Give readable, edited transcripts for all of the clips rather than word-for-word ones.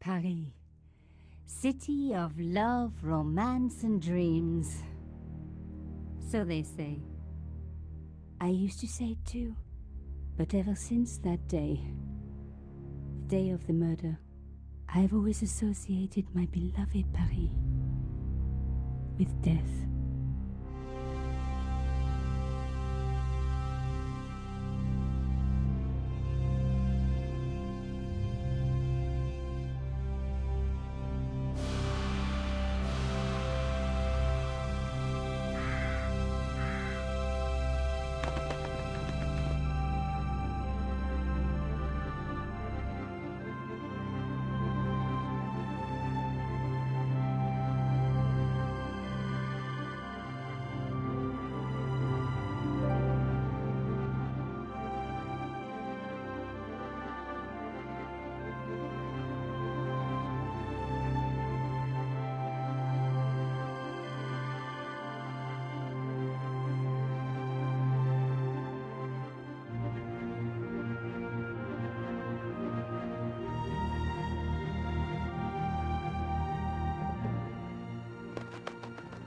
Paris. City of love, romance, and dreams. So they say. I used to say it too. But ever since that day, the day of the murder, I've always associated my beloved Paris with death.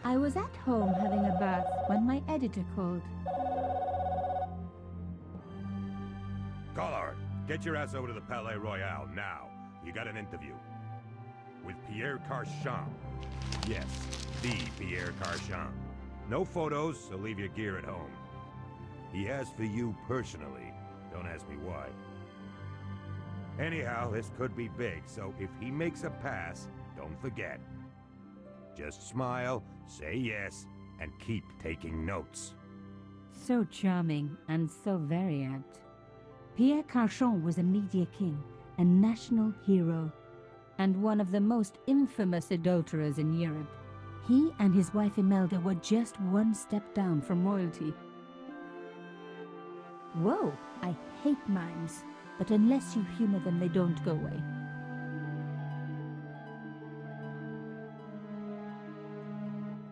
I was at home having a bath when my editor called. Collard, get your ass over to the Palais Royal now. You got an interview. With Pierre Carchon. Yes, the Pierre Carchon. No photos, so leave your gear at home. He asked for you personally. Don't ask me why. Anyhow, this could be big, so if he makes a pass, don't forget. Just smile, say yes, and keep taking notes. So charming and so very apt. Pierre Carchon was a media king, a national hero, and one of the most infamous adulterers in Europe. He and his wife Imelda were just one step down from royalty. Whoa, I hate mimes, but unless you humor them, they don't go away.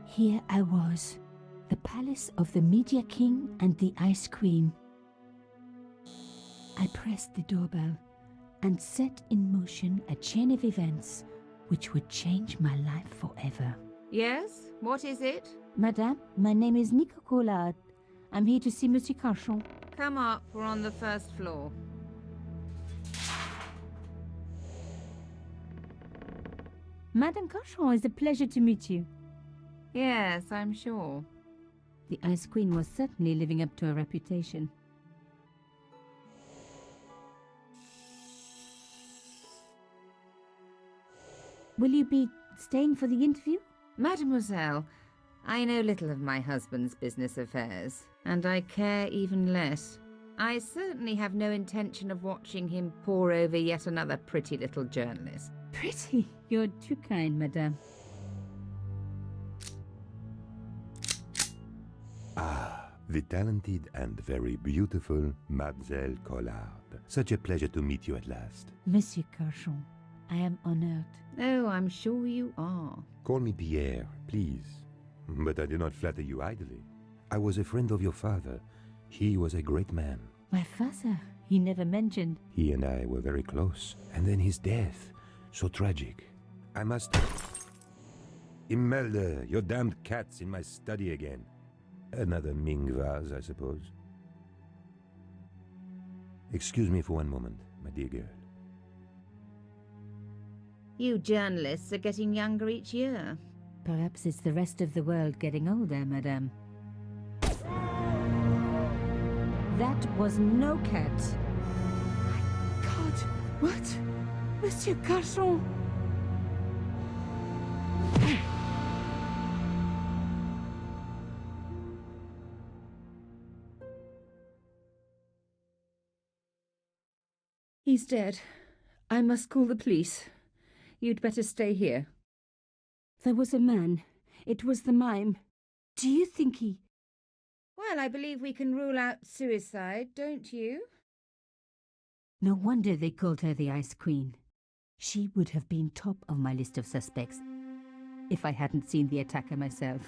Here I was, the palace of the Media King and the Ice Queen. I pressed the doorbell and set in motion a chain of events which would change my life forever. Yes? What is it? Madame, my name is Nico Collard. I'm here to see Monsieur Carchon. Come up, we're on the first floor. Madame Carchon, it's a pleasure to meet you. Yes, I'm sure. The Ice Queen was certainly living up to her reputation. Will you be staying for the interview? Mademoiselle, I know little of my husband's business affairs, and I care even less. I certainly have no intention of watching him pore over yet another pretty little journalist. Pretty? You're too kind, madame. Ah, the talented and very beautiful Mademoiselle Collard. Such a pleasure to meet you at last. Monsieur Carchon, I am honored. Oh, I'm sure you are. Call me Pierre, please. But I do not flatter you idly. I was a friend of your father. He was a great man. My father, he never mentioned. He and I were very close. And then his death. So tragic. I must... Imelda, your damned cat's in my study again. Another Ming vase, I suppose. Excuse me for one moment, my dear girl. You journalists are getting younger each year. Perhaps it's the rest of the world getting older, madame. That was no cat. My God, what? Monsieur Carchon! He's dead. I must call the police. You'd better stay here. There was a man. It was the mime. Do you think he... Well, I believe we can rule out suicide, don't you? No wonder they called her the Ice Queen. She would have been top of my list of suspects if I hadn't seen the attacker myself.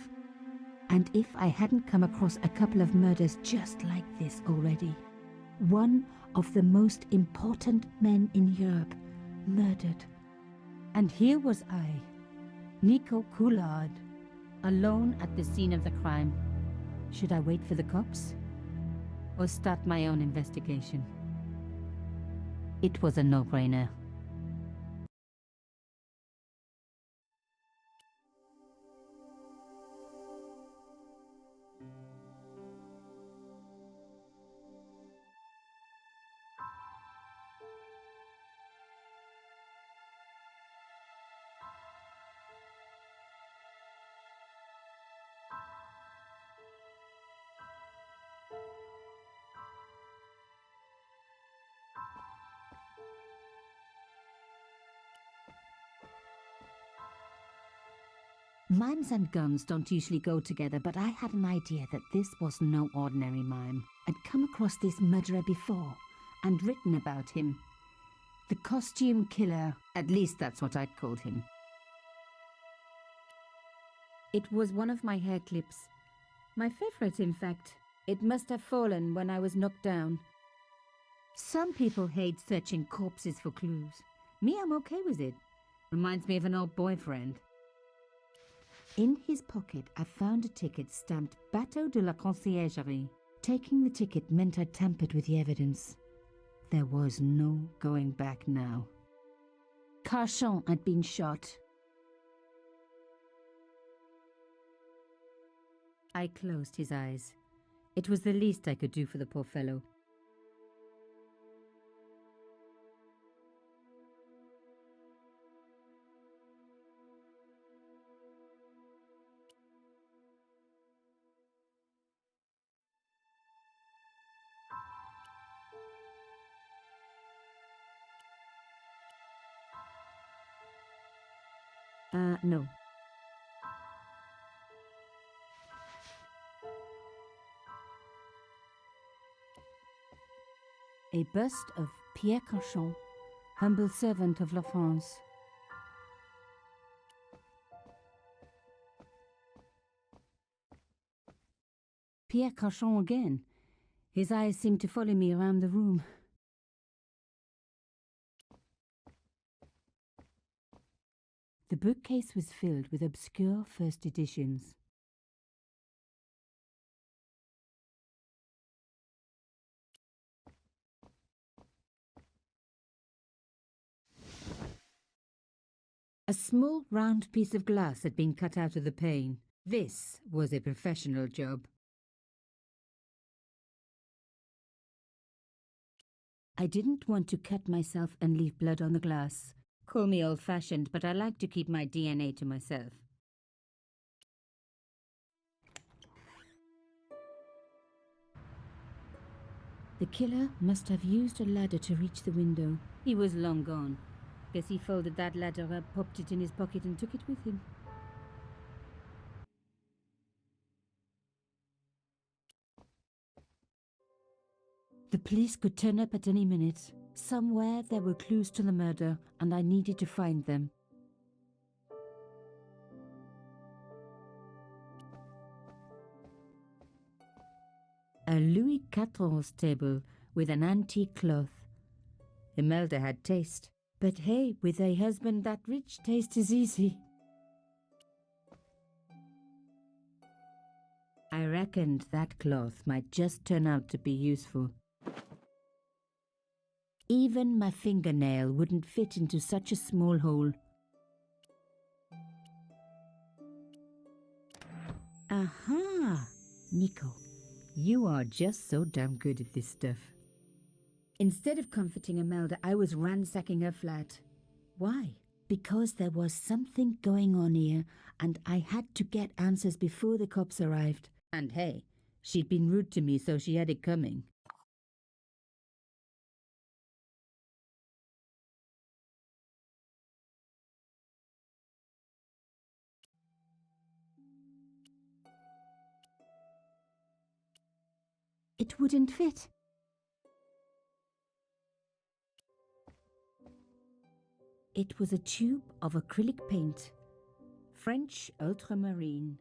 And if I hadn't come across a couple of murders just like this already. One of the most important men in Europe murdered And here was I, Nico Coulard, alone at the scene of the crime. Should I wait for the cops? Or start my own investigation? It was a no-brainer. Mimes and guns don't usually go together, but I had an idea that this was no ordinary mime. I'd come across this murderer before, and written about him. The costume killer, at least that's what I'd called him. It was one of my hair clips. My favorite, in fact. It must have fallen when I was knocked down. Some people hate searching corpses for clues. Me, I'm okay with it. Reminds me of an old boyfriend. In his pocket, I found a ticket stamped Bateau de la Conciergerie. Taking the ticket meant I tampered with the evidence. There was no going back now. Carchon had been shot. I closed his eyes. It was the least I could do for the poor fellow. No. A bust of Pierre Carchon, humble servant of La France. Pierre Carchon again. His eyes seemed to follow me around the room. The bookcase was filled with obscure first editions. A small round piece of glass had been cut out of the pane. This was a professional job. I didn't want to cut myself and leave blood on the glass. Call me old-fashioned, but I like to keep my DNA to myself. The killer must have used a ladder to reach the window. He was long gone. Guess he folded that ladder up, popped it in his pocket and took it with him. The police could turn up at any minute. Somewhere there were clues to the murder, and I needed to find them. A Louis XIV table with an antique cloth. Imelda had taste. But hey, with a husband that rich, taste is easy. I reckoned that cloth might just turn out to be useful. Even my fingernail wouldn't fit into such a small hole. Aha! Nico, you are just so damn good at this stuff. Instead of comforting Imelda, I was ransacking her flat. Why? Because there was something going on here, and I had to get answers before the cops arrived. And hey, she'd been rude to me, so she had it coming. It wouldn't fit. It was a tube of acrylic paint, French ultramarine.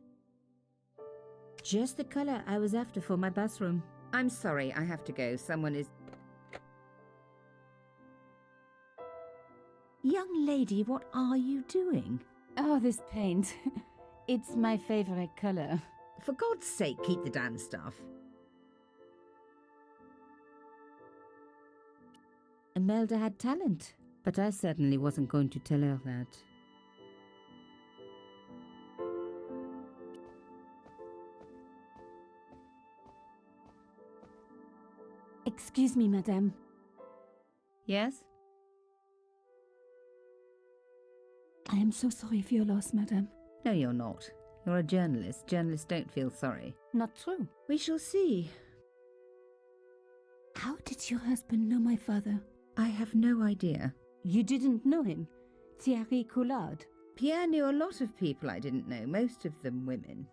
Just the color I was after for my bathroom. I'm sorry, I have to go. Someone is... Young lady, what are you doing? Oh, this paint. It's my favorite color. For God's sake, keep the damn stuff. Imelda had talent, but I certainly wasn't going to tell her that. Excuse me, madame. Yes? I am so sorry for your loss, madame. No, you're not. You're a journalist. Journalists don't feel sorry. Not true. We shall see. How did your husband know my father? I have no idea. You didn't know him? Thierry Coulard? Pierre knew a lot of people I didn't know, most of them women.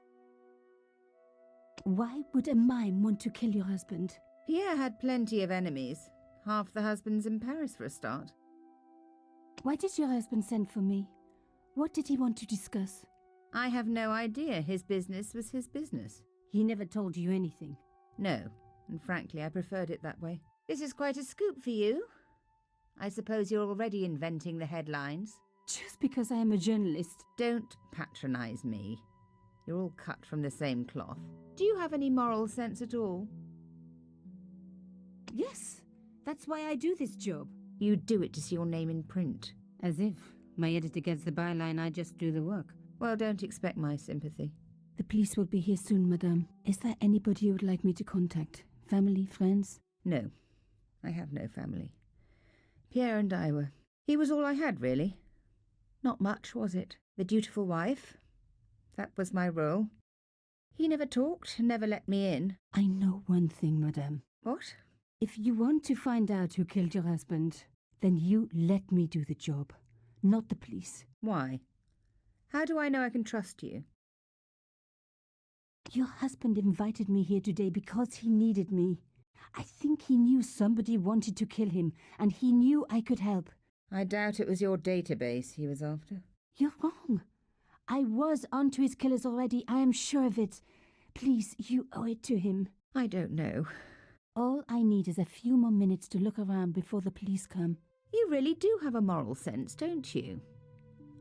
Why would a mime want to kill your husband? Pierre had plenty of enemies. Half the husbands in Paris for a start. Why did your husband send for me? What did he want to discuss? I have no idea. His business was his business. He never told you anything? No, and frankly I preferred it that way. This is quite a scoop for you. I suppose you're already inventing the headlines. Just because I am a journalist. Don't patronise me. You're all cut from the same cloth. Do you have any moral sense at all? Yes, that's why I do this job. You do it to see your name in print. As if. My editor gets the byline, I just do the work. Well, don't expect my sympathy. The police will be here soon, madame. Is there anybody you would like me to contact? Family, friends? No, I have no family. Pierre and I were... He was all I had, really. Not much, was it? The dutiful wife. That was my role. He never talked, never let me in. I know one thing, madame. What? If you want to find out who killed your husband, then you let me do the job, not the police. Why? How do I know I can trust you? Your husband invited me here today because he needed me. I think he knew somebody wanted to kill him, and he knew I could help. I doubt it was your database he was after. You're wrong. I was onto his killers already, I am sure of it. Please, you owe it to him. I don't know. All I need is a few more minutes to look around before the police come. You really do have a moral sense, don't you?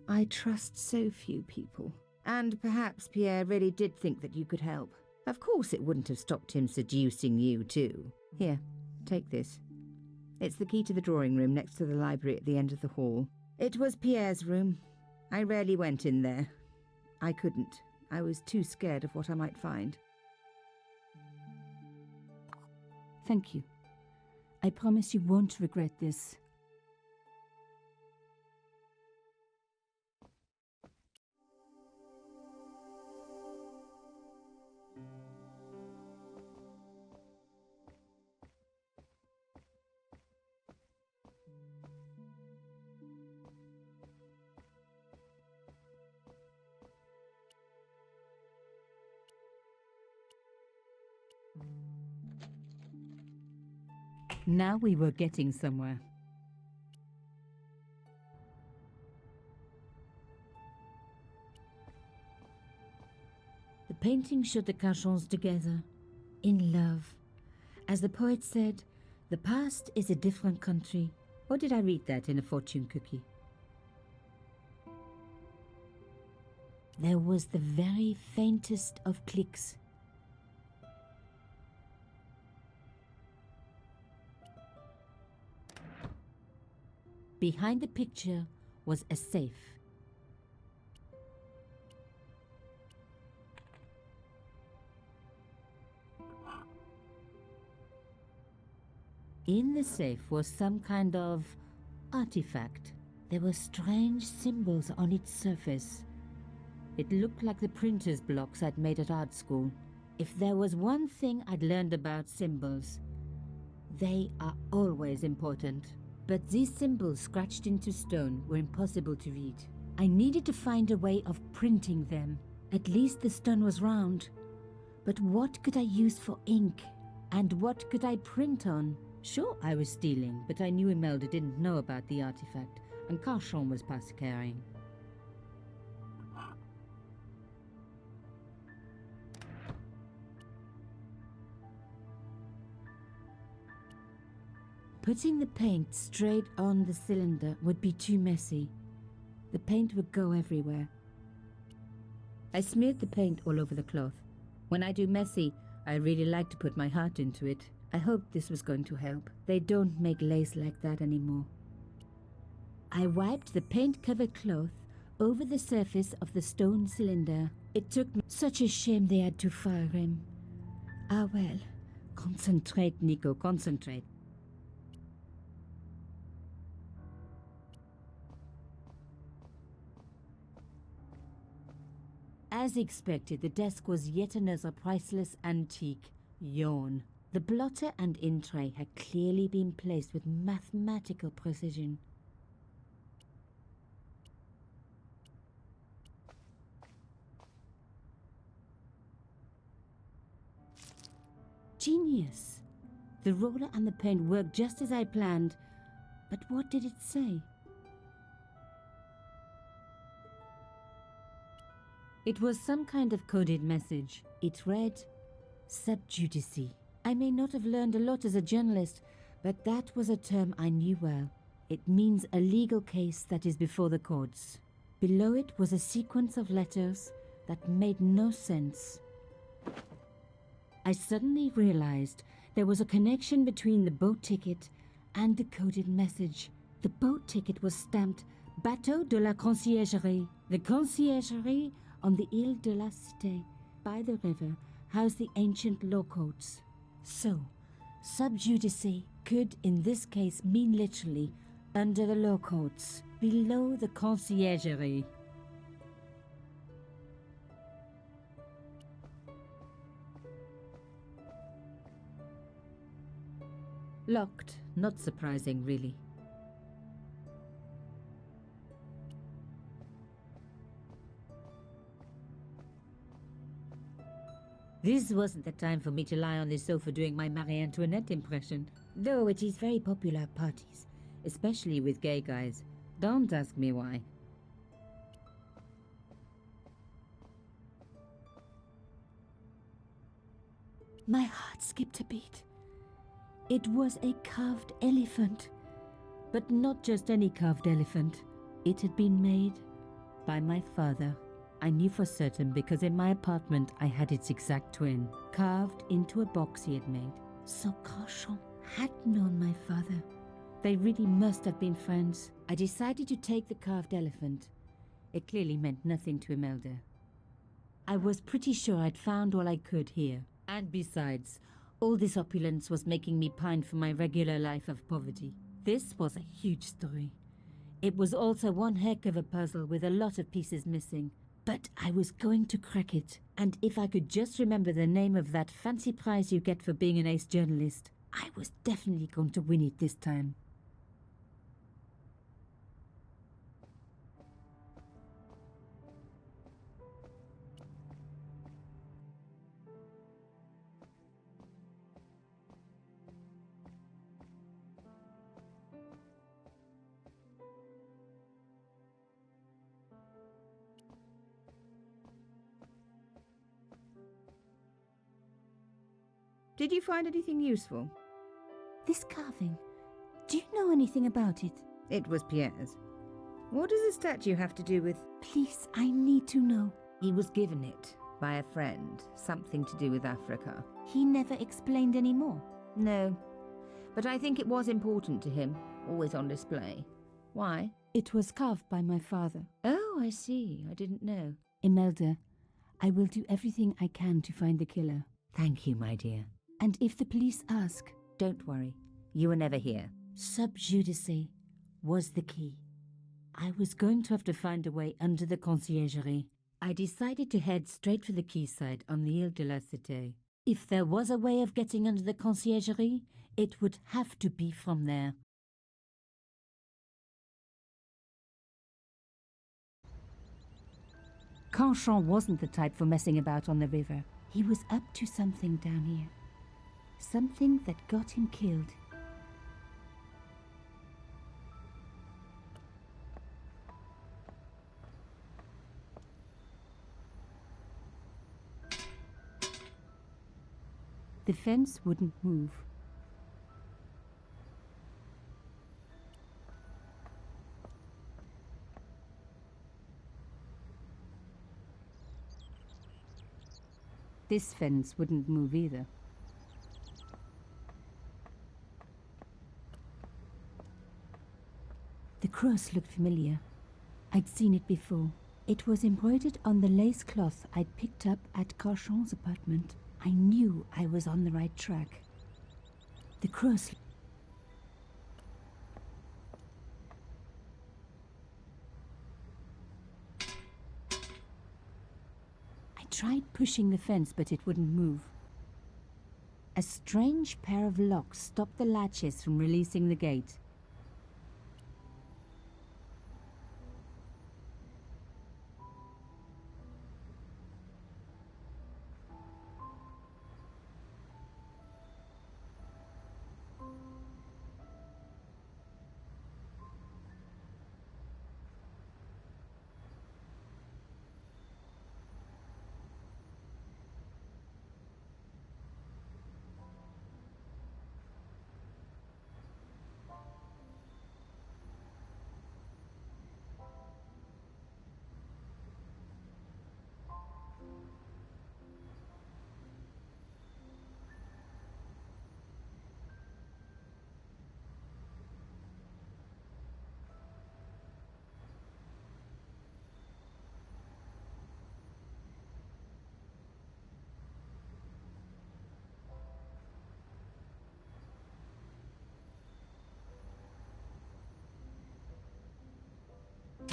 I trust so few people. And perhaps Pierre really did think that you could help. Of course it wouldn't have stopped him seducing you too. Here, take this. It's the key to the drawing room next to the library at the end of the hall. It was Pierre's room. I rarely went in there. I couldn't. I was too scared of what I might find. Thank you. I promise you won't regret this. Now we were getting somewhere. The painting showed the Cachons together, in love. As the poet said, the past is a different country. Or did I read that in a fortune cookie? There was the very faintest of clicks. Behind the picture was a safe. In the safe was some kind of artifact. There were strange symbols on its surface. It looked like the printer's blocks I'd made at art school. If there was one thing I'd learned about symbols, they are always important. But these symbols scratched into stone were impossible to read. I needed to find a way of printing them. At least the stone was round. But what could I use for ink? And what could I print on? Sure, I was stealing, but I knew Imelda didn't know about the artifact, and Cachon was past caring. Putting the paint straight on the cylinder would be too messy. The paint would go everywhere. I smeared the paint all over the cloth. When I do messy, I really like to put my heart into it. I hoped this was going to help. They don't make lace like that anymore. I wiped the paint-covered cloth over the surface of the stone cylinder. It took me such a shame they had to fire him. Ah well, concentrate, Nico, concentrate. As expected, the desk was yet another priceless antique. Yawn. The blotter and in tray had clearly been placed with mathematical precision. Genius! The roller and the paint worked just as I planned, but what did it say? It was some kind of coded message. It read, "Sub judice." I may not have learned a lot as a journalist, but that was a term I knew well. It means a legal case that is before the courts. Below it was a sequence of letters that made no sense. I suddenly realized there was a connection between the boat ticket and the coded message. The boat ticket was stamped Bateau de la Conciergerie. The Conciergerie on the Ile de la Cité, by the river, housed the ancient law courts. So, sub judice could in this case mean literally under the law courts, below the Conciergerie. Locked, not surprising really. This wasn't the time for me to lie on the sofa doing my Marie Antoinette impression, though it is very popular at parties, especially with gay guys. Don't ask me why. My heart skipped a beat. It was a carved elephant, but not just any carved elephant. It had been made by my father. I knew for certain because in my apartment I had its exact twin, carved into a box he had made. So Cauchon had known my father. They really must have been friends. I decided to take the carved elephant. It clearly meant nothing to Imelda. I was pretty sure I'd found all I could here. And besides, all this opulence was making me pine for my regular life of poverty. This was a huge story. It was also one heck of a puzzle with a lot of pieces missing. But I was going to crack it, and if I could just remember the name of that fancy prize you get for being an ace journalist, I was definitely going to win it this time. Did you find anything useful? This carving, do you know anything about it? It was Pierre's. What does the statue have to do with... Please, I need to know. He was given it by a friend, something to do with Africa. He never explained any more. No, but I think it was important to him, always on display. Why? It was carved by my father. Oh, I see. I didn't know. Imelda, I will do everything I can to find the killer. Thank you, my dear. And if the police ask, don't worry. You were never here. Sub judice was the key. I was going to have to find a way under the Conciergerie. I decided to head straight for the quayside on the Ile de la Cité. If there was a way of getting under the Conciergerie, it would have to be from there. Cauchon wasn't the type for messing about on the river. He was up to something down here. Something that got him killed. The fence wouldn't move. This fence wouldn't move either. The cross looked familiar. I'd seen it before. It was embroidered on the lace cloth I'd picked up at Carchon's apartment. I knew I was on the right track. The cross... I tried pushing the fence, but it wouldn't move. A strange pair of locks stopped the latches from releasing the gate.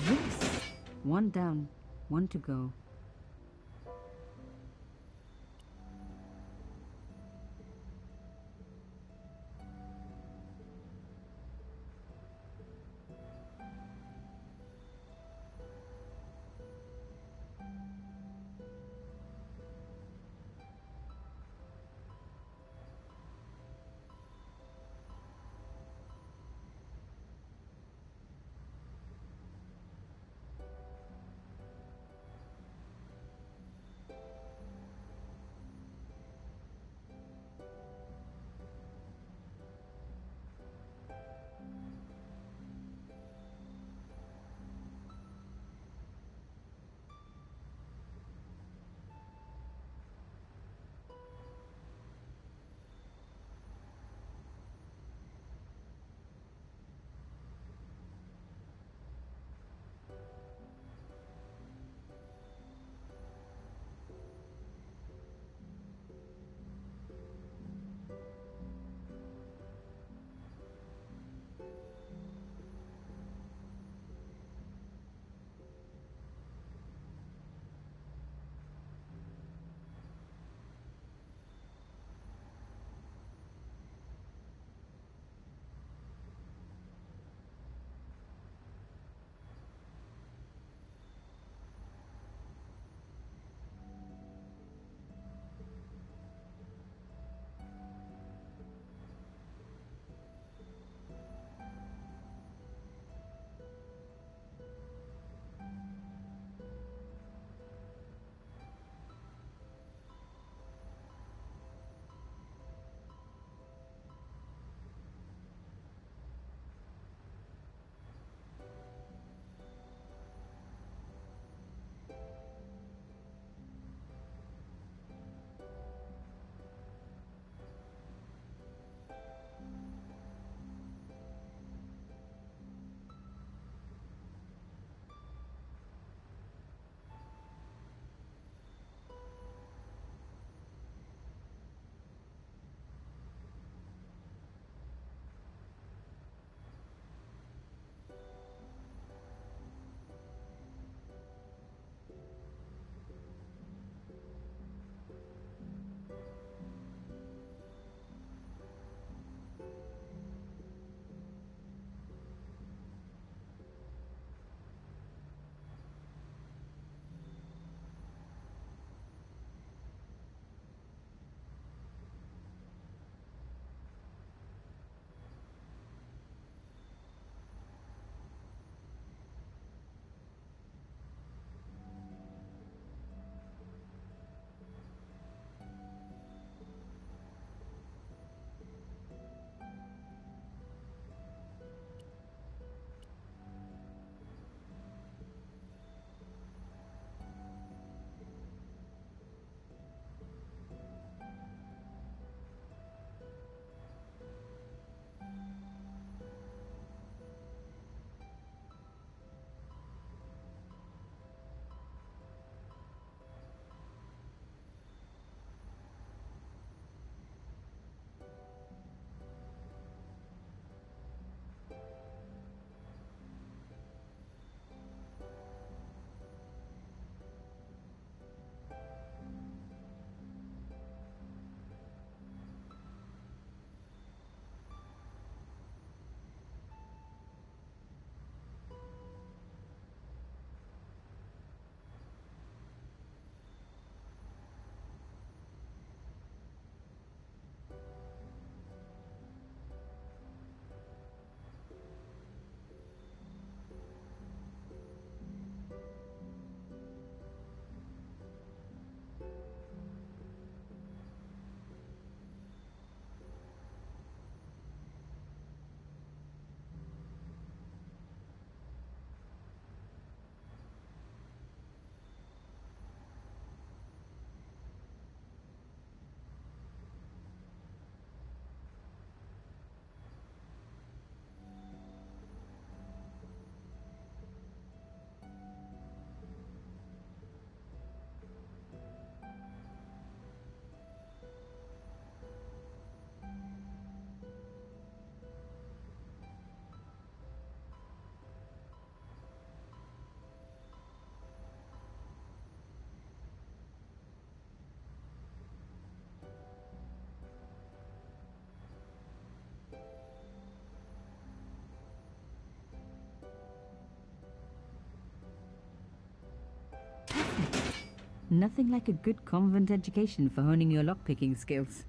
Yes! One down, one to go. Nothing like a good convent education for honing your lockpicking skills.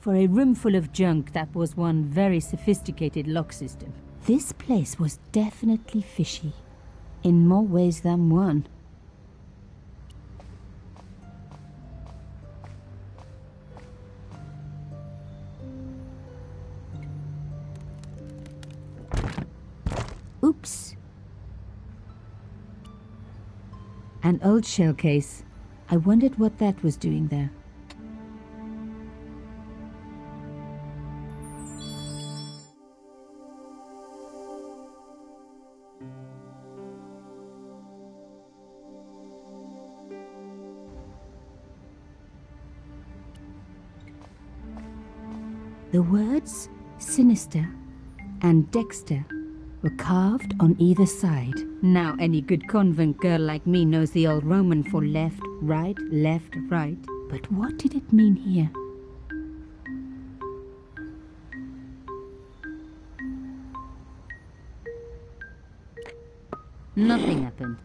For a room full of junk, that was one very sophisticated lock system. This place was definitely fishy, in more ways than one. Oops. An old shell case. I wondered what that was doing there. The words sinister and Dexter were carved on either side. Now any good convent girl like me knows the old Roman for left, right, left, right. But what did it mean here? Nothing happened.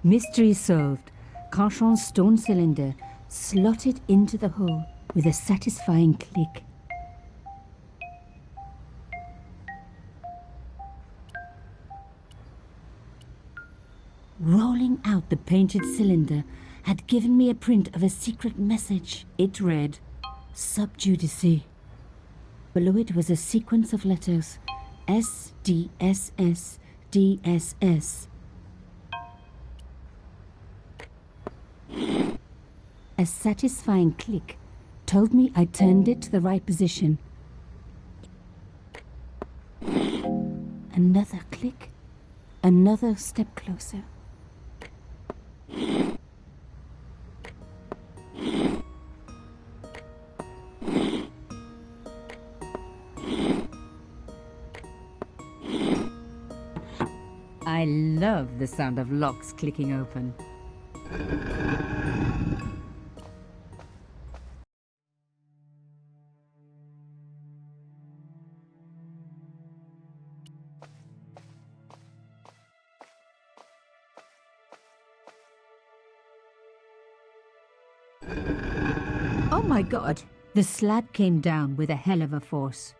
Mystery solved. Carchon's stone cylinder slotted into the hole with a satisfying click. Rolling out the painted cylinder had given me a print of a secret message. It read, Sub Judice. Below it was a sequence of letters, S, D, S, S, D, S, S. A satisfying click told me I turned it to the right position. Another click, another step closer. I love the sound of locks clicking open. Oh my God! The slab came down with a hell of a force.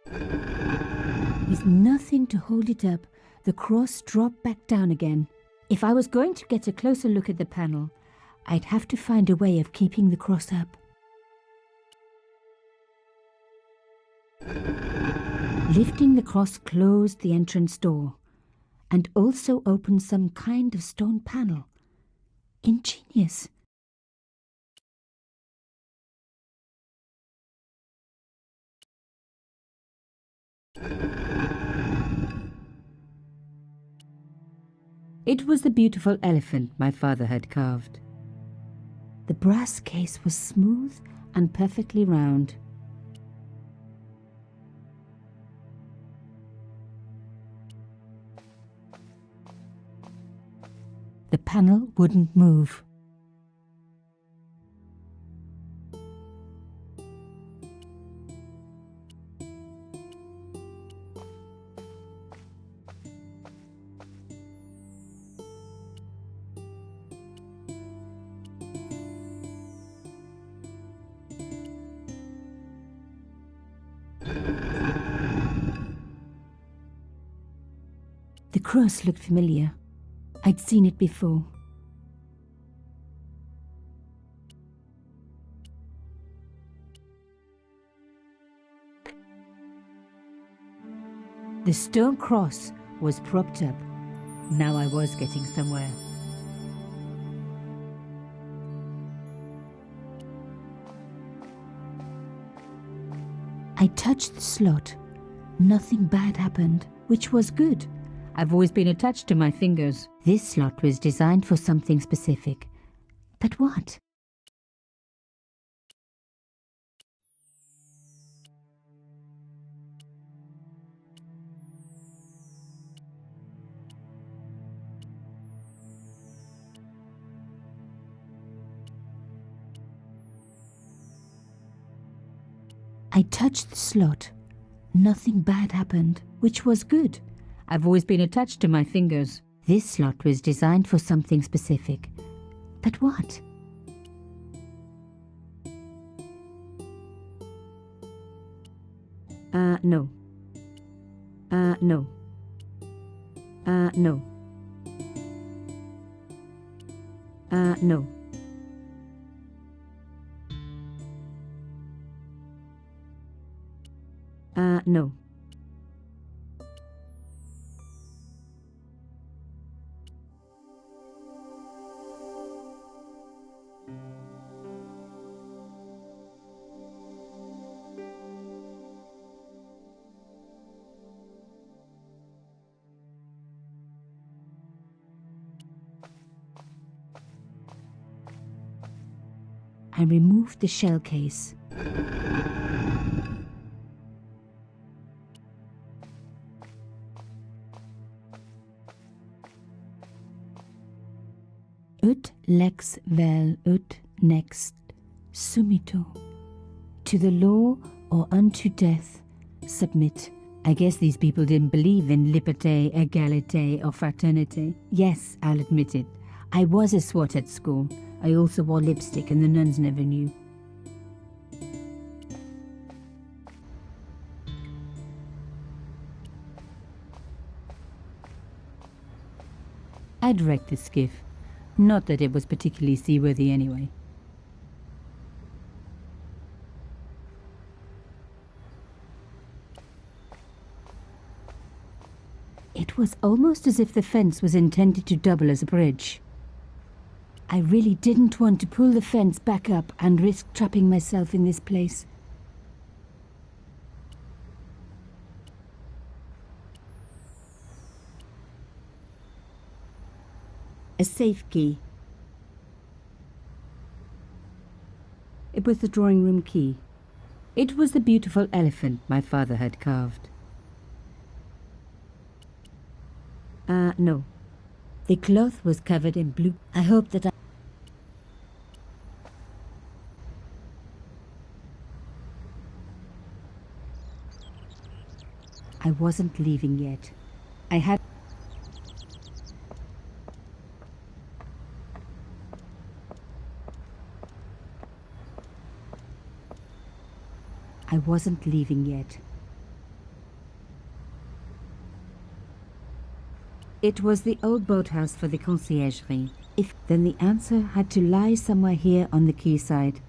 With nothing to hold it up, the cross dropped back down again. If I was going to get a closer look at the panel, I'd have to find a way of keeping the cross up. Lifting the cross closed the entrance door and also opened some kind of stone panel. Ingenious. It was the beautiful elephant my father had carved. The brass case was smooth and perfectly round. The panel wouldn't move. The cross looked familiar. I'd seen it before. The stone cross was propped up. Now I was getting somewhere. I touched the slot. Nothing bad happened, which was good. I've always been attached to my fingers. This slot was designed for something specific. But what? I touched the slot. Nothing bad happened, which was good. I've always been attached to my fingers. This slot was designed for something specific. But what? No. No. No. No. No. I removed the shell case. Ut lex vel ut next sumito. To the law or unto death submit. I guess these people didn't believe in liberté, égalité or fraternity. Yes, I'll admit it. I was a swot at school. I also wore lipstick and the nuns never knew. I'd wrecked the skiff. Not that it was particularly seaworthy anyway. It was almost as if the fence was intended to double as a bridge. I really didn't want to pull the fence back up and risk trapping myself in this place. A safe key. It was the drawing room key. It was the beautiful elephant my father had carved. No. The cloth was covered in blue. I hope that I wasn't leaving yet. I wasn't leaving yet. It was the old boathouse for the conciergerie. Then the answer had to lie somewhere here on the quayside.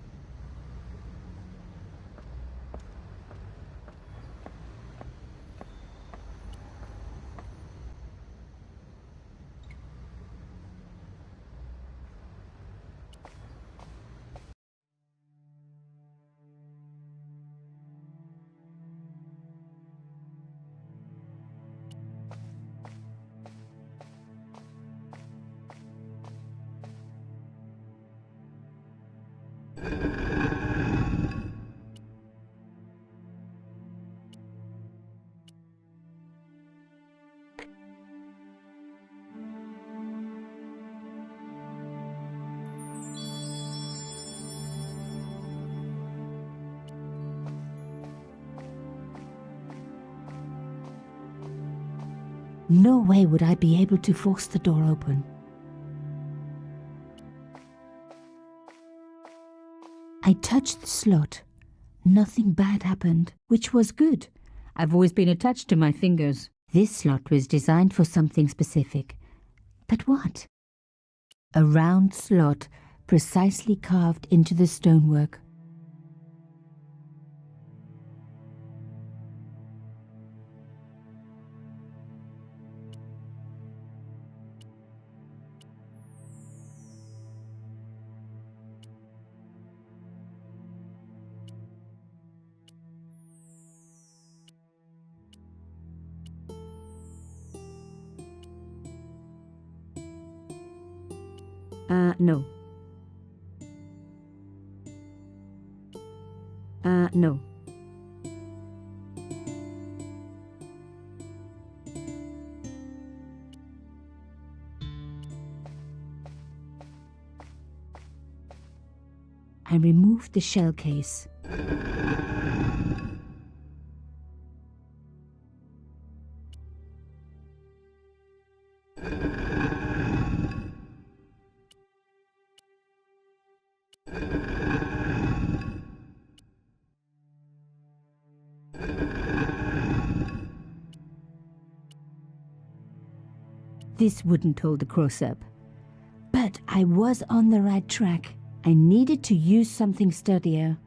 No way would I be able to force the door open. I touched the slot. Nothing bad happened, which was good. I've always been attached to my fingers. This slot was designed for something specific. But what? A round slot precisely carved into the stonework. No. No. I removed the shell case. This wouldn't hold the cross up. But I was on the right track. I needed to use something sturdier.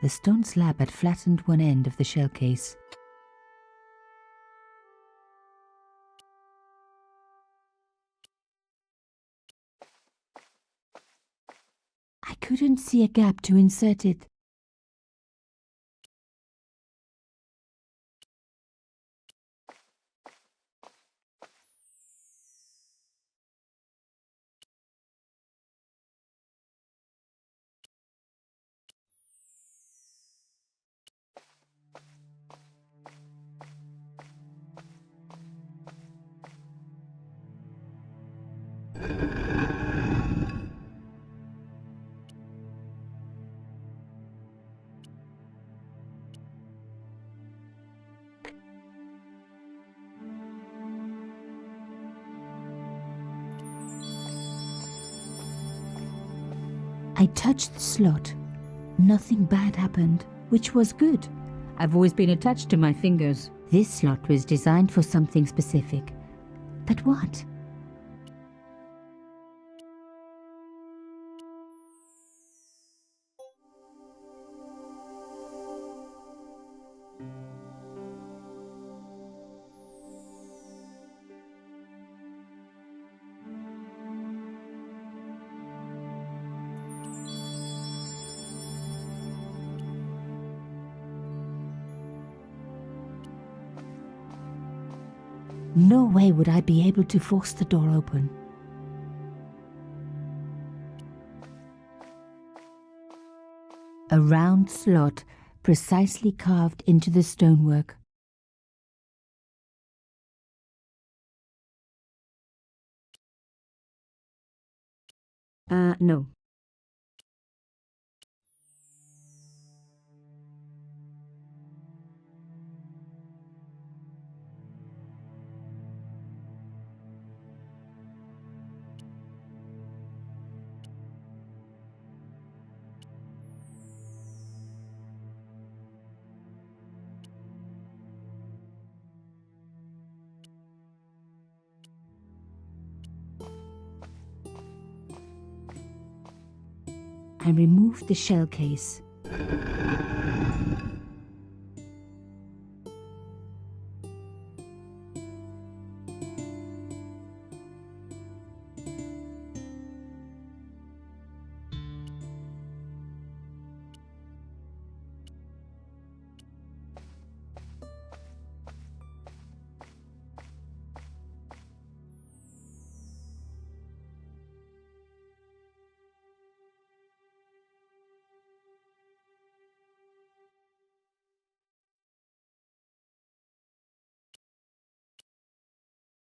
The stone slab had flattened one end of the shell case. I couldn't see a gap to insert it. I touched the slot. Nothing bad happened, which was good. I've always been attached to my fingers. This slot was designed for something specific. But what? No way would I be able to force the door open. A round slot precisely carved into the stonework. No. I removed the shell case.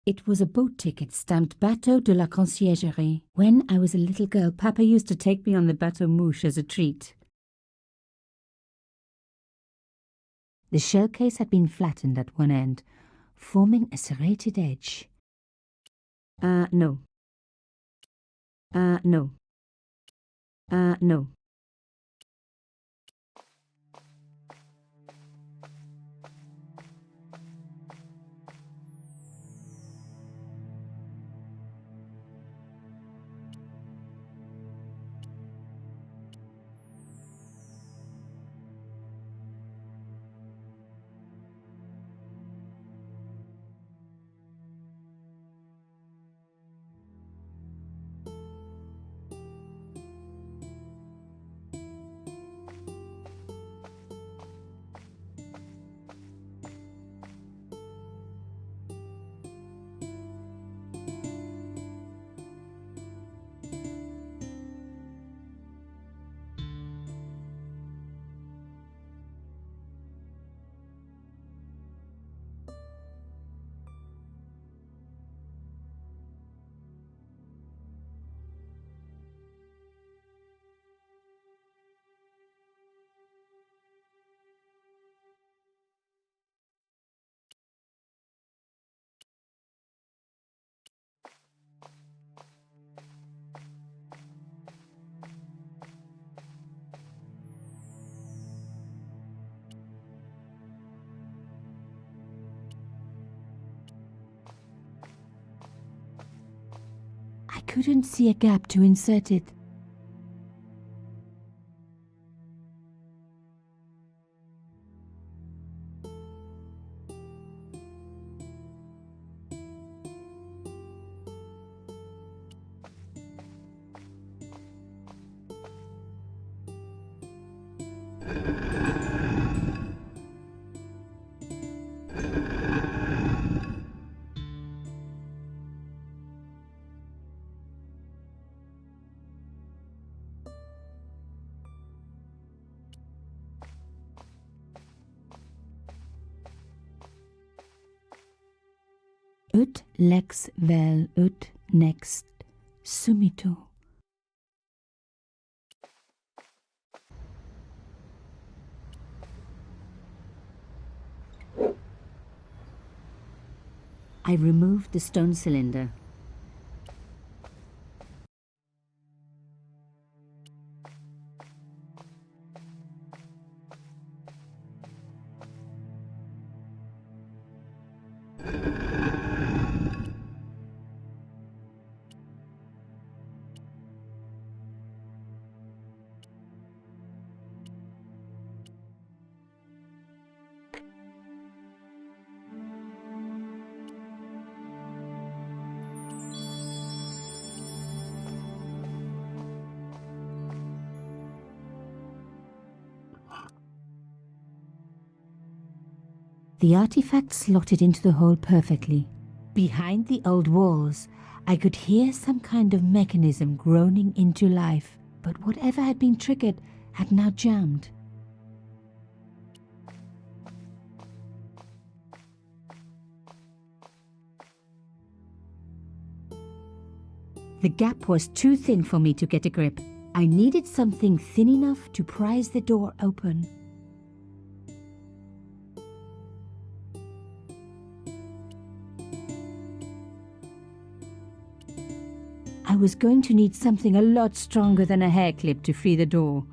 It was a boat ticket stamped Bateau de la Conciergerie. When I was a little girl, Papa used to take me on the Bateau Mouche as a treat. The shell case had been flattened at one end, forming a serrated edge. No. No. No. couldn't see a gap to insert it. Ut lex vel ut next sumito. I removed the stone cylinder. The artifact slotted into the hole perfectly. Behind the old walls, I could hear some kind of mechanism groaning into life, but whatever had been triggered had now jammed. The gap was too thin for me to get a grip. I needed something thin enough to prise the door open. I was going to need something a lot stronger than a hair clip to free the door.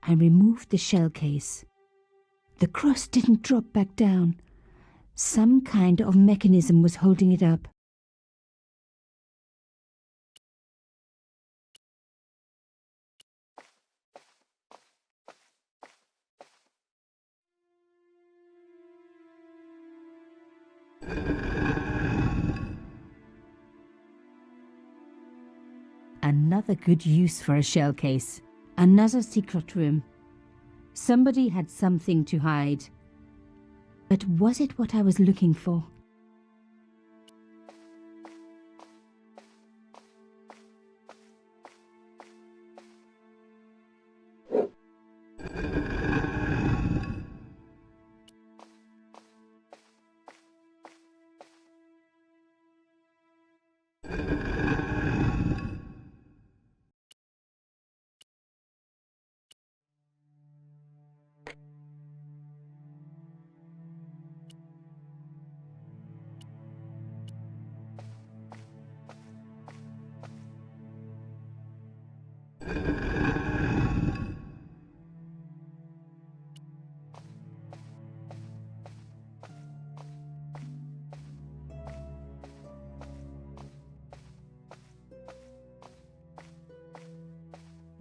I removed the shell case. The cross didn't drop back down. Some kind of mechanism was holding it up. Another good use for a shell case. Another secret room. Somebody had something to hide. But was it what I was looking for?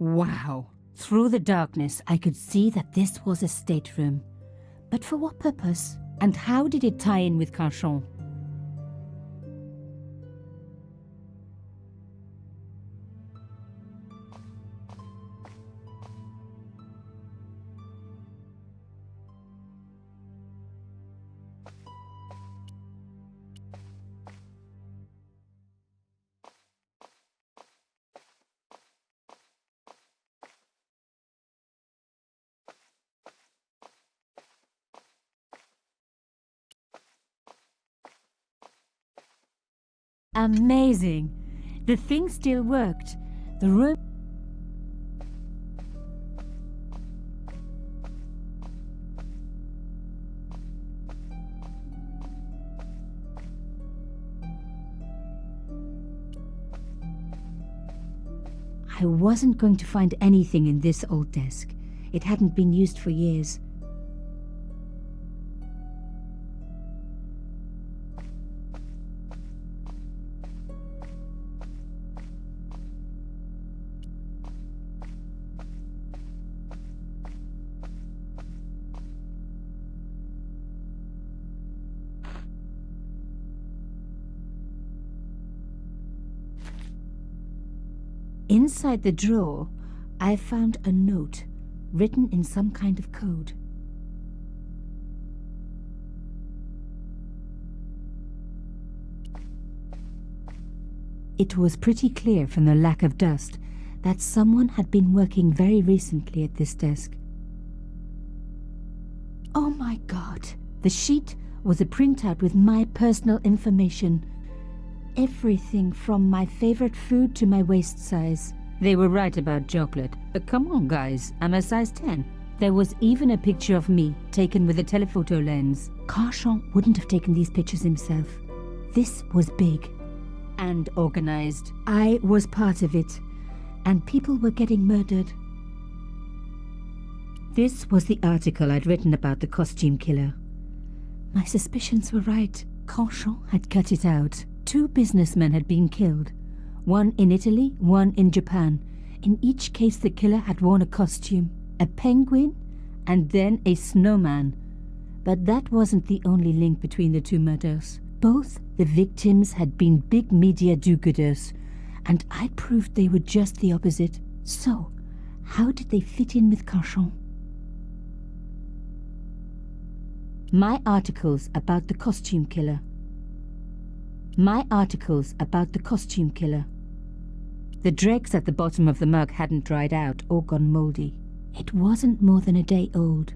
Wow! Through the darkness, I could see that this was a stateroom. But for what purpose? And how did it tie in with Carchon? Amazing! The thing still worked. The room... I wasn't going to find anything in this old desk. It hadn't been used for years. Inside the drawer, I found a note written in some kind of code. It was pretty clear from the lack of dust that someone had been working very recently at this desk. Oh my God! The sheet was a printout with my personal information. Everything from my favorite food to my waist size. They were right about chocolate. But come on, guys, I'm a size 10. There was even a picture of me, taken with a telephoto lens. Carchon wouldn't have taken these pictures himself. This was big and organized. I was part of it, and people were getting murdered. This was the article I'd written about the costume killer. My suspicions were right. Carchon had cut it out. 2 businessmen had been killed. One in Italy, one in Japan. In each case the killer had worn a costume. A penguin and then a snowman. But that wasn't the only link between the 2 murders. Both the victims had been big media do-gooders, and I proved they were just the opposite. So, how did they fit in with Carchon? My articles about the costume killer. My articles about the costume killer. The dregs at the bottom of the mug hadn't dried out or gone moldy. It wasn't more than a day old.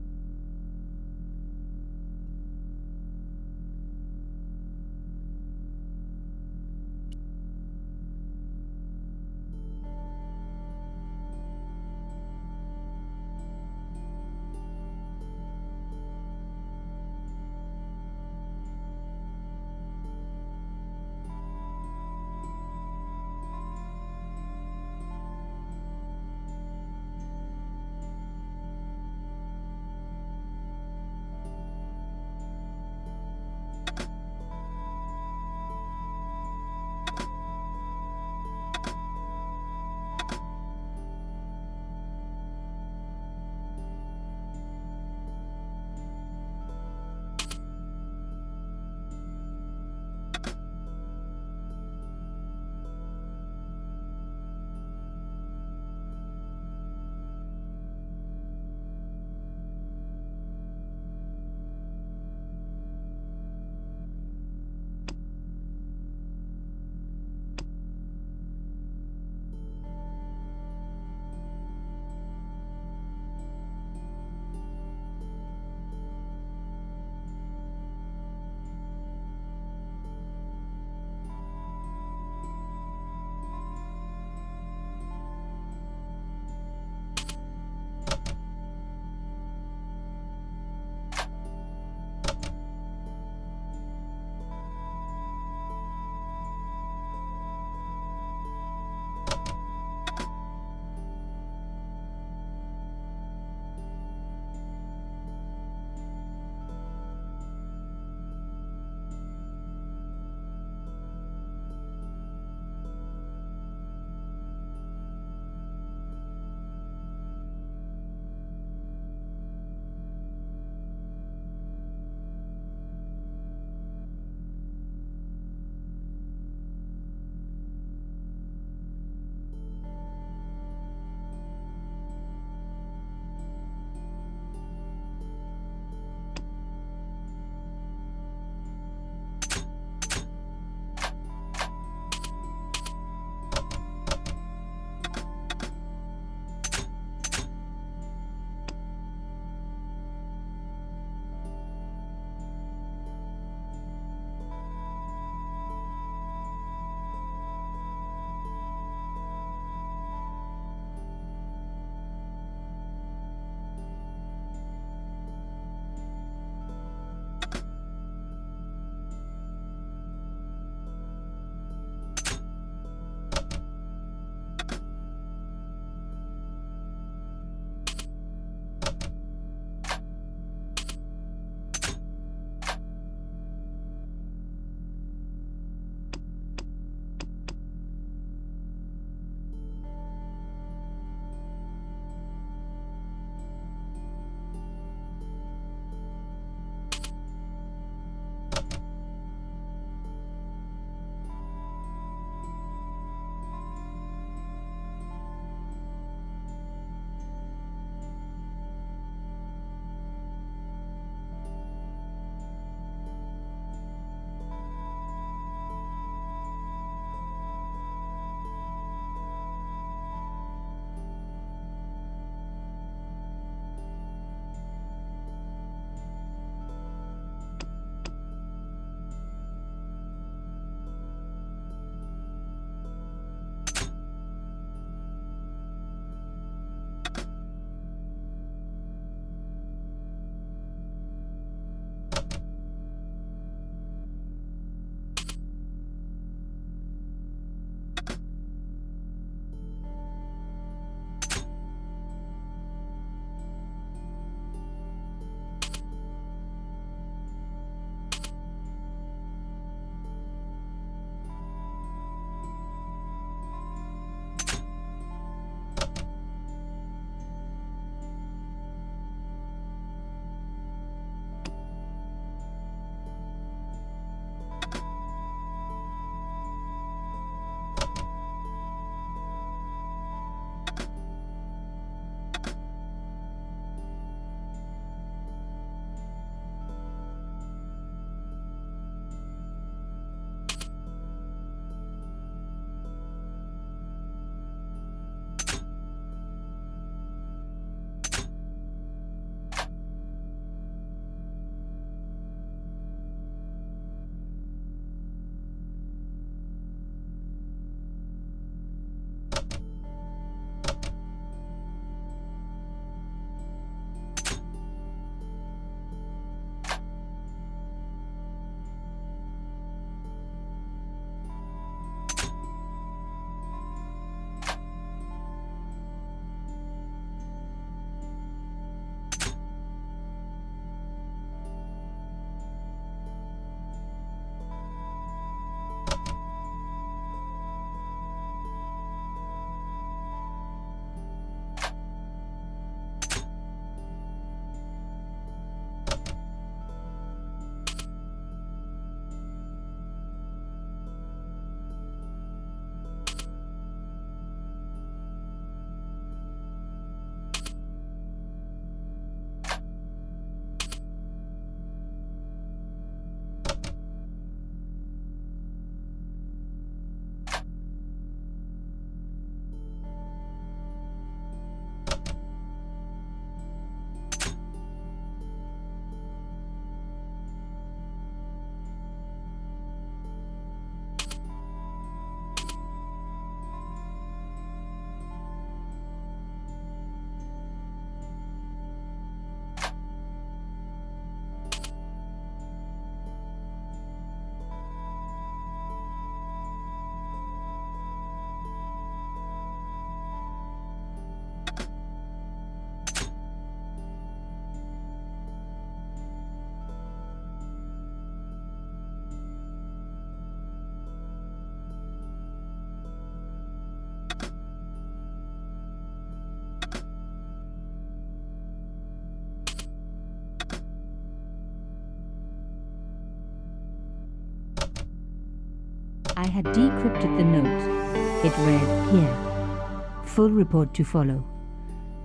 I had decrypted the note. It read, "Here. Full report to follow.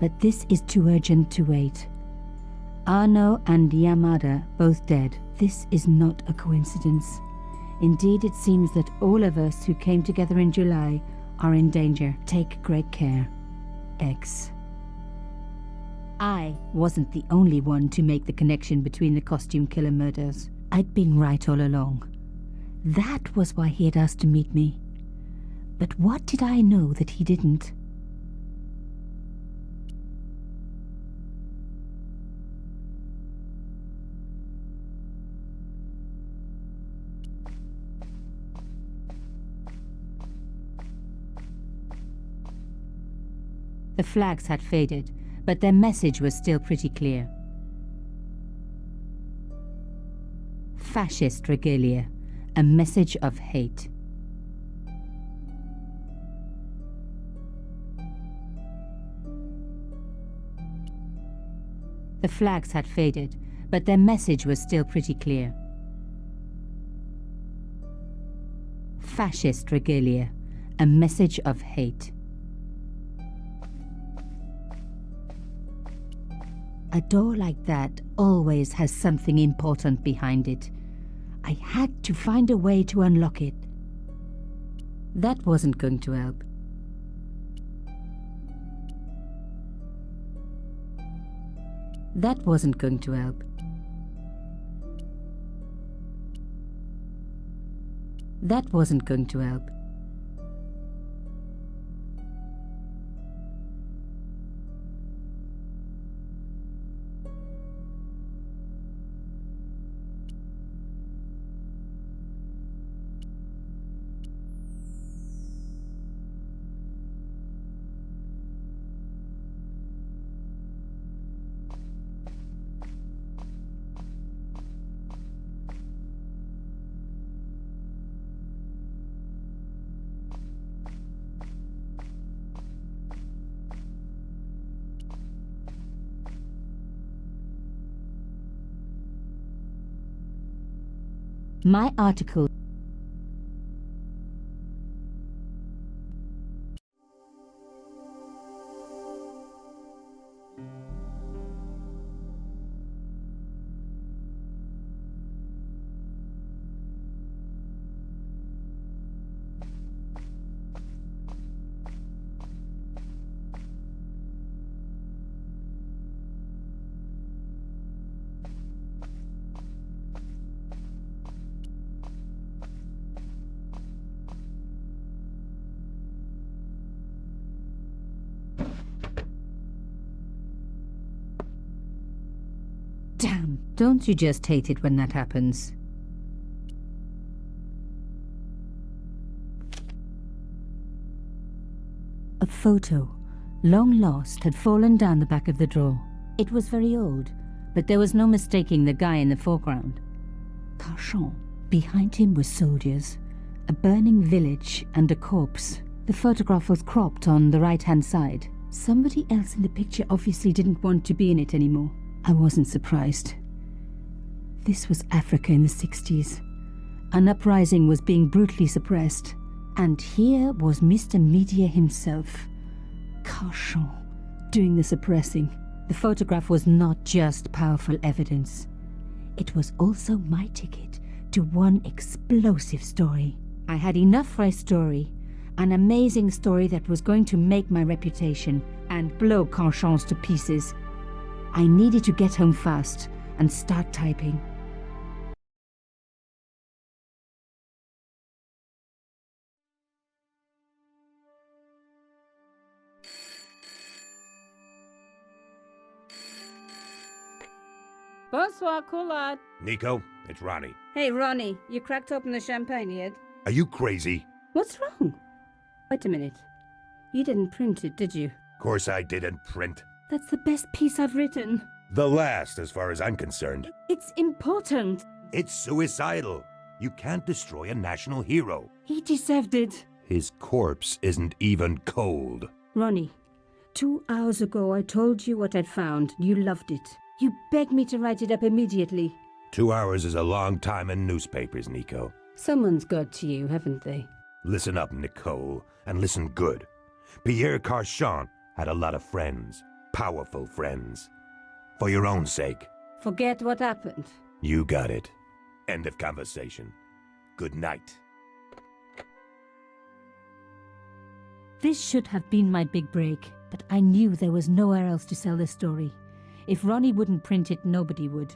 But this is too urgent to wait. Arno and Yamada both dead. This is not a coincidence. Indeed, it seems that all of us who came together in July are in danger. Take great care. X." I wasn't the only one to make the connection between the costume killer murders. I'd been right all along. That was why he had asked to meet me. But what did I know that he didn't? The flags had faded, but their message was still pretty clear. Fascist regalia, a message of hate. The flags had faded, but their message was still pretty clear. Fascist regalia, a message of hate. A door like that always has something important behind it. I had to find a way to unlock it. That wasn't going to help. That wasn't going to help. That wasn't going to help. My article. Damn, don't you just hate it when that happens? A photo, long lost, had fallen down the back of the drawer. It was very old, but there was no mistaking the guy in the foreground. Carchon. Behind him were soldiers, a burning village, and a corpse. The photograph was cropped on the right-hand side. Somebody else in the picture obviously didn't want to be in it anymore. I wasn't surprised. This was Africa in the 60s. An uprising was being brutally suppressed. And here was Mr. Media himself, Carchon, doing the suppressing. The photograph was not just powerful evidence. It was also my ticket to one explosive story. I had enough for a story, an amazing story that was going to make my reputation and blow Carchon's to pieces. I needed to get home fast and start typing. Bonsoir, Collard. Nico, it's Ronnie. Hey, Ronnie, you cracked open the champagne yet? Are you crazy? What's wrong? Wait a minute. You didn't print it, did you? Course I didn't print. That's the best piece I've written. The last, as far as I'm concerned. It's important. It's suicidal. You can't destroy a national hero. He deserved it. His corpse isn't even cold. Ronnie, 2 hours ago I told you what I'd found. You loved it. You begged me to write it up immediately. 2 hours is a long time in newspapers, Nico. Someone's got to you, haven't they? Listen up, Nicole, and listen good. Pierre Carchon had a lot of friends. Powerful friends. For your own sake. Forget what happened. You got it. End of conversation. Good night. This should have been my big break, but I knew there was nowhere else to sell this story. If Ronnie wouldn't print it, nobody would.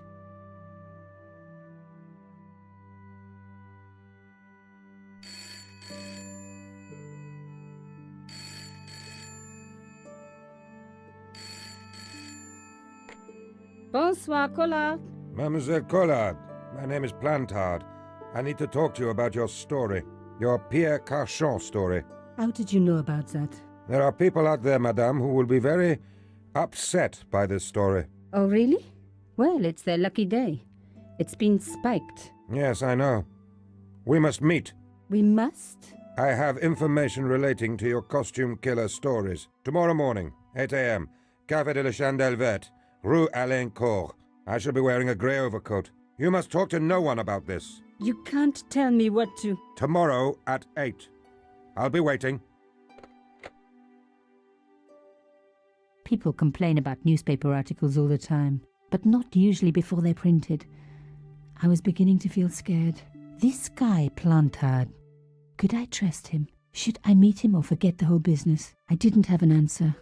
Bonsoir, Collard. Mademoiselle Collard, my name is Plantard. I need to talk to you about your story. Your Pierre Carchon story. How did you know about that? There are people out there, madame, who will be very upset by this story. Oh, really? Well, it's their lucky day. It's been spiked. Yes, I know. We must meet. We must? I have information relating to your costume killer stories. Tomorrow morning, 8 a.m., Café de la Chandelle Verte, Rue Alain Court. I shall be wearing a grey overcoat. You must talk to no one about this. You can't tell me what to... Tomorrow at 8. I'll be waiting. People complain about newspaper articles all the time, but not usually before they're printed. I was beginning to feel scared. This guy, Plantard, could I trust him? Should I meet him or forget the whole business? I didn't have an answer.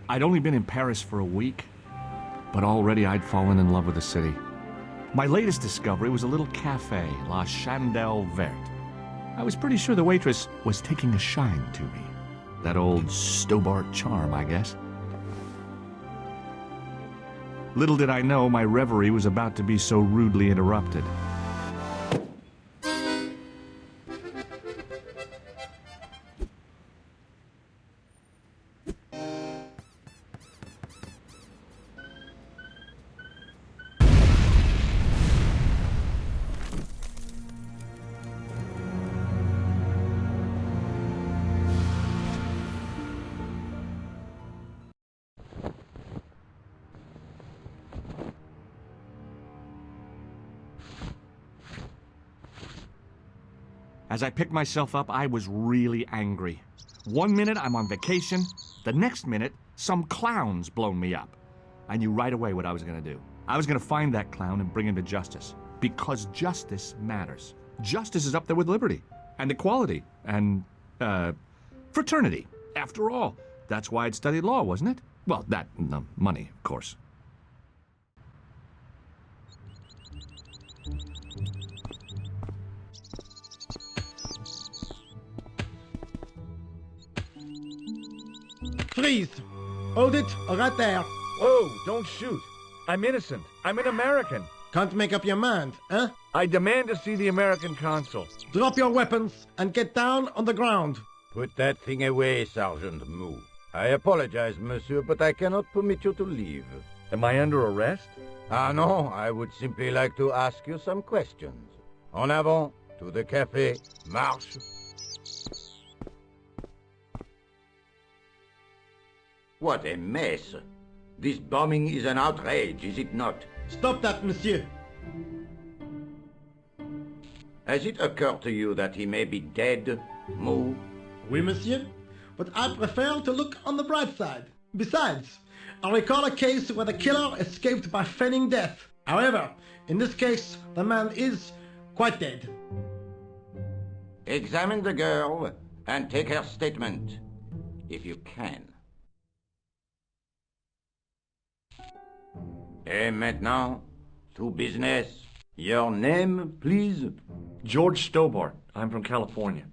I'd only been in Paris for a week, but already I'd fallen in love with the city. My latest discovery was a little cafe, La Chandelle Verte. I was pretty sure the waitress was taking a shine to me. That old Stobart charm, I guess. Little did I know my reverie was about to be so rudely interrupted. As I picked myself up, I was really angry. 1 minute I'm on vacation, the next minute some clown's blown me up. I knew right away what I was going to do. I was going to find that clown and bring him to justice. Because justice matters. Justice is up there with liberty, and equality, and, fraternity. After all, that's why I'd studied law, wasn't it? Well, that and the money, of course. Freeze! Hold it, right there. Whoa, don't shoot. I'm innocent. I'm an American. Can't make up your mind, eh? I demand to see the American consul. Drop your weapons and get down on the ground. Put that thing away, Sergeant Moo. I apologize, monsieur, but I cannot permit you to leave. Am I under arrest? Ah, no, I would simply like to ask you some questions. En avant, to the café, marche. What a mess. This bombing is an outrage, is it not? Stop that, monsieur. Has it occurred to you that he may be dead, Moo? Oui, monsieur. But I prefer to look on the bright side. Besides, I recall a case where the killer escaped by feigning death. However, in this case, the man is quite dead. Examine the girl and take her statement, if you can. Et maintenant, to business. Your name, please? George Stobart. I'm from California.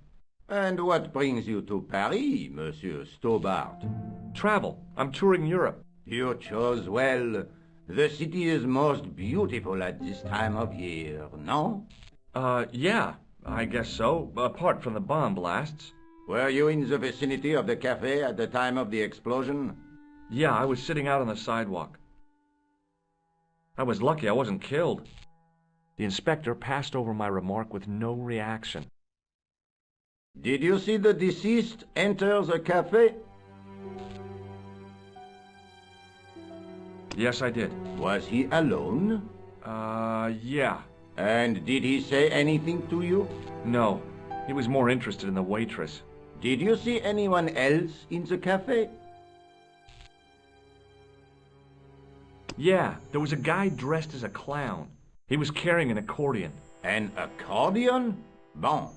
And what brings you to Paris, Monsieur Stobart? Travel. I'm touring Europe. You chose well. The city is most beautiful at this time of year, no? Yeah, I guess so, apart from the bomb blasts. Were you in the vicinity of the cafe at the time of the explosion? Yeah, I was sitting out on the sidewalk. I was lucky I wasn't killed. The inspector passed over my remark with no reaction. Did you see the deceased enter the cafe? Yes, I did. Was he alone? Yeah. And did he say anything to you? No. He was more interested in the waitress. Did you see anyone else in the cafe? Yeah, there was a guy dressed as a clown. He was carrying an accordion. An accordion? Bon.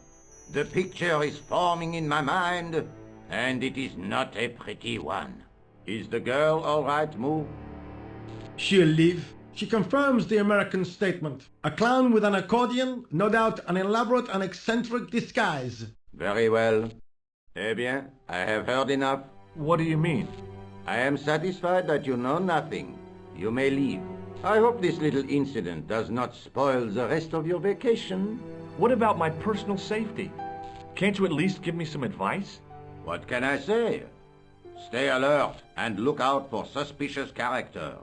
The picture is forming in my mind, and it is not a pretty one. Is the girl all right, Moo? She'll live. She confirms the American statement. A clown with an accordion, no doubt an elaborate and eccentric disguise. Very well. Eh bien, I have heard enough. What do you mean? I am satisfied that you know nothing. You may leave. I hope this little incident does not spoil the rest of your vacation. What about my personal safety? Can't you at least give me some advice? What can I say? Stay alert and look out for suspicious characters.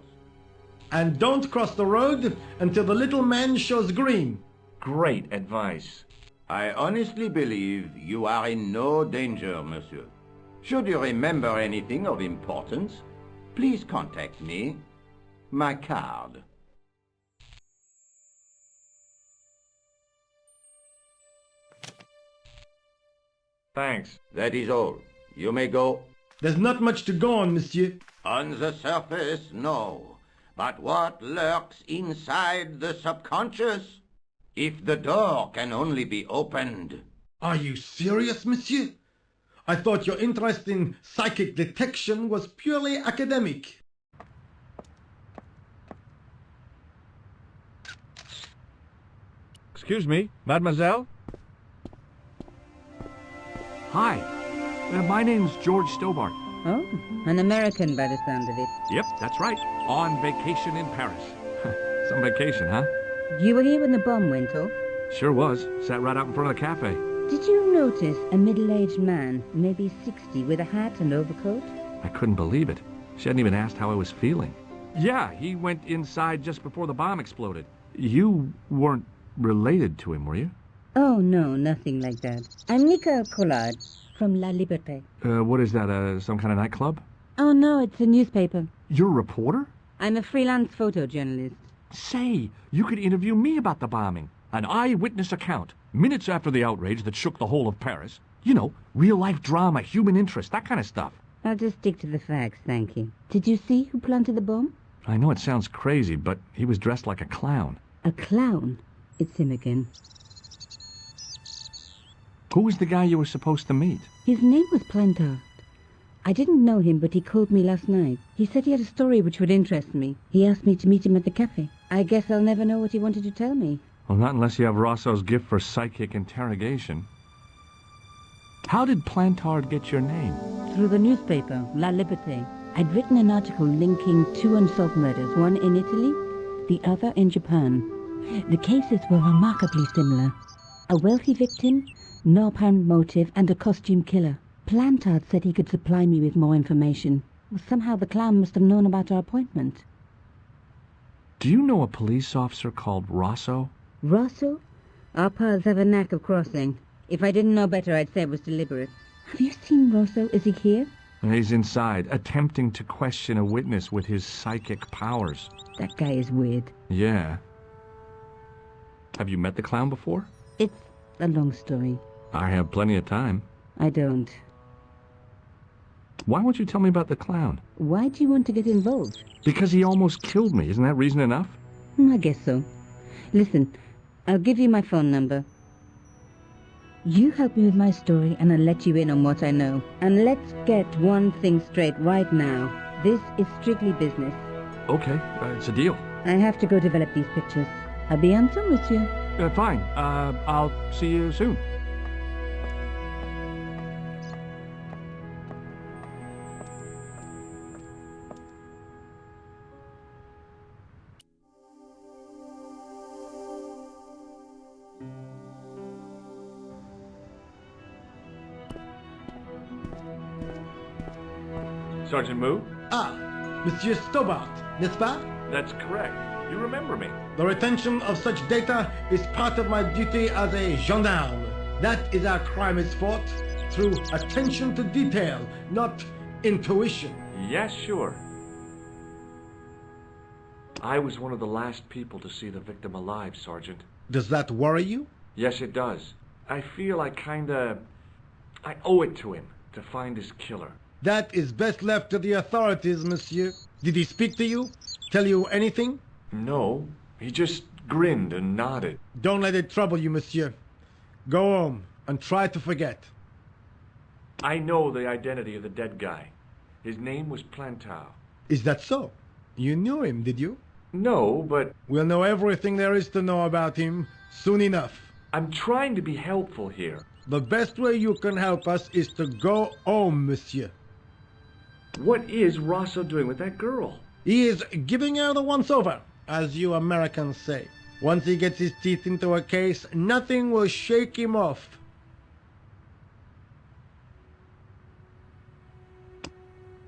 And don't cross the road until the little man shows green. Great advice. I honestly believe you are in no danger, monsieur. Should you remember anything of importance, please contact me. My card. Thanks. That is all. You may go. There's not much to go on, monsieur. On the surface, no. But what lurks inside the subconscious? If the door can only be opened. Are you serious, monsieur? I thought your interest in psychic detection was purely academic. Excuse me, mademoiselle? Hi. My name's George Stobart. Oh, an American by the sound of it. Yep, that's right. On vacation in Paris. Some vacation, huh? You were here when the bomb went off? Sure was. Sat right out in front of the cafe. Did you notice a middle-aged man, maybe 60, with a hat and overcoat? I couldn't believe it. She hadn't even asked how I was feeling. Yeah, he went inside just before the bomb exploded. You weren't related to him, were you? Oh, no, nothing like that. I'm Nicole Collard from La Liberté. What is that, some kind of nightclub? Oh, no, it's a newspaper. You're a reporter? I'm a freelance photojournalist. Say, you could interview me about the bombing. An eyewitness account, minutes after the outrage that shook the whole of Paris. You know, real-life drama, human interest, that kind of stuff. I'll just stick to the facts, thank you. Did you see who planted the bomb? I know it sounds crazy, but he was dressed like a clown. A clown? It's him again. Who was the guy you were supposed to meet? His name was Plantard. I didn't know him, but he called me last night. He said he had a story which would interest me. He asked me to meet him at the cafe. I guess I'll never know what he wanted to tell me. Well, not unless you have Rosso's gift for psychic interrogation. How did Plantard get your name? Through the newspaper, La Liberté. I'd written an article linking two unsolved murders, one in Italy, the other in Japan. The cases were remarkably similar. A wealthy victim, no apparent motive, and a costume killer. Plantard said he could supply me with more information. Somehow the clown must have known about our appointment. Do you know a police officer called Rosso? Rosso? Our paths have a knack of crossing. If I didn't know better, I'd say it was deliberate. Have you seen Rosso? Is he here? He's inside, attempting to question a witness with his psychic powers. That guy is weird. Yeah. Have you met the clown before? It's a long story. I have plenty of time. I don't. Why won't you tell me about the clown? Why do you want to get involved? Because he almost killed me. Isn't that reason enough? I guess so. Listen, I'll give you my phone number. You help me with my story and I'll let you in on what I know. And let's get one thing straight right now. This is strictly business. Okay, it's a deal. I have to go develop these pictures. À bientôt, monsieur. Fine. I'll see you soon. Sergeant Moo? Ah, Monsieur Stobart, n'est-ce pas? That's correct. You remember me. The retention of such data is part of my duty as a gendarme. That is how crime is fought, through attention to detail, not intuition. Yes, sure. I was one of the last people to see the victim alive, Sergeant. Does that worry you? Yes, it does. I feel I owe it to him to find his killer. That is best left to the authorities, monsieur. Did he speak to you? Tell you anything? No, he just grinned and nodded. Don't let it trouble you, monsieur. Go home and try to forget. I know the identity of the dead guy. His name was Plantow. Is that so? You knew him, did you? No, but We'll know everything there is to know about him soon enough. I'm trying to be helpful here. The best way you can help us is to go home, monsieur. What is Rosso doing with that girl? He is giving her the once-over, as you Americans say. Once he gets his teeth into a case, nothing will shake him off.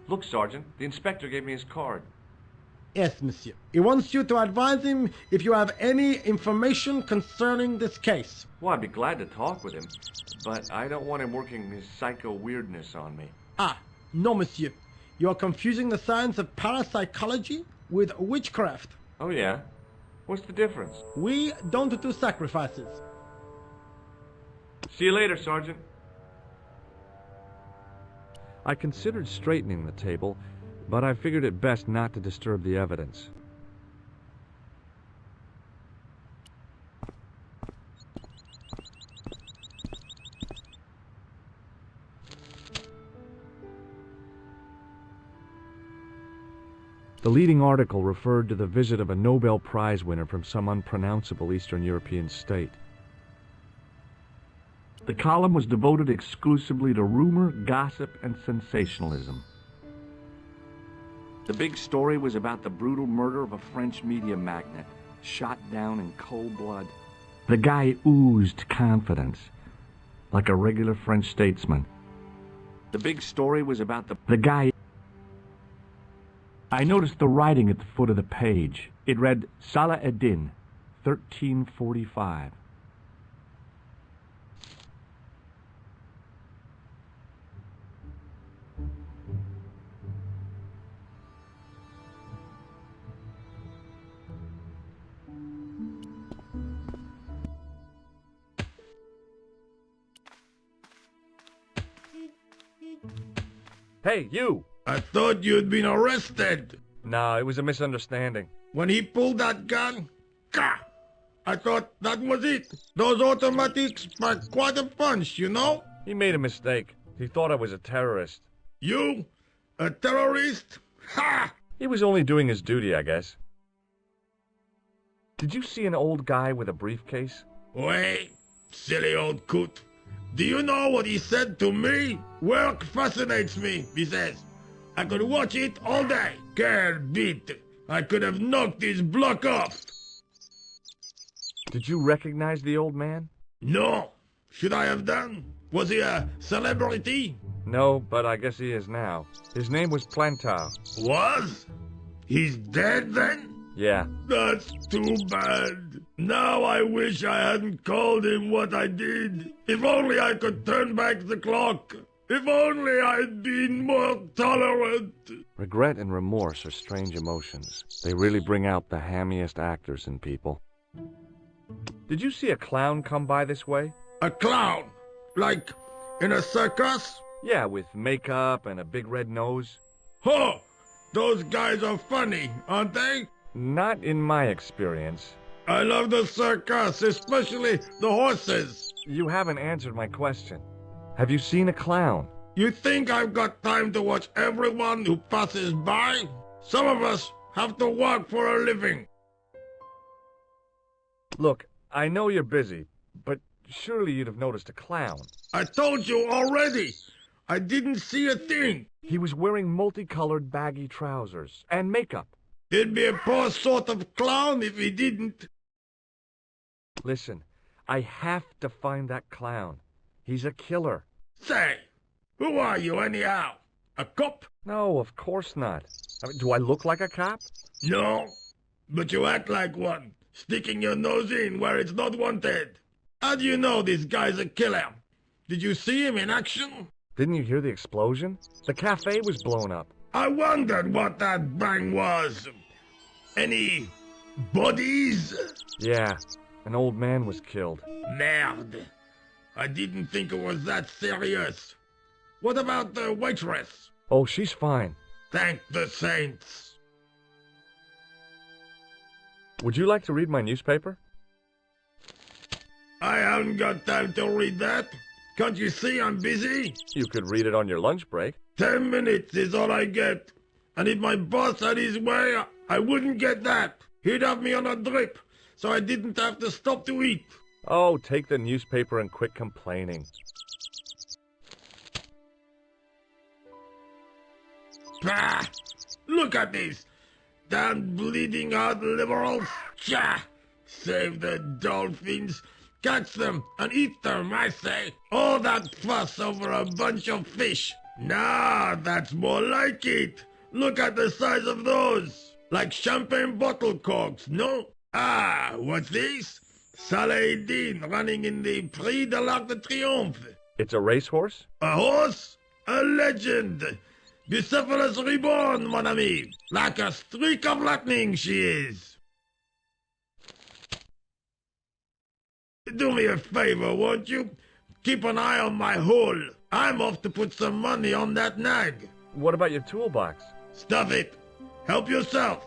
Look, Sergeant, the inspector gave me his card. Yes, monsieur. He wants you to advise him if you have any information concerning this case. Well, I'd be glad to talk with him, but I don't want him working his psycho weirdness on me. Ah, no, monsieur. You are confusing the science of parapsychology with witchcraft. Oh, yeah? What's the difference? We don't do sacrifices. See you later, Sergeant. I considered straightening the table, but I figured it best not to disturb the evidence. The leading article referred to the visit of a Nobel Prize winner from some unpronounceable Eastern European state. The column was devoted exclusively to rumor, gossip, and sensationalism. The big story was about the brutal murder of a French media magnate, shot down in cold blood. The guy oozed confidence, like a regular French statesman. The big story was about the guy. I noticed the writing at the foot of the page. It read, Salah Eddin, 1345. Hey, you! I thought you'd been arrested. No, it was a misunderstanding. When he pulled that gun, I thought that was it. Those automatics pack quite a punch, you know? He made a mistake. He thought I was a terrorist. You? A terrorist? Ha! He was only doing his duty, I guess. Did you see an old guy with a briefcase? Wait, silly old coot. Do you know what he said to me? Work fascinates me, he says. I could watch it all day. Care beat. I could have knocked his block off. Did you recognize the old man? No. Should I have done? Was he a celebrity? No, but I guess he is now. His name was Plantow. Was? He's dead then? Yeah. That's too bad. Now I wish I hadn't called him what I did. If only I could turn back the clock. If only I'd been more tolerant. Regret and remorse are strange emotions. They really bring out the hammiest actors in people. Did you see a clown come by this way? A clown? Like in a circus? Yeah, with makeup and a big red nose. Huh! Those guys are funny, aren't they? Not in my experience. I love the circus, especially the horses. You haven't answered my question. Have you seen a clown? You think I've got time to watch everyone who passes by? Some of us have to work for a living. Look, I know you're busy, but surely you'd have noticed a clown. I told you already. I didn't see a thing. He was wearing multicolored baggy trousers and makeup. He'd be a poor sort of clown if he didn't. Listen, I have to find that clown. He's a killer. Say, who are you anyhow? A cop? No, of course not. I mean, do I look like a cop? No, but you act like one, sticking your nose in where it's not wanted. How do you know this guy's a killer? Did you see him in action? Didn't you hear the explosion? The cafe was blown up. I wondered what that bang was. Any bodies? Yeah, an old man was killed. Merde. I didn't think it was that serious. What about the waitress? Oh, she's fine. Thank the saints. Would you like to read my newspaper? I haven't got time to read that. Can't you see I'm busy? You could read it on your lunch break. 10 minutes is all I get. And if my boss had his way, I wouldn't get that. He'd have me on a drip, so I didn't have to stop to eat. Oh, take the newspaper and quit complaining. Pah! Look at this! Damn bleeding heart liberals! Tcha! Save the dolphins! Catch them and eat them, I say! All that fuss over a bunch of fish! Nah, that's more like it! Look at the size of those! Like champagne bottle corks, no? Ah, what's this? Saladin running in the Prix de l'Arc de Triomphe. It's a racehorse? A horse? A legend! Bucephalus reborn, mon ami! Like a streak of lightning she is! Do me a favor, won't you? Keep an eye on my hole. I'm off to put some money on that nag. What about your toolbox? Stuff it. Help yourself.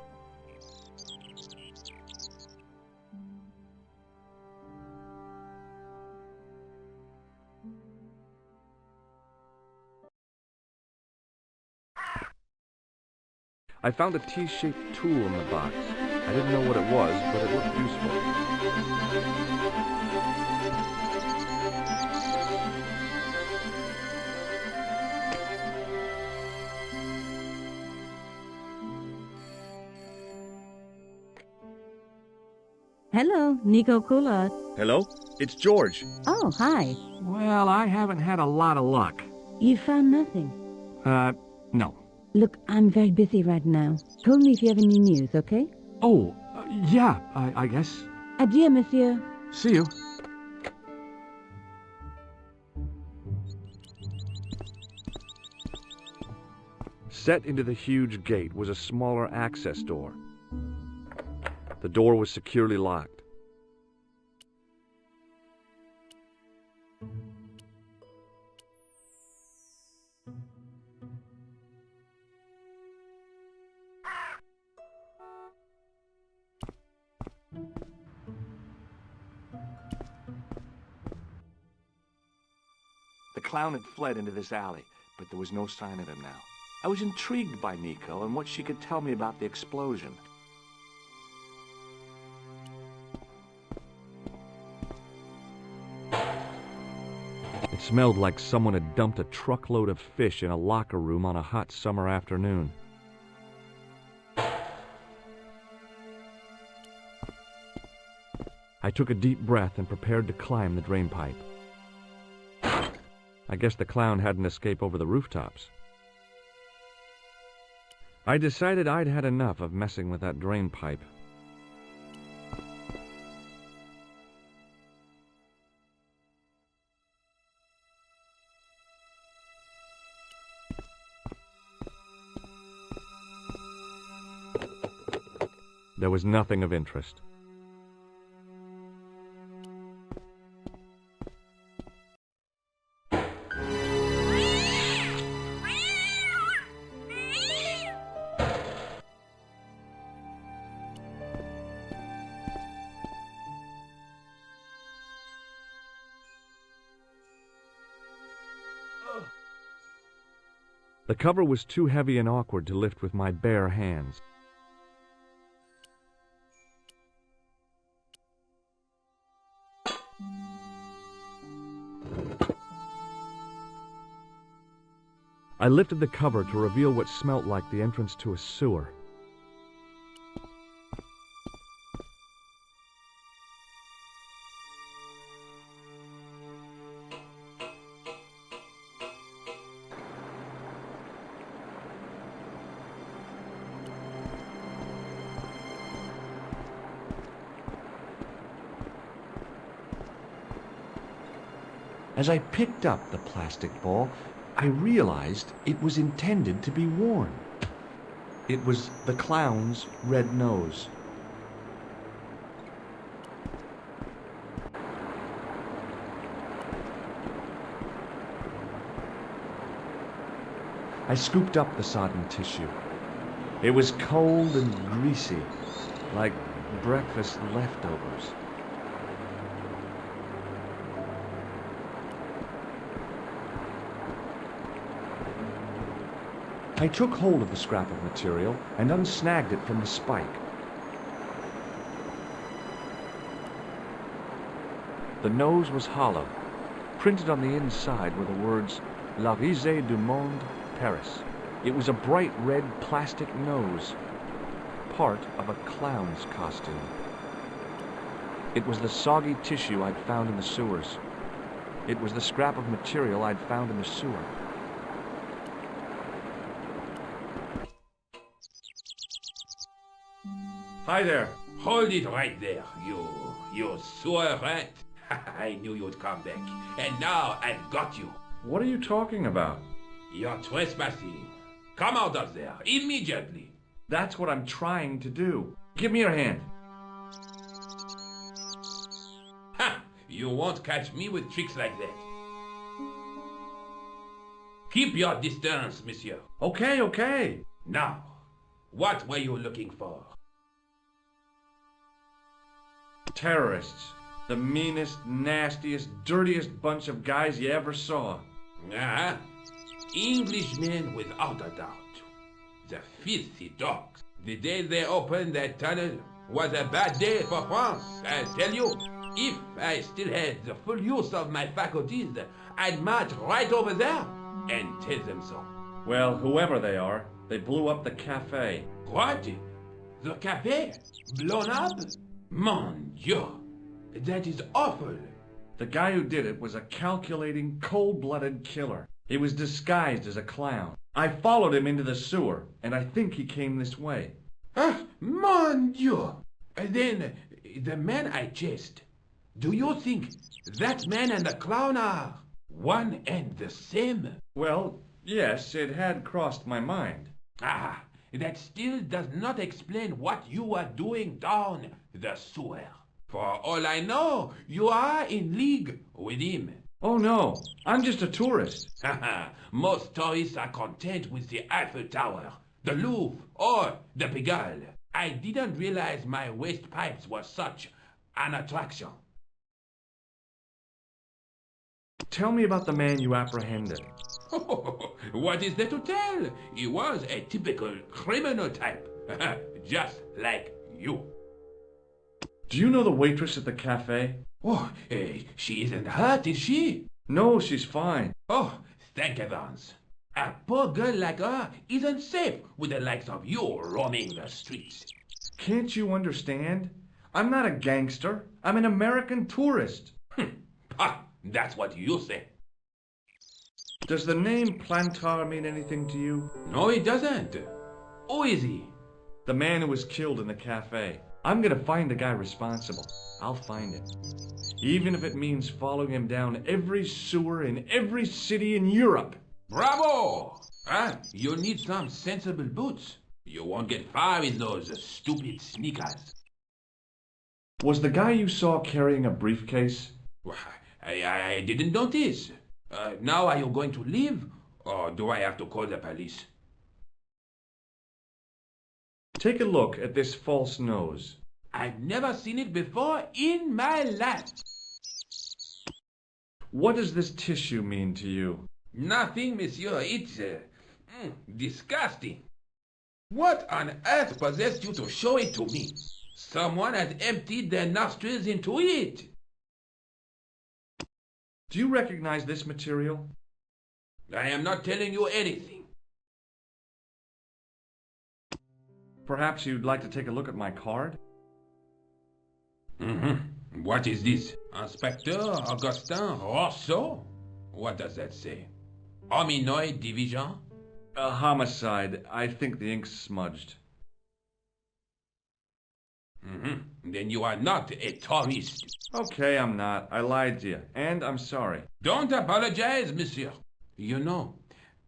I found a T-shaped tool in the box. I didn't know what it was, but it looked useful. Hello, Nico Coulard. Hello? It's George. Oh, hi. Well, I haven't had a lot of luck. You found nothing? No. Look, I'm very busy right now. Call me if you have any news, okay? Oh, yeah, I guess. Adieu, monsieur. See you. Set into the huge gate was a smaller access door. The door was securely locked. The clown had fled into this alley, but there was no sign of him now. I was intrigued by Nico and what she could tell me about the explosion. It smelled like someone had dumped a truckload of fish in a locker room on a hot summer afternoon. I took a deep breath and prepared to climb the drain pipe. I guess the clown hadn't escaped over the rooftops. I decided I'd had enough of messing with that drain pipe. There was nothing of interest. The cover was too heavy and awkward to lift with my bare hands. I lifted the cover to reveal what smelt like the entrance to a sewer. As I picked up the plastic ball, I realized it was intended to be worn. It was the clown's red nose. I scooped up the sodden tissue. It was cold and greasy, like breakfast leftovers. I took hold of the scrap of material and unsnagged it from the spike. The nose was hollow. Printed on the inside were the words, La Risée du Monde, Paris. It was a bright red plastic nose, part of a clown's costume. It was the soggy tissue I'd found in the sewers. It was the scrap of material I'd found in the sewer. Hi there. Hold it right there, you sewer rat. I knew you'd come back, and now I've got you. What are you talking about? You're trespassing. Come out of there, immediately. That's what I'm trying to do. Give me your hand. Ha! You won't catch me with tricks like that. Keep your distance, monsieur. Okay, okay. Now, what were you looking for? Terrorists. The meanest, nastiest, dirtiest bunch of guys you ever saw. Ah, Englishmen without a doubt. The filthy dogs. The day they opened that tunnel was a bad day for France, I tell you. If I still had the full use of my faculties, I'd march right over there and tell them so. Well, whoever they are, they blew up the cafe. What? The cafe? Blown up? Mon Dieu! That is awful. The guy who did it was a calculating, cold-blooded killer. He was disguised as a clown. I followed him into the sewer, and I think he came this way. Ah, mon Dieu! Then, the man I chased, do you think that man and the clown are one and the same? Well, yes, it had crossed my mind. Ah, that still does not explain what you are doing down the sewer. For all I know, you are in league with him. Oh no, I'm just a tourist. Most tourists are content with the Eiffel Tower, the Louvre, or the Pigalle. I didn't realize my waste pipes were such an attraction. Tell me about the man you apprehended. What is there to tell? He was a typical criminal type, just like you. Do you know the waitress at the cafe? Oh, she isn't hurt, is she? No, she's fine. Oh, thank heavens. A poor girl like her isn't safe with the likes of you roaming the streets. Can't you understand? I'm not a gangster. I'm an American tourist. That's what you say. Does the name Plantar mean anything to you? No, it doesn't. Who is he? The man who was killed in the cafe. I'm gonna find the guy responsible. I'll find him. Even if it means following him down every sewer in every city in Europe. Bravo! You need some sensible boots. You won't get far in those stupid sneakers. Was the guy you saw carrying a briefcase? I didn't notice. Now are you going to leave? Or do I have to call the police? Take a look at this false nose. I've never seen it before in my life. What does this tissue mean to you? Nothing, monsieur. It's disgusting. What on earth possessed you to show it to me? Someone has emptied their nostrils into it. Do you recognize this material? I am not telling you anything. Perhaps you'd like to take a look at my card? What is this? Inspector Augustin Rousseau? What does that say? Hominoid Division? A homicide. I think the ink's smudged. Then you are not a tourist. Okay, I'm not. I lied to you, and I'm sorry. Don't apologize, monsieur. You know,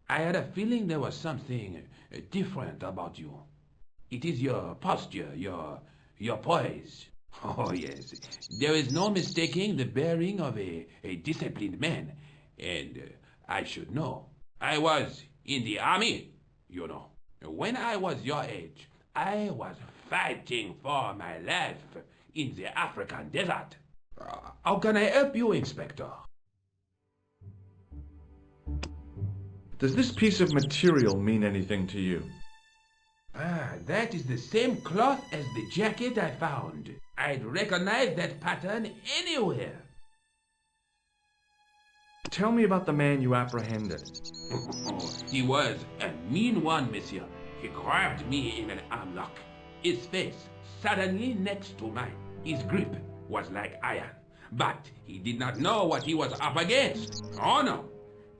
I had a feeling there was something different about you. It is your posture, your poise. Oh, yes. There is no mistaking the bearing of a disciplined man. And I should know. I was in the army, you know. When I was your age, I was fighting for my life in the African desert. How can I help you, Inspector? Does this piece of material mean anything to you? That is the same cloth as the jacket I found. I'd recognize that pattern anywhere. Tell me about the man you apprehended. He was a mean one, monsieur. He grabbed me in an arm lock. His face suddenly next to mine. His grip was like iron. But he did not know what he was up against. Oh no!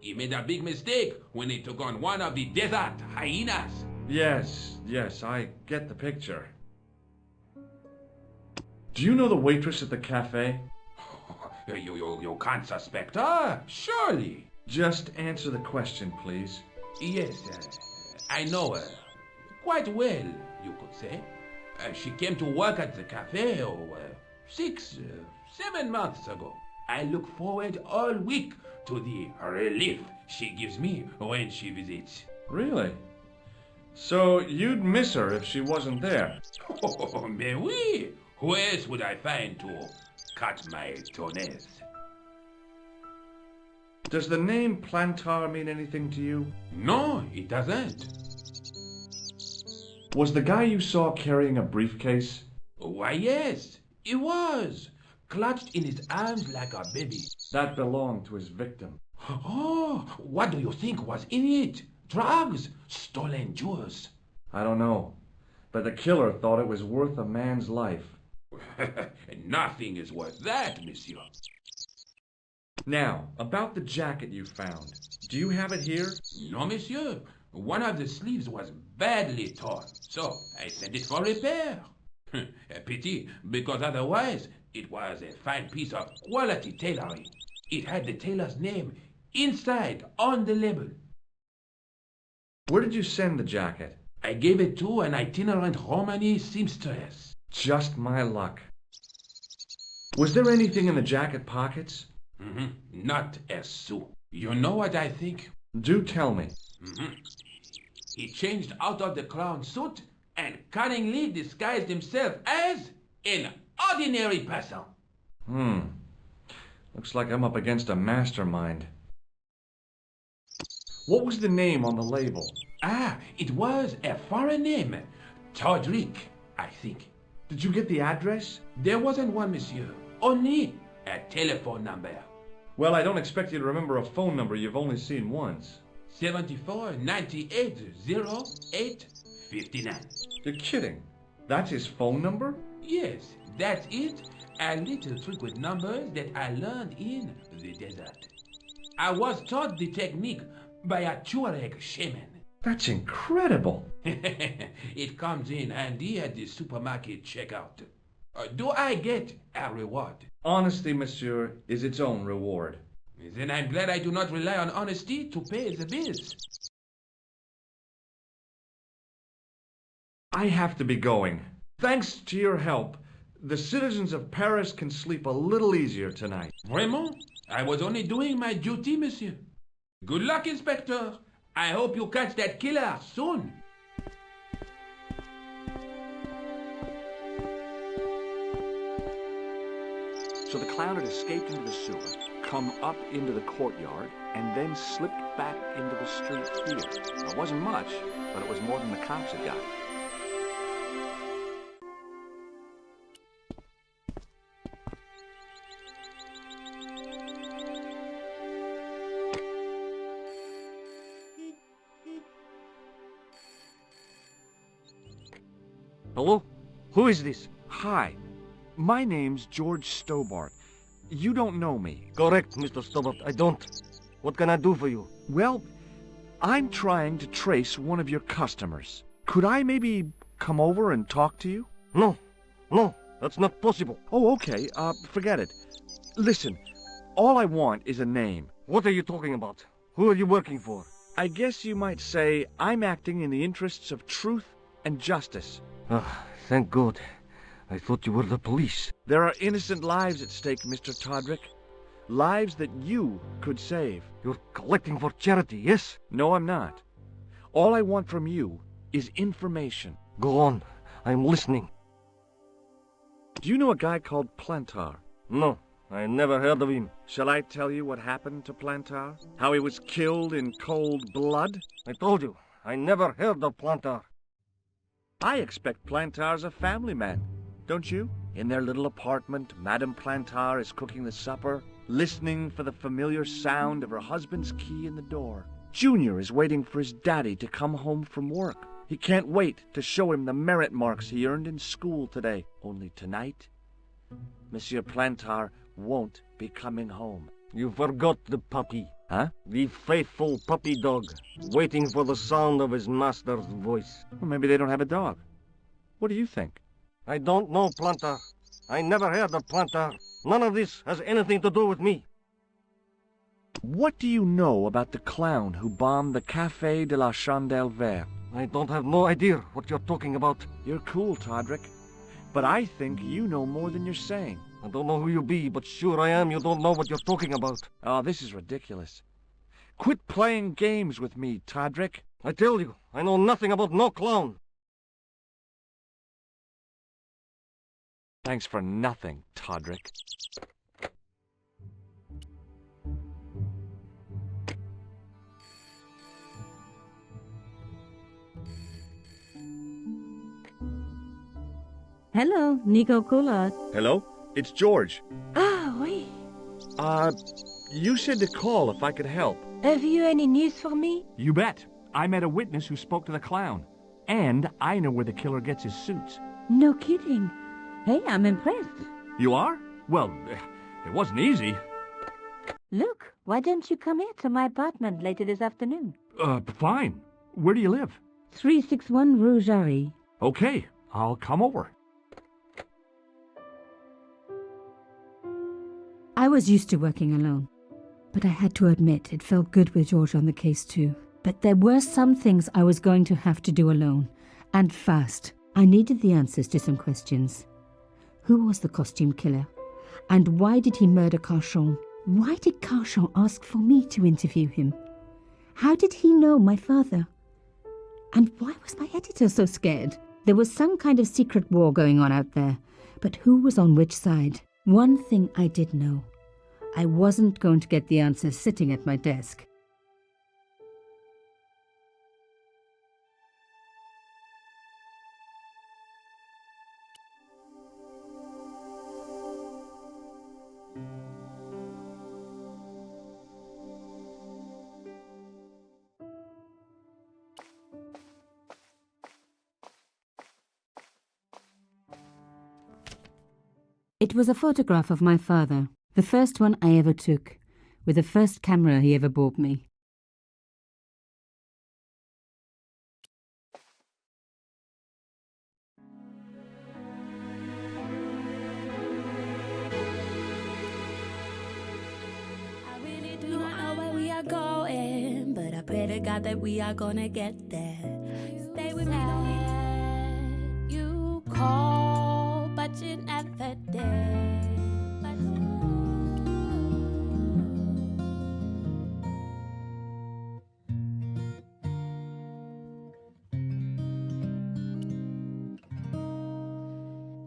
He made a big mistake when he took on one of the desert hyenas. Yes, I get the picture. Do you know the waitress at the cafe? You can't suspect her, surely. Just answer the question, please. Yes, I know her. Quite well, you could say. She came to work at the cafe 6, 7 months ago. I look forward all week to the relief she gives me when she visits. Really? So you'd miss her if she wasn't there? Oh, mais oui! Who else would I find to cut my toenails? Does the name Plantar mean anything to you? No, it doesn't. Was the guy you saw carrying a briefcase? Why, yes, he was. Clutched in his arms like a baby. That belonged to his victim. Oh, what do you think was in it? Drugs? Stolen jewels? I don't know. But the killer thought it was worth a man's life. Nothing is worth that, monsieur. Now, about the jacket you found. Do you have it here? No, monsieur. One of the sleeves was badly torn, so I sent it for repair. A pity, because otherwise it was a fine piece of quality tailoring. It had the tailor's name inside on the label. Where did you send the jacket? I gave it to an itinerant Romani seamstress. Just my luck. Was there anything in the jacket pockets? Not a sou. You know what I think? Do tell me. He changed out of the clown suit and cunningly disguised himself as an ordinary person. Looks like I'm up against a mastermind. What was the name on the label? It was a foreign name. Todrick, I think. Did you get the address? There wasn't one, monsieur. Only a telephone number. Well, I don't expect you to remember a phone number you've only seen once. 74 98 08 59. You're kidding. That's his phone number? Yes, that's it. A little trick with numbers that I learned in the desert. I was taught the technique by a Tuareg shaman. That's incredible. It comes in handy at the supermarket checkout. Do I get a reward? Honesty, monsieur, is its own reward. Then I'm glad I do not rely on honesty to pay the bills. I have to be going. Thanks to your help, the citizens of Paris can sleep a little easier tonight. Vraiment? I was only doing my duty, monsieur. Good luck, Inspector. I hope you catch that killer soon. So the clown had escaped into the sewer, come up into the courtyard, and then slipped back into the street here. It wasn't much, but it was more than the cops had got. Hello? Who is this? Hi, my name's George Stobart. You don't know me. Correct, Mr. Stobart. I don't. What can I do for you? Well, I'm trying to trace one of your customers. Could I maybe come over and talk to you? No. No, that's not possible. Oh, okay. Forget it. Listen, all I want is a name. What are you talking about? Who are you working for? I guess you might say I'm acting in the interests of truth and justice. Ah, thank God. I thought you were the police. There are innocent lives at stake, Mr. Todrick. Lives that you could save. You're collecting for charity, yes? No, I'm not. All I want from you is information. Go on. I'm listening. Do you know a guy called Plantar? No, I never heard of him. Shall I tell you what happened to Plantar? How he was killed in cold blood? I told you, I never heard of Plantar. I expect Plantar's a family man, don't you? In their little apartment, Madame Plantar is cooking the supper, listening for the familiar sound of her husband's key in the door. Junior is waiting for his daddy to come home from work. He can't wait to show him the merit marks he earned in school today. Only tonight, Monsieur Plantar won't be coming home. You forgot the puppy. Huh? The faithful puppy dog, waiting for the sound of his master's voice. Well, maybe they don't have a dog. What do you think? I don't know, Plantar. I never heard of Plantar. None of this has anything to do with me. What do you know about the clown who bombed the Café de la Chandelle Verte? I don't have no idea what you're talking about. You're cool, Todrick. But I think you know more than you're saying. I don't know who you be, but sure I am you don't know what you're talking about. Oh, this is ridiculous. Quit playing games with me, Todrick. I tell you, I know nothing about no clown. Thanks for nothing, Todrick. Hello, Nico Collard. Hello? It's George. Ah, oui. You said to call if I could help. Have you any news for me? You bet. I met a witness who spoke to the clown. And I know where the killer gets his suits. No kidding. Hey, I'm impressed. You are? Well, it wasn't easy. Look, why don't you come here to my apartment later this afternoon? Fine. Where do you live? 361 Rue Jarry. Okay, I'll come over. I was used to working alone, but I had to admit it felt good with George on the case too. But there were some things I was going to have to do alone, and fast. I needed the answers to some questions. Who was the costume killer? And why did he murder Carchon? Why did Carchon ask for me to interview him? How did he know my father? And why was my editor so scared? There was some kind of secret war going on out there, but who was on which side? One thing I did know. I wasn't going to get the answers sitting at my desk. It was a photograph of my father, the first one I ever took, with the first camera he ever bought me. I really do not know where we are going, but I pray to God that we are gonna get there. Stay with me, you call, but you never did.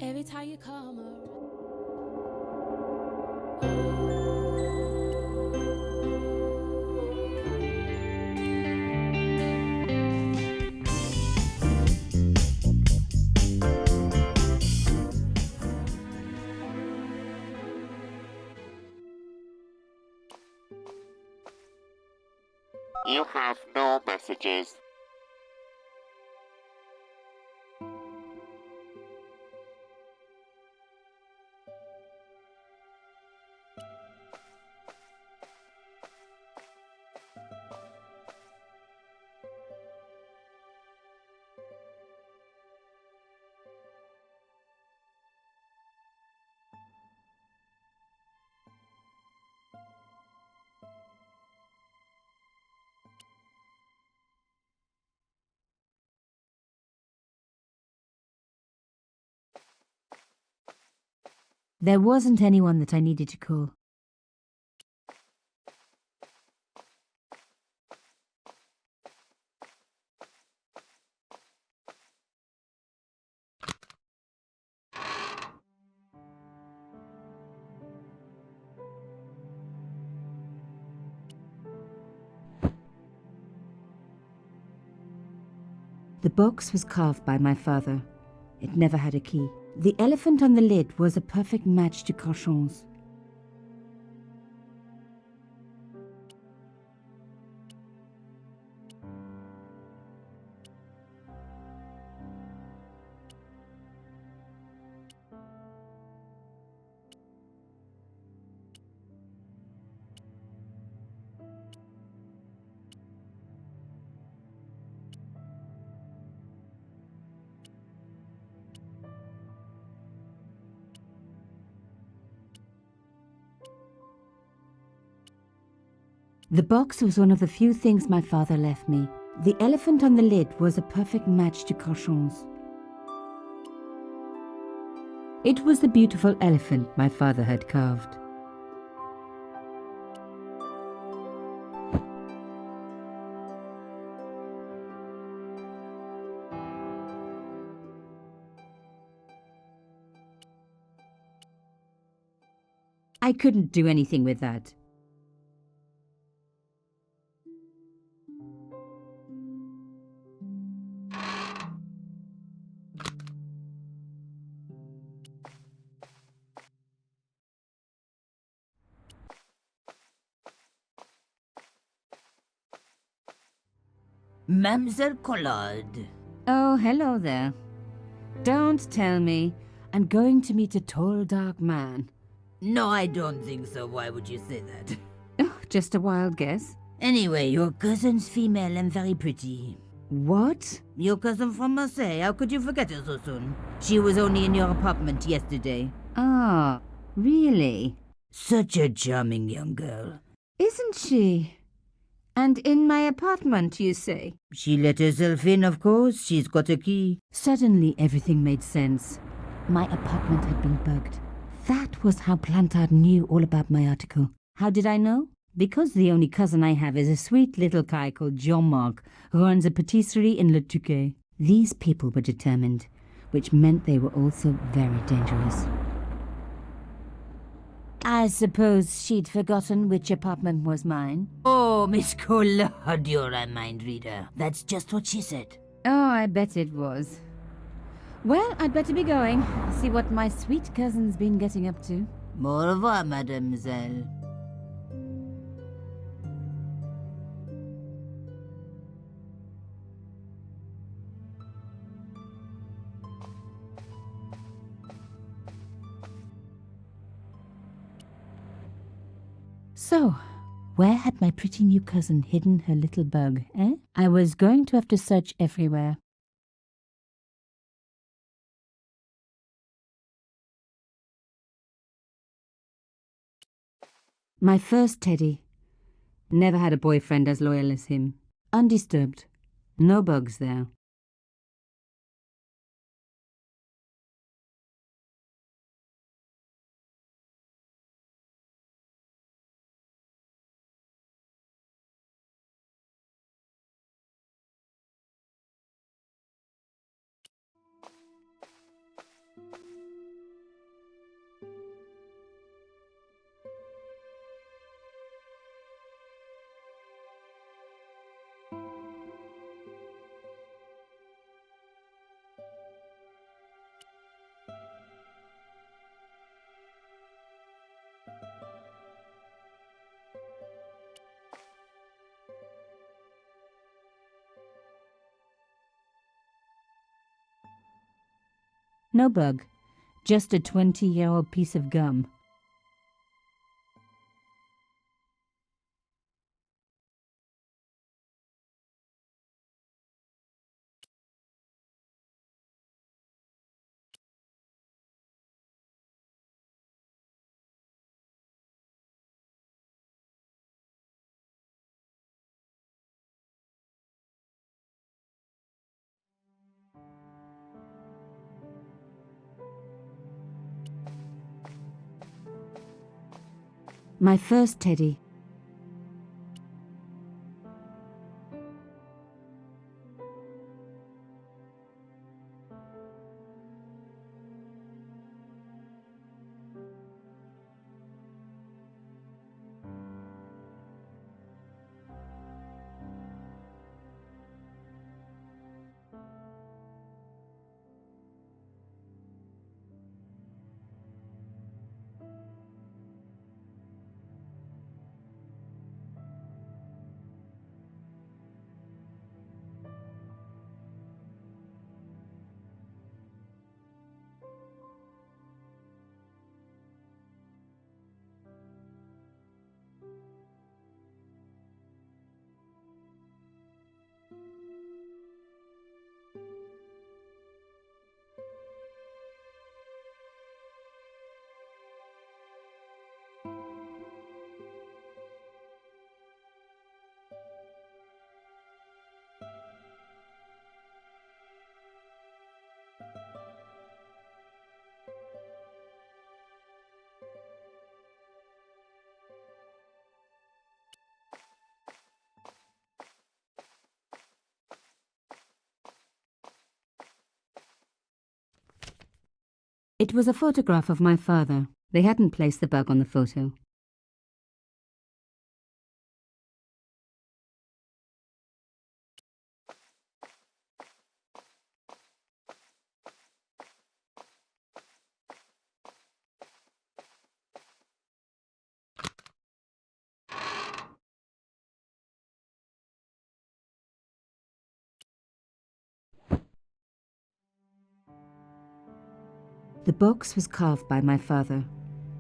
Every time you come around. You have no messages. There wasn't anyone that I needed to call. The box was carved by my father. It never had a key. The elephant on the lid was a perfect match to Cochon's. The box was one of the few things my father left me. The elephant on the lid was a perfect match to Cochon's. It was the beautiful elephant my father had carved. I couldn't do anything with that. Mademoiselle Collard. Oh, hello there. Don't tell me I'm going to meet a tall, dark man. No, I don't think so. Why would you say that? Oh, just a wild guess. Anyway, your cousin's female and very pretty. What? Your cousin from Marseille. How could you forget her so soon? She was only in your apartment yesterday. Ah, really? Such a charming young girl. Isn't she? And in my apartment, you say? She let herself in, of course. She's got a key. Suddenly, everything made sense. My apartment had been bugged. That was how Plantard knew all about my article. How did I know? Because the only cousin I have is a sweet little guy called Jean-Marc, who runs a patisserie in Le Touquet. These people were determined, which meant they were also very dangerous. I suppose she'd forgotten which apartment was mine. Oh, Miss Collard, you're a mind reader. That's just what she said. Oh, I bet it was. Well, I'd better be going. See what my sweet cousin's been getting up to. Au revoir, mademoiselle. So, where had my pretty new cousin hidden her little bug, eh? I was going to have to search everywhere. My first teddy. Never had a boyfriend as loyal as him. Undisturbed. No bugs there. No bug. Just a 20-year-old piece of gum. My first teddy. It was a photograph of my father. They hadn't placed the bug on the photo. The box was carved by my father.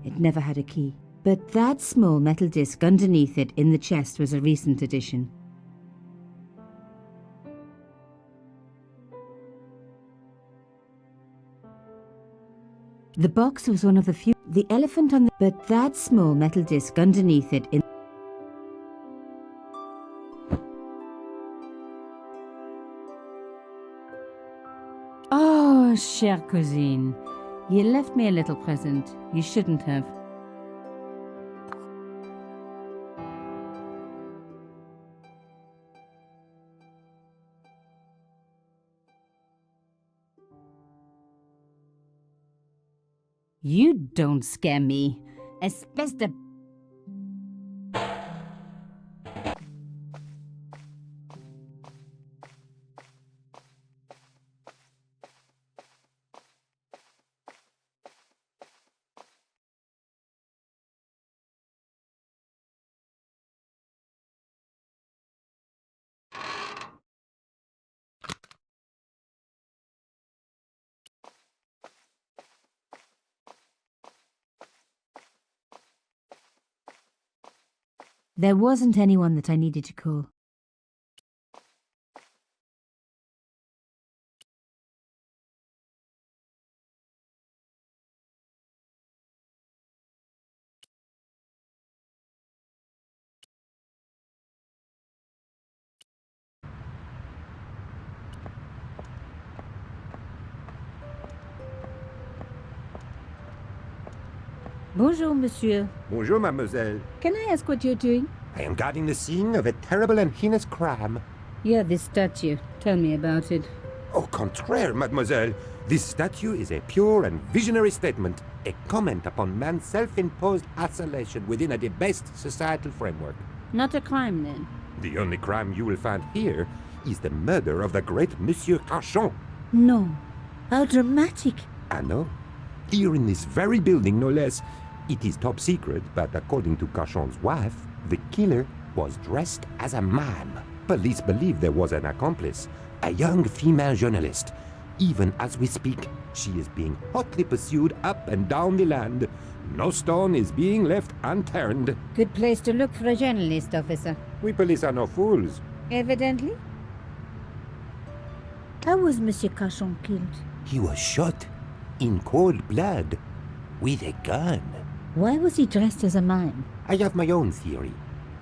It never had a key. But that small metal disc underneath it in the chest was a recent addition. The box was one of the few... The elephant on the... But that small metal disc underneath it in... Oh, chère cousine. You left me a little present. You shouldn't have. You don't scare me. Espèce de... There wasn't anyone that I needed to call. Bonjour, monsieur. Bonjour, mademoiselle. Can I ask what you're doing? I am guarding the scene of a terrible and heinous crime. Yeah, this statue. Tell me about it. Au contraire, mademoiselle. This statue is a pure and visionary statement, a comment upon man's self-imposed isolation within a debased societal framework. Not a crime, then? The only crime you will find here is the murder of the great Monsieur Cachon. No. How dramatic. I know. Here in this very building, no less. It is top secret, but according to Cachon's wife, the killer was dressed as a man. Police believe there was an accomplice, a young female journalist. Even as we speak, she is being hotly pursued up and down the land. No stone is being left unturned. Good place to look for a journalist, officer. We police are no fools. Evidently. How was Monsieur Cachon killed? He was shot in cold blood with a gun. Why was he dressed as a mime? I have my own theory.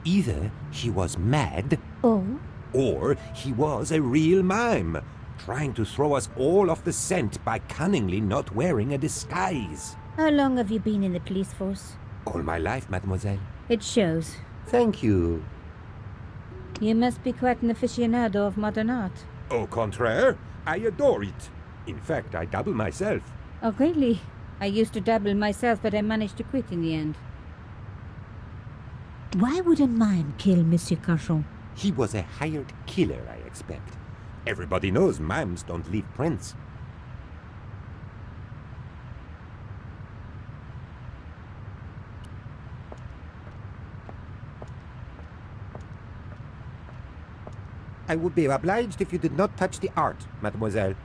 Either he was mad, or he was a real mime, trying to throw us all off the scent by cunningly not wearing a disguise. How long have you been in the police force? All my life, mademoiselle. It shows. Thank you. You must be quite an aficionado of modern art. Au contraire, I adore it. In fact, I dabble myself. Oh, really? I used to dabble myself, but I managed to quit in the end. Why would a mime kill Monsieur Cachon? He was a hired killer, I expect. Everybody knows mimes don't leave prints. I would be obliged if you did not touch the art, mademoiselle.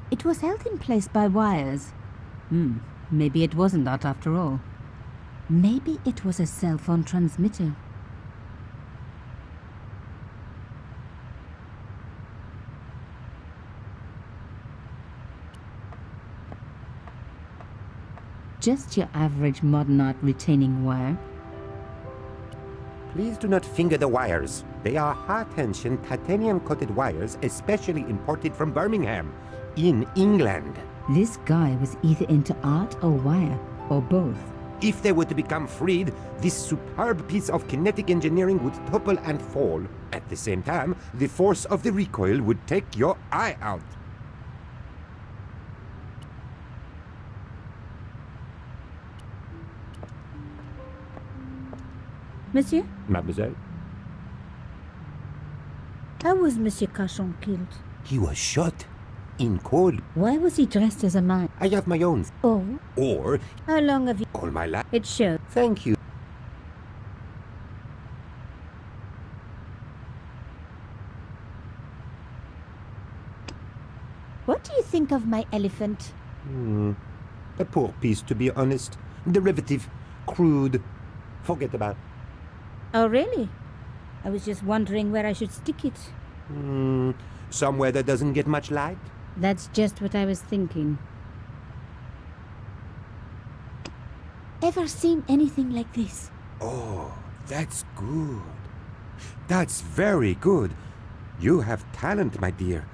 It was held in place by wires. Maybe it wasn't that after all. Maybe it was a cell phone transmitter. Just your average modern art retaining wire. Please do not finger the wires. They are high-tension titanium-coated wires, especially imported from Birmingham, in England. This guy was either into art or wire, or both. If they were to become freed, this superb piece of kinetic engineering would topple and fall. At the same time, the force of the recoil would take your eye out. Monsieur? Mademoiselle? How was Monsieur Cachon killed? He was shot. In cold. Why was he dressed as a mime? I have my own. Oh? Or... How long have you... All my life. It shows. Thank you. What do you think of my elephant? A poor piece, to be honest. Derivative. Crude. Forget about. Oh, really? I was just wondering where I should stick it. Somewhere that doesn't get much light? That's just what I was thinking. Ever seen anything like this? Oh, that's good. That's very good. You have talent, my dear.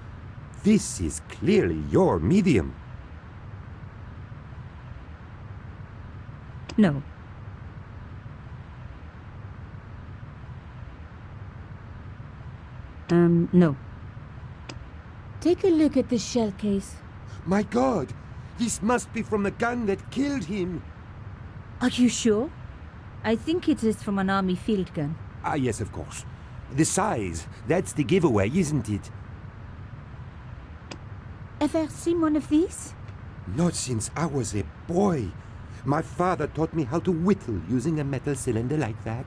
This is clearly your medium. No. No. Take a look at the shell case. My God! This must be from the gun that killed him! Are you sure? I think it is from an army field gun. Ah, yes, of course. The size, that's the giveaway, isn't it? Ever seen one of these? Not since I was a boy. My father taught me how to whittle using a metal cylinder like that.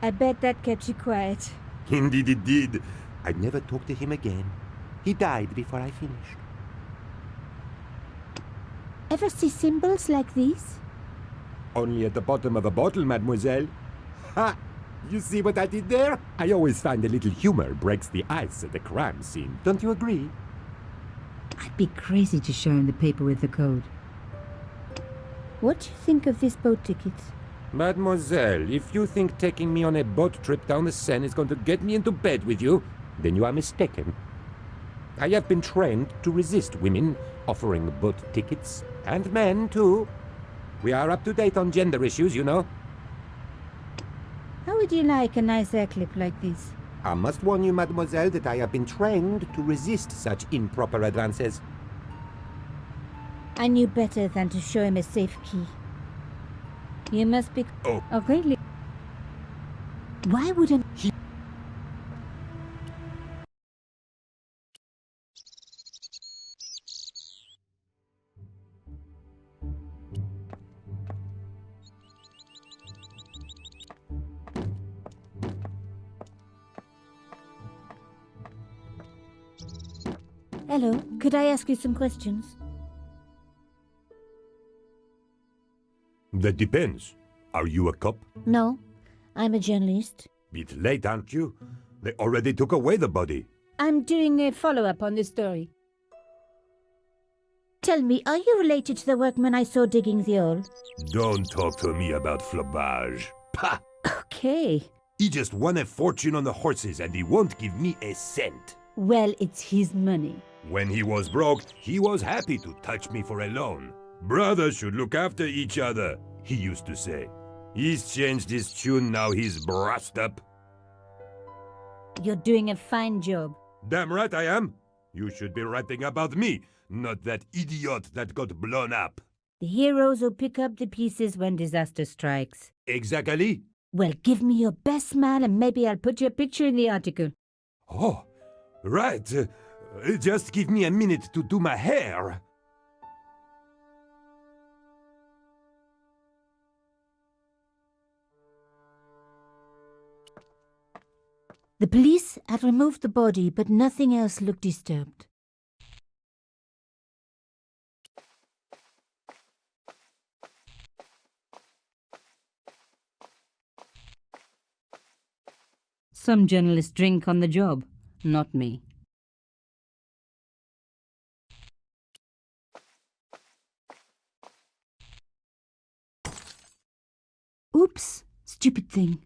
I bet that kept you quiet. Indeed it did. I'd never talk to him again. He died before I finished. Ever see symbols like these? Only at the bottom of a bottle, mademoiselle. Ha! You see what I did there? I always find a little humor breaks the ice at a crime scene. Don't you agree? I'd be crazy to show him the paper with the code. What do you think of this boat ticket? Mademoiselle, if you think taking me on a boat trip down the Seine is going to get me into bed with you, then you are mistaken. I have been trained to resist women offering boat tickets, and men, too. We are up to date on gender issues, you know. How would you like a nice hair clip like this? I must warn you, mademoiselle, that I have been trained to resist such improper advances. I knew better than to show him a safe key. You must be... Oh. Really? Why wouldn't... Hello, could I ask you some questions? That depends. Are you a cop? No, I'm a journalist. Bit late, aren't you? They already took away the body. I'm doing a follow-up on this story. Tell me, are you related to the workman I saw digging the hole? Don't talk to me about flobage. Pah! Okay. He just won a fortune on the horses and he won't give me a cent. Well, it's his money. When he was broke, he was happy to touch me for a loan. Brothers should look after each other, he used to say. He's changed his tune, now he's brassed up. You're doing a fine job. Damn right I am. You should be writing about me, not that idiot that got blown up. The heroes who pick up the pieces when disaster strikes. Exactly. Well, give me your best smile and maybe I'll put your picture in the article. Oh, right. Just give me a minute to do my hair. The police had removed the body, but nothing else looked disturbed. Some journalists drink on the job, not me. Oops, stupid thing.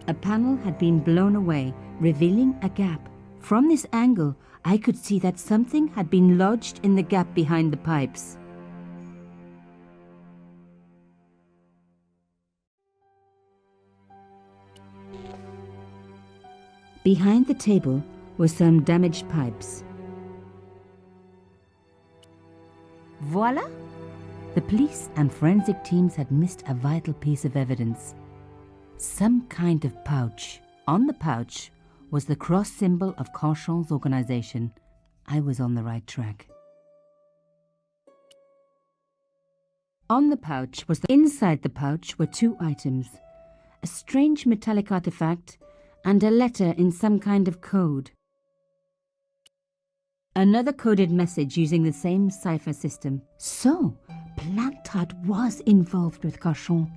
A panel had been blown away, revealing a gap. From this angle, I could see that something had been lodged in the gap behind the pipes. Behind the table were some damaged pipes. Voila! The police and forensic teams had missed a vital piece of evidence. Some kind of pouch. On the pouch was the cross symbol of Carchon's organization. I was on the right track. On the pouch was inside the pouch were two items: a strange metallic artifact and a letter in some kind of code. Another coded message using the same cipher system. So, Plantard was involved with Carchon.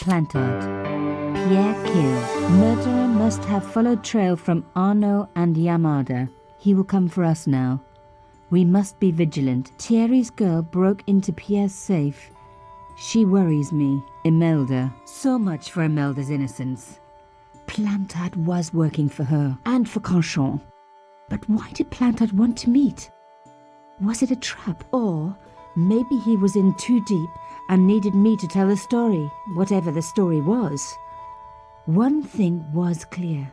Plantard. Pierre killed. Murderer must have followed trail from Arnaud and Yamada. He will come for us now. We must be vigilant. Thierry's girl broke into Pierre's safe. She worries me. Imelda. So much for Imelda's innocence. Plantard was working for her and for Canchon. But why did Plantard want to meet? Was it a trap? Or maybe he was in too deep and needed me to tell the story, whatever the story was. One thing was clear.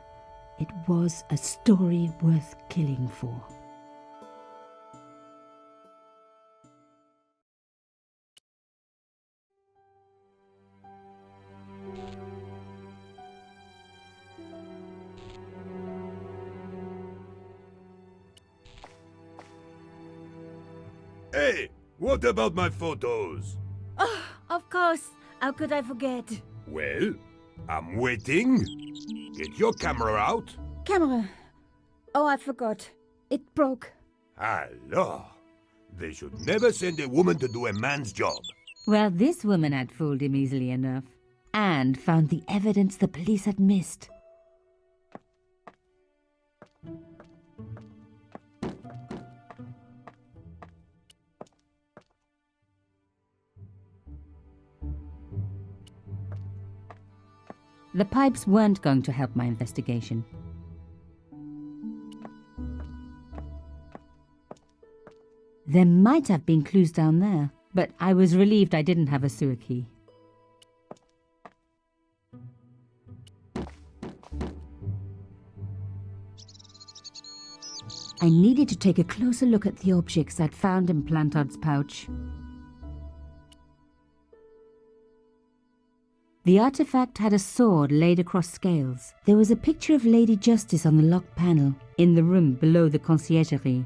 It was a story worth killing for. Hey, what about my photos? Oh, of course. How could I forget? Well, I'm waiting. Get your camera out. Camera. Oh, I forgot. It broke. Alors, they should never send a woman to do a man's job. Well, this woman had fooled him easily enough, and found the evidence the police had missed. The pipes weren't going to help my investigation. There might have been clues down there, but I was relieved I didn't have a sewer key. I needed to take a closer look at the objects I'd found in Plantard's pouch. The artifact had a sword laid across scales. There was a picture of Lady Justice on the locked panel, in the room below the conciergerie.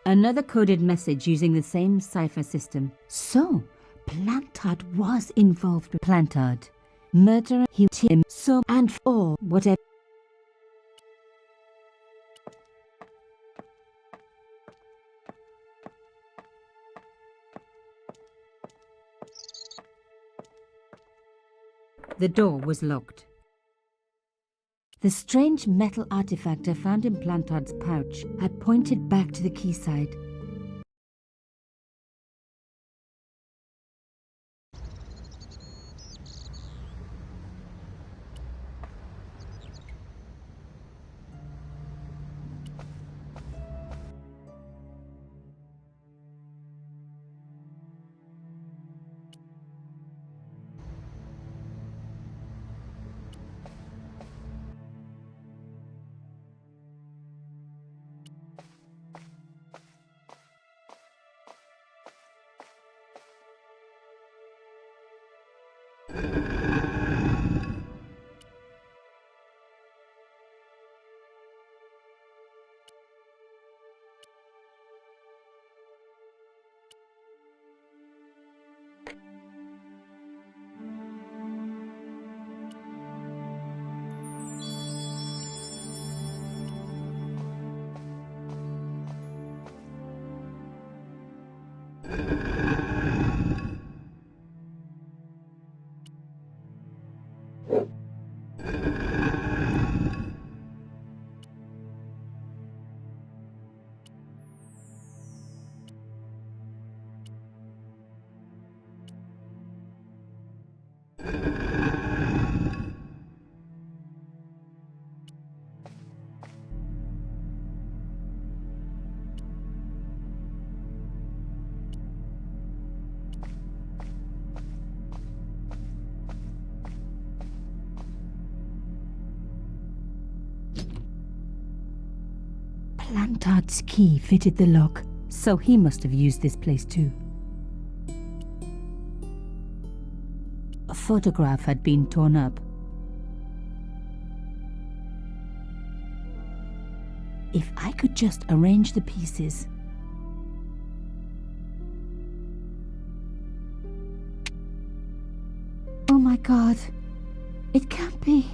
Another coded message using the same cipher system. So, Plantard was involved with Plantard. Murderer, he, him, so, and or whatever. The door was locked. The strange metal artifact I found in Plantard's pouch had pointed back to the quayside. Plantard's key fitted the lock, so he must have used this place too. A photograph had been torn up. If I could just arrange the pieces. Oh my God, it can't be.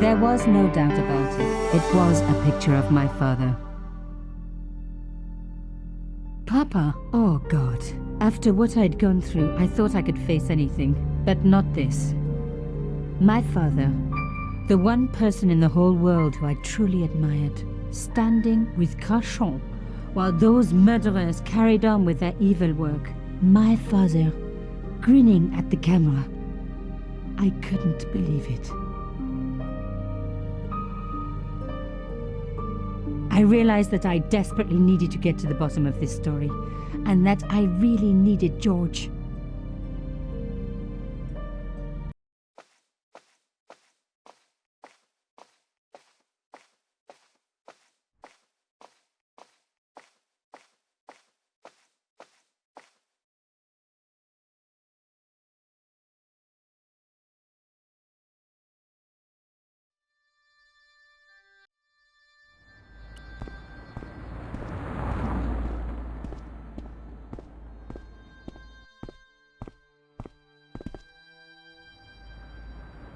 There was no doubt about it. It was a picture of my father. Papa, oh God. After what I'd gone through, I thought I could face anything, but not this. My father, the one person in the whole world who I truly admired, standing with Crachon while those murderers carried on with their evil work. My father, grinning at the camera. I couldn't believe it. I realized that I desperately needed to get to the bottom of this story, and that I really needed George.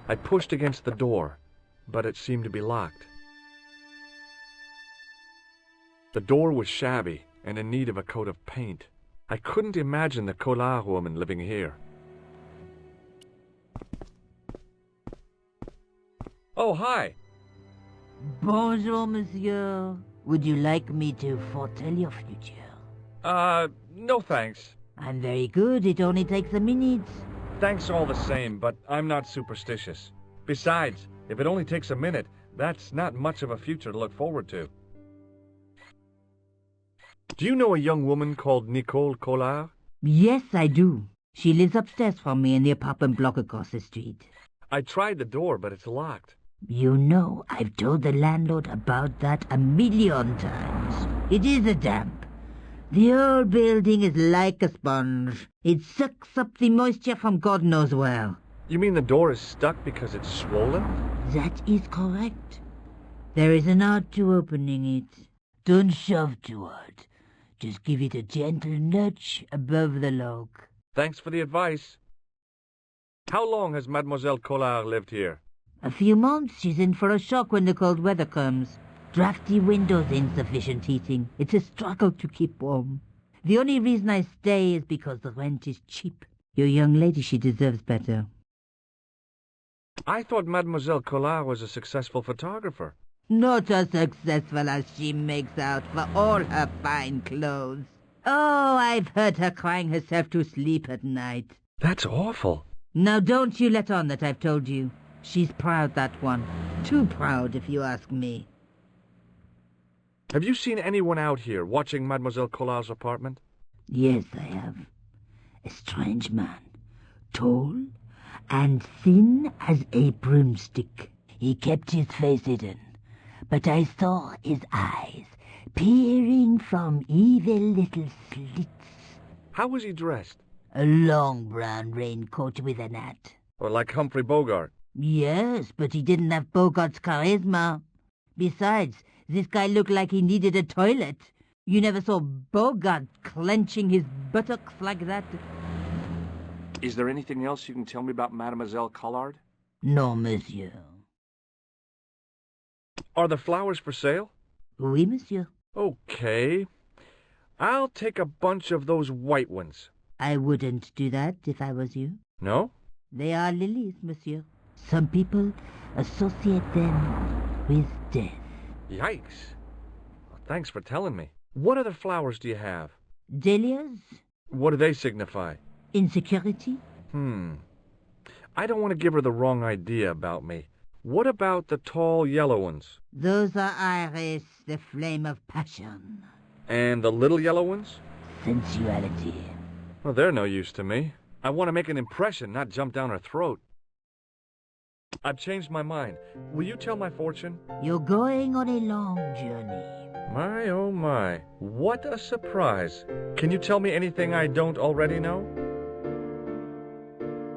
I pushed against the door, but it seemed to be locked. The door was shabby and in need of a coat of paint. I couldn't imagine the Collard woman living here. Oh, hi. Bonjour, monsieur. Would you like me to foretell your future? No thanks. I'm very good. It only takes a minute. Thanks all the same, but I'm not superstitious. Besides, if it only takes a minute, that's not much of a future to look forward to. Do you know a young woman called Nicole Collard? Yes, I do. She lives upstairs from me in the apartment block across the street. I tried the door, but it's locked. You know, I've told the landlord about that 1,000,000 times. It is a damp. The whole building is like a sponge. It sucks up the moisture from God knows where. You mean the door is stuck because it's swollen? That is correct. There is an art to opening it. Don't shove too hard. Just give it a gentle nudge above the lock. Thanks for the advice. How long has Mademoiselle Collard lived here? A few months. She's in for a shock when the cold weather comes. Drafty windows, insufficient heating. It's a struggle to keep warm. The only reason I stay is because the rent is cheap. Your young lady, she deserves better. I thought Mademoiselle Collard was a successful photographer. Not as successful as she makes out for all her fine clothes. Oh, I've heard her crying herself to sleep at night. That's awful. Now don't you let on that I've told you. She's proud, that one. Too proud, if you ask me. Have you seen anyone out here watching Mademoiselle Collard's apartment? Yes, I have. A strange man. Tall and thin as a broomstick. He kept his face hidden, but I saw his eyes peering from evil little slits. How was he dressed? A long brown raincoat with an hat. Or like Humphrey Bogart? Yes, but he didn't have Bogart's charisma. Besides, this guy looked like he needed a toilet. You never saw Bogart clenching his buttocks like that. Is there anything else you can tell me about Mademoiselle Collard? No, monsieur. Are the flowers for sale? Oui, monsieur. Okay. I'll take a bunch of those white ones. I wouldn't do that if I was you. No? They are lilies, monsieur. Some people associate them with death. Yikes. Well, thanks for telling me. What other flowers do you have? Dahlias? What do they signify? Insecurity? I don't want to give her the wrong idea about me. What about the tall yellow ones? Those are iris, the flame of passion. And the little yellow ones? Sensuality. Well, they're no use to me. I want to make an impression, not jump down her throat. I've changed my mind. Will you tell my fortune? You're going on a long journey. My, oh my. What a surprise. Can you tell me anything I don't already know?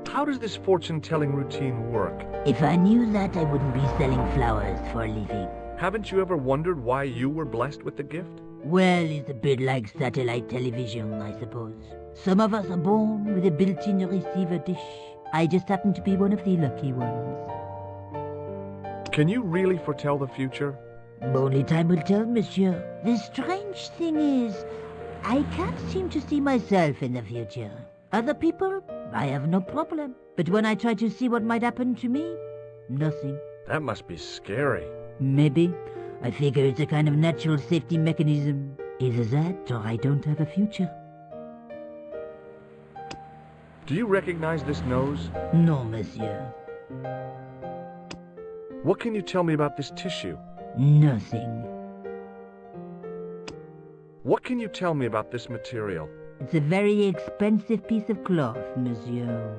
How does this fortune-telling routine work? If I knew that, I wouldn't be selling flowers for a living. Haven't you ever wondered why you were blessed with the gift? Well, it's a bit like satellite television, I suppose. Some of us are born with a built-in receiver dish. I just happen to be one of the lucky ones. Can you really foretell the future? Only time will tell, monsieur. The strange thing is, I can't seem to see myself in the future. Other people, I have no problem. But when I try to see what might happen to me, nothing. That must be scary. Maybe. I figure it's a kind of natural safety mechanism. Either that, or I don't have a future. Do you recognize this nose? No, monsieur. What can you tell me about this tissue? Nothing. What can you tell me about this material? It's a very expensive piece of cloth, monsieur.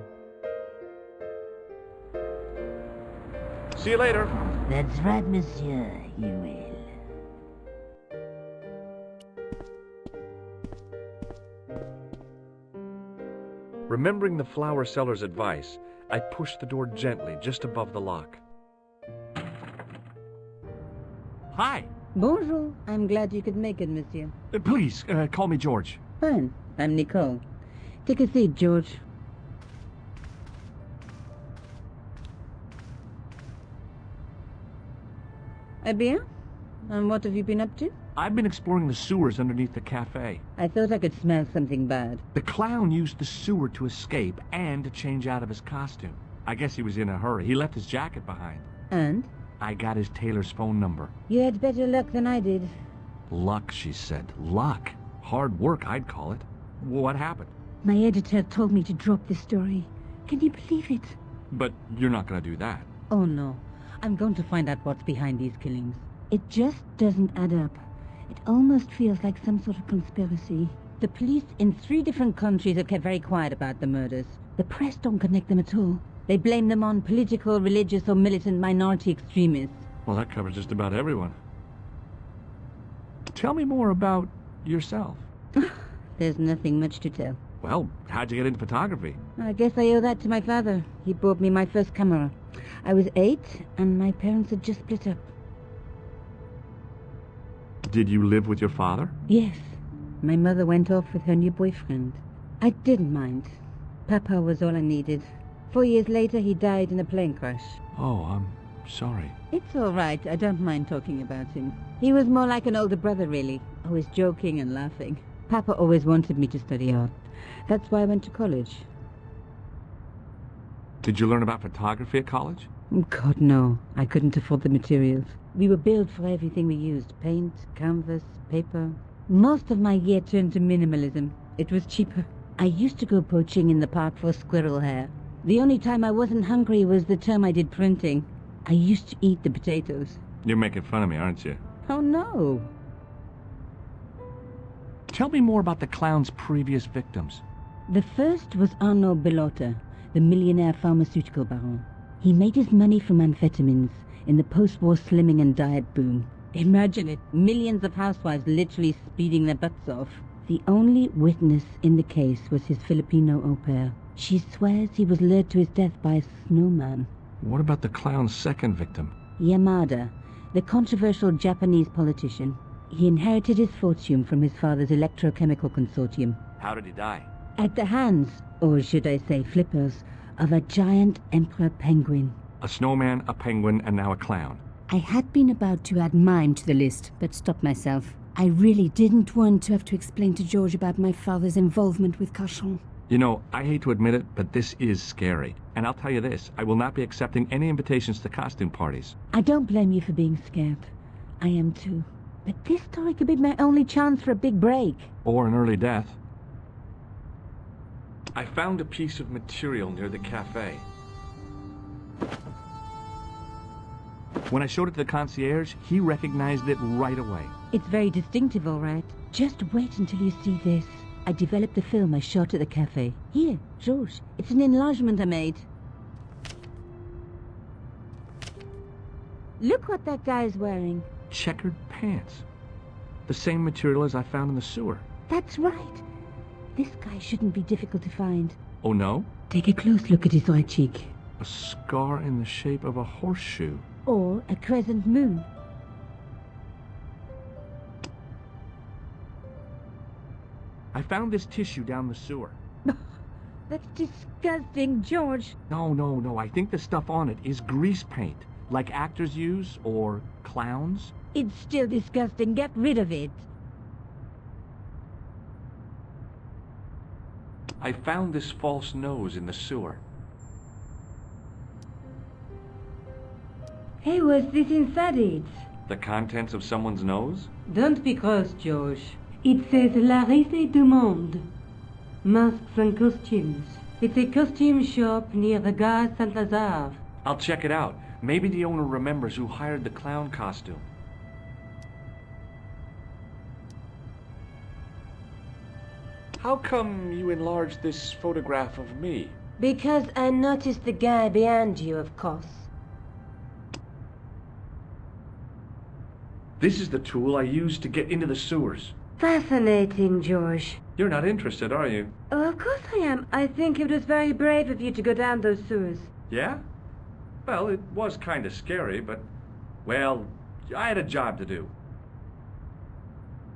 See you later. That's right, monsieur. You will. Remembering the flower seller's advice, I pushed the door gently just above the lock. Hi. Bonjour. I'm glad you could make it, monsieur. Please, call me George. Fine. I'm Nicole. Take a seat, George. Eh bien? And what have you been up to? I've been exploring the sewers underneath the cafe. I thought I could smell something bad. The clown used the sewer to escape and to change out of his costume. I guess he was in a hurry. He left his jacket behind. And? I got his tailor's phone number. You had better luck than I did. Luck, she said. Luck. Hard work, I'd call it. What happened? My editor told me to drop this story. Can you believe it? But you're not going to do that. Oh, no. I'm going to find out what's behind these killings. It just doesn't add up. It almost feels like some sort of conspiracy. The police in 3 different countries have kept very quiet about the murders. The press don't connect them at all. They blame them on political, religious, or militant minority extremists. Well, that covers just about everyone. Tell me more about yourself. There's nothing much to tell. Well, how'd you get into photography? I guess I owe that to my father. He bought me my first camera. I was 8, and my parents had just split up. Did you live with your father? Yes. My mother went off with her new boyfriend. I didn't mind. Papa was all I needed. 4 years later, he died in a plane crash. Oh, I'm sorry. It's all right. I don't mind talking about him. He was more like an older brother, really. Always joking and laughing. Papa always wanted me to study art. That's why I went to college. Did you learn about photography at college? God, no. I couldn't afford the materials. We were billed for everything we used. Paint, canvas, paper. Most of my year turned to minimalism. It was cheaper. I used to go poaching in the park for squirrel hair. The only time I wasn't hungry was the term I did printing. I used to eat the potatoes. You're making fun of me, aren't you? Oh, no. Tell me more about the clown's previous victims. The first was Arnaud Bellotta, the millionaire pharmaceutical baron. He made his money from amphetamines in the post-war slimming and diet boom. Imagine it, millions of housewives literally speeding their butts off. The only witness in the case was his Filipino au pair. She swears he was lured to his death by a snowman. What about the clown's second victim? Yamada, the controversial Japanese politician. He inherited his fortune from his father's electrochemical consortium. How did he die? At the hands, or should I say flippers, of a giant emperor penguin. A snowman, a penguin, and now a clown. I had been about to add mime to the list, but stopped myself. I really didn't want to have to explain to George about my father's involvement with Cachan. You know, I hate to admit it, but this is scary. And I'll tell you this, I will not be accepting any invitations to costume parties. I don't blame you for being scared. I am too. But this story could be my only chance for a big break. Or an early death. I found a piece of material near the cafe. When I showed it to the concierge, he recognized it right away. It's very distinctive, all right. Just wait until you see this. I developed a film I shot at the cafe. Here, George, it's an enlargement I made. Look what that guy's wearing. Checkered pants. The same material as I found in the sewer. That's right. This guy shouldn't be difficult to find. Oh, no? Take a close look at his right cheek. A scar in the shape of a horseshoe. Or a crescent moon. I found this tissue down the sewer. That's disgusting, George. No. I think the stuff on it is grease paint. Like actors use, or clowns? It's still disgusting. Get rid of it. I found this false nose in the sewer. Hey, what's this inside it? The contents of someone's nose? Don't be cross, George. It says La Risée du Monde. Masks and costumes. It's a costume shop near the Gare Saint-Lazare. I'll check it out. Maybe the owner remembers who hired the clown costume. How come you enlarged this photograph of me? Because I noticed the guy behind you, of course. This is the tool I used to get into the sewers. Fascinating, George. You're not interested, are you? Oh, of course I am. I think it was very brave of you to go down those sewers. Yeah? Well, it was kind of scary, but... well, I had a job to do.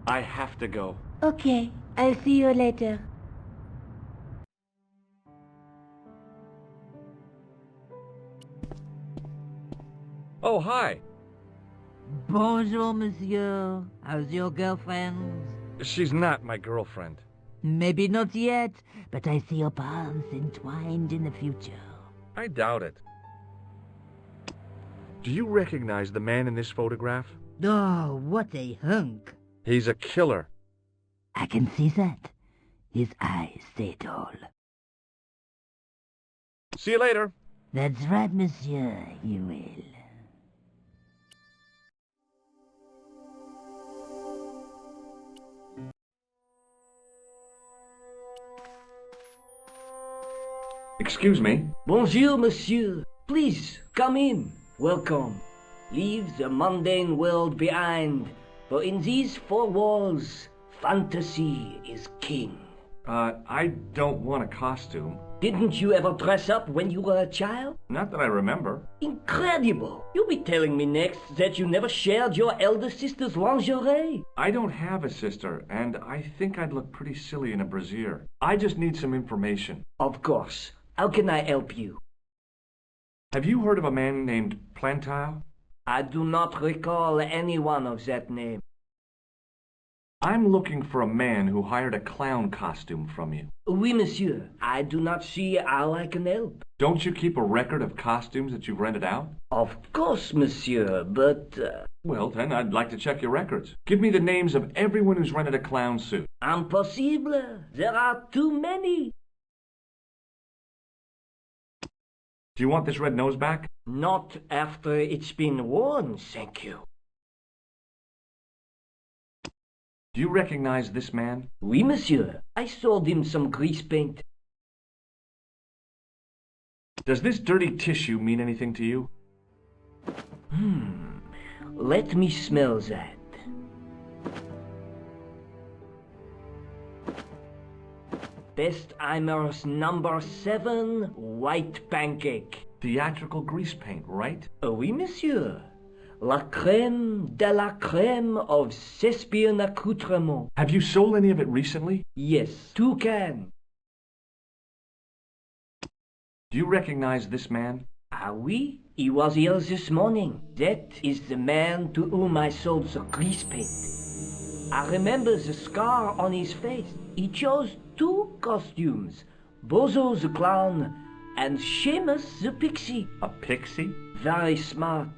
I have to go. Okay, I'll see you later. Oh, hi. Bonjour, monsieur. How's your girlfriend? She's not my girlfriend. Maybe not yet, but I see your paths entwined in the future. I doubt it. Do you recognize the man in this photograph? Oh, what a hunk. He's a killer. I can see that. His eyes say it all. See you later. That's right, monsieur, you will. Excuse me. Bonjour, monsieur. Please, come in. Welcome. Leave the mundane world behind, for in these four walls, fantasy is king. I don't want a costume. Didn't you ever dress up when you were a child? Not that I remember. Incredible! You'll be telling me next that you never shared your elder sister's lingerie. I don't have a sister, and I think I'd look pretty silly in a brassiere. I just need some information. Of course. How can I help you? Have you heard of a man named Plantile? I do not recall anyone of that name. I'm looking for a man who hired a clown costume from you. Oui, monsieur. I do not see how I can help. Don't you keep a record of costumes that you've rented out? Of course, monsieur, but... Well, then I'd like to check your records. Give me the names of everyone who's rented a clown suit. Impossible. There are too many. Do you want this red nose back? Not after it's been worn, thank you. Do you recognize this man? Oui, monsieur. I sold him some grease paint. Does this dirty tissue mean anything to you? Let me smell that. Bestheimer's number 7 white pancake. Theatrical grease paint, right? Oui, monsieur. La crème de la crème of Thespian accoutrement. Have you sold any of it recently? Yes, 2 cans. Do you recognize this man? Ah oui, he was here this morning. That is the man to whom I sold the grease paint. I remember the scar on his face. He chose 2 costumes, Bozo the clown and Seamus the pixie. A pixie? Very smart.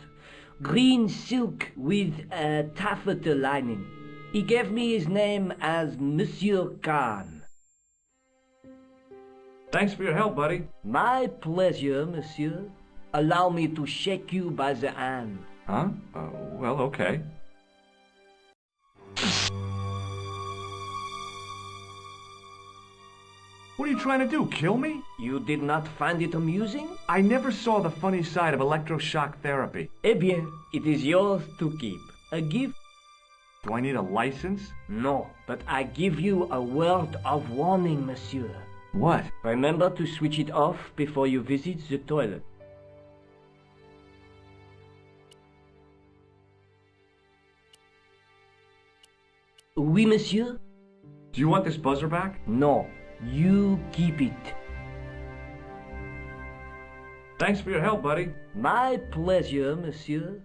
Green silk with a taffeta lining. He gave me his name as Monsieur Khan. Thanks for your help, buddy. My pleasure, monsieur. Allow me to shake you by the hand. Huh? Well, okay. What are you trying to do, kill me? You did not find it amusing? I never saw the funny side of electroshock therapy. Eh bien, it is yours to keep. A gift? Do I need a license? No, but I give you a word of warning, monsieur. What? Remember to switch it off before you visit the toilet. Oui, monsieur? Do you want this buzzer back? No, you keep it. Thanks for your help, buddy. My pleasure, monsieur.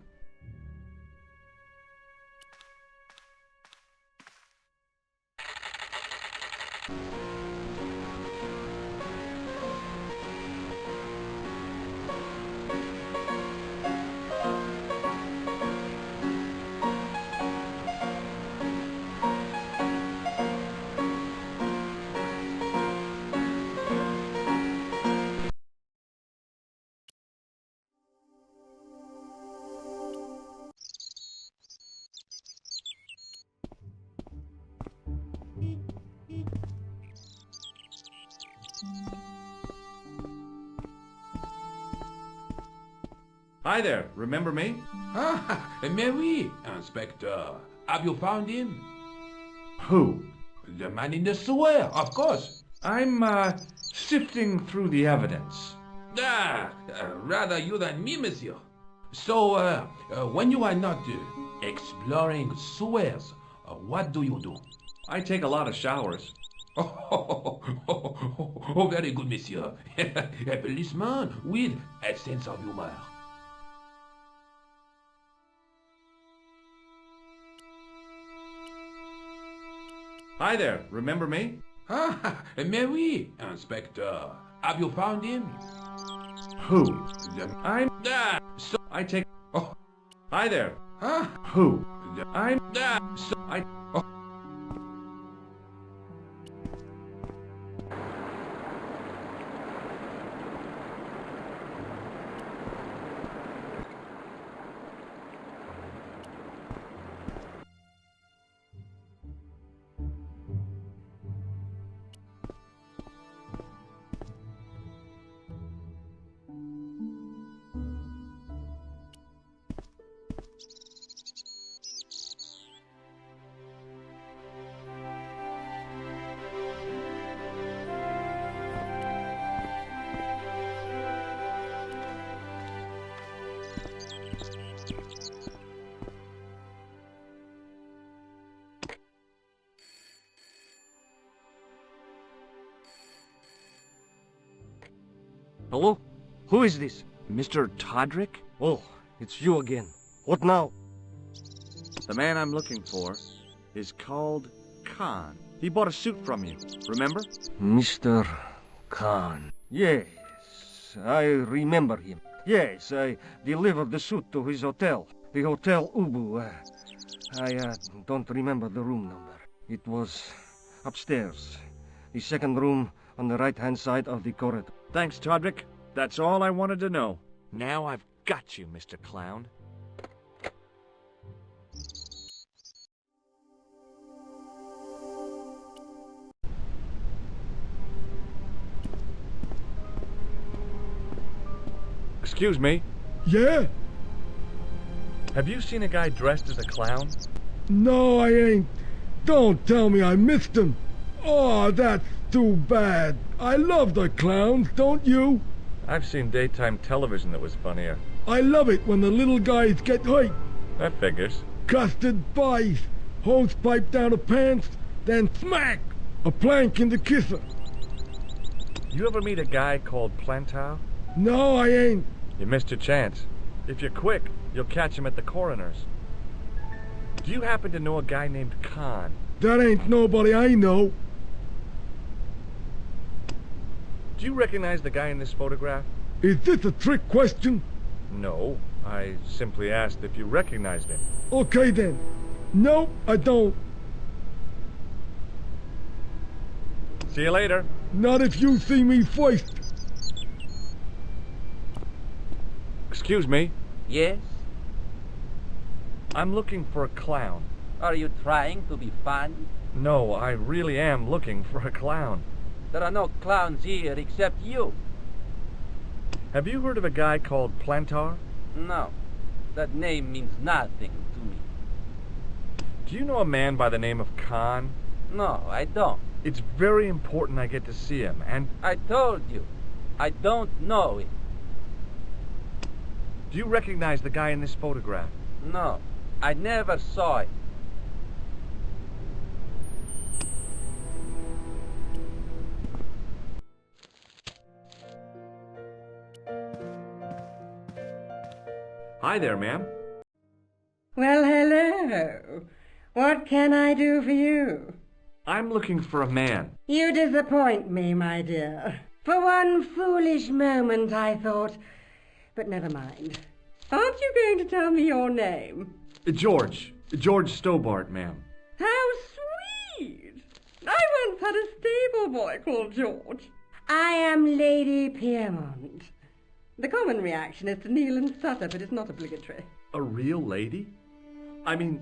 Hi there, remember me? Ah, mais oui, Inspector. Have you found him? Who? The man in the sewer, of course. I'm, sifting through the evidence. Rather you than me, monsieur. So, when you are not exploring sewers, what do you do? I take a lot of showers. Oh, very good, monsieur. A policeman with a sense of humor. Hi there, remember me? Ah, mais oui, Inspector. Have you found him? Who? I'm... So I take... Oh. Hi there. Huh? Who? I'm... So I... Oh. Hello? Who is this? Mr. Todrick? Oh, it's you again. What now? The man I'm looking for is called Khan. He bought a suit from you, remember? Mr. Khan. Yes, I remember him. Yes, I delivered the suit to his hotel. The Hotel Ubu. I don't remember the room number. It was upstairs. The second room on the right-hand side of the corridor. Thanks, Todrick. That's all I wanted to know. Now I've got you, Mr. Clown. Excuse me. Yeah? Have you seen a guy dressed as a clown? No, I ain't. Don't tell me I missed him. Oh, that's too bad. I love the clowns, don't you? I've seen daytime television that was funnier. I love it when the little guys get hurt. That figures. Custard pies, hose pipe down the pants, then smack! A plank in the kisser. You ever meet a guy called Plantar? No, I ain't. You missed your chance. If you're quick, you'll catch him at the coroner's. Do you happen to know a guy named Khan? That ain't nobody I know. Do you recognize the guy in this photograph? Is this a trick question? No, I simply asked if you recognized him. Okay then. Nope, I don't. See you later. Not if you see me first. Excuse me. Yes? I'm looking for a clown. Are you trying to be funny? No, I really am looking for a clown. There are no clowns here except you. Have you heard of a guy called Plantar? No. That name means nothing to me. Do you know a man by the name of Khan? No, I don't. It's very important I get to see him, and... I told you, I don't know him. Do you recognize the guy in this photograph? No, I never saw him. Hi there, ma'am. Well, hello. What can I do for you? I'm looking for a man. You disappoint me, my dear. For one foolish moment I thought... But never mind. Aren't you going to tell me your name? George. George Stobart, ma'am. How sweet! I once had a stable boy called George. I am Lady Piermont. The common reaction is to kneel and stutter, but it's not obligatory. A real lady? I mean,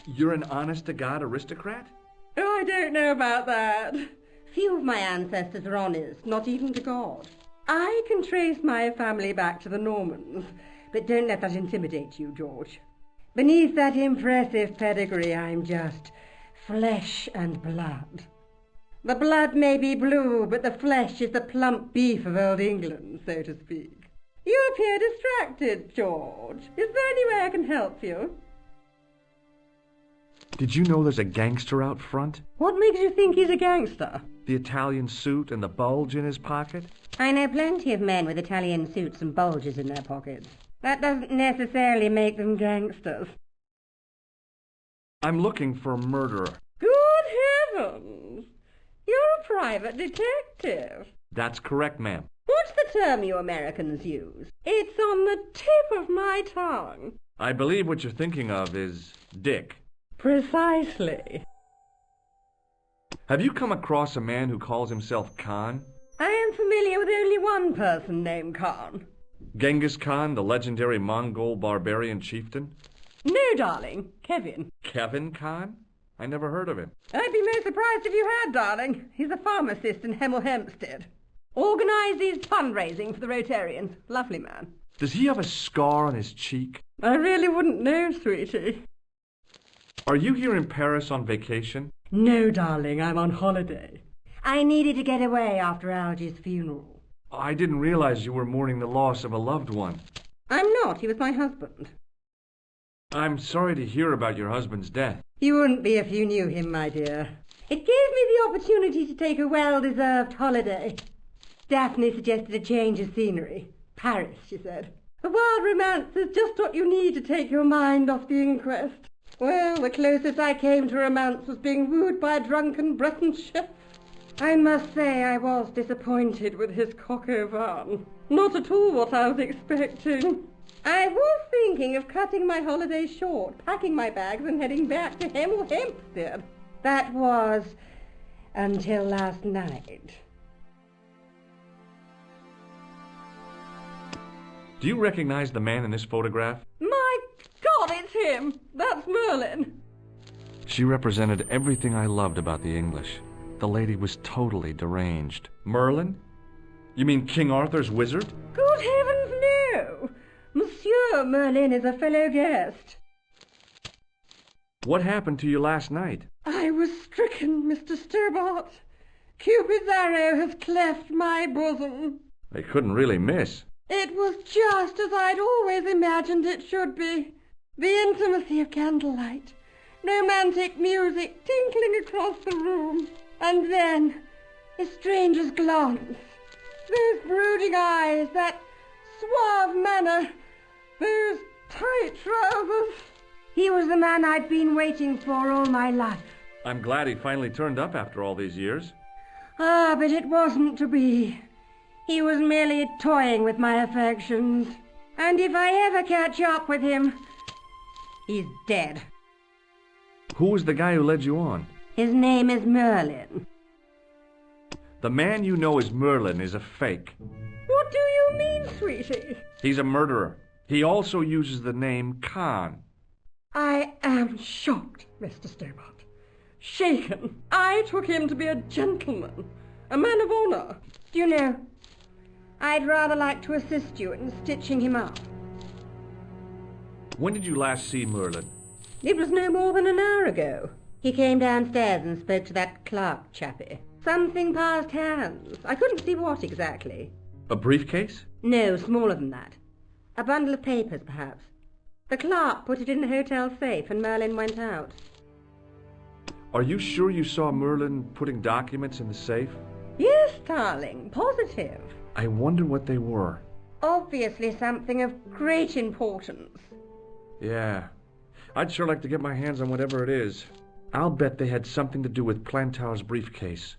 you're an honest-to-God aristocrat? Oh, I don't know about that. Few of my ancestors are honest, not even to God. I can trace my family back to the Normans, but don't let that intimidate you, George. Beneath that impressive pedigree, I'm just flesh and blood. The blood may be blue, but the flesh is the plump beef of old England, so to speak. You appear distracted, George. Is there any way I can help you? Did you know there's a gangster out front? What makes you think he's a gangster? The Italian suit and the bulge in his pocket? I know plenty of men with Italian suits and bulges in their pockets. That doesn't necessarily make them gangsters. I'm looking for a murderer. Good heavens! You're a private detective. That's correct, ma'am. What's the term you Americans use? It's on the tip of my tongue. I believe what you're thinking of is Dick. Precisely. Have you come across a man who calls himself Khan? I am familiar with only one person named Khan. Genghis Khan, the legendary Mongol barbarian chieftain? No, darling. Kevin. Kevin Khan? I never heard of him. I'd be most surprised if you had, darling. He's a pharmacist in Hemel Hempstead. Organises fundraising for the Rotarians. Lovely man. Does he have a scar on his cheek? I really wouldn't know, sweetie. Are you here in Paris on vacation? No, darling, I'm on holiday. I needed to get away after Algy's funeral. I didn't realize you were mourning the loss of a loved one. I'm not. He was my husband. I'm sorry to hear about your husband's death. You wouldn't be if you knew him, my dear. It gave me the opportunity to take a well-deserved holiday. Daphne suggested a change of scenery. Paris, she said. A wild romance is just what you need to take your mind off the inquest. Well, the closest I came to romance was being wooed by a drunken Breton chef. I must say I was disappointed with his coq au vin. Not at all what I was expecting. I was thinking of cutting my holiday short, packing my bags and heading back to Hemel Hempstead. That was until last night. Do you recognize the man in this photograph? My God, it's him! That's Merlin! She represented everything I loved about the English. The lady was totally deranged. Merlin? You mean King Arthur's wizard? Good heavens, no! Monsieur Merlin is a fellow guest. What happened to you last night? I was stricken, Mr. Stobart. Cupid's arrow has cleft my bosom. They couldn't really miss. It was just as I'd always imagined it should be. The intimacy of candlelight, romantic music tinkling across the room, and then a stranger's glance, those brooding eyes, that suave manner, those tight trousers. He was the man I'd been waiting for all my life. I'm glad he finally turned up after all these years. Ah, but it wasn't to be. He was merely toying with my affections. And if I ever catch up with him, he's dead. Who was the guy who led you on? His name is Merlin. The man you know as Merlin is a fake. What do you mean, sweetie? He's a murderer. He also uses the name Khan. I am shocked, Mr. Stobart. Shaken. I took him to be a gentleman, a man of honor. Do you know, I'd rather like to assist you in stitching him up. When did you last see Merlin? It was no more than an hour ago. He came downstairs and spoke to that clerk chappie. Something passed hands. I couldn't see what exactly. A briefcase? No, smaller than that. A bundle of papers, perhaps. The clerk put it in the hotel safe and Merlin went out. Are you sure you saw Merlin putting documents in the safe? Yes, darling. Positive. I wonder what they were. Obviously something of great importance. Yeah. I'd sure like to get my hands on whatever it is. I'll bet they had something to do with Plantow's briefcase.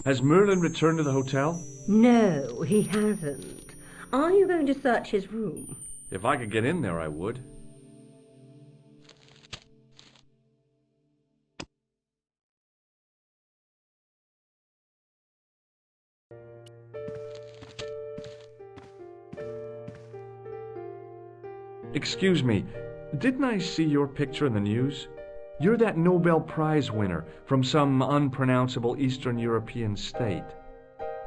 Has Merlin returned to the hotel? No, he hasn't. Are you going to search his room? If I could get in there, I would. Excuse me, didn't I see your picture in the news? You're that Nobel Prize winner from some unpronounceable Eastern European state.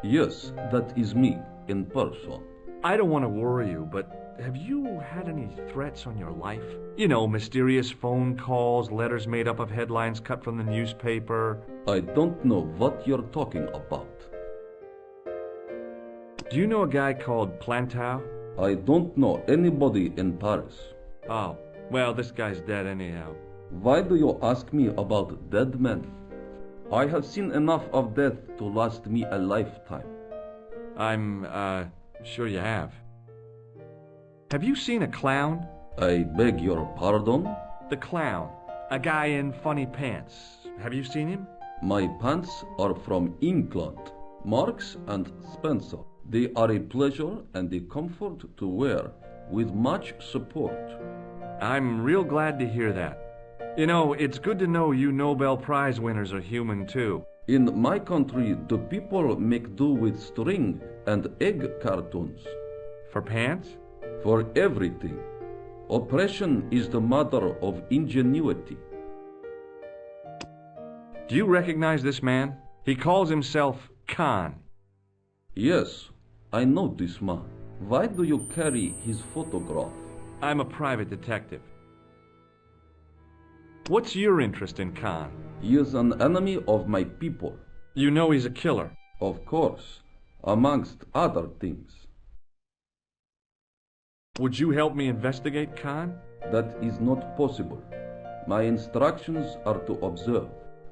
Yes, that is me, in person. I don't want to worry you, but have you had any threats on your life? You know, mysterious phone calls, letters made up of headlines cut from the newspaper. I don't know what you're talking about. Do you know a guy called Plantow? I don't know anybody in Paris. Oh, well, this guy's dead anyhow. Why do you ask me about dead men? I have seen enough of death to last me a lifetime. I'm, sure you have. Have you seen a clown? I beg your pardon? The clown. A guy in funny pants. Have you seen him? My pants are from England. Marks and Spencer. They are a pleasure and a comfort to wear, with much support. I'm real glad to hear that. You know, it's good to know you Nobel Prize winners are human too. In my country, the people make do with string and egg cartoons. For pants? For everything. Oppression is the mother of ingenuity. Do you recognize this man? He calls himself Khan. Yes, I know this man. Why do you carry his photograph? I'm a private detective. What's your interest in Khan? He is an enemy of my people. You know he's a killer? Of course, amongst other things. Would you help me investigate Khan? That is not possible. My instructions are to observe.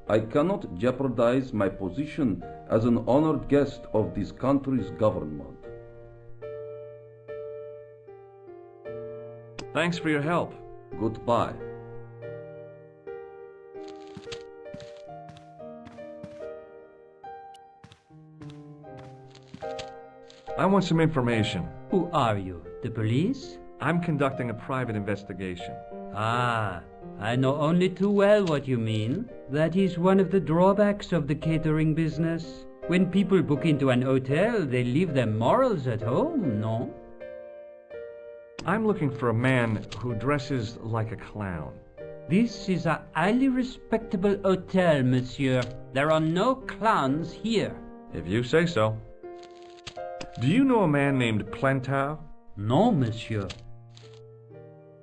I cannot jeopardize my position as an honored guest of this country's government. Thanks for your help. Goodbye. I want some information. Who are you? The police? I'm conducting a private investigation. Ah, I know only too well what you mean. That is one of the drawbacks of the catering business. When people book into an hotel, they leave their morals at home, no? I'm looking for a man who dresses like a clown. This is a highly respectable hotel, monsieur. There are no clowns here. If you say so. Do you know a man named Plantow? No, monsieur.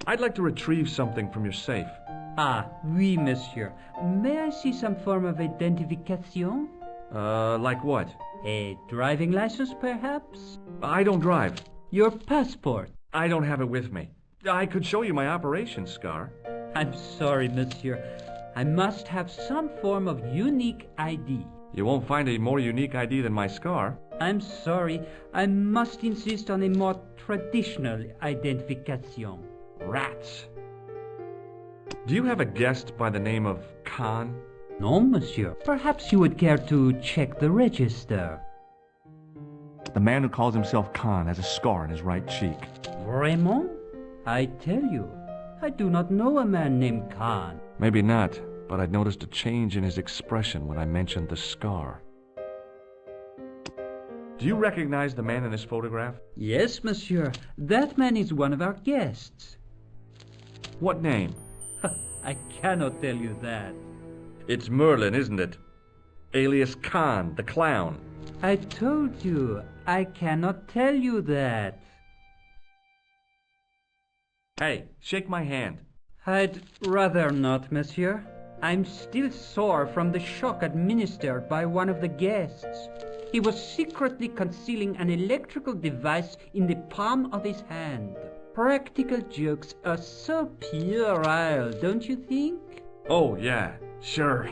I'd like to retrieve something from your safe. Ah, oui, monsieur. May I see some form of identification? Like what? A driving license, perhaps? I don't drive. Your passport? I don't have it with me. I could show you my operation scar. I'm sorry, monsieur. I must have some form of unique ID. You won't find a more unique ID than my scar. I'm sorry. I must insist on a more traditional identification. Rats. Do you have a guest by the name of Khan? No, monsieur. Perhaps you would care to check the register. The man who calls himself Khan has a scar on his right cheek. Vraiment? I tell you, I do not know a man named Khan. Maybe not, but I'd noticed a change in his expression when I mentioned the scar. Do you recognize the man in this photograph? Yes, monsieur. That man is one of our guests. What name? I cannot tell you that. It's Merlin, isn't it? Alias Khan, the clown. I told you, I cannot tell you that. Hey, shake my hand. I'd rather not, monsieur. I'm still sore from the shock administered by one of the guests. He was secretly concealing an electrical device in the palm of his hand. Practical jokes are so puerile, don't you think? Oh, yeah, sure.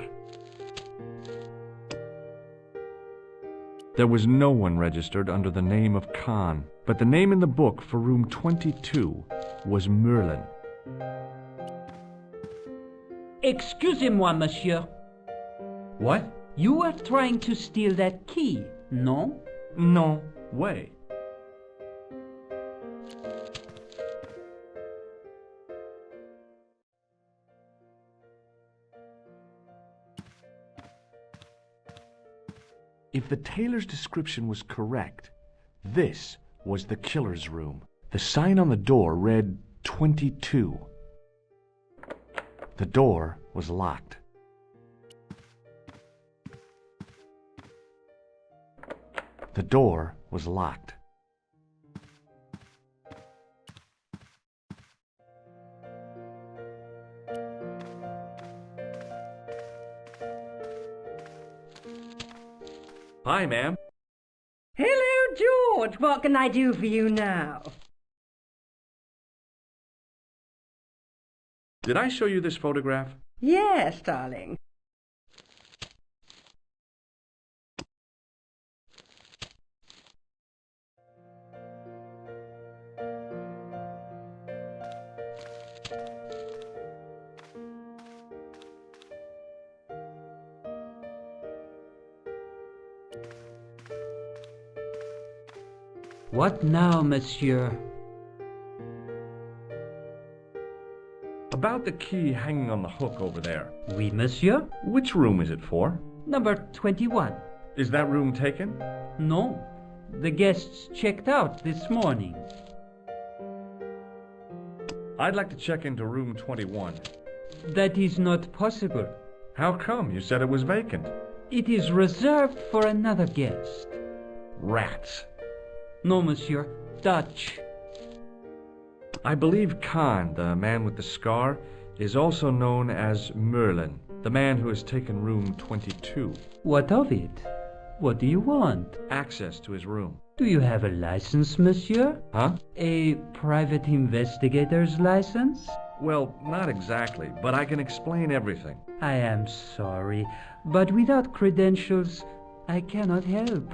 There was no one registered under the name of Khan, but the name in the book for room 22 was Merlin. Excusez-moi, monsieur. What? You are trying to steal that key, no? No way. If the tailor's description was correct, this was the killer's room. The sign on the door read 22. The door was locked. The door was locked. Hi, ma'am. Hello, George. What can I do for you now? Did I show you this photograph? Yes, darling. What now, monsieur? About the key hanging on the hook over there. Oui, monsieur. Which room is it for? Number 21. Is that room taken? No. The guests checked out this morning. I'd like to check into room 21. That is not possible. How come? You said it was vacant. It is reserved for another guest. Rats. No, monsieur. Dutch. I believe Khan, the man with the scar, is also known as Merlin, the man who has taken room 22. What of it? What do you want? Access to his room. Do you have a license, monsieur? Huh? A private investigator's license? Well, not exactly, but I can explain everything. I am sorry, but without credentials, I cannot help.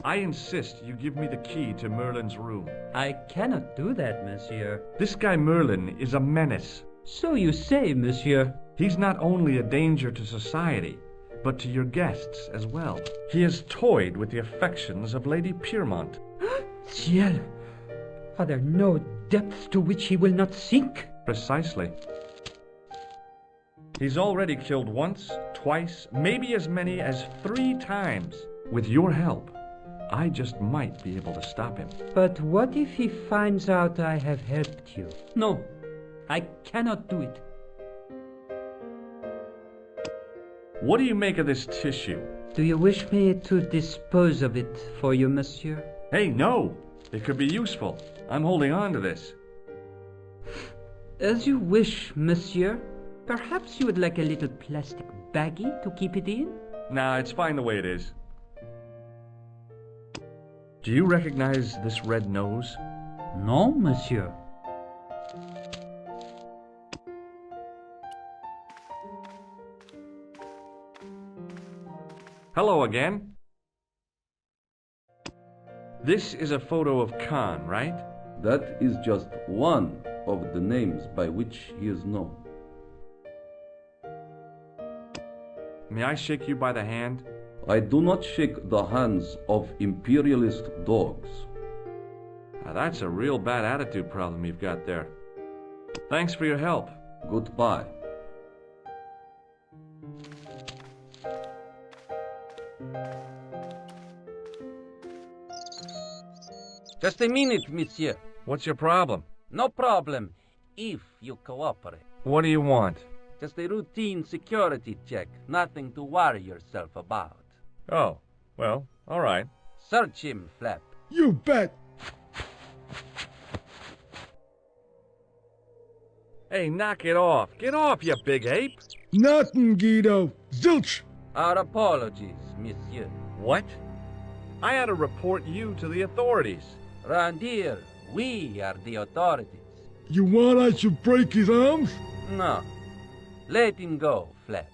I insist you give me the key to Merlin's room. I cannot do that, monsieur. This guy Merlin is a menace. So you say, monsieur. He's not only a danger to society, but to your guests as well. He has toyed with the affections of Lady Piermont. Ciel! Are there no depths to which he will not sink? Precisely. He's already killed once, twice, maybe as many as 3 times. With your help, I just might be able to stop him. But what if he finds out I have helped you? No, I cannot do it. What do you make of this tissue? Do you wish me to dispose of it for you, monsieur? Hey, no! It could be useful. I'm holding on to this. As you wish, monsieur. Perhaps you would like a little plastic baggie to keep it in? Nah, it's fine the way it is. Do you recognize this red nose? No, monsieur. Hello again. This is a photo of Khan, right? That is just one of the names by which he is known. May I shake you by the hand? I do not shake the hands of imperialist dogs. Now that's a real bad attitude problem you've got there. Thanks for your help. Goodbye. Just a minute, monsieur. What's your problem? No problem, if you cooperate. What do you want? Just a routine security check. Nothing to worry yourself about. Oh, well, all right. Search him, Flap. You bet. Hey, knock it off. Get off, you big ape. Nothing, Guido. Zilch. Our apologies, monsieur. What? I had to report you to the authorities. Round here, we are the authorities. You want I should break his arms? No. Let him go, Flap.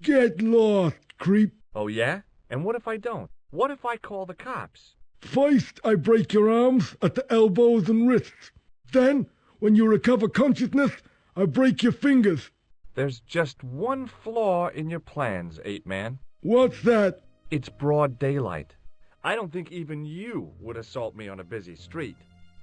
Get lost, creep. Oh, yeah? And what if I don't? What if I call the cops? First, I break your arms at the elbows and wrists. Then, when you recover consciousness, I break your fingers. There's just one flaw in your plans, Ape-Man. What's that? It's broad daylight. I don't think even you would assault me on a busy street.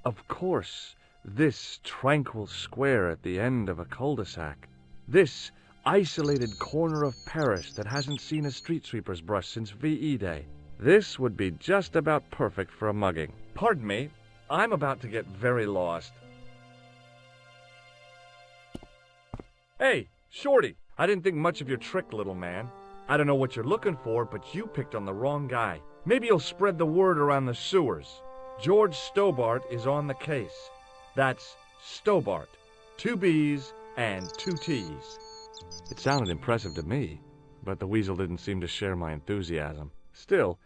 Of course, this tranquil square at the end of a cul-de-sac, this isolated corner of Paris that hasn't seen a street sweeper's brush since VE Day, this would be just about perfect for a mugging. Pardon me, I'm about to get very lost. Hey, Shorty, I didn't think much of your trick, little man. I don't know what you're looking for, but you picked on the wrong guy. Maybe you'll spread the word around the sewers. George Stobart is on the case. That's Stobart. 2 B's and 2 T's. It sounded impressive to me, but the weasel didn't seem to share my enthusiasm. Still,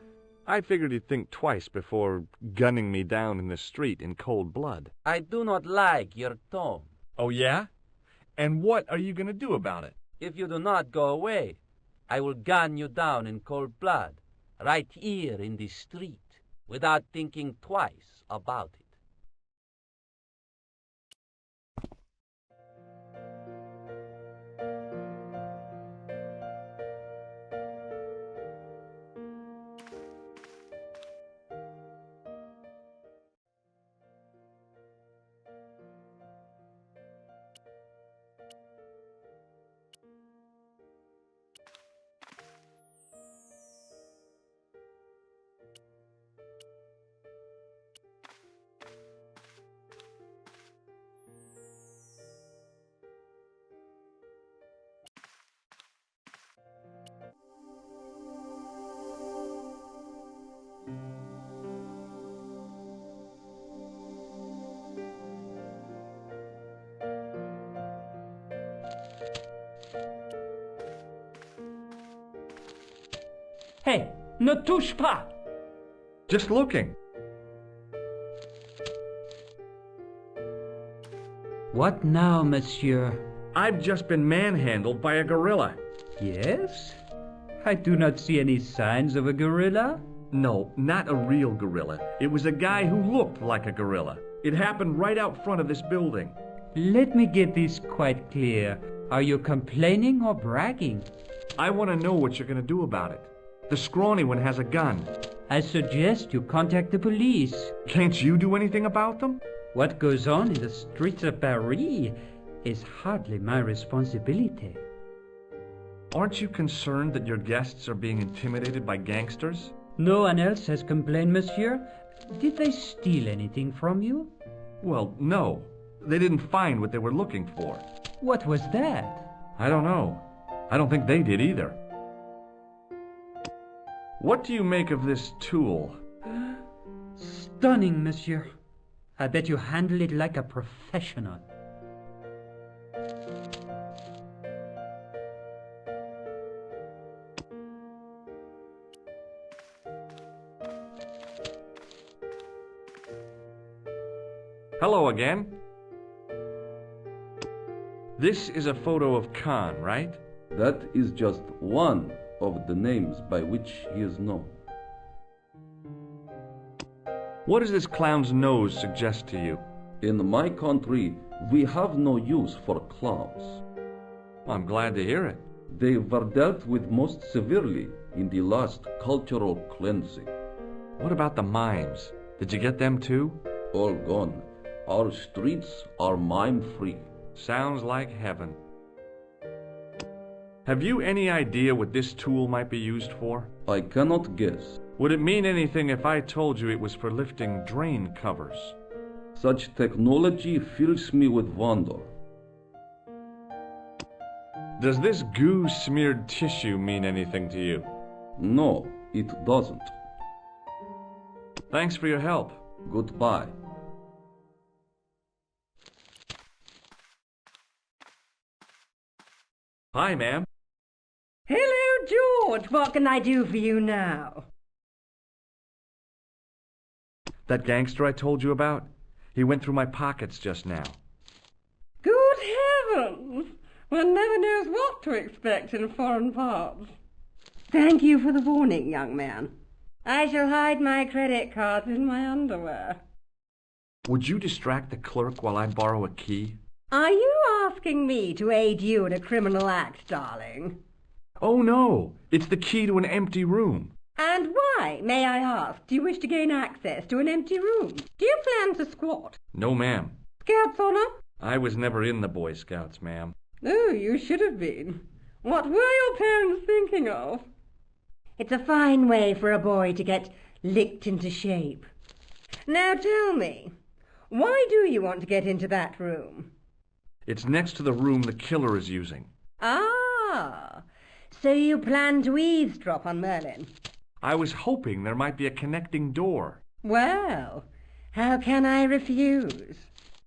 I figured he'd think twice before gunning me down in the street in cold blood. I do not like your tone. Oh, yeah? And what are you going to do about it? If you do not go away, I will gun you down in cold blood, right here in the street, without thinking twice about it. Hey, ne touche pas! Just looking. What now, monsieur? I've just been manhandled by a gorilla. Yes? I do not see any signs of a gorilla. No, not a real gorilla. It was a guy who looked like a gorilla. It happened right out front of this building. Let me get this quite clear. Are you complaining or bragging? I want to know what you're going to do about it. The scrawny one has a gun. I suggest you contact the police. Can't you do anything about them? What goes on in the streets of Paris is hardly my responsibility. Aren't you concerned that your guests are being intimidated by gangsters? No one else has complained, monsieur. Did they steal anything from you? Well, no. They didn't find what they were looking for. What was that? I don't know. I don't think they did either. What do you make of this tool? Stunning, monsieur. I bet you handle it like a professional. Hello again. This is a photo of Khan, right? That is just one of the names by which he is known. What does this clown's nose suggest to you? In my country, we have no use for clowns. I'm glad to hear it. They were dealt with most severely in the last cultural cleansing. What about the mimes? Did you get them too? All gone. Our streets are mime-free. Sounds like heaven. Have you any idea what this tool might be used for? I cannot guess. Would it mean anything if I told you it was for lifting drain covers? Such technology fills me with wonder. Does this goo-smeared tissue mean anything to you? No, it doesn't. Thanks for your help. Goodbye. Hi, ma'am. Hello, George. What can I do for you now? That gangster I told you about? He went through my pockets just now. Good heavens! One never knows what to expect in foreign parts. Thank you for the warning, young man. I shall hide my credit cards in my underwear. Would you distract the clerk while I borrow a key? Are you asking me to aid you in a criminal act, darling? Oh, no. It's the key to an empty room. And why, may I ask, do you wish to gain access to an empty room? Do you plan to squat? No, ma'am. Scouts honor? I was never in the Boy Scouts, ma'am. Oh, you should have been. What were your parents thinking of? It's a fine way for a boy to get licked into shape. Now tell me, why do you want to get into that room? It's next to the room the killer is using. Ah, so you plan to eavesdrop on Merlin? I was hoping there might be a connecting door. Well, how can I refuse?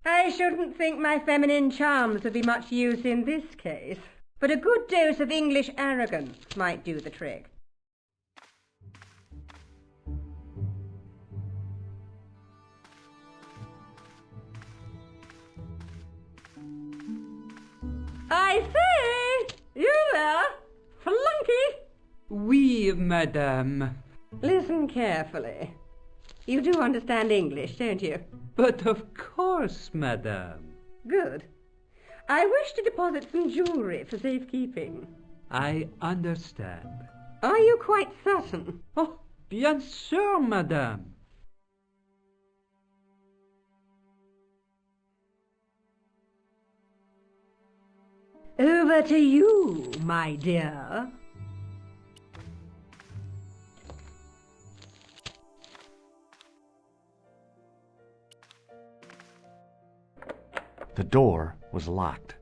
I shouldn't think my feminine charms would be much use in this case, but a good dose of English arrogance might do the trick. I say! You there? Flunky! Oui, madame. Listen carefully. You do understand English, don't you? But of course, madame. Good. I wish to deposit some jewellery for safekeeping. I understand. Are you quite certain? Oh, bien sûr, madame. Over to you, my dear. The door was locked.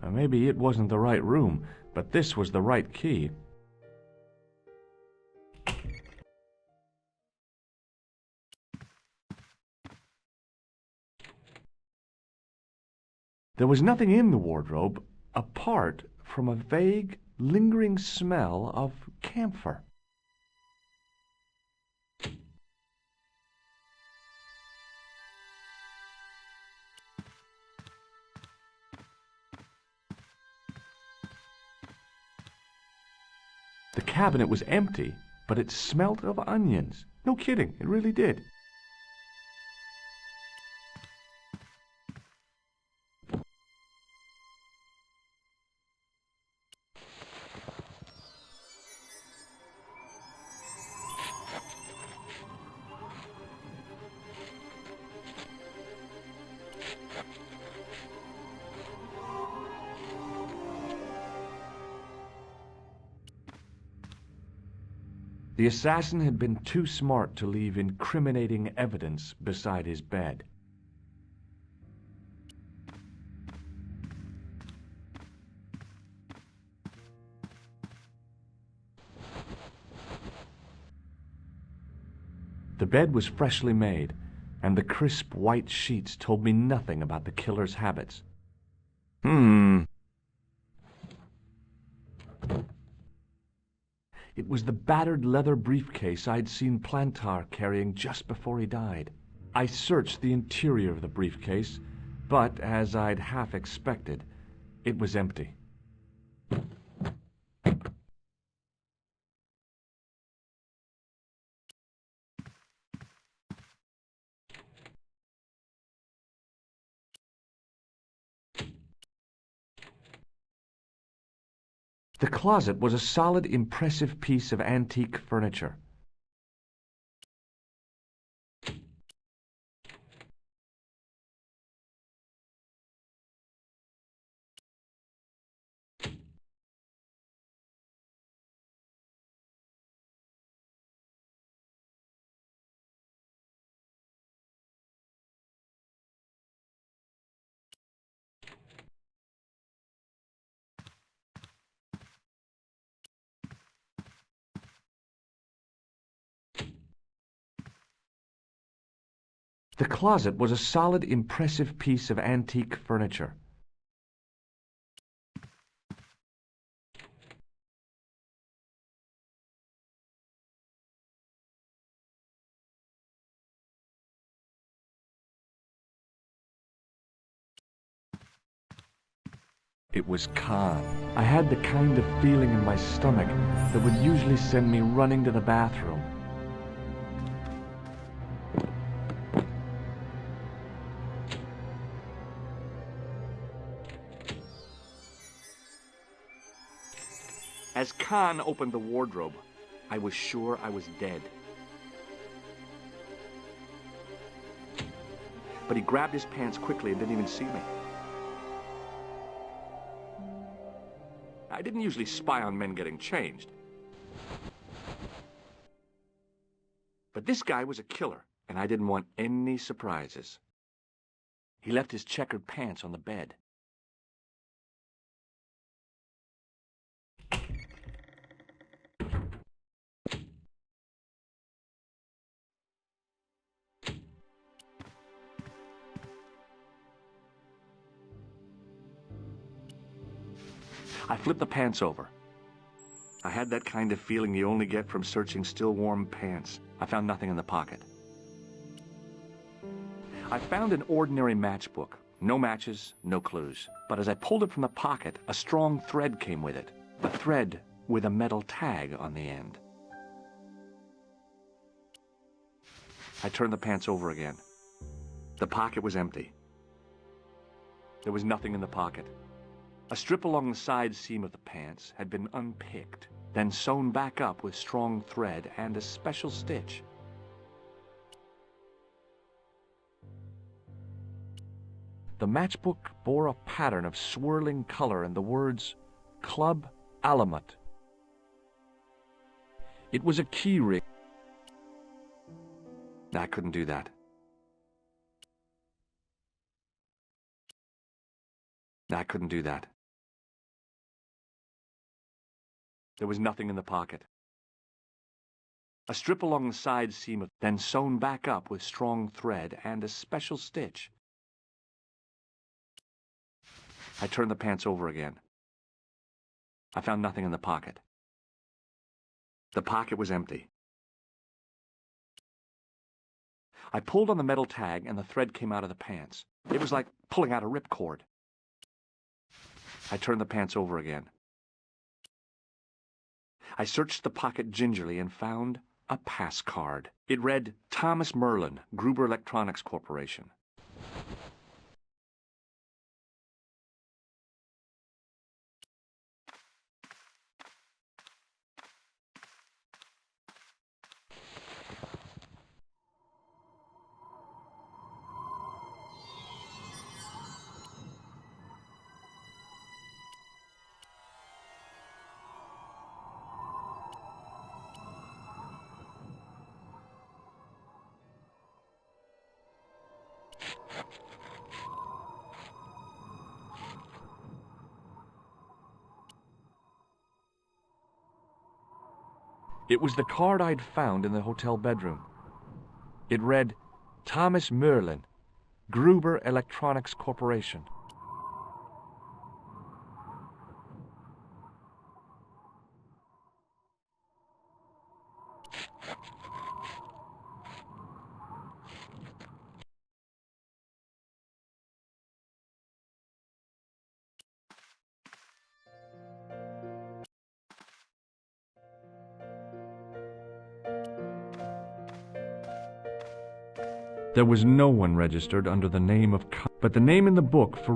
Maybe it wasn't the right room, but this was the right key. There was nothing in the wardrobe apart from a vague, lingering smell of camphor. The cabinet was empty, but it smelt of onions. No kidding, it really did. The assassin had been too smart to leave incriminating evidence beside his bed. The bed was freshly made, and the crisp white sheets told me nothing about the killer's habits. It was the battered leather briefcase I'd seen Plantar carrying just before he died. I searched the interior of the briefcase, but, as I'd half expected, it was empty. The closet was a solid, impressive piece of antique furniture. The closet was a solid, impressive piece of antique furniture. It was Khan. I had the kind of feeling in my stomach that would usually send me running to the bathroom. As Khan opened the wardrobe, I was sure I was dead. But he grabbed his pants quickly and didn't even see me. I didn't usually spy on men getting changed. But this guy was a killer, and I didn't want any surprises. He left his checkered pants on the bed. I flipped the pants over. I had that kind of feeling you only get from searching still warm pants. I found nothing in the pocket. I found an ordinary matchbook. No matches, no clues. But as I pulled it from the pocket, a strong thread came with it. A thread with a metal tag on the end. I turned the pants over again. The pocket was empty. There was nothing in the pocket. A strip along the side seam of the pants had been unpicked, then sewn back up with strong thread and a special stitch. The matchbook bore a pattern of swirling color and the words, Club Alamut. It was a key ring. I couldn't do that. I couldn't do that. There was nothing in the pocket. A strip along the side seam of then sewn back up with strong thread and a special stitch. I turned the pants over again. I found nothing in the pocket. The pocket was empty. I pulled on the metal tag and the thread came out of the pants. It was like pulling out a ripcord. I turned the pants over again. I searched the pocket gingerly and found a pass card. It read, Thomas Merlin, Gruber Electronics Corporation. It was the card I'd found in the hotel bedroom. It read, Thomas Merlin, Gruber Electronics Corporation. There was no one registered under the name of but the name in the book for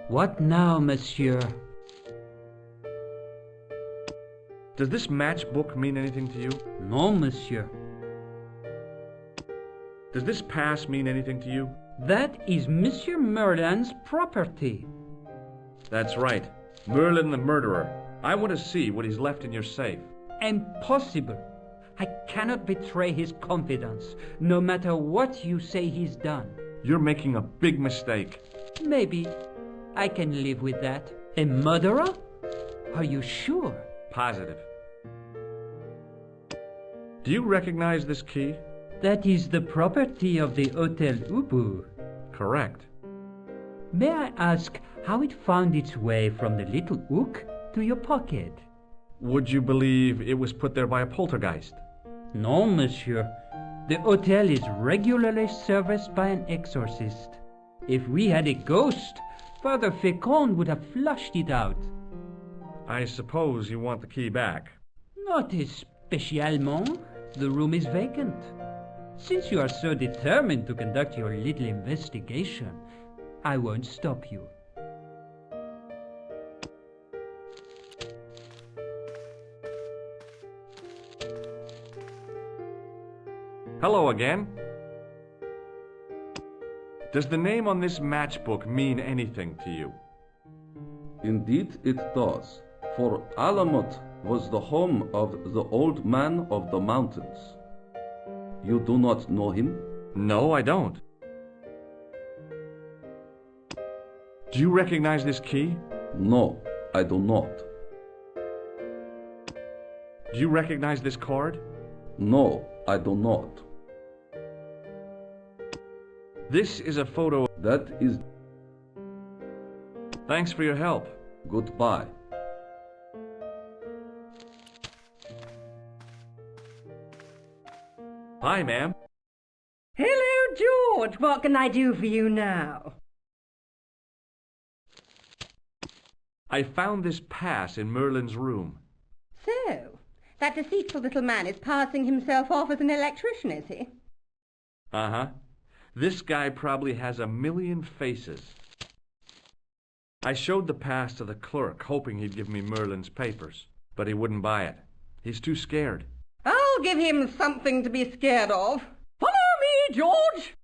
What now, monsieur? Does this matchbook mean anything to you? No, monsieur. Does this pass mean anything to you? That is Monsieur Merlin's property. That's right. Merlin the murderer. I want to see what he's left in your safe. Impossible. I cannot betray his confidence, no matter what you say he's done. You're making a big mistake. Maybe I can live with that. A murderer? Are you sure? Positive. Do you recognize this key? That is the property of the Hotel Ubu. Correct. May I ask how it found its way from the little hook to your pocket? Would you believe it was put there by a poltergeist? No, monsieur. The hotel is regularly serviced by an exorcist. If we had a ghost, Father Fécond would have flushed it out. I suppose you want the key back. Not spécialement. The room is vacant. Since you are so determined to conduct your little investigation, I won't stop you. Hello again. Does the name on this matchbook mean anything to you? Indeed it does, for Alamut was the home of the old man of the mountains. You do not know him? No, I don't. Do you recognize this key? No, I do not. Do you recognize this card? No, I do not. This is a photo. That is... Thanks for your help. Goodbye. Hi, ma'am. Hello, George. What can I do for you now? I found this pass in Merlin's room. So, that deceitful little man is passing himself off as an electrician, is he? Uh-huh. This guy probably has a million faces. I showed the pass to the clerk, hoping he'd give me Merlin's papers, but he wouldn't buy it. He's too scared. I'll give him something to be scared of. Follow me, George!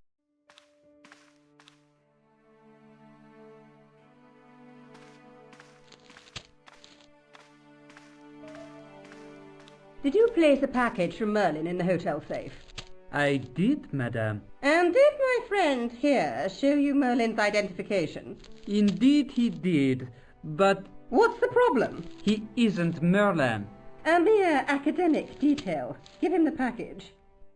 Did you place a package from Merlin in the hotel safe? I did, madame. And did my friend here show you Merlin's identification? Indeed he did, but... What's the problem? He isn't Merlin. A mere academic detail. Give him the package.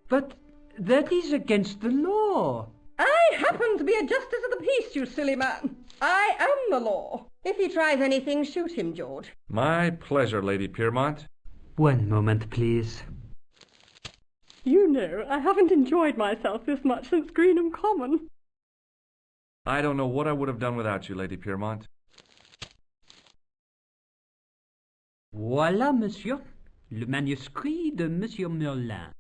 But that is against the law. I happen to be a justice of the peace, you silly man. I am the law. If he tries anything, shoot him, George. My pleasure, Lady Piermont. One moment, please. You know, I haven't enjoyed myself this much since Greenham Common. I don't know what I would have done without you, Lady Piermont. Voilà, monsieur. Le manuscrit de Monsieur Merlin.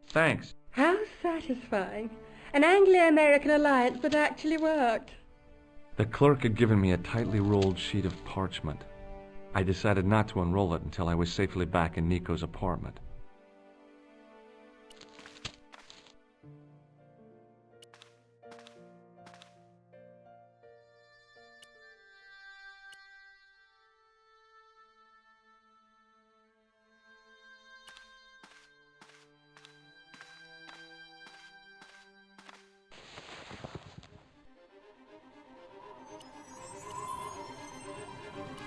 Thanks. How satisfying. An Anglo-American alliance that actually worked. The clerk had given me a tightly rolled sheet of parchment. I decided not to unroll it until I was safely back in Nico's apartment.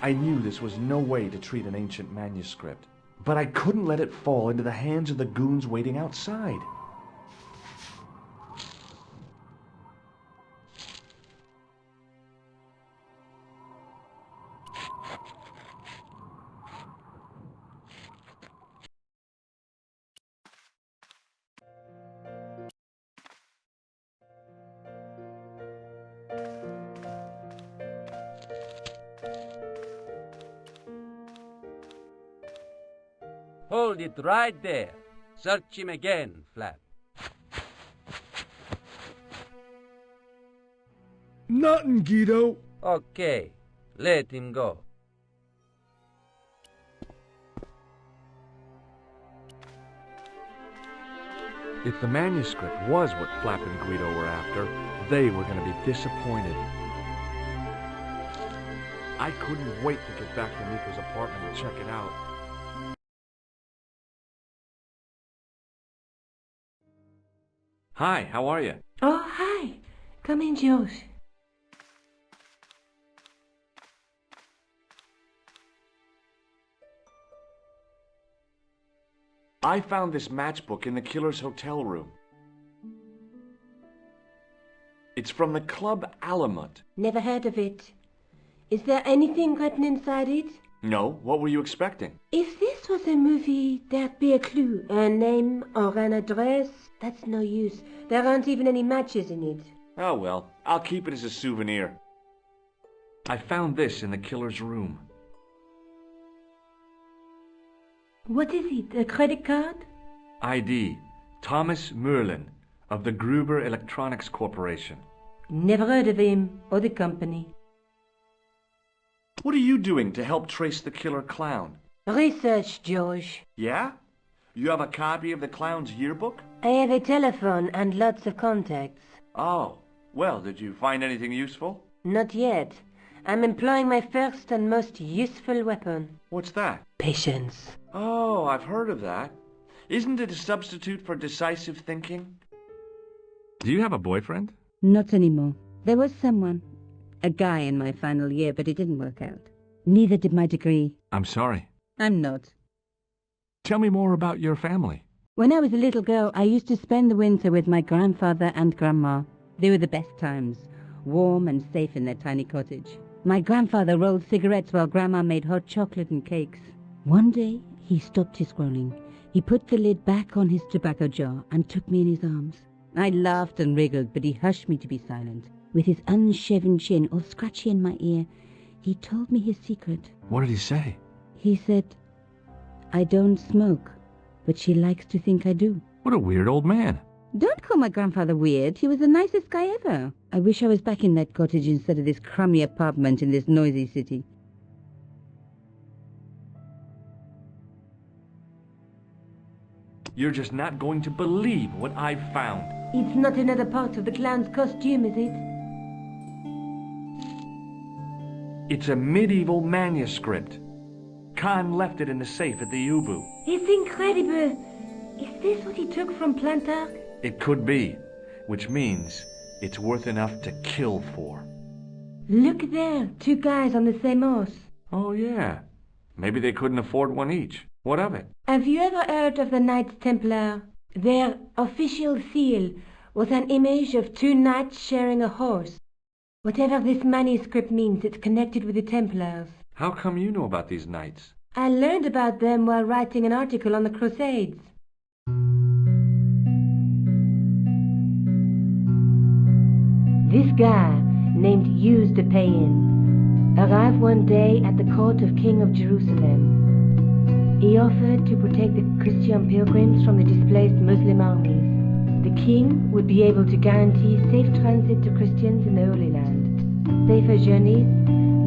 I knew this was no way to treat an ancient manuscript, but I couldn't let it fall into the hands of the goons waiting outside. Hold it right there. Search him again, Flap. Nothing, Guido. Okay, let him go. If the manuscript was what Flap and Guido were after, they were going to be disappointed. I couldn't wait to get back to Nico's apartment and check it out. Hi, how are you? Oh, hi. Come in, George. I found this matchbook in the killer's hotel room. It's from the Club Alamut. Never heard of it. Is there anything written inside it? No, what were you expecting? If this was a movie, there'd be a clue. A name or an address. That's no use. There aren't even any matches in it. Oh well, I'll keep it as a souvenir. I found this in the killer's room. What is it, a credit card? ID, Thomas Merlin, of the Gruber Electronics Corporation. Never heard of him or the company. What are you doing to help trace the killer clown? Research, George. Yeah? You have a copy of the clown's yearbook? I have a telephone and lots of contacts. Oh, well, did you find anything useful? Not yet. I'm employing my first and most useful weapon. What's that? Patience. Oh, I've heard of that. Isn't it a substitute for decisive thinking? Do you have a boyfriend? Not anymore. There was someone. A guy in my final year, but it didn't work out. Neither did my degree. I'm sorry. I'm not. Tell me more about your family. When I was a little girl, I used to spend the winter with my grandfather and grandma. They were the best times, warm and safe in their tiny cottage. My grandfather rolled cigarettes while grandma made hot chocolate and cakes. One day, he stopped his scrolling. He put the lid back on his tobacco jar and took me in his arms. I laughed and wriggled, but he hushed me to be silent. With his unshaven chin all scratchy in my ear, he told me his secret. What did he say? He said, I don't smoke, but she likes to think I do. What a weird old man. Don't call my grandfather weird. He was the nicest guy ever. I wish I was back in that cottage instead of this crummy apartment in this noisy city. You're just not going to believe what I've found. It's not another part of the clown's costume, is it? It's a medieval manuscript. Khan left it in the safe at the Ubu. It's incredible. Is this what he took from Plantark? It could be, which means it's worth enough to kill for. Look there, two guys on the same horse. Oh, yeah. Maybe they couldn't afford one each. What of it? Have you ever heard of the Knights Templar? Their official seal was an image of two knights sharing a horse. Whatever this manuscript means, it's connected with the Templars. How come you know about these knights? I learned about them while writing an article on the Crusades. This guy, named Hughes de Payen, arrived one day at the court of King of Jerusalem. He offered to protect the Christian pilgrims from the displaced Muslim armies. The king would be able to guarantee safe transit to Christians in the Holy Land. Safer journeys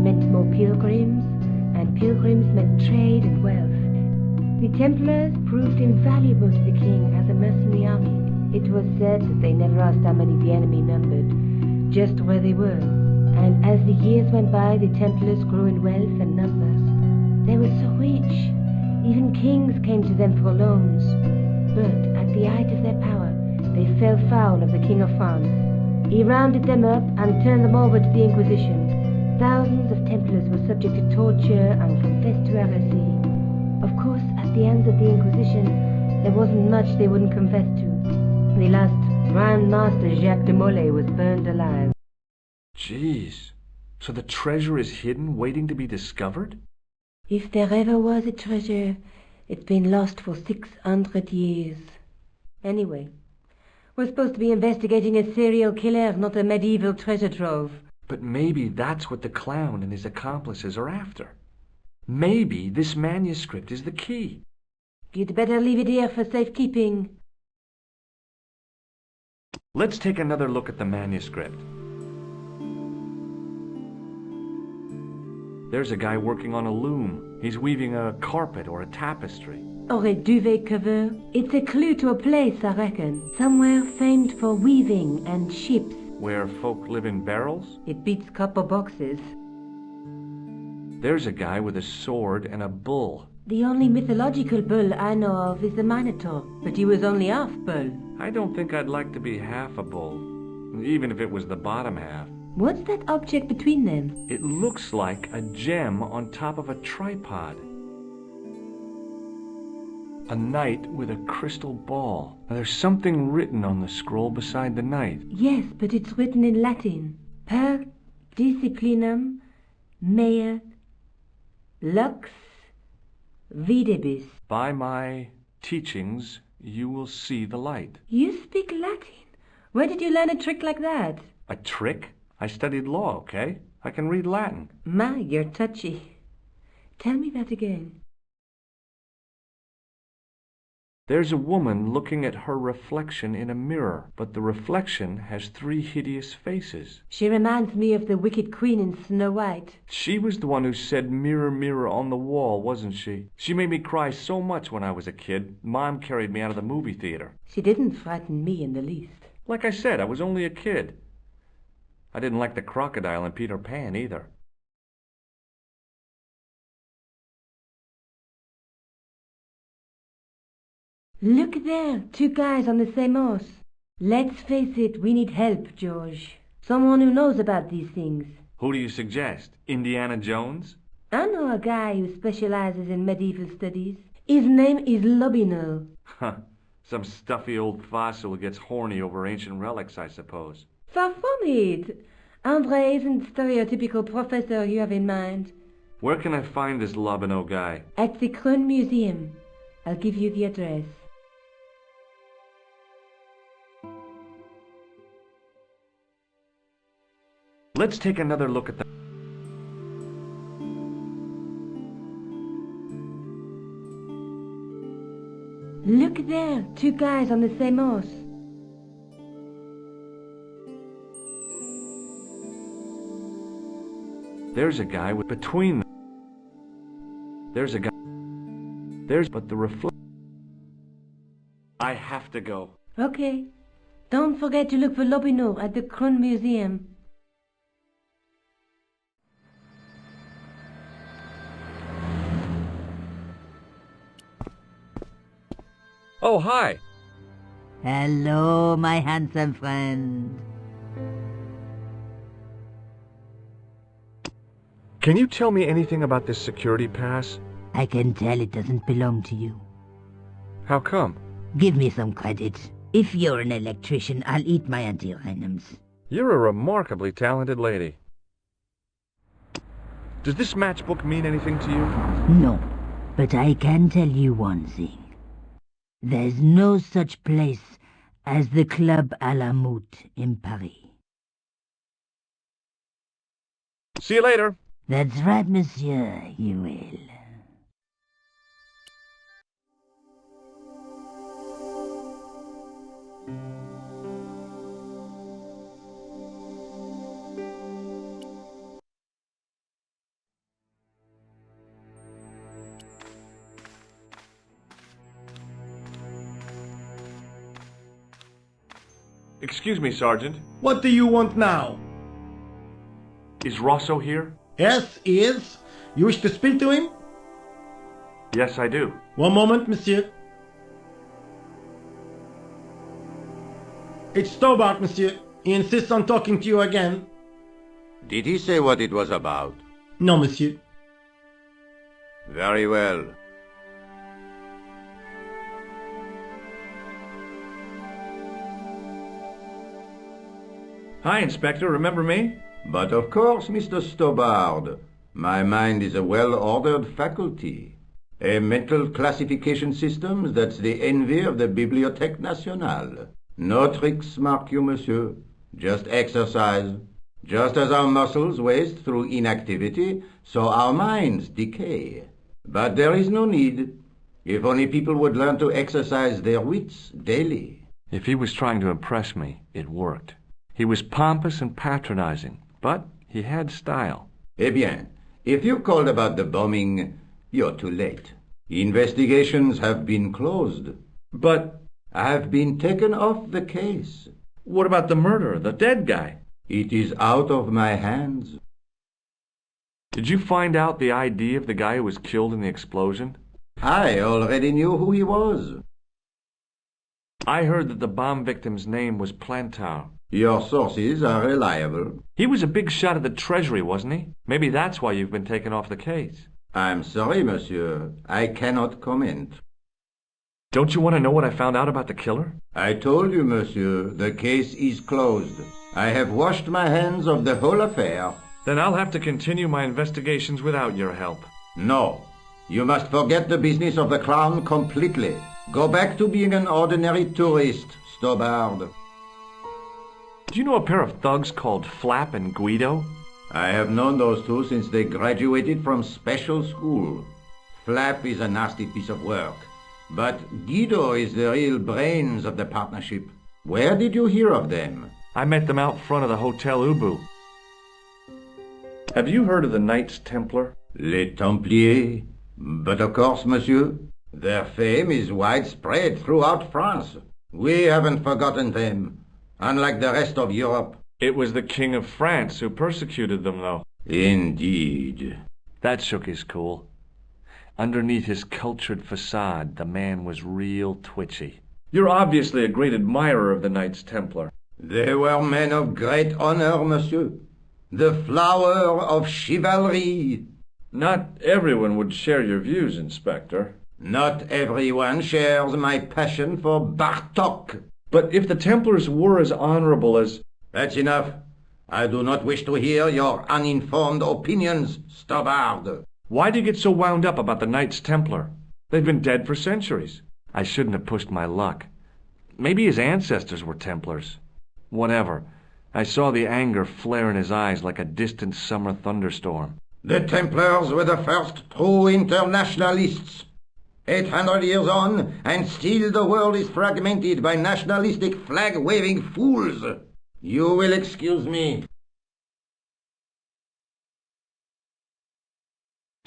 meant more pilgrims, and pilgrims meant trade and wealth. The Templars proved invaluable to the king as a mercenary army. It was said that they never asked how many the enemy numbered, just where they were. And as the years went by, the Templars grew in wealth and numbers. They were so rich, even kings came to them for loans. But at the height of their power, they fell foul of the King of France. He rounded them up and turned them over to the Inquisition. Thousands of Templars were subject to torture and confessed to heresy. Of course, at the hands of the Inquisition, there wasn't much they wouldn't confess to. The last Grand Master Jacques de Molay was burned alive. Jeez. So the treasure is hidden, waiting to be discovered? If there ever was a treasure, it's been lost for 600 years. Anyway, we're supposed to be investigating a serial killer, not a medieval treasure trove. But maybe that's what the clown and his accomplices are after. Maybe this manuscript is the key. You'd better leave it here for safekeeping. Let's take another look at the manuscript. There's a guy working on a loom. He's weaving a carpet or a tapestry. Or a duvet cover. It's a clue to a place, I reckon. Somewhere famed for weaving and ships. Where folk live in barrels? It beats copper boxes. There's a guy with a sword and a bull. The only mythological bull I know of is the Minotaur, but he was only half bull. I don't think I'd like to be half a bull, even if it was the bottom half. What's that object between them? It looks like a gem on top of a tripod. A knight with a crystal ball. Now, there's something written on the scroll beside the knight. Yes, but it's written in Latin. Per disciplinam mea lux videbis. By my teachings, you will see the light. You speak Latin? Where did you learn a trick like that? A trick? I studied law, okay? I can read Latin. My, you're touchy. Tell me that again. There's a woman looking at her reflection in a mirror, but the reflection has 3 hideous faces. She reminds me of the wicked queen in Snow White. She was the one who said, "Mirror, mirror on the wall," wasn't she? She made me cry so much when I was a kid. Mom carried me out of the movie theater. She didn't frighten me in the least. Like I said, I was only a kid. I didn't like the crocodile in Peter Pan either. Look there, 2 guys on the same horse. Let's face it, we need help, George. Someone who knows about these things. Who do you suggest? Indiana Jones? I know a guy who specializes in medieval studies. His name is Lobino. Huh. Some stuffy old fossil who gets horny over ancient relics, I suppose. Far from it. Andre isn't the stereotypical professor you have in mind. Where can I find this Lobino guy? At the Krone Museum. I'll give you the address. Let's take another look at the... Look there, 2 guys on the same horse. There's a guy with between them. There's a guy... There's but the reflect... I have to go. Okay. Don't forget to look for Lobino at the Krone Museum. Oh, hi. Hello, my handsome friend. Can you tell me anything about this security pass? I can tell it doesn't belong to you. How come? Give me some credit. If you're an electrician, I'll eat my antirhythms. You're a remarkably talented lady. Does this matchbook mean anything to you? No, but I can tell you one thing. There's no such place as the Club à la Moute in Paris. See you later. That's right, monsieur, you will. Excuse me, Sergeant. What do you want now? Is Rosso here? Yes, he is. You wish to speak to him? Yes, I do. One moment, monsieur. It's Stobart, monsieur. He insists on talking to you again. Did he say what it was about? No, monsieur. Very well. Hi, Inspector. Remember me? But of course, Mr. Stobart. My mind is a well-ordered faculty. A mental classification system that's the envy of the Bibliothèque Nationale. No tricks, mark you, monsieur. Just exercise. Just as our muscles waste through inactivity, so our minds decay. But there is no need. If only people would learn to exercise their wits daily. If he was trying to impress me, it worked. He was pompous and patronizing, but he had style. Eh bien, if you called about the bombing, you're too late. Investigations have been closed. But I have been taken off the case. What about the murderer, the dead guy? It is out of my hands. Did you find out the ID of the guy who was killed in the explosion? I already knew who he was. I heard that the bomb victim's name was Plantar. Your sources are reliable. He was a big shot at the Treasury, wasn't he? Maybe that's why you've been taken off the case. I'm sorry, monsieur. I cannot comment. Don't you want to know what I found out about the killer? I told you, monsieur, the case is closed. I have washed my hands of the whole affair. Then I'll have to continue my investigations without your help. No. You must forget the business of the Crown completely. Go back to being an ordinary tourist, Stobart. Do you know a pair of thugs called Flap and Guido? I have known those two since they graduated from special school. Flap is a nasty piece of work, but Guido is the real brains of the partnership. Where did you hear of them? I met them out front of the Hotel Ubu. Have you heard of the Knights Templar? Les Templiers? But of course, monsieur. Their fame is widespread throughout France. We haven't forgotten them, unlike the rest of Europe. It was the King of France who persecuted them, though. Indeed. That shook his cool. Underneath his cultured facade, the man was real twitchy. You're obviously a great admirer of the Knights Templar. They were men of great honor, monsieur. The flower of chivalry. Not everyone would share your views, Inspector. Not everyone shares my passion for Bartok. But if the Templars were as honorable as... That's enough. I do not wish to hear your uninformed opinions, Stobbard. Why do you get so wound up about the Knights Templar? They've been dead for centuries. I shouldn't have pushed my luck. Maybe his ancestors were Templars. Whatever. I saw the anger flare in his eyes like a distant summer thunderstorm. The Templars were the first true internationalists. 800 years on, and still the world is fragmented by nationalistic flag-waving fools. You will excuse me.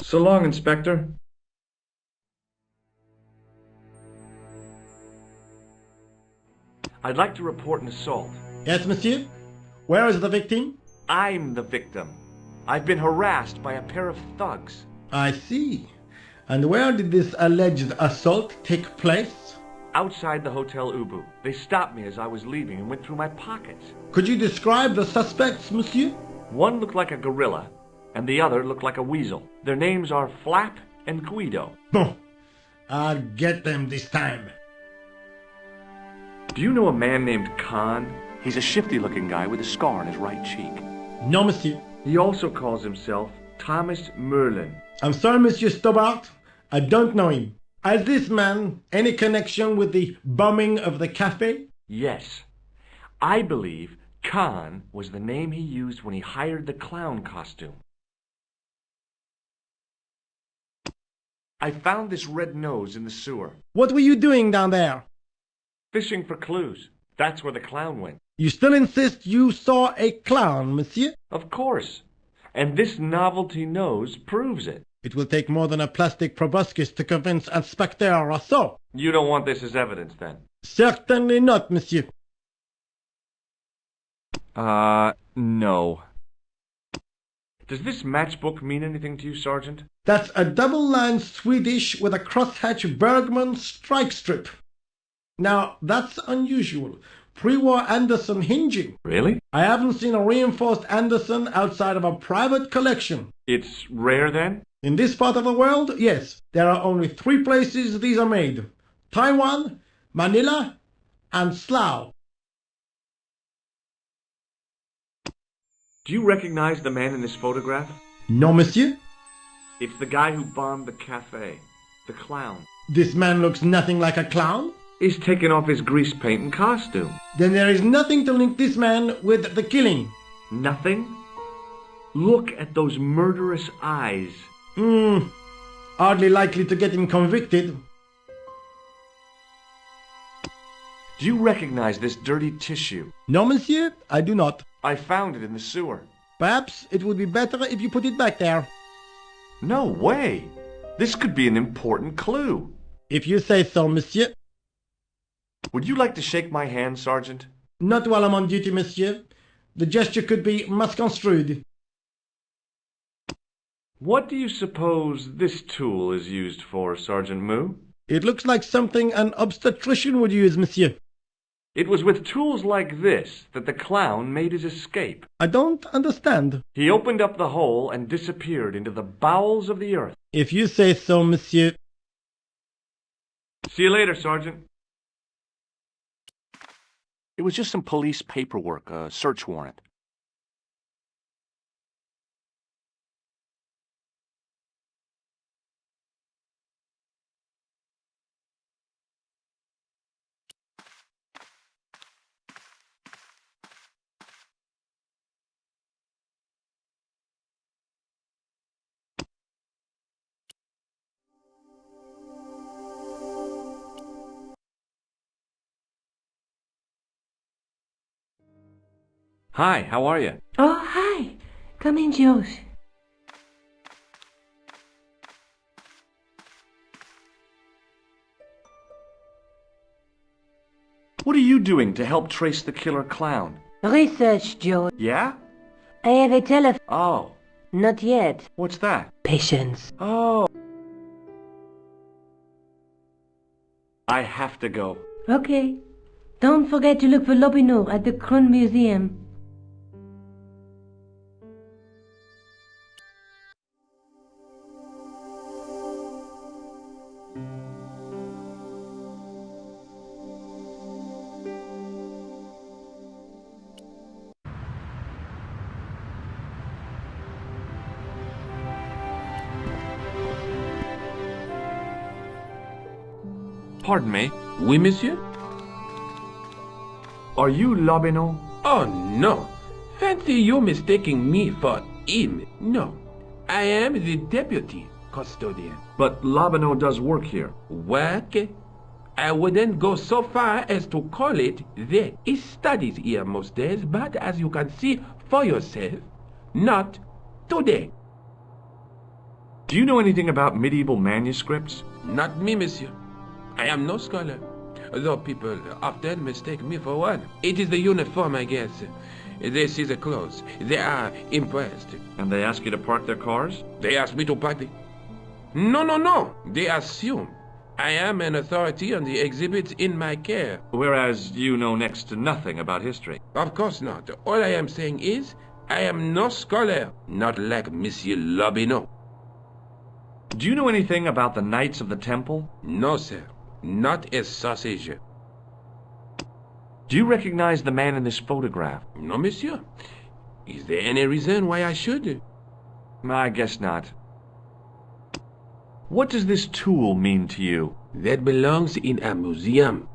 So long, Inspector. I'd like to report an assault. Yes, monsieur? Where is the victim? I'm the victim. I've been harassed by a pair of thugs. I see. And where did this alleged assault take place? Outside the Hotel Ubu. They stopped me as I was leaving and went through my pockets. Could you describe the suspects, monsieur? One looked like a gorilla, and the other looked like a weasel. Their names are Flap and Guido. Bon. I'll get them this time. Do you know a man named Khan? He's a shifty-looking guy with a scar on his right cheek. No, monsieur. He also calls himself Thomas Merlin. I'm sorry, Monsieur Stobbart. I don't know him. Has this man any connection with the bombing of the cafe? Yes. I believe Khan was the name he used when he hired the clown costume. I found this red nose in the sewer. What were you doing down there? Fishing for clues. That's where the clown went. You still insist you saw a clown, monsieur? Of course. And this novelty nose proves it. It will take more than a plastic proboscis to convince Inspector Rousseau. You don't want this as evidence, then? Certainly not, monsieur. No. Does this matchbook mean anything to you, Sergeant? That's a double-line Swedish with a crosshatch Bergman strike strip. Now, that's unusual. Pre-war Anderson hinging. Really? I haven't seen a reinforced Anderson outside of a private collection. It's rare, then? In this part of the world, yes. There are only 3 places these are made. Taiwan, Manila, and Slough. Do you recognize the man in this photograph? No, monsieur. It's the guy who bombed the cafe. The clown. This man looks nothing like a clown. He's taken off his grease paint and costume. Then there is nothing to link this man with the killing. Nothing? Look at those murderous eyes. Hardly likely to get him convicted. Do you recognize this dirty tissue? No, monsieur, I do not. I found it in the sewer. Perhaps it would be better if you put it back there. No way. This could be an important clue. If you say so, monsieur. Would you like to shake my hand, Sergeant? Not while I'm on duty, monsieur. The gesture could be misconstrued. What do you suppose this tool is used for, Sergeant Moo? It looks like something an obstetrician would use, monsieur. It was with tools like this that the clown made his escape. I don't understand. He opened up the hole and disappeared into the bowels of the earth. If you say so, monsieur. See you later, Sergeant. It was just some police paperwork, a search warrant. Hi, how are you? Oh, hi. Come in, Josh. What are you doing to help trace the killer clown? Research, Joe. Yeah? I have a telephone. Oh. Not yet. What's that? Patience. Oh. I have to go. Okay. Don't forget to look for Lopinot at the Kron Museum. Pardon me. Oui, monsieur? Are you Lobino? Oh, no. Fancy you mistaking me for him. No. I am the deputy custodian. But Lobino does work here. Work? I wouldn't go so far as to call it that. He studies here most days, but as you can see for yourself, not today. Do you know anything about medieval manuscripts? Not me, monsieur. I am no scholar, though people often mistake me for one. It is the uniform, I guess. They see the clothes. They are impressed. And they ask you to park their cars? They ask me to park the... No. They assume I am an authority on the exhibits in my care. Whereas you know next to nothing about history. Of course not. All I am saying is, I am no scholar, not like Monsieur Lobino. Do you know anything about the Knights of the Temple? No, sir. Not a sausage. Do you recognize the man in this photograph? No, monsieur. Is there any reason why I should? I guess not. What does this tool mean to you? That belongs in a museum.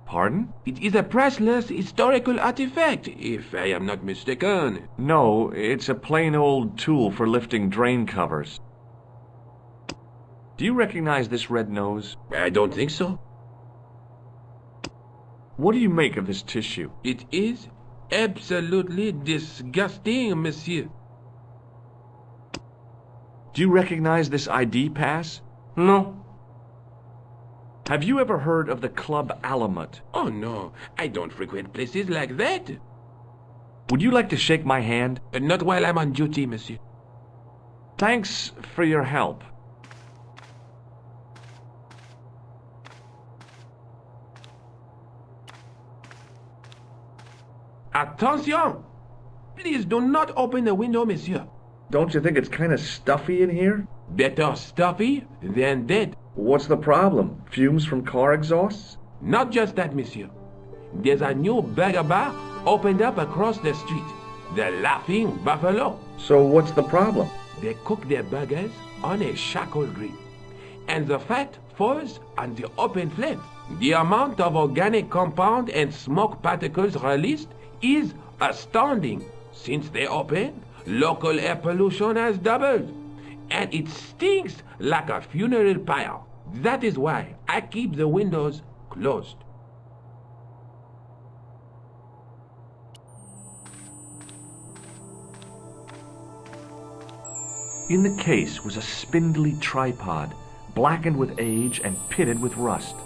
Pardon? It is a priceless historical artifact, if I am not mistaken. No, it's a plain old tool for lifting drain covers. Do you recognize this red nose? I don't think so. What do you make of this tissue? It is absolutely disgusting, monsieur. Do you recognize this ID pass? No. Have you ever heard of the Club Alamut? Oh, no. I don't frequent places like that. Would you like to shake my hand? Not while I'm on duty, monsieur. Thanks for your help. Attention! Please do not open the window, monsieur. Don't you think it's kind of stuffy in here? Better stuffy than dead. What's the problem? Fumes from car exhausts? Not just that, monsieur. There's a new burger bar opened up across the street. The Laughing Buffalo. So what's the problem? They cook their burgers on a charcoal grill, and the fat falls on the open flame. The amount of organic compound and smoke particles released is astounding. Since they opened, local air pollution has doubled, and it stinks like a funeral pyre. That is why I keep the windows closed. In the case was a spindly tripod, blackened with age and pitted with rust.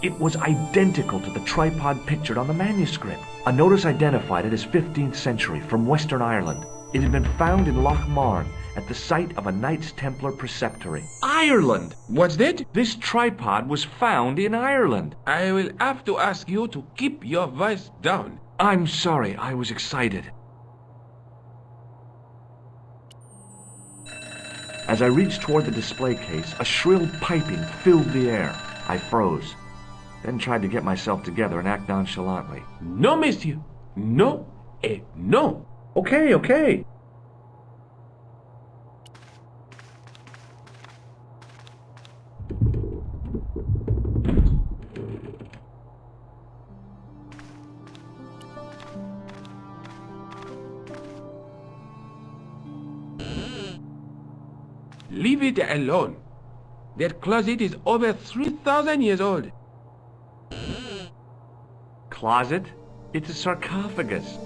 It was identical to the tripod pictured on the manuscript. A notice identified it as 15th century from Western Ireland. It had been found in Loch Marne at the site of a Knights Templar preceptory. Ireland! What's that? This tripod was found in Ireland. I will have to ask you to keep your voice down. I'm sorry, I was excited. As I reached toward the display case, a shrill piping filled the air. I froze, then tried to get myself together and act nonchalantly. No, monsieur. No, et no. Okay. Leave it alone. That closet is over 3,000 years old. Closet? It's a sarcophagus.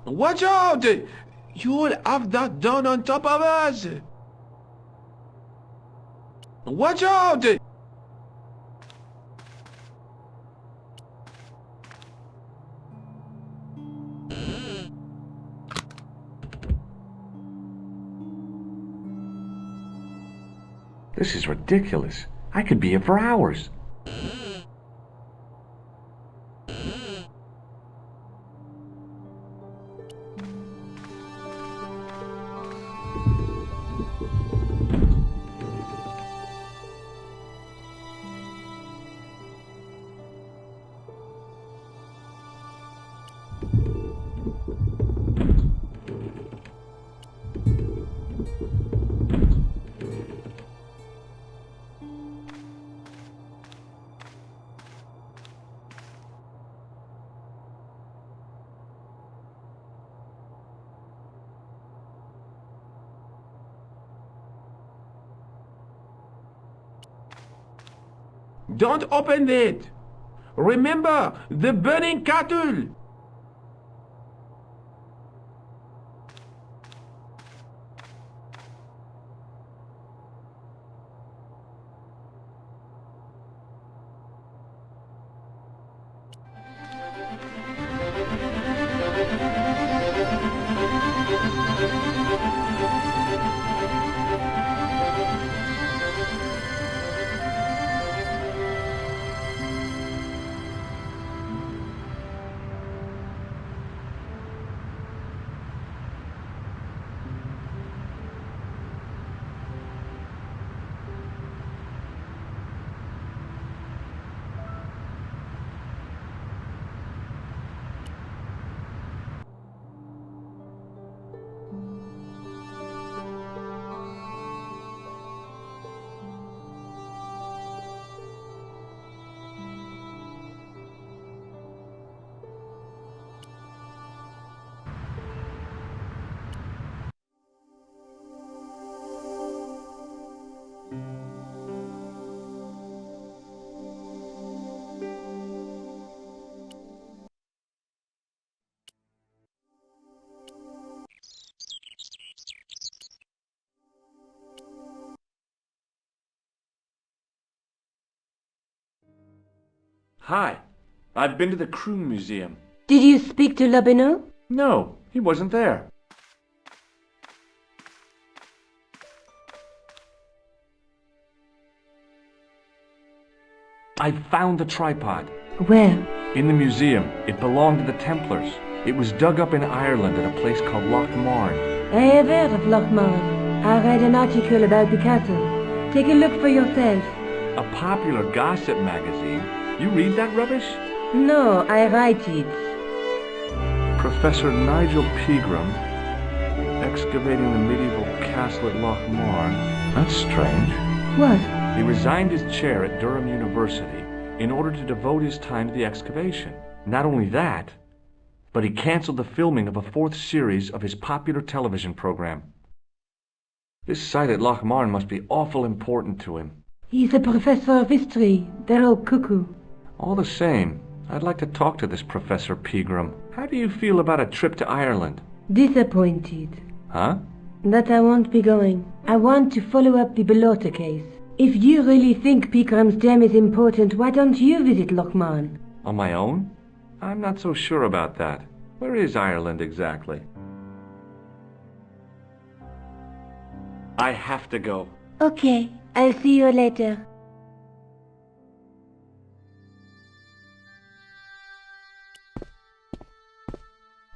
Watch out! You'll have that done on top of us! Watch out! This is ridiculous. I could be here for hours. Don't open it! Remember, the burning cattle! Hi. I've been to the Crew Museum. Did you speak to Lobineau? No, he wasn't there. I found the tripod. Where? In the museum. It belonged to the Templars. It was dug up in Ireland at a place called Loch Marne. I have heard of Loch Marne. I read an article about the castle. Take a look for yourself. A popular gossip magazine. You read that rubbish? No, I write it. Professor Nigel Pegram, excavating the medieval castle at Loch Marne. That's strange. What? He resigned his chair at Durham University in order to devote his time to the excavation. Not only that, but he canceled the filming of a 4th series of his popular television program. This site at Loch Marne must be awful important to him. He's a professor of history. They're all cuckoo. All the same, I'd like to talk to this Professor Pegram. How do you feel about a trip to Ireland? Disappointed. Huh? That I won't be going. I want to follow up the Bellotta case. If you really think Pegram's gem is important, why don't you visit Loch Marne? On my own? I'm not so sure about that. Where is Ireland exactly? I have to go. Okay, I'll see you later.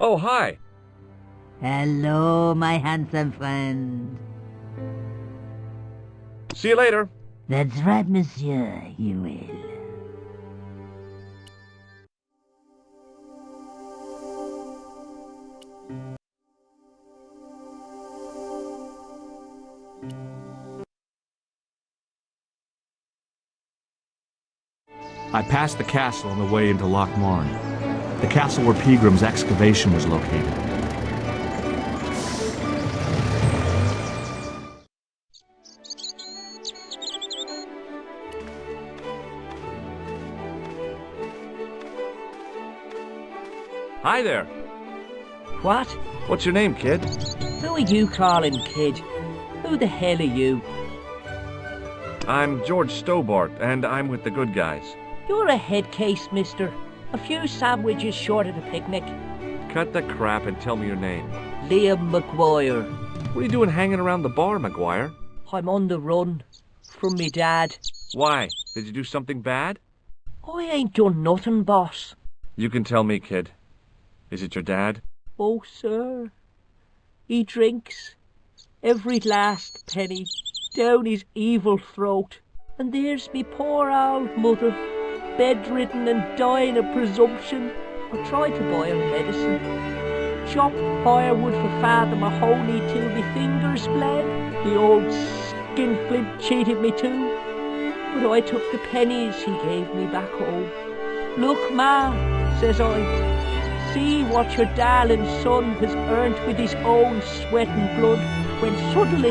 Oh, hi. Hello, my handsome friend. See you later. That's right, monsieur, you will. I passed the castle on the way into Loch Marne, the castle where Pegram's excavation was located. Hi there. What? What's your name, kid? Who are you calling kid? Who the hell are you? I'm George Stobart, and I'm with the good guys. You're a head case, mister. A few sandwiches short of a picnic. Cut the crap and tell me your name. Liam McGuire. What are you doing hanging around the bar, McGuire? I'm on the run. From me dad. Why? Did you do something bad? I ain't done nothing, boss. You can tell me, kid. Is it your dad? Oh, sir. He drinks every last penny down his evil throat. And there's me poor old mother, bedridden and dying of presumption. I tried to buy her medicine. Chopped firewood for Father Mahoney till me fingers bled. The old skinflint cheated me too. But I took the pennies he gave me back home. Look, ma, says I, see what your darling son has earned with his own sweat and blood. When suddenly,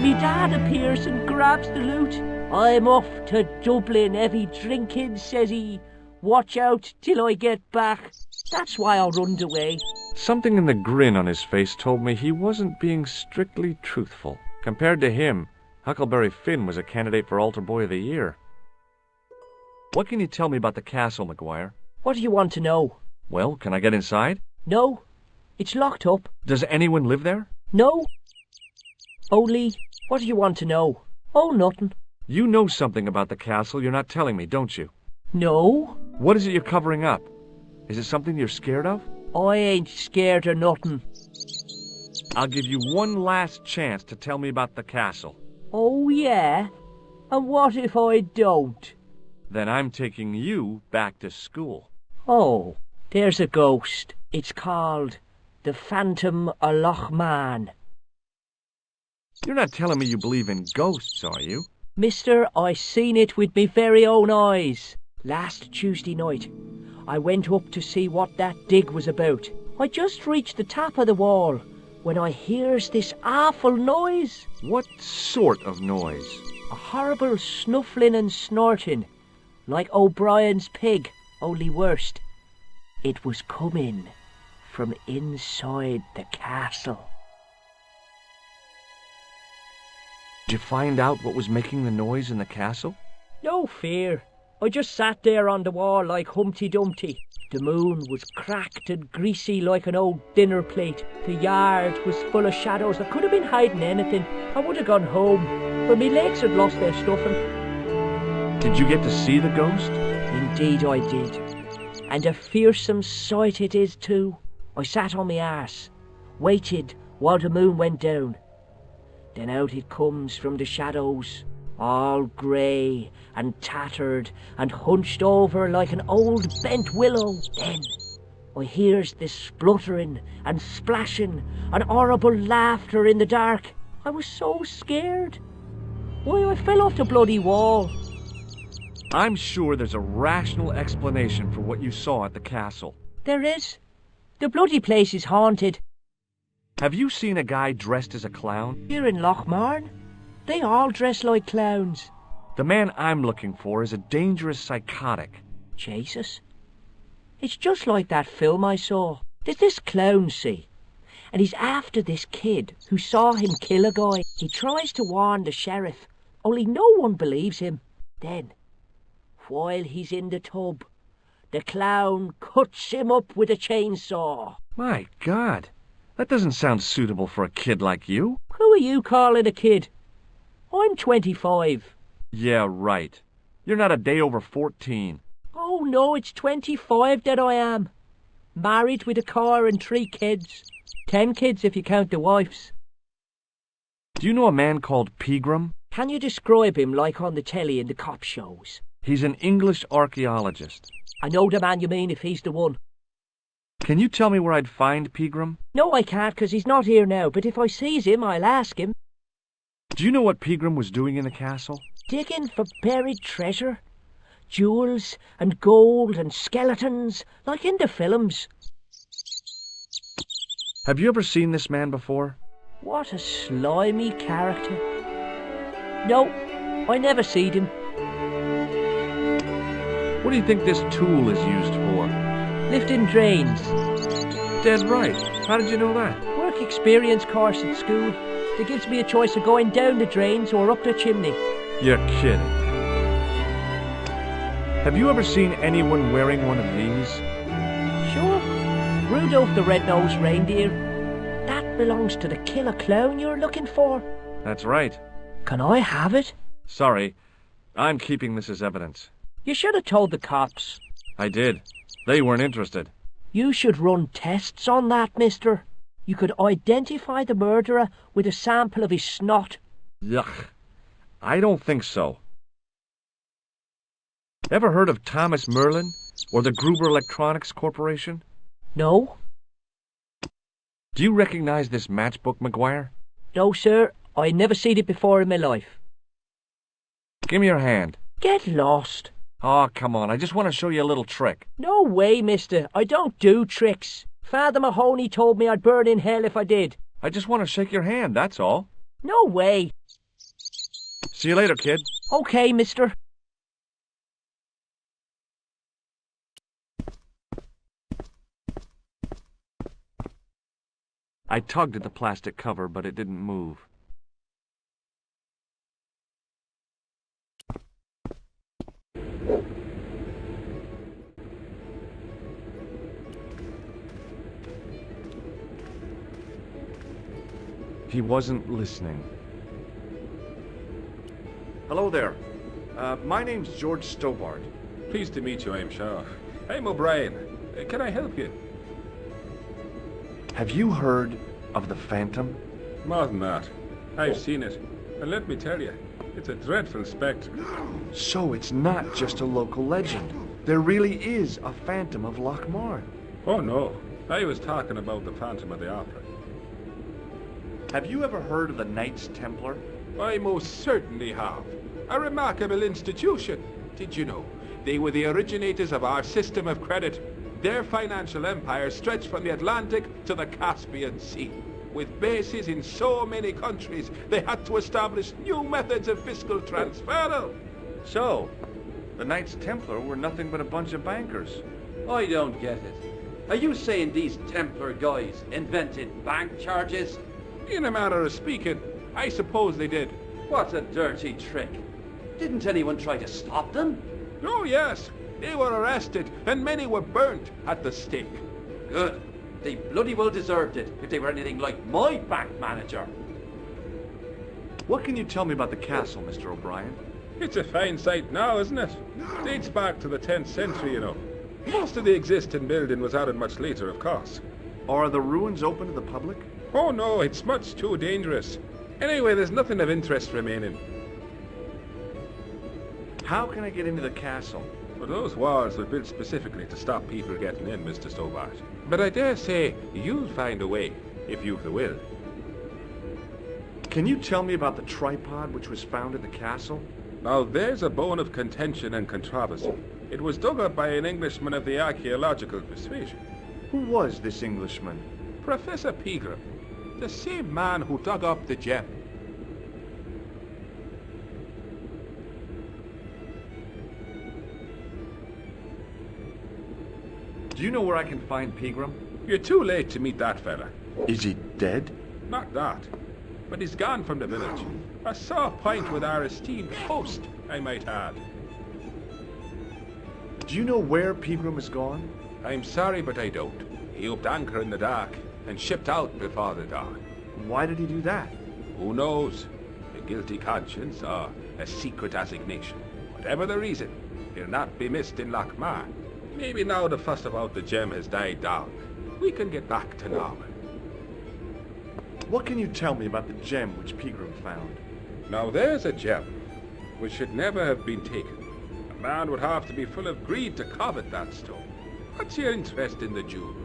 me dad appears and grabs the loot. I'm off to Dublin heavy drinking, says he. Watch out till I get back. That's why I runned away. Something in the grin on his face told me he wasn't being strictly truthful. Compared to him, Huckleberry Finn was a candidate for Altar Boy of the Year. What can you tell me about the castle, McGuire? What do you want to know? Well, can I get inside? No, it's locked up. Does anyone live there? No. Only, what do you want to know? Oh, nothing. You know something about the castle you're not telling me, don't you? No. What is it you're covering up? Is it something you're scared of? I ain't scared of nothing. I'll give you one last chance to tell me about the castle. Oh, yeah? And what if I don't? Then I'm taking you back to school. Oh, there's a ghost. It's called the Phantom o' Loch Man. You're not telling me you believe in ghosts, are you? Mister, I seen it with me very own eyes. Last Tuesday night, I went up to see what that dig was about. I just reached the top of the wall when I hears this awful noise. What sort of noise? A horrible snuffling and snorting, like O'Brien's pig, only worst. It was coming from inside the castle. Did you find out what was making the noise in the castle? No fear. I just sat there on the wall like Humpty Dumpty. The moon was cracked and greasy like an old dinner plate. The yard was full of shadows. I could have been hiding anything. I would have gone home, but my legs had lost their stuffing. Did you get to see the ghost? Indeed I did. And a fearsome sight it is too. I sat on my arse, waited while the moon went down. Then out it comes from the shadows, all grey and tattered and hunched over like an old bent willow. Then I hears this spluttering and splashing and horrible laughter in the dark. I was so scared. Why, I fell off the bloody wall. I'm sure there's a rational explanation for what you saw at the castle. There is. The bloody place is haunted. Have you seen a guy dressed as a clown? Here in Lochmarn, they all dress like clowns. The man I'm looking for is a dangerous psychotic. Jesus. It's just like that film I saw. There's this clown, see, and he's after this kid who saw him kill a guy. He tries to warn the sheriff, only no one believes him. Then, while he's in the tub, the clown cuts him up with a chainsaw. My God, that doesn't sound suitable for a kid like you. Who are you calling a kid? I'm 25. Yeah, right. You're not a day over 14. Oh no, it's 25 that I am. Married with a car and 3 kids. 10 kids if you count the wives. Do you know a man called Pegram? Can you describe him like on the telly in the cop shows? He's an English archaeologist. I know the man you mean if he's the one. Can you tell me where I'd find Pegram? No, I can't, 'cause he's not here now, but if I sees him, I'll ask him. Do you know what Pegram was doing in the castle? Digging for buried treasure. Jewels and gold and skeletons, like in the films. Have you ever seen this man before? What a slimy character. No, I never seed him. What do you think this tool is used for? Lifting drains. dead right. How did you know that? Work experience course at school. It gives me a choice of going down the drains or up the chimney. You're kidding. Have you ever seen anyone wearing one of these? Sure. Rudolph the Red-Nosed Reindeer. That belongs to the killer clown you're looking for. That's right. Can I have it? Sorry. I'm keeping this as evidence. You should have told the cops. I did. They weren't interested. You should run tests on that, mister. You could identify the murderer with a sample of his snot. Yuck. I don't think so. Ever heard of Thomas Merlin or the Gruber Electronics Corporation? No. Do you recognize this matchbook, McGuire? No, sir. I never seen it before in my life. Give me your hand. Get lost. Oh, come on. I just want to show you a little trick. No way, mister. I don't do tricks. Father Mahoney told me I'd burn in hell if I did. I just want to shake your hand, that's all. No way. See you later, kid. Okay, mister. I tugged at the plastic cover, but it didn't move. He wasn't listening. Hello there. My name's George Stobart. Pleased to meet you, I'm sure. I'm O'Brien. Can I help you? Have you heard of the Phantom? More than that. I've seen it. And let me tell you, it's a dreadful spectre. So it's not just a local legend. There really is a Phantom of Lochmarn. Oh no, I was talking about the Phantom of the Opera. Have you ever heard of the Knights Templar? I most certainly have. A remarkable institution. Did you know? They were the originators of our system of credit. Their financial empire stretched from the Atlantic to the Caspian Sea. With bases in so many countries, they had to establish new methods of fiscal transfer. So, the Knights Templar were nothing but a bunch of bankers. I don't get it. Are you saying these Templar guys invented bank charges? In a manner of speaking, I suppose they did. What a dirty trick. Didn't anyone try to stop them? Oh yes, they were arrested and many were burnt at the stake. Good. They bloody well deserved it if they were anything like my bank manager. What can you tell me about the castle, Mr. O'Brien? It's a fine site now, isn't it? Dates back to the 10th century, you know. Most of the existing building was added much later, of course. Are the ruins open to the public? Oh no, it's much too dangerous. Anyway, there's nothing of interest remaining. How can I get into the castle? Well, those walls were built specifically to stop people getting in, Mr. Stobart. But I dare say you'll find a way, if you've the will. Can you tell me about the tripod which was found at the castle? Now, there's a bone of contention and controversy. It was dug up by an Englishman of the archaeological persuasion. Who was this Englishman? Professor Pegram, the same man who dug up the gem. Do you know where I can find Pegram? You're too late to meet that fella. Is he dead? Not that. But he's gone from the village. A sore point with our esteemed host, I might add. Do you know where Pegram is gone? I'm sorry, but I don't. He upped anchor in the dark and shipped out before the dawn. Why did he do that? Who knows? A guilty conscience or a secret assignation. Whatever the reason, he'll not be missed in Lochmarn. Maybe now the fuss about the gem has died down, we can get back to normal. What can you tell me about the gem which Pegram found? Now there's a gem which should never have been taken. A man would have to be full of greed to covet that stone. What's your interest in the jewel?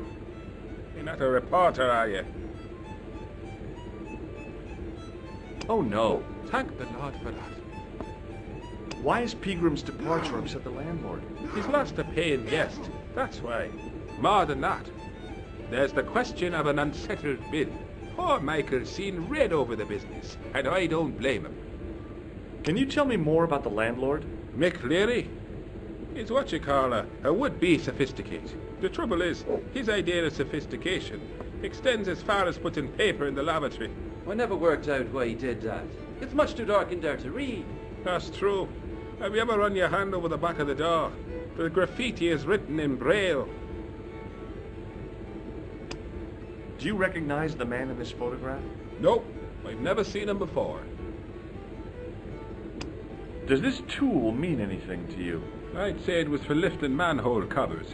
You're not a reporter, are you? Oh no. Thank the Lord for that. Why is Pegram's departure upset the landlord? He's lost a paying guest, that's why. More than that, there's the question of an unsettled bill. Poor Michael's seen red over the business, and I don't blame him. Can you tell me more about the landlord? Mick Leary? He's what you call a would-be sophisticate. The trouble is, his idea of sophistication extends as far as putting paper in the lavatory. I never worked out why he did that. It's much too dark in there to read. That's true. Have you ever run your hand over the back of the door? The graffiti is written in Braille. Do you recognize the man in this photograph? Nope, I've never seen him before. Does this tool mean anything to you? I'd say it was for lifting manhole covers.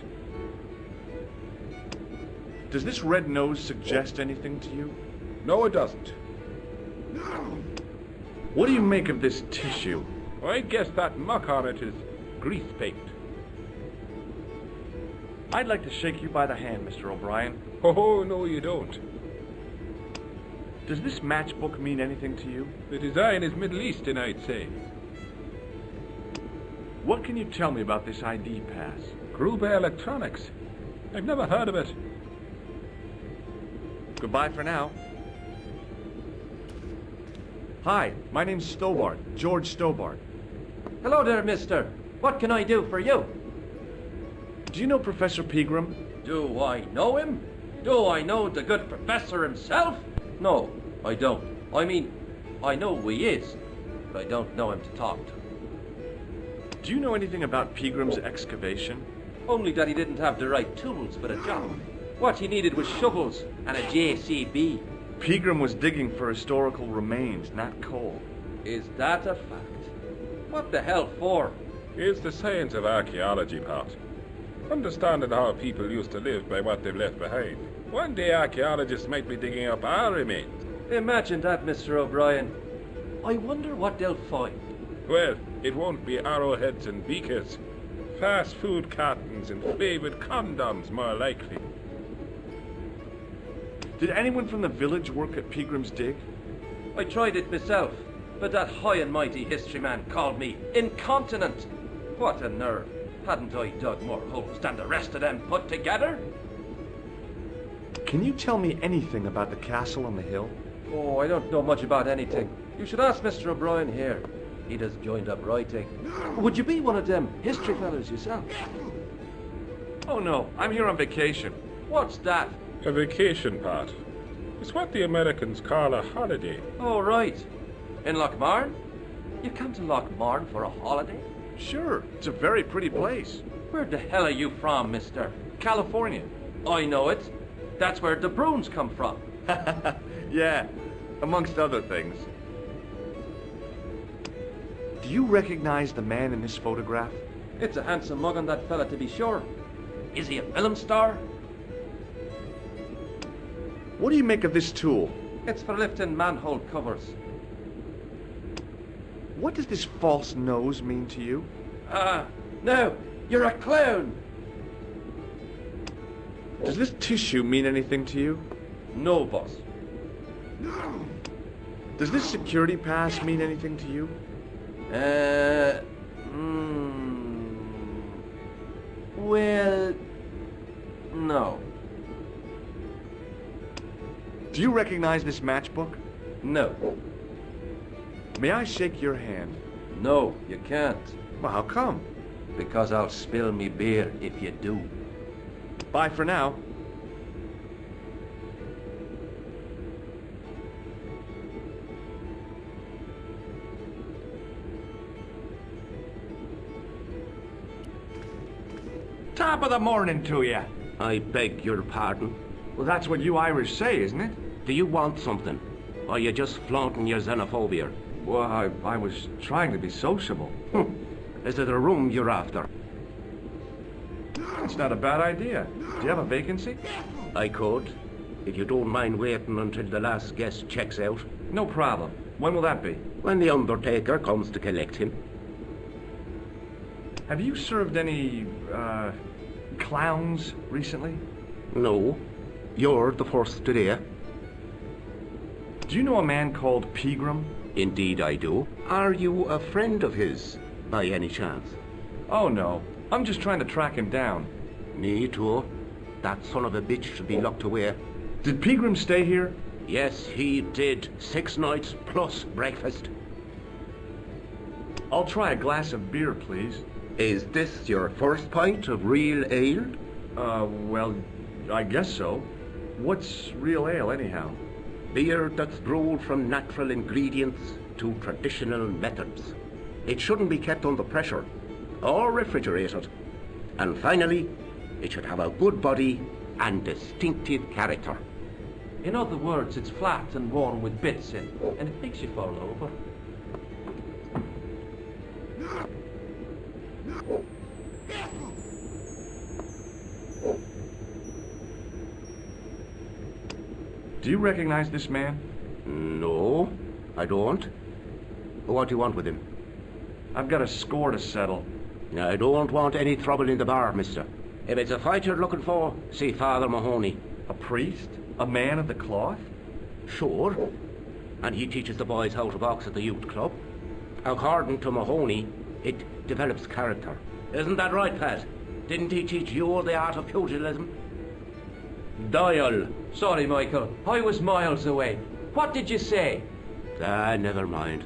Does this red nose suggest anything to you? No, it doesn't. What do you make of this tissue? I guess that muck on it is grease paint. I'd like to shake you by the hand, Mr. O'Brien. Oh, no, you don't. Does this matchbook mean anything to you? The design is Middle Eastern, I'd say. What can you tell me about this ID pass? Gruber Electronics. I've never heard of it. Goodbye for now. Hi, my name's Stobart, George Stobart. Hello there, mister. What can I do for you? Do you know Professor Pegram? Do I know him? Do I know the good professor himself? No, I don't. I mean, I know who he is, but I don't know him to talk to. Do you know anything about Pegram's excavation? Only that he didn't have the right tools for the job. What he needed was shovels and a JCB. Pegram was digging for historical remains, not coal. Is that a fact? What the hell for? It's the science of archaeology, Pat. Understanding how people used to live by what they've left behind. One day archaeologists might be digging up our remains. Imagine that, Mr. O'Brien. I wonder what they'll find. Well, it won't be arrowheads and beakers. Fast food cartons and flavoured condoms, more likely. Did anyone from the village work at Pegram's dig? I tried it myself, but that high and mighty history man called me incontinent. What a nerve. Hadn't I dug more holes than the rest of them put together? Can you tell me anything about the castle on the hill? Oh, I don't know much about anything. You should ask Mr. O'Brien here. He does joined-up writing. Would you be one of them history fellas yourself? Oh no, I'm here on vacation. What's that? A vacation, Pat. It's what the Americans call a holiday. Oh, right. In Lochmarn? You come to Lochmarn for a holiday? Sure, it's a very pretty place. Where the hell are you from, mister? California. I know it. That's where the Bruins come from. Yeah, amongst other things. Do you recognize the man in this photograph? It's a handsome mug on that fella, to be sure. Is he a film star? What do you make of this tool? It's for lifting manhole covers. What does this false nose mean to you? No, you're a clown. Does this tissue mean anything to you? No, boss. Does this security pass mean anything to you? Well, no. Do you recognize this matchbook? No. May I shake your hand? No, you can't. Well, how come? Because I'll spill me beer if you do. Bye for now. Top of the morning to you. I beg your pardon. Well, that's what you Irish say, isn't it? Do you want something? Or are you just flaunting your xenophobia? Well, I was trying to be sociable. Is it a room you're after? That's not a bad idea. Do you have a vacancy? I could, if you don't mind waiting until the last guest checks out. No problem. When will that be? When the undertaker comes to collect him. Have you served any, clowns recently? No. You're the first today. Do you know a man called Pegram? Indeed I do. Are you a friend of his, by any chance? Oh, no. I'm just trying to track him down. Me too. That son of a bitch should be locked away. Did Pegram stay here? Yes, he did. 6 nights plus breakfast. I'll try a glass of beer, please. Is this your first pint of real ale? Well, I guess so. What's real ale, anyhow? Beer that's brewed from natural ingredients to traditional methods. It shouldn't be kept under pressure or refrigerated. And finally, it should have a good body and distinctive character. In other words, it's flat and worn with bits in, and it makes you fall over. Do you recognize this man? No, I don't. What do you want with him? I've got a score to settle. I don't want any trouble in the bar, mister. If it's a fight you're looking for, see Father Mahoney. A priest? A man of the cloth? Sure. And he teaches the boys how to box at the youth club. According to Mahoney, it develops character. Isn't that right, Pat? Didn't he teach you the art of pugilism? Doyle. Sorry, Michael. I was miles away. What did you say? Never mind.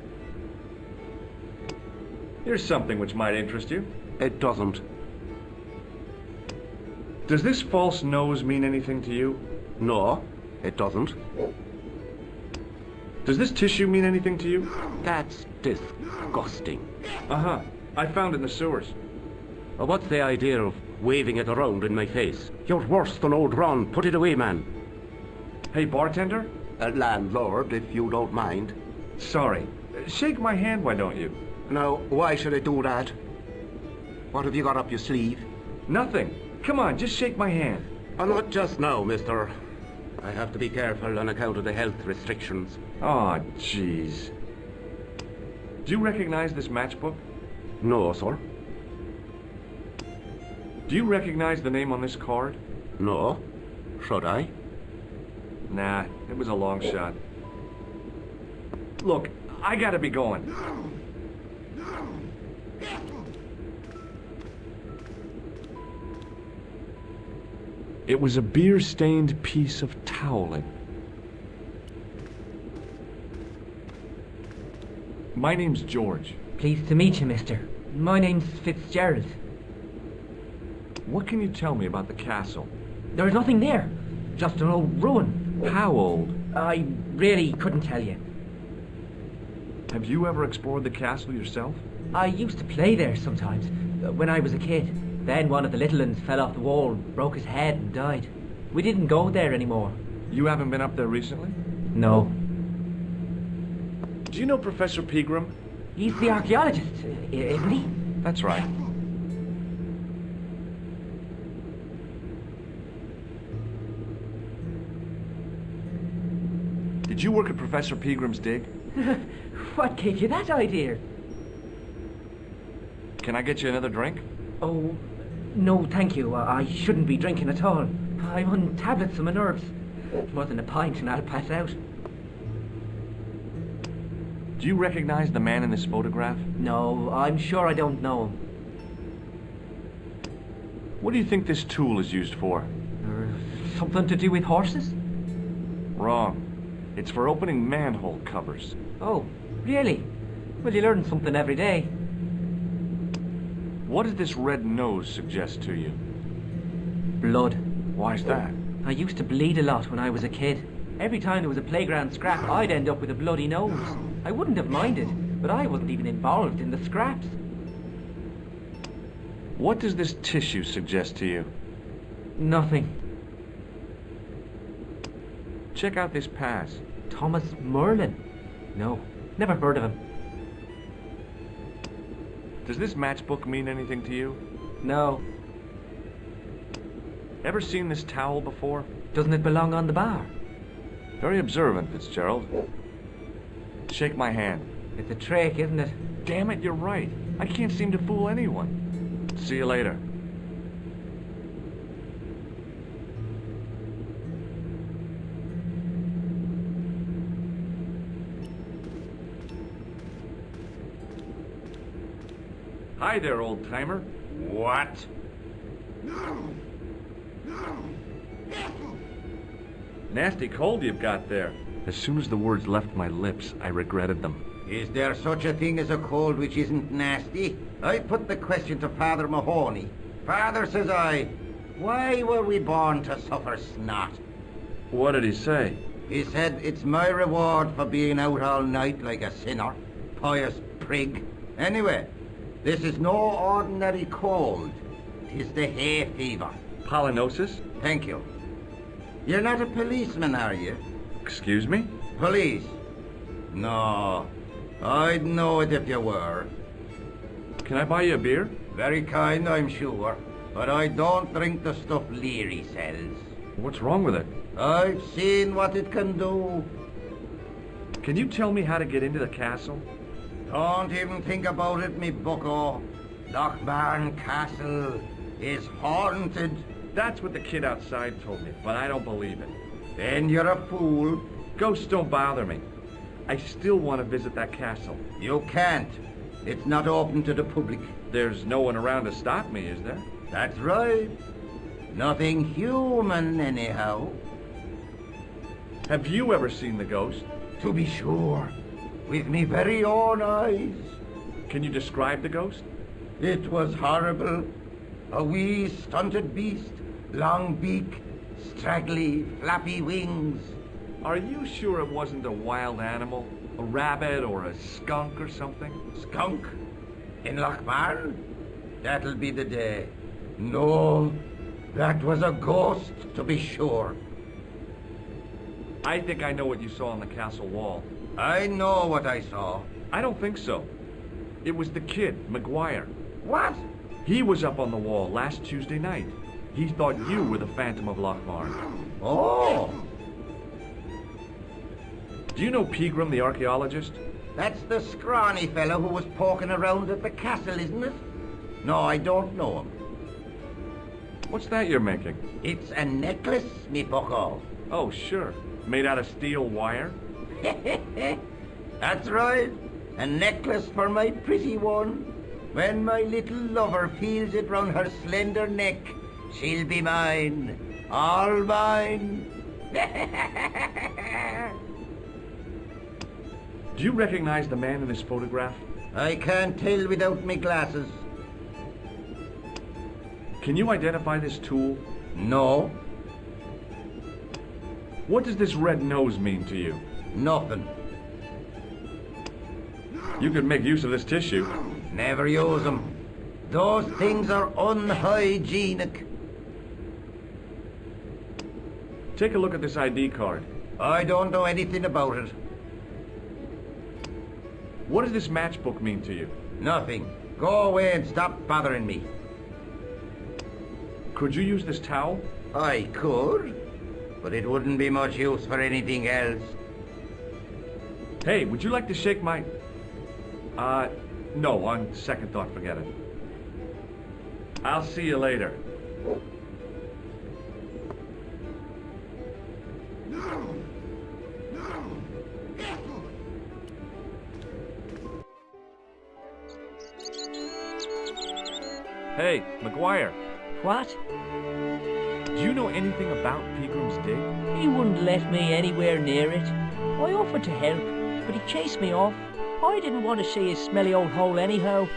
Here's something which might interest you. It doesn't. Does this false nose mean anything to you? No, it doesn't. Does this tissue mean anything to you? That's disgusting. Uh-huh. I found it in the sewers. Well, what's the idea of waving it around in my face? You're worse than old Ron. Put it away, man. Hey, bartender? Landlord, if you don't mind. Sorry. Shake my hand, why don't you? Now, why should I do that? What have you got up your sleeve? Nothing. Come on, just shake my hand. Not just now, mister. I have to be careful on account of the health restrictions. Aw, jeez. Do you recognize this matchbook? No, sir. Do you recognize the name on this card? No. Should I? Nah, it was a long shot. Look, I gotta be going. It was a beer-stained piece of toweling. My name's George. Pleased to meet you, mister. My name's Fitzgerald. What can you tell me about the castle? There's nothing there. Just an old ruin. How old? I really couldn't tell you. Have you ever explored the castle yourself? I used to play there sometimes, when I was a kid. Then one of the little ones fell off the wall, broke his head and died. We didn't go there anymore. You haven't been up there recently? No. Do you know Professor Pegram? He's the archaeologist, isn't he? That's right. Did you work at Professor Pegram's dig? What gave you that idea? Can I get you another drink? Oh, no, thank you. I shouldn't be drinking at all. I'm on tablets for my nerves. More than a pint and I'll pass out. Do you recognize the man in this photograph? No, I'm sure I don't know him. What do you think this tool is used for? Something to do with horses? Wrong. It's for opening manhole covers. Oh, really? Well, you learn something every day. What does this red nose suggest to you? Blood. Why's that? I used to bleed a lot when I was a kid. Every time there was a playground scrap, I'd end up with a bloody nose. I wouldn't have minded, but I wasn't even involved in the scraps. What does this tissue suggest to you? Nothing. Check out this pass. Thomas Merlin? No, never heard of him. Does this matchbook mean anything to you? No. Ever seen this towel before? Doesn't it belong on the bar? Very observant, Fitzgerald. Shake my hand. It's a trick, isn't it? Damn it, you're right. I can't seem to fool anyone. See you later. Hi there, old-timer. What? Nasty cold you've got there. As soon as the words left my lips, I regretted them. Is there such a thing as a cold which isn't nasty? I put the question to Father Mahoney. Father, says I, Why were we born to suffer snot? What did he say? He said, it's my reward for being out all night like a sinner. Pious prig. Anyway, this is no ordinary cold. Tis the hay fever. Pollinosis? Thank you. You're not a policeman, are you? Excuse me? Police? No. I'd know it if you were. Can I buy you a beer? Very kind, I'm sure. But I don't drink the stuff Leary sells. What's wrong with it? I've seen what it can do. Can you tell me how to get into the castle? Don't even think about it, me bucko. Lochbarn Castle is haunted. That's what the kid outside told me, but I don't believe it. Then you're a fool. Ghosts don't bother me. I still want to visit that castle. You can't. It's not open to the public. There's no one around to stop me, is there? That's right. Nothing human, anyhow. Have you ever seen the ghost? To be sure. With me very own eyes. Can you describe the ghost? It was horrible. A wee stunted beast, long beak, straggly, flappy wings. Are you sure it wasn't a wild animal? A rabbit or a skunk or something? Skunk? In Lochbarn? That'll be the day. No, that was a ghost, to be sure. I think I know what you saw on the castle wall. I know what I saw. I don't think so. It was the kid, McGuire. What? He was up on the wall last Tuesday night. He thought you were the Phantom of Lochbarn. Oh! Do you know Pegram, the archaeologist? That's the scrawny fellow who was poking around at the castle, isn't it? No, I don't know him. What's that you're making? It's a necklace, me bucko. Oh, sure. Made out of steel wire? That's right. A necklace for my pretty one. When my little lover feels it round her slender neck, she'll be mine. All mine. Do you recognize the man in this photograph? I can't tell without me glasses. Can you identify this tool? No. What does this red nose mean to you? Nothing. You could make use of this tissue. Never use them. Those things are unhygienic. Take a look at this ID card. I don't know anything about it. What does this matchbook mean to you? Nothing. Go away and stop bothering me. Could you use this towel? I could, but it wouldn't be much use for anything else. Hey, would you like to shake my... no, on second thought, forget it. I'll see you later. Hey, McGuire. What? Do you know anything about Pegram's Dig? He wouldn't let me anywhere near it. I offered to help, but he chased me off. I didn't want to see his smelly old hole anyhow.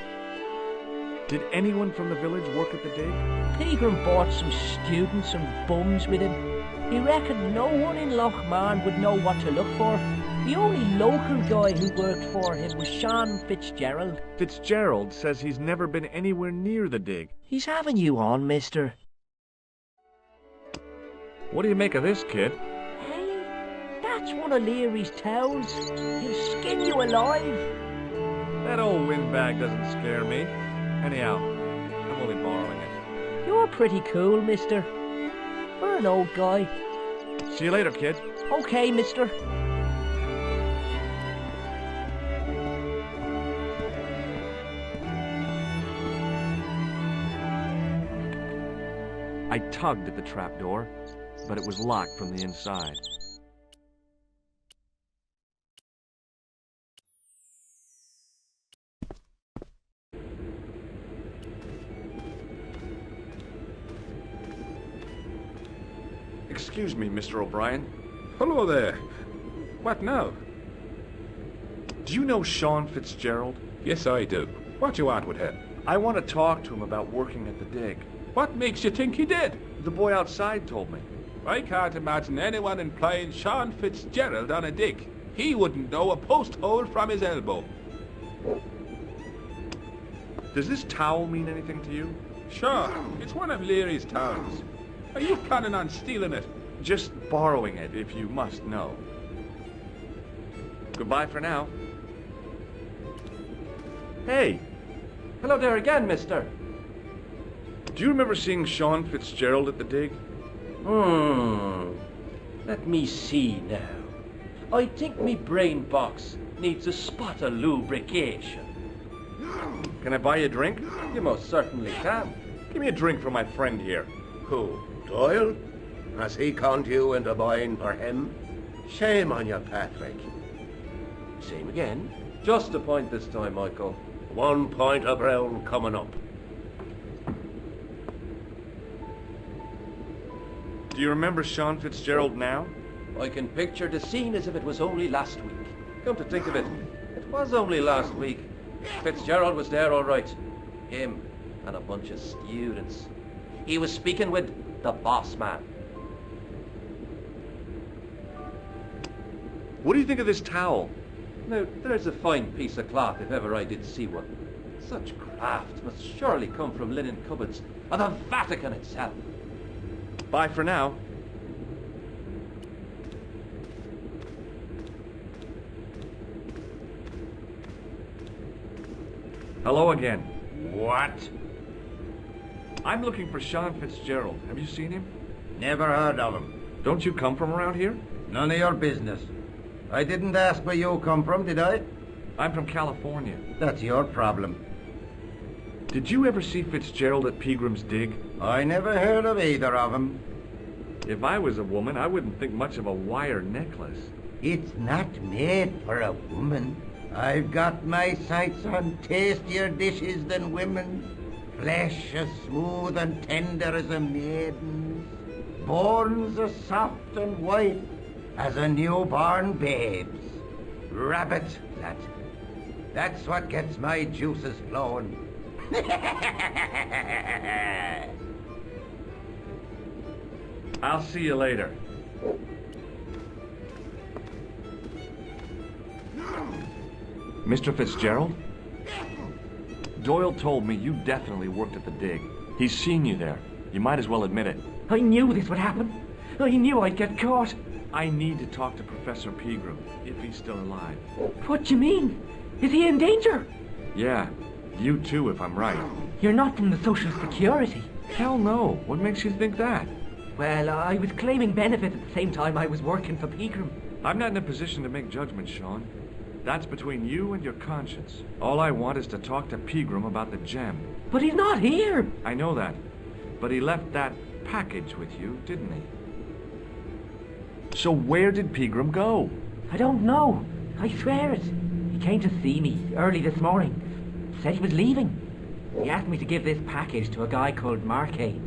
Did anyone from the village work at the dig? Pegram brought some students and bums with him. He reckoned no one in Lochbarn would know what to look for. The only local guy who worked for him was Sean Fitzgerald. Fitzgerald says he's never been anywhere near the dig. He's having you on, mister. What do you make of this, kid? Hey, that's one of Leary's towels. He'll skin you alive. That old windbag doesn't scare me. Anyhow, I'm only borrowing it. You're pretty cool, mister. For an old guy. See you later, kid. Okay, mister. I tugged at the trapdoor, but it was locked from the inside. Excuse me, Mr. O'Brien. Hello there. What now? Do you know Sean Fitzgerald? Yes, I do. What you want with him? I want to talk to him about working at the dig. What makes you think he did? The boy outside told me. I can't imagine anyone employing Sean Fitzgerald on a dig. He wouldn't know a post hole from his elbow. Does this towel mean anything to you? Sure, it's one of Leary's towels. Are you planning on stealing it? Just borrowing it, if you must know. Goodbye for now. Hey! Hello there again, mister. Do you remember seeing Sean Fitzgerald at the dig? Let me see now. I think me brain box needs a spot of lubrication. Can I buy you a drink? You most certainly can. Give me a drink for my friend here. Who, Doyle? Has he conned you into buying for him? Shame on you, Patrick. Same again? Just a point this time, Michael. 1 point of brown coming up. Do you remember Sean Fitzgerald now? I can picture the scene as if it was only last week. Come to think of it, it was only last week. Fitzgerald was there all right. Him and a bunch of students. He was speaking with the boss man. What do you think of this towel? Now, there's a fine piece of cloth if ever I did see one. Such craft must surely come from linen cupboards of the Vatican itself. Bye for now. Hello again. What? I'm looking for Sean Fitzgerald. Have you seen him? Never heard of him. Don't you come from around here? None of your business. I didn't ask where you come from, did I? I'm from California. That's your problem. Did you ever see Fitzgerald at Peagram's dig? I never heard of either of them. If I was a woman, I wouldn't think much of a wire necklace. It's not made for a woman. I've got my sights on tastier dishes than women. Flesh as smooth and tender as a maiden's. Bones as soft and white as a newborn babe's. Rabbit, that. That's what gets my juices flowing. I'll see you later. Mr. Fitzgerald? Doyle told me you definitely worked at the dig. He's seen you there. You might as well admit it. I knew this would happen. I knew I'd get caught. I need to talk to Professor Pegram, if he's still alive. What do you mean? Is he in danger? Yeah, you too, if I'm right. You're not from the Social Security. Hell no. What makes you think that? Well, I was claiming benefits at the same time I was working for Pegram. I'm not in a position to make judgments, Sean. That's between you and your conscience. All I want is to talk to Pegram about the gem. But he's not here. I know that. But he left that package with you, didn't he? So where did Pegram go? I don't know. I swear it. He came to see me early this morning. Said he was leaving. He asked me to give this package to a guy called Marquet.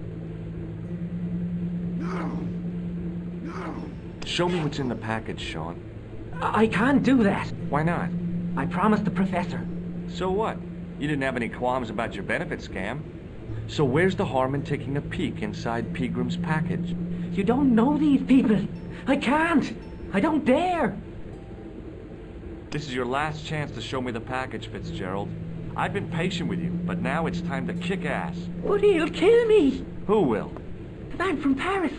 Show me what's in the package, Sean. I can't do that. Why not? I promised the professor. So what? You didn't have any qualms about your benefit scam. So where's the harm in taking a peek inside Pegram's package? You don't know these people. I can't. I don't dare. This is your last chance to show me the package, Fitzgerald. I've been patient with you, but now it's time to kick ass. But he'll kill me. Who will? The man from Paris.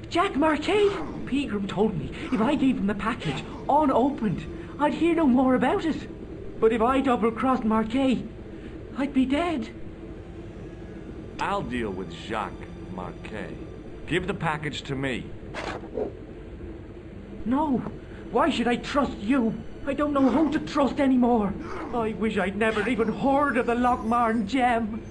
Jack Marquet. Pegram told me if I gave him the package unopened, I'd hear no more about it. But if I double-crossed Marquet, I'd be dead. I'll deal with Jacques Marquet. Give the package to me. No. Why should I trust you? I don't know who to trust anymore. I wish I'd never even heard of the Lochmarn gem.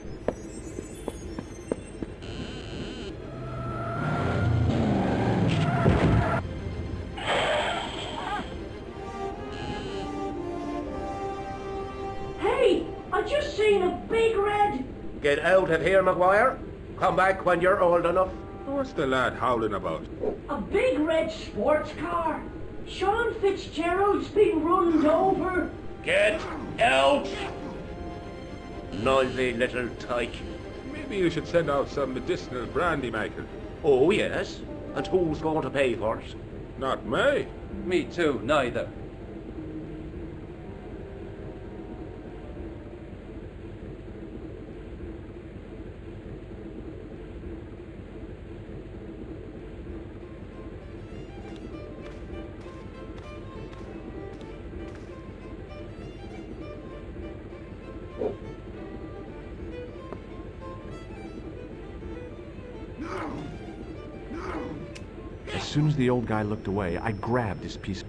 Hey, I just seen a big red... Get out of here, Maguire. Come back when you're old enough. What's the lad howling about? A big red sports car. Sean Fitzgerald's been run over. Get out! Noisy little tyke. Me Maybe you should send out some medicinal brandy maker. Oh, yes. And who's going to pay for it? Not me. Me too, neither. As soon as the old guy looked away, I grabbed his piece.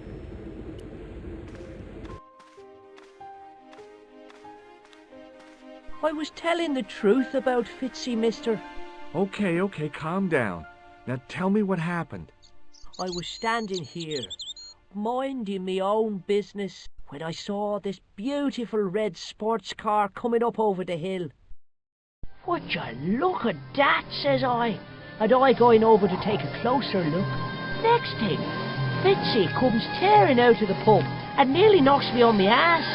I was telling the truth about Fitzy, mister. Okay, calm down. Now tell me what happened. I was standing here, minding me own business, when I saw this beautiful red sports car coming up over the hill. Would you look at that, says I, and I going over to take a closer look. Next thing, Fitzy comes tearing out of the pub and nearly knocks me on my ass,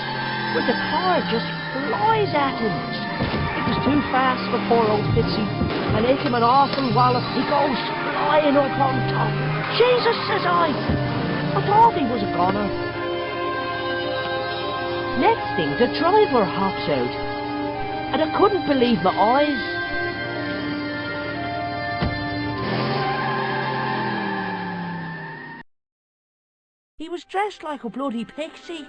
but the car just flies at him. It was too fast for poor old Fitzy, and ate him an awful wallop. He goes flying up on top. Jesus, says I thought he was a goner. Next thing, the driver hops out, and I couldn't believe my eyes. He was dressed like a bloody pixie.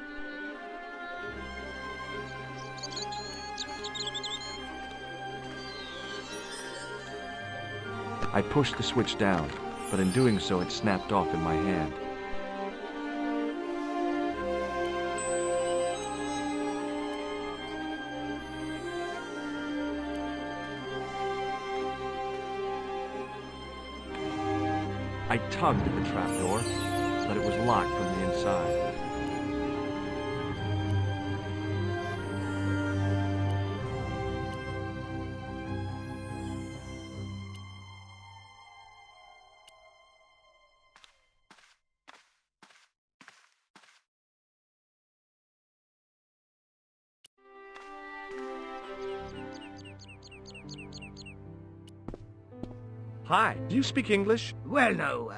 I pushed the switch down, but in doing so it snapped off in my hand. I tugged at the trapdoor, but it was locked from the inside. Hi, do you speak English? Well, no,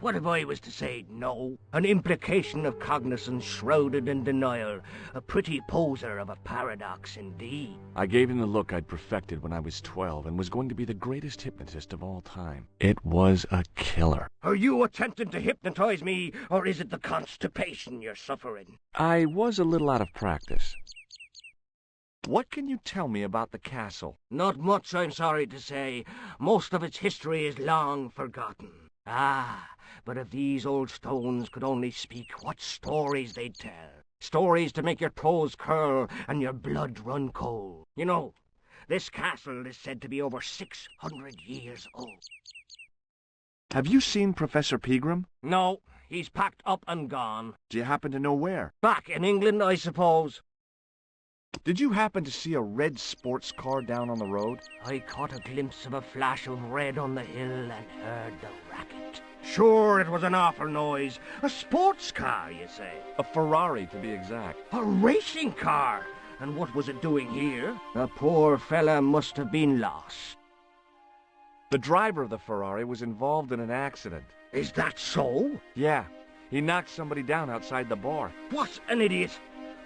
what if I was to say no? An implication of cognizance shrouded in denial. A pretty poser of a paradox indeed. I gave him the look I'd perfected when I was 12 and was going to be the greatest hypnotist of all time. It was a killer. Are you attempting to hypnotize me, or is it the constipation you're suffering? I was a little out of practice. What can you tell me about the castle? Not much, I'm sorry to say. Most of its history is long forgotten. Ah, but if these old stones could only speak, what stories they'd tell. Stories to make your toes curl and your blood run cold. You know, this castle is said to be over 600 years old. Have you seen Professor Pegram? No, he's packed up and gone. Do you happen to know where? Back in England, I suppose. Did you happen to see a red sports car down on the road? I caught a glimpse of a flash of red on the hill and heard the racket. Sure, it was an awful noise. A sports car, you say? A Ferrari, to be exact. A racing car? And what was it doing here? The poor fella must have been lost. The driver of the Ferrari was involved in an accident. Is that so? Yeah. He knocked somebody down outside the bar. What an idiot!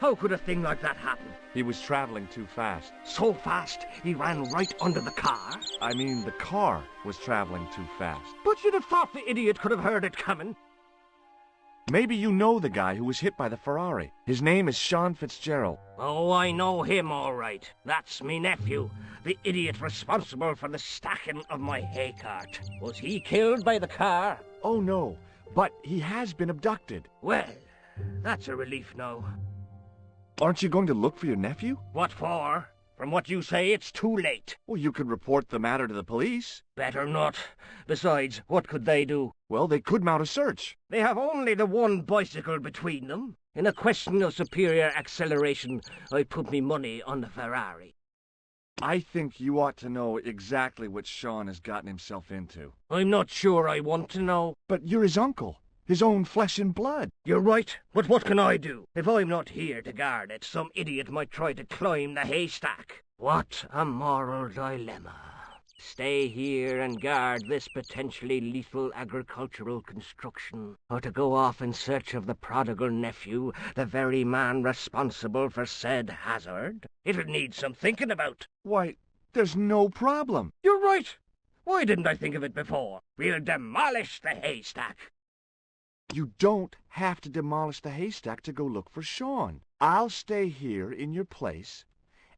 How could a thing like that happen? He was traveling too fast. So fast, he ran right under the car? I mean, the car was traveling too fast. But you'd have thought the idiot could have heard it coming. Maybe you know the guy who was hit by the Ferrari. His name is Sean Fitzgerald. Oh, I know him all right. That's me nephew, the idiot responsible for the stacking of my hay cart. Was he killed by the car? Oh, no, but he has been abducted. Well, that's a relief now. Aren't you going to look for your nephew? What for? From what you say, it's too late. Well, you could report the matter to the police. Better not. Besides, what could they do? Well, they could mount a search. They have only the one bicycle between them. In a question of superior acceleration, I'd put me money on the Ferrari. I think you ought to know exactly what Sean has gotten himself into. I'm not sure I want to know. But you're his uncle. His own flesh and blood. You're right, but what can I do? If I'm not here to guard it, some idiot might try to climb the haystack. What a moral dilemma. Stay here and guard this potentially lethal agricultural construction, or to go off in search of the prodigal nephew, the very man responsible for said hazard? It'll need some thinking about. Why, there's no problem. You're right. Why didn't I think of it before? We'll demolish the haystack. You don't have to demolish the haystack to go look for Sean. I'll stay here in your place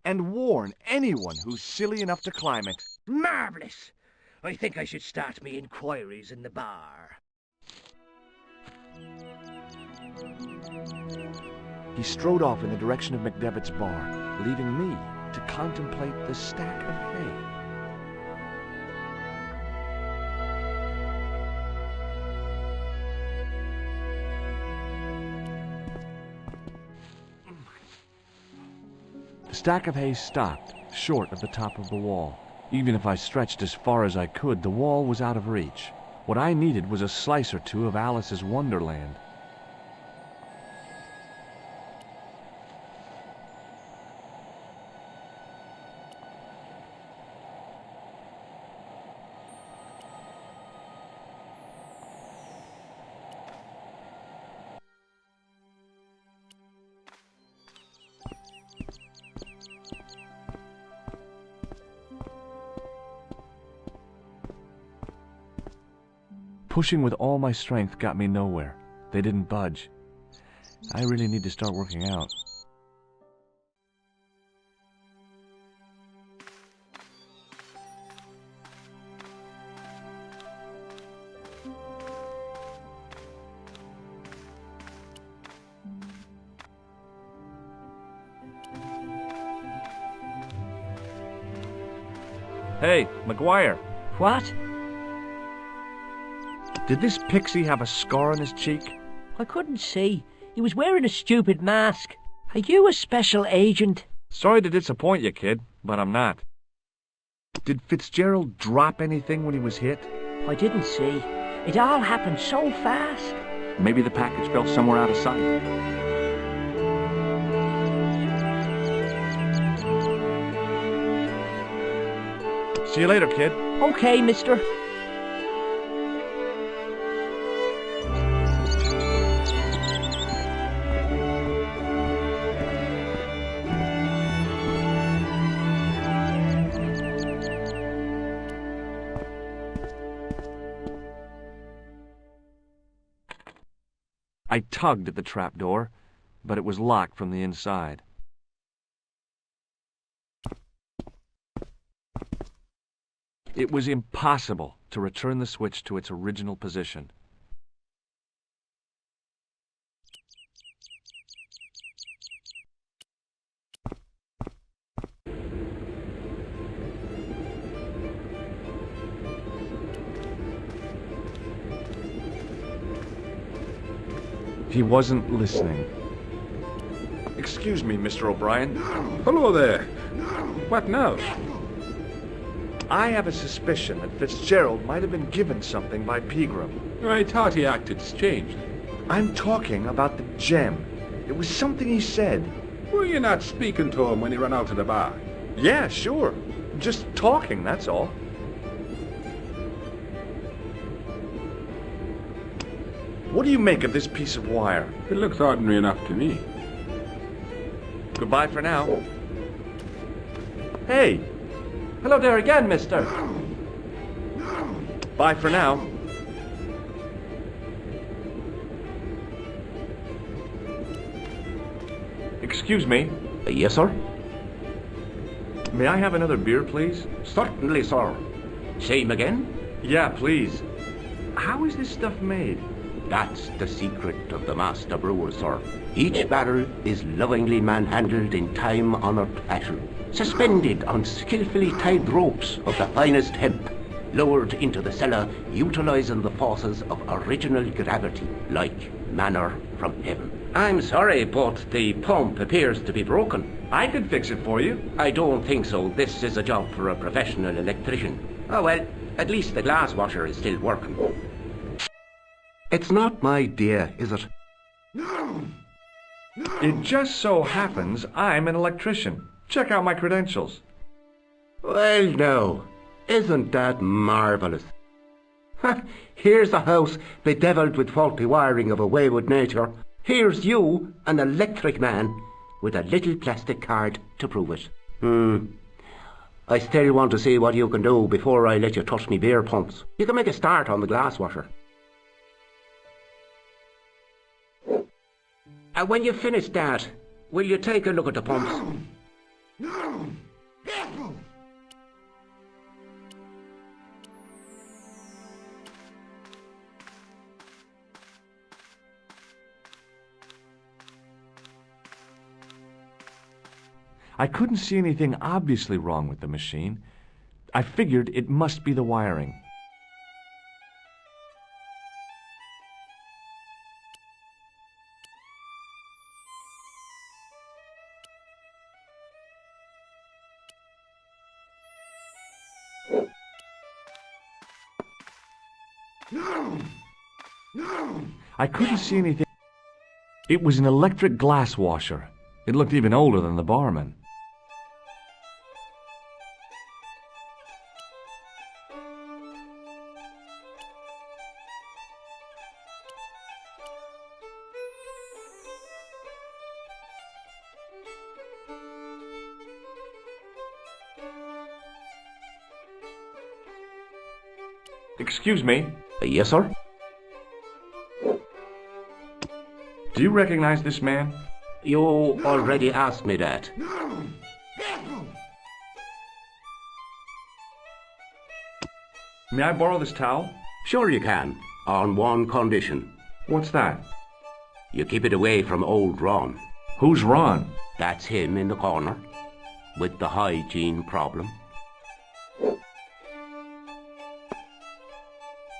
and warn anyone who's silly enough to climb it. Marvellous! I think I should start me inquiries in the bar. He strode off in the direction of McDevitt's bar, leaving me to contemplate the stack of hay. The stack of hay stopped, short of the top of the wall. Even if I stretched as far as I could, the wall was out of reach. What I needed was a slice or two of Alice's Wonderland. Pushing with all my strength got me nowhere. They didn't budge. I really need to start working out. Hey, McGuire. What? Did this pixie have a scar on his cheek? I couldn't see. He was wearing a stupid mask. Are you a special agent? Sorry to disappoint you, kid, but I'm not. Did Fitzgerald drop anything when he was hit? I didn't see. It all happened so fast. Maybe the package fell somewhere out of sight. See you later, kid. Okay, mister. I tugged at the trapdoor, but it was locked from the inside. It was impossible to return the switch to its original position. He wasn't listening. Excuse me, Mr. O'Brien. Hello there. What now? I have a suspicion that Fitzgerald might have been given something by Pegram. I thought he acted strange. I'm talking about the gem. It was something he said. Were you not speaking to him when he ran out of the bar? Yeah, sure. Just talking, that's all. What do you make of this piece of wire? It looks ordinary enough to me. Goodbye for now. Hey! Hello there again, mister. Bye for now. Excuse me. Yes, sir? May I have another beer, please? Certainly, sir. Same again? Yeah, please. How is this stuff made? That's the secret of the master brewer, sir. Each barrel is lovingly manhandled in time-honored fashion, suspended on skillfully tied ropes of the finest hemp, lowered into the cellar, utilizing the forces of original gravity, like manna from heaven. I'm sorry, but the pump appears to be broken. I could fix it for you. I don't think so. This is a job for a professional electrician. Oh well, at least the glass washer is still working. It's not my idea, is it? No! It just so happens I'm an electrician. Check out my credentials. Well, no. Isn't that marvellous? Here's a house bedevilled with faulty wiring of a wayward nature. Here's you, an electric man, with a little plastic card to prove it. I still want to see what you can do before I let you touch me beer pumps. You can make a start on the glass washer. And when you've finished that, will you take a look at the pumps? No! Careful! I couldn't see anything obviously wrong with the machine. I figured it must be the wiring. No! No! I couldn't see anything. It was an electric glass washer. It looked even older than the barman. Excuse me? Yes, sir? Do you recognize this man? You already asked me that. No! Careful! May I borrow this towel? Sure you can, on one condition. What's that? You keep it away from old Ron. Who's Ron? That's him in the corner, with the hygiene problem.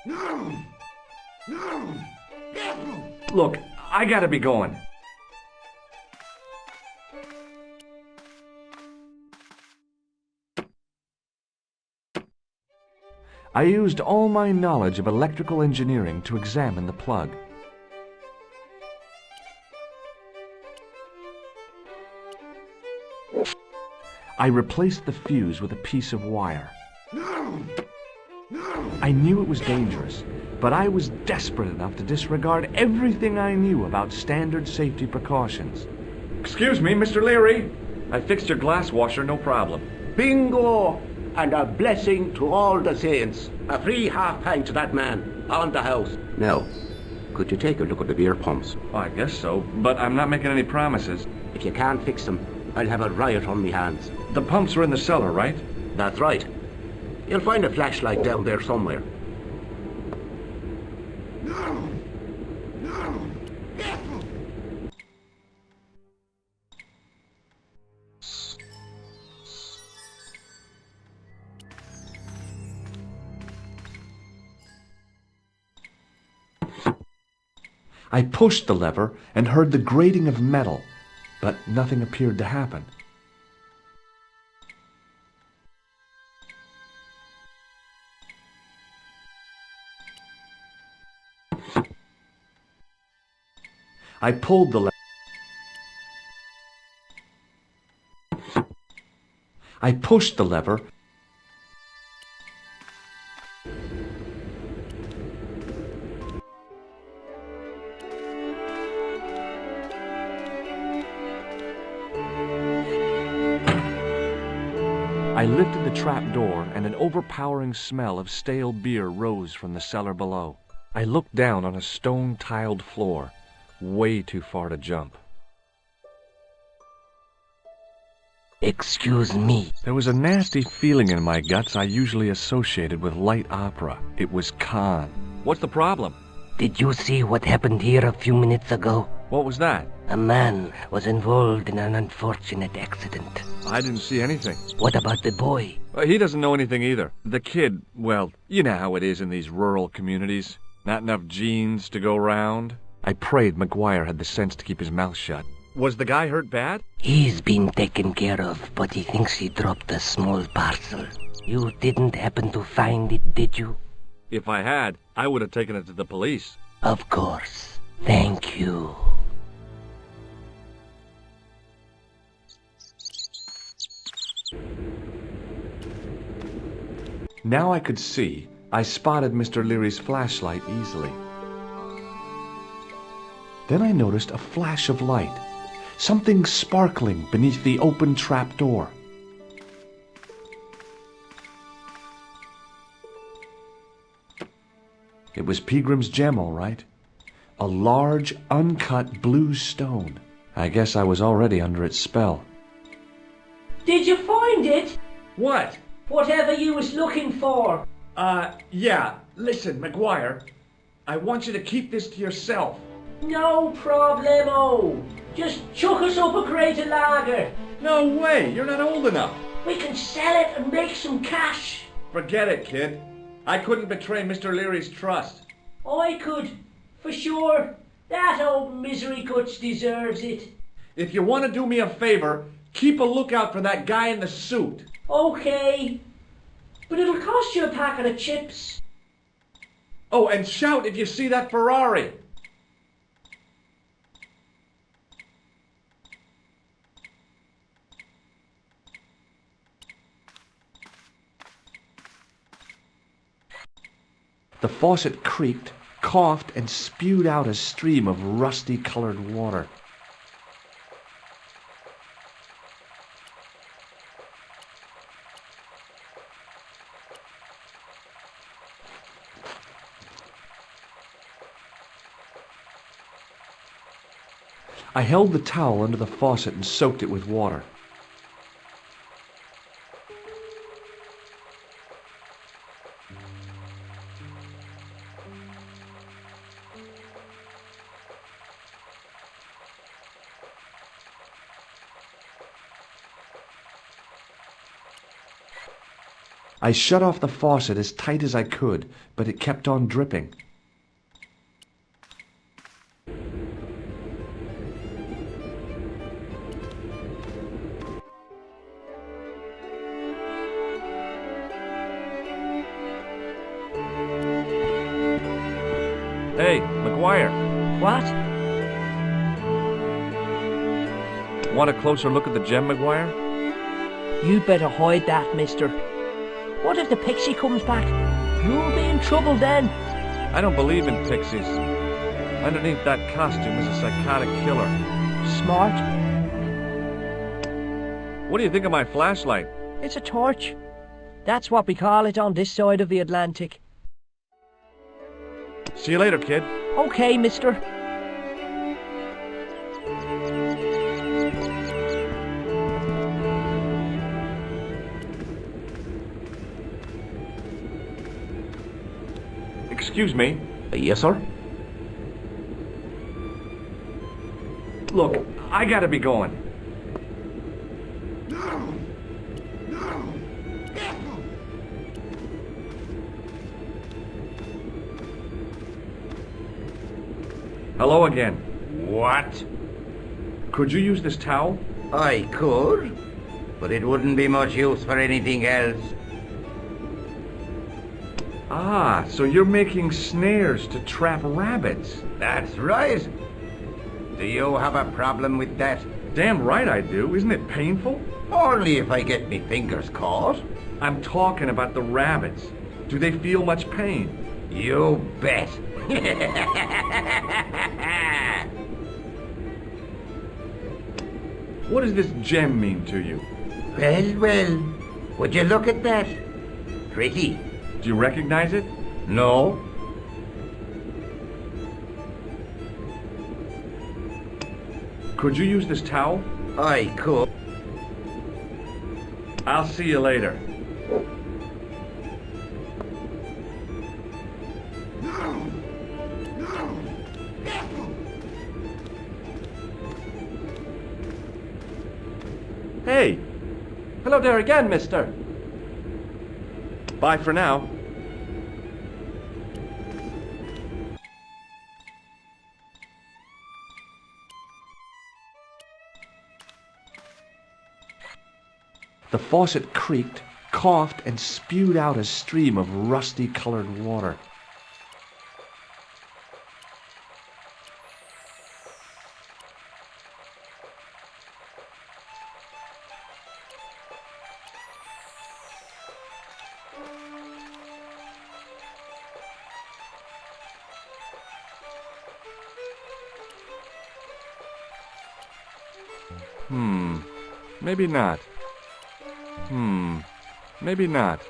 No! No! Careful! Look, I gotta be going. I used all my knowledge of electrical engineering to examine the plug. I replaced the fuse with a piece of wire. No! No! I knew it was dangerous, but I was desperate enough to disregard everything I knew about standard safety precautions. Excuse me, Mr. Leary. I fixed your glass washer, no problem. Bingo! And a blessing to all the saints. A free half-pint to that man, on the house. Now, could you take a look at the beer pumps? Well, I guess so, but I'm not making any promises. If you can't fix them, I'll have a riot on me hands. The pumps are in the cellar, right? That's right. You'll find a flashlight down there somewhere. No! No! Careful! I pushed the lever and heard the grating of metal, but nothing appeared to happen. I pulled the lever. I pushed the lever. I lifted the trap door, and an overpowering smell of stale beer rose from the cellar below. I looked down on a stone-tiled floor, way too far to jump. Excuse me. There was a nasty feeling in my guts I usually associated with light opera. It was Khan. What's the problem? Did you see what happened here a few minutes ago? What was that? A man was involved in an unfortunate accident. I didn't see anything. What about the boy? He doesn't know anything either. The kid, well, you know how it is in these rural communities. Not enough genes to go round. I prayed McGuire had the sense to keep his mouth shut. Was the guy hurt bad? He's been taken care of, but he thinks he dropped a small parcel. You didn't happen to find it, did you? If I had, I would have taken it to the police. Of course. Thank you. Now I could see. I spotted Mr. Leary's flashlight easily. Then I noticed a flash of light, something sparkling beneath the open trap door. It was Peagrim's gem, all right. A large, uncut blue stone. I guess I was already under its spell. Did you find it? What? Whatever you was looking for. Yeah. Listen, McGuire, I want you to keep this to yourself. No problemo. Just chuck us up a crate of lager. No way, you're not old enough. We can sell it and make some cash. Forget it, kid. I couldn't betray Mr. Leary's trust. I could, for sure. That old misery guts deserves it. If you want to do me a favor, keep a lookout for that guy in the suit. Okay. But it'll cost you a packet of chips. Oh, and shout if you see that Ferrari. The faucet creaked, coughed, and spewed out a stream of rusty-colored water. I held the towel under the faucet and soaked it with water. I shut off the faucet as tight as I could, but it kept on dripping. Hey, McGuire. What? Want a closer look at the gem, McGuire? You'd better hide that, mister. What if the pixie comes back? You'll be in trouble then. I don't believe in pixies. Underneath that costume is a psychotic killer. Smart. What do you think of my flashlight? It's a torch. That's what we call it on this side of the Atlantic. See you later, kid. Okay, mister. Excuse me. Yes, sir? Look, I gotta be going. No! Hello again. What? Could you use this towel? I could, but it wouldn't be much use for anything else. Ah, so you're making snares to trap rabbits. That's right. Do you have a problem with that? Damn right I do. Isn't it painful? Only if I get me fingers caught. I'm talking about the rabbits. Do they feel much pain? You bet. What does this gem mean to you? Well, would you look at that? Pretty. Do you recognize it? No. Could you use this towel? I could. I'll see you later. Hey! Hello there again, mister. Bye for now. The faucet creaked, coughed, and spewed out a stream of rusty-colored water. Maybe not. Maybe not.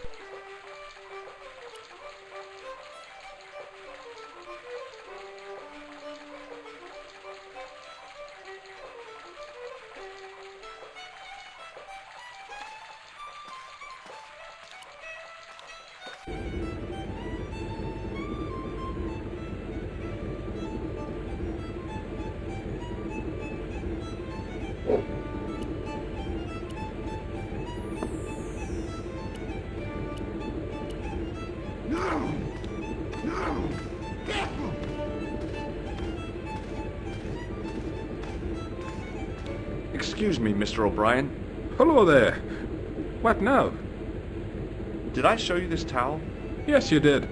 Excuse me, Mr. O'Brien. Hello there. What now? Did I show you this towel? Yes, you did.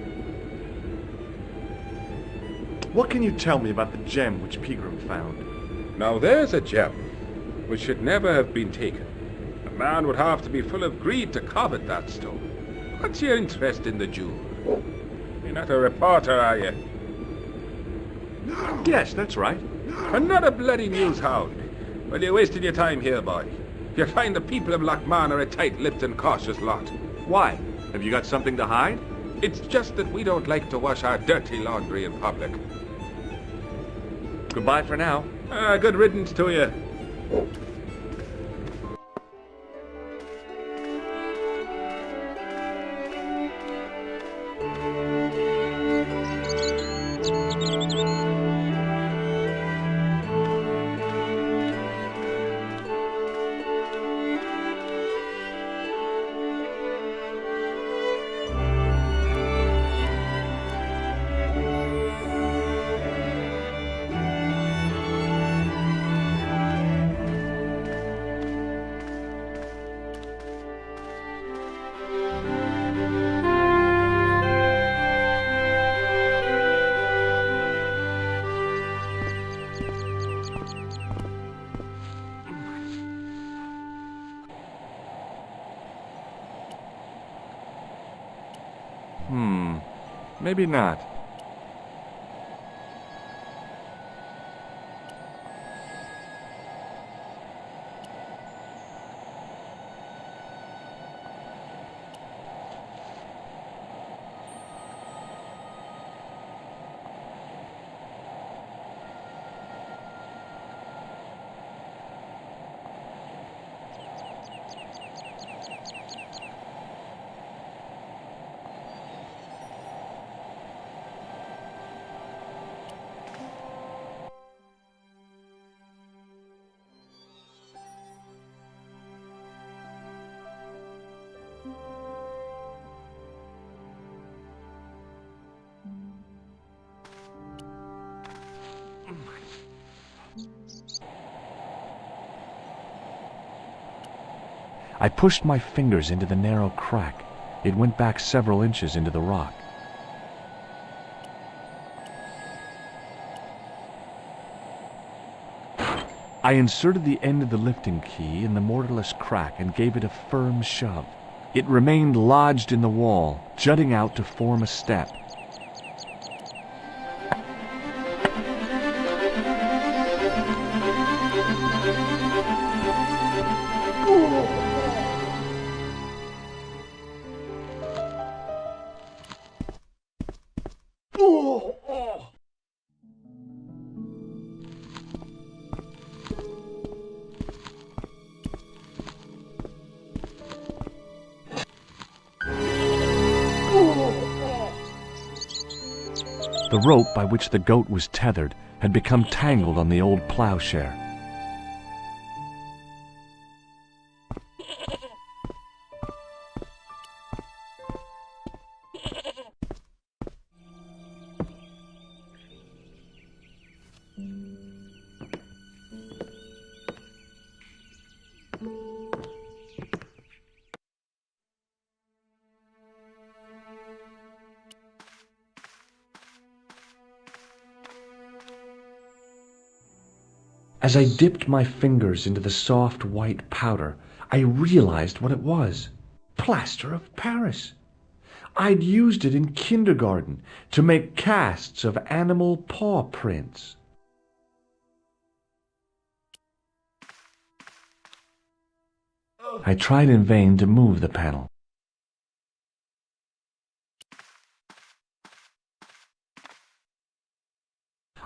What can you tell me about the gem which Pegram found? Now there's a gem which should never have been taken. A man would have to be full of greed to covet that stone. What's your interest in the jewel? You're not a reporter, are you? Yes, that's right. And not a bloody news hound. Well, you're wasting your time here, boy. You'll find the people of Lochman are a tight-lipped and cautious lot. Why? Have you got something to hide? It's just that we don't like to wash our dirty laundry in public. Goodbye for now. Good riddance to you. Maybe not. I pushed my fingers into the narrow crack. It went back several inches into the rock. I inserted the end of the lifting key in the mortarless crack and gave it a firm shove. It remained lodged in the wall, jutting out to form a step. The rope by which the goat was tethered had become tangled on the old plowshare. As I dipped my fingers into the soft white powder, I realized what it was. Plaster of Paris. I'd used it in kindergarten to make casts of animal paw prints. I tried in vain to move the panel.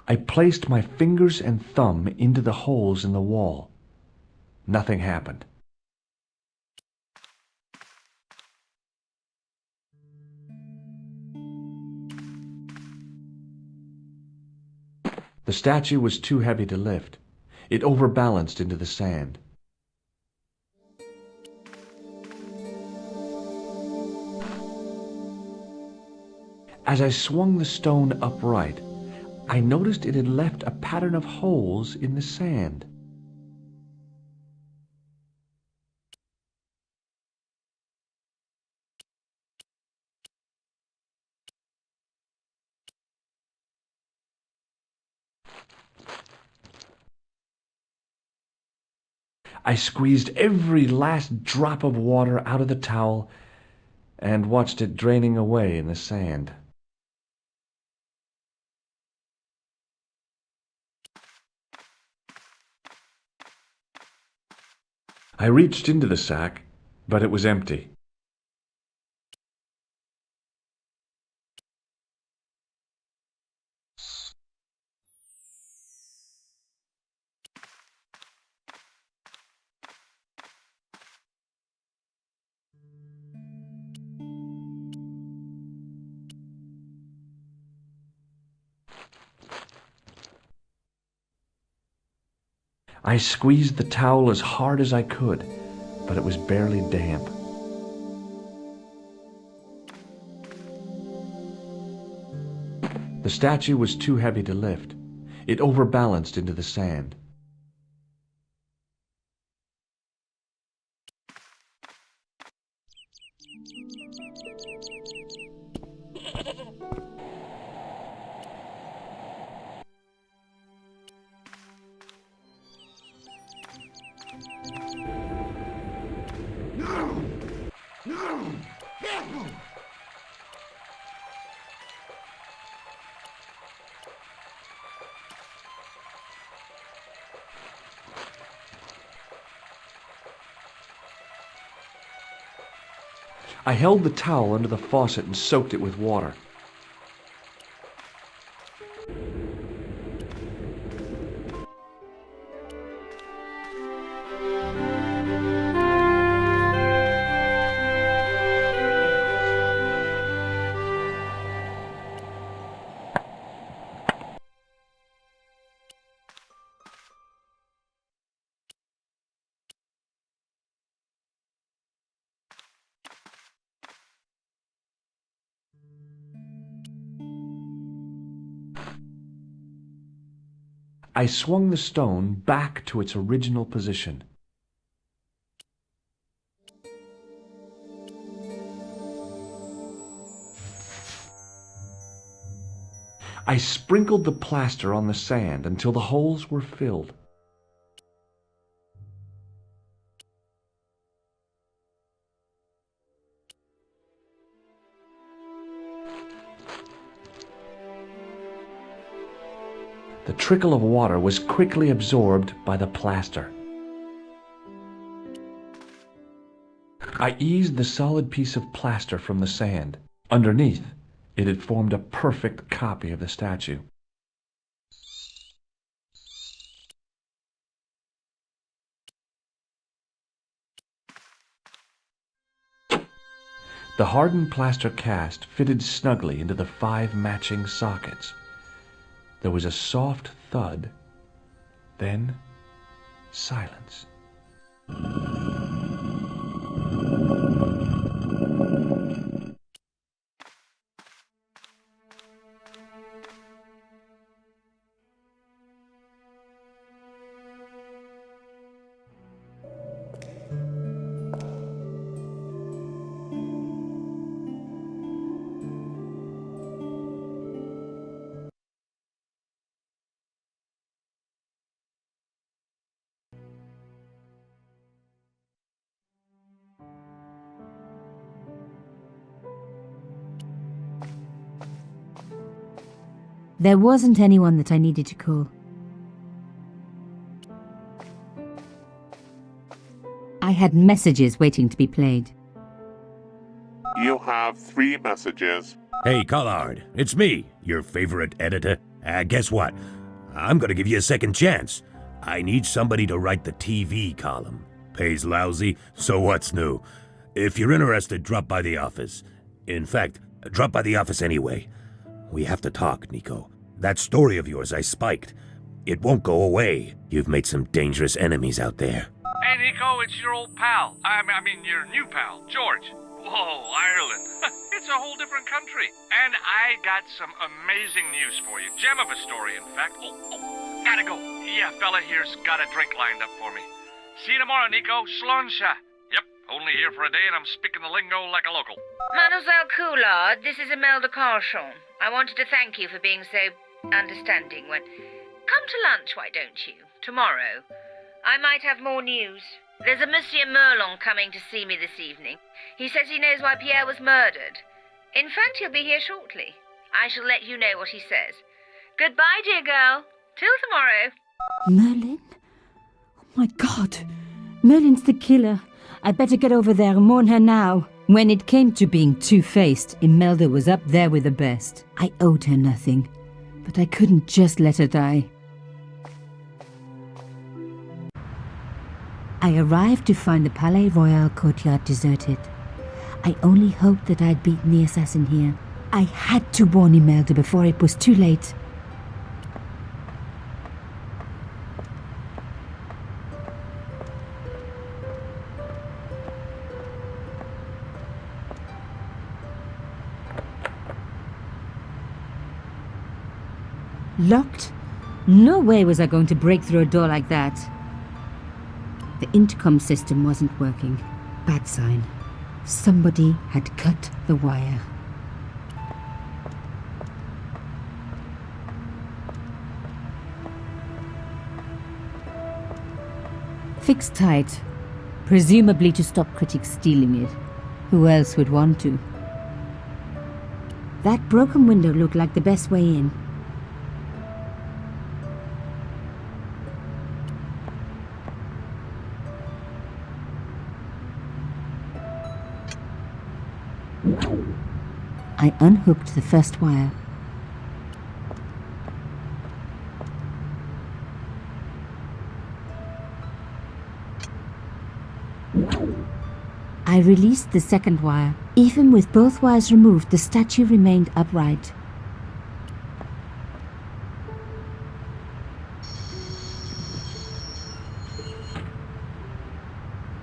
I placed my fingers and thumb into the holes in the wall. Nothing happened. The statue was too heavy to lift. It overbalanced into the sand. As I swung the stone upright, I noticed it had left a pattern of holes in the sand. I squeezed every last drop of water out of the towel and watched it draining away in the sand. I reached into the sack, but it was empty. I squeezed the towel as hard as I could, but it was barely damp. The statue was too heavy to lift. It overbalanced into the sand. I held the towel under the faucet and soaked it with water. I swung the stone back to its original position. I sprinkled the plaster on the sand until the holes were filled. The trickle of water was quickly absorbed by the plaster. I eased the solid piece of plaster from the sand. Underneath, it had formed a perfect copy of the statue. The hardened plaster cast fitted snugly into the 5 matching sockets. There was a soft thud, then silence. There wasn't anyone that I needed to call. I had messages waiting to be played. You have 3 messages. Hey, Collard, it's me, your favorite editor. Guess what? I'm gonna give you a second chance. I need somebody to write the TV column. Pays lousy, so what's new? If you're interested, drop by the office. In fact, drop by the office anyway. We have to talk, Nico. That story of yours I spiked. It won't go away. You've made some dangerous enemies out there. Hey, Nico, it's your old pal. I mean, your new pal, George. Whoa, Ireland. It's a whole different country. And I got some amazing news for you. Gem of a story, in fact. Oh, gotta go. Yeah, fella here's got a drink lined up for me. See you tomorrow, Nico. Slonsha. Yep, only here for a day and I'm speaking the lingo like a local. Mademoiselle Coulard, this is Imelda Carchon. I wanted to thank you for being so understanding when... Come to lunch, why don't you? Tomorrow. I might have more news. There's a Monsieur Merlon coming to see me this evening. He says he knows why Pierre was murdered. In fact, he'll be here shortly. I shall let you know what he says. Goodbye, dear girl. Till tomorrow. Merlin? Oh my God. Merlin's the killer. I'd better get over there and warn her now. When it came to being two-faced, Imelda was up there with the best. I owed her nothing, but I couldn't just let her die. I arrived to find the Palais Royal courtyard deserted. I only hoped that I'd beaten the assassin here. I had to warn Imelda before it was too late. Locked? No way was I going to break through a door like that. The intercom system wasn't working. Bad sign. Somebody had cut the wire. Fixed tight. Presumably to stop critics stealing it. Who else would want to? That broken window looked like the best way in. I unhooked the first wire. I released the second wire. Even with both wires removed, the statue remained upright.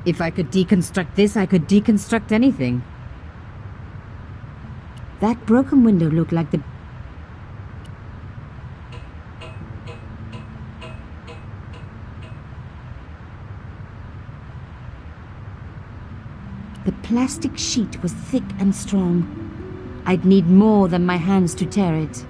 If I could deconstruct this, I could deconstruct anything. That broken window looked like the... The plastic sheet was thick and strong. I'd need more than my hands to tear it.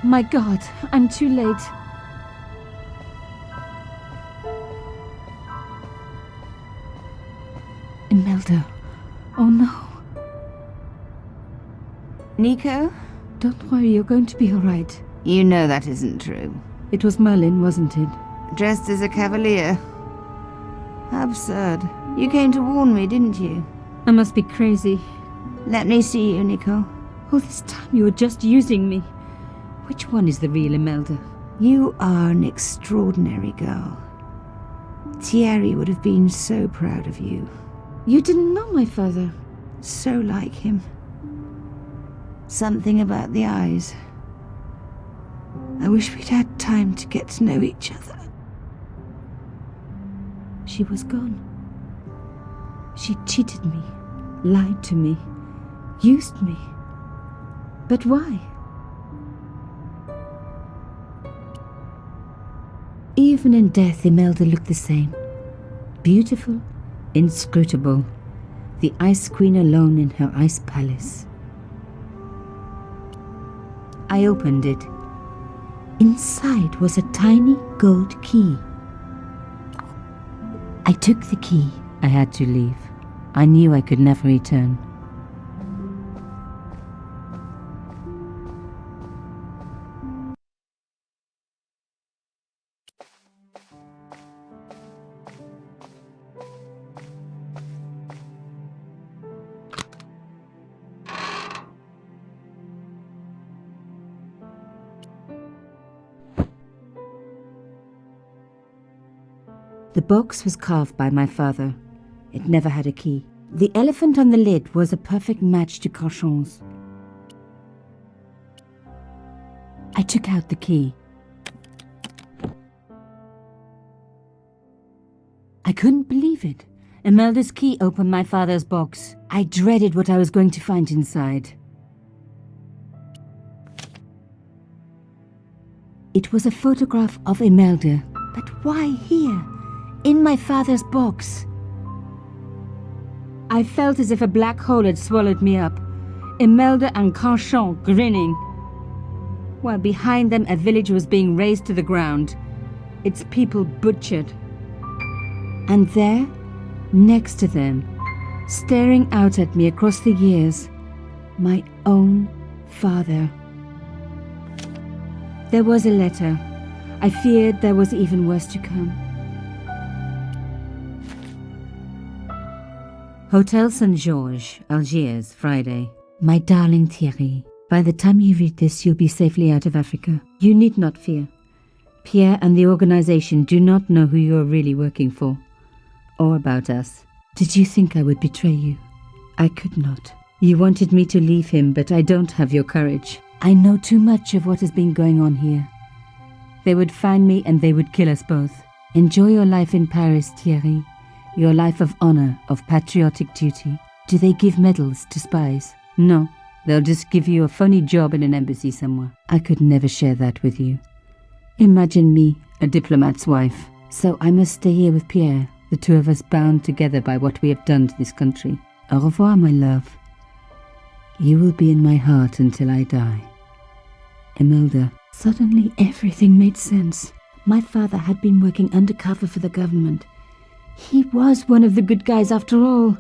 My God, I'm too late. Imelda. Oh no. Nico? Don't worry, you're going to be all right. You know that isn't true. It was Merlin, wasn't it? Dressed as a cavalier. How absurd. You came to warn me, didn't you? I must be crazy. Let me see you, Nico. All this time you were just using me. Which one is the real Imelda? You are an extraordinary girl. Thierry would have been so proud of you. You didn't know my father. So like him. Something about the eyes. I wish we'd had time to get to know each other. She was gone. She cheated me, lied to me, used me. But why? Even in death, Imelda looked the same. Beautiful, inscrutable, the Ice Queen alone in her ice palace. I opened it. Inside was a tiny gold key. I took the key. I had to leave. I knew I could never return. The box was carved by my father. It never had a key. The elephant on the lid was a perfect match to Carchon's. I took out the key. I couldn't believe it. Imelda's key opened my father's box. I dreaded what I was going to find inside. It was a photograph of Imelda. But why here? In my father's box. I felt as if a black hole had swallowed me up. Imelda and Carchon grinning, while behind them a village was being razed to the ground, its people butchered. And there, next to them, staring out at me across the years, my own father. There was a letter. I feared there was even worse to come. Hotel St. Georges, Algiers, Friday. My darling Thierry, by the time you read this, you'll be safely out of Africa. You need not fear. Pierre and the organization do not know who you're really working for, or about us. Did you think I would betray you? I could not. You wanted me to leave him, but I don't have your courage. I know too much of what has been going on here. They would find me and they would kill us both. Enjoy your life in Paris, Thierry. Your life of honor, of patriotic duty. Do they give medals to spies? No, they'll just give you a phony job in an embassy somewhere. I could never share that with you. Imagine me, a diplomat's wife. So I must stay here with Pierre, the two of us bound together by what we have done to this country. Au revoir, my love. You will be in my heart until I die. Imelda. Suddenly everything made sense. My father had been working undercover for the government. He was one of the good guys after all.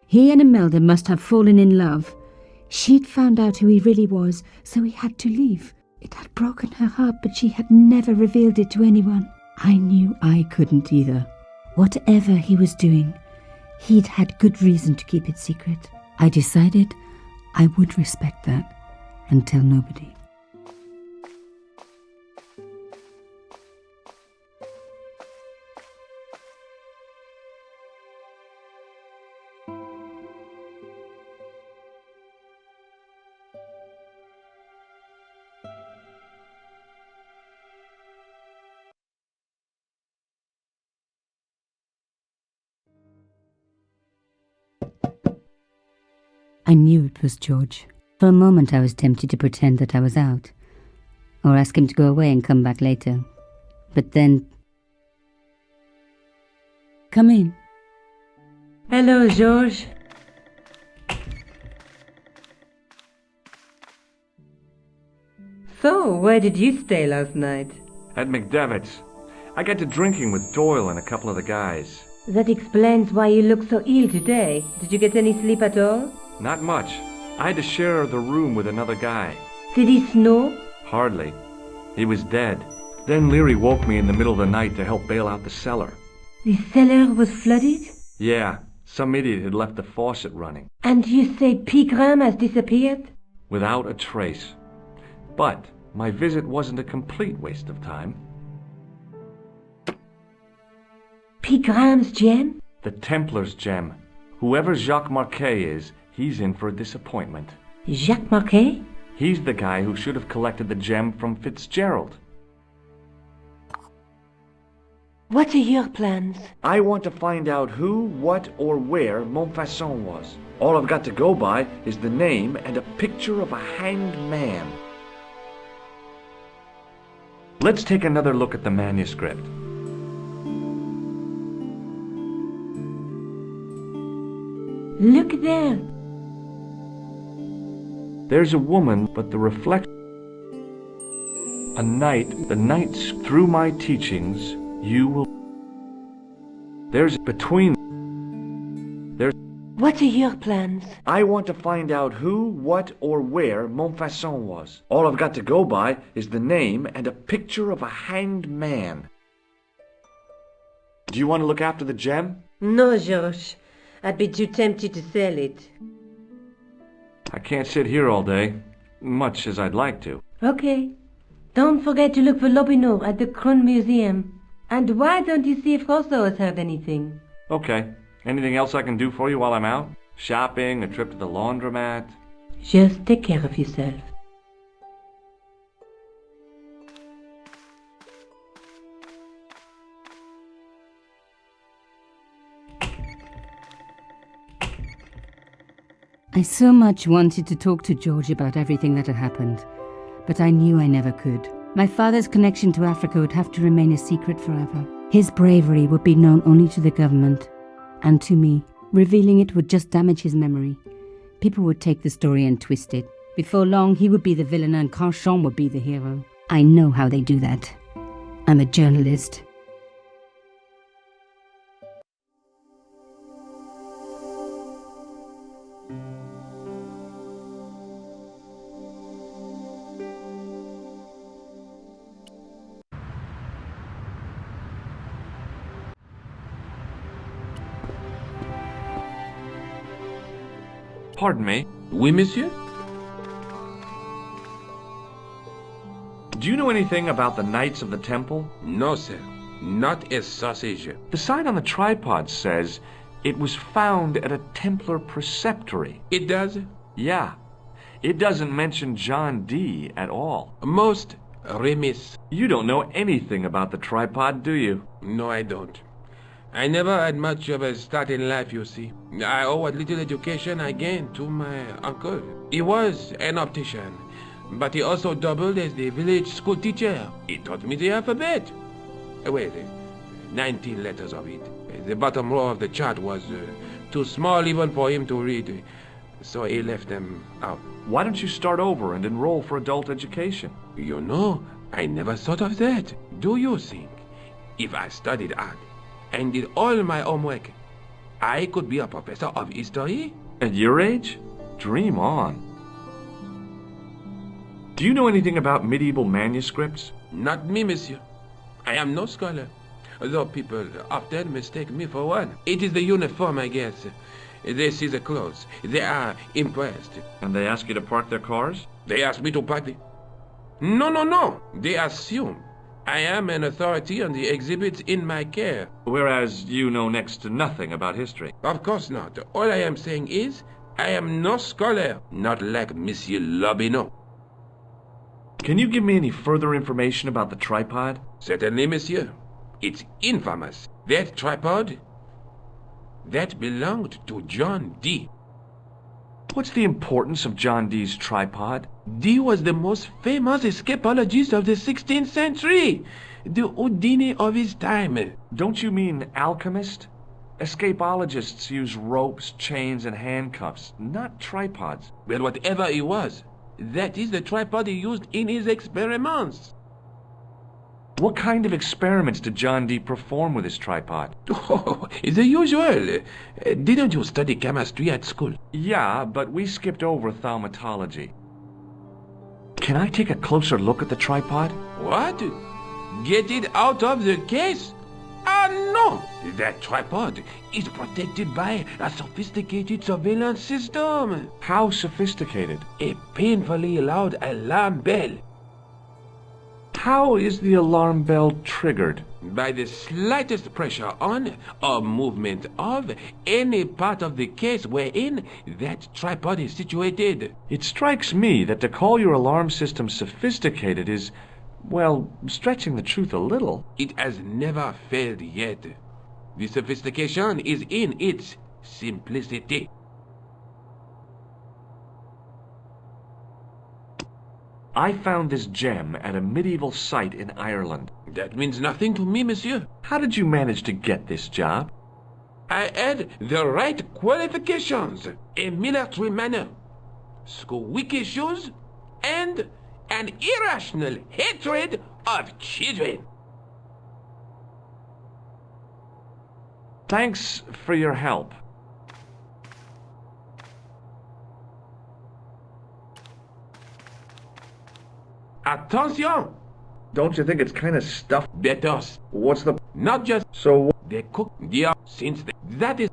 He and Imelda must have fallen in love. She'd found out who he really was, so he had to leave. It had broken her heart, but she had never revealed it to anyone. I knew I couldn't either. Whatever he was doing, he'd had good reason to keep it secret. I decided I would respect that and tell nobody. I knew it was George. For a moment I was tempted to pretend that I was out, or ask him to go away and come back later. But then... Come in. Hello, George. So, where did you stay last night? At McDevitt's. I got to drinking with Doyle and a couple of the guys. That explains why you look so ill today. Did you get any sleep at all? Not much. I had to share the room with another guy. Did he snore? Hardly. He was dead. Then Leary woke me in the middle of the night to help bail out the cellar. The cellar was flooded? Yeah, some idiot had left the faucet running. And you say Pigram has disappeared? Without a trace. But my visit wasn't a complete waste of time. Pigram's gem? The Templars' gem. Whoever Jacques Marquet is, he's in for a disappointment. Jacques Marquet? He's the guy who should have collected the gem from Fitzgerald. What are your plans? I want to find out who, what, or where Montfaucon was. All I've got to go by is the name and a picture of a hanged man. Let's take another look at the manuscript. Look there. There's a woman, but the reflection... A knight, the knights, through my teachings, you will... There's between... There's... What are your plans? I want to find out who, what, or where Montfaucon was. All I've got to go by is the name and a picture of a hanged man. Do you want to look after the gem? No, Georges. I'd be too tempted to sell it. I can't sit here all day, much as I'd like to. Okay. Don't forget to look for Lobineau at the Krone Museum. And why don't you see if Rousseau has heard anything? Okay. Anything else I can do for you while I'm out? Shopping, a trip to the laundromat? Just take care of yourself. I so much wanted to talk to George about everything that had happened, but I knew I never could. My father's connection to Africa would have to remain a secret forever. His bravery would be known only to the government and to me. Revealing it would just damage his memory. People would take the story and twist it. Before long, he would be the villain and Carchon would be the hero. I know how they do that. I'm a journalist. Pardon me? Oui, monsieur? Do you know anything about the Knights of the Temple? No, sir. Not a sausage. The sign on the tripod says it was found at a Templar preceptory. It does? Yeah. It doesn't mention John Dee at all. Most remiss. You don't know anything about the tripod, do you? No, I don't. I never had much of a start in life, you see. I owe what little education I gained to my uncle. He was an optician, but he also doubled as the village school teacher. He taught me the alphabet. Wait, 19 letters of it. The bottom row of the chart was too small even for him to read, so he left them out. Why don't you start over and enroll for adult education? You know, I never thought of that. Do you think if I studied art and did all my homework, I could be a professor of history? At your age? Dream on. Do you know anything about medieval manuscripts? Not me, monsieur. I am no scholar, though people often mistake me for one. It is the uniform, I guess. They see the clothes. They are impressed. And they ask you to park their cars? They ask me to park the... No. They assume I am an authority on the exhibits in my care. Whereas you know next to nothing about history. Of course not. All I am saying is, I am no scholar, not like Monsieur Lobineau. Can you give me any further information about the tripod? Certainly, monsieur. It's infamous. That tripod, that belonged to John Dee. What's the importance of John Dee's tripod? Dee was the most famous escapologist of the 16th century. The Houdini of his time. Don't you mean alchemist? Escapologists use ropes, chains, and handcuffs, not tripods. Well, whatever he was, that is the tripod he used in his experiments. What kind of experiments did John Dee perform with his tripod? Oh, the usual. Didn't you study chemistry at school? Yeah, but we skipped over thaumatology. Can I take a closer look at the tripod? What? Get it out of the case? Ah, no! That tripod is protected by a sophisticated surveillance system. How sophisticated? A painfully loud alarm bell. How is the alarm bell triggered? By the slightest pressure on or movement of any part of the case wherein that tripod is situated. It strikes me that to call your alarm system sophisticated is Well, stretching the truth a little. It has never failed yet. The sophistication is in its simplicity. I found this gem at a medieval site in Ireland. That means nothing to me, monsieur. How did you manage to get this job? I had the right qualifications, a military manner, squeaky shoes, and an irrational hatred of children. Thanks for your help. Attention! Don't you think it's kind of stuffed? Better. What's the... Not just So... they cook the since that is...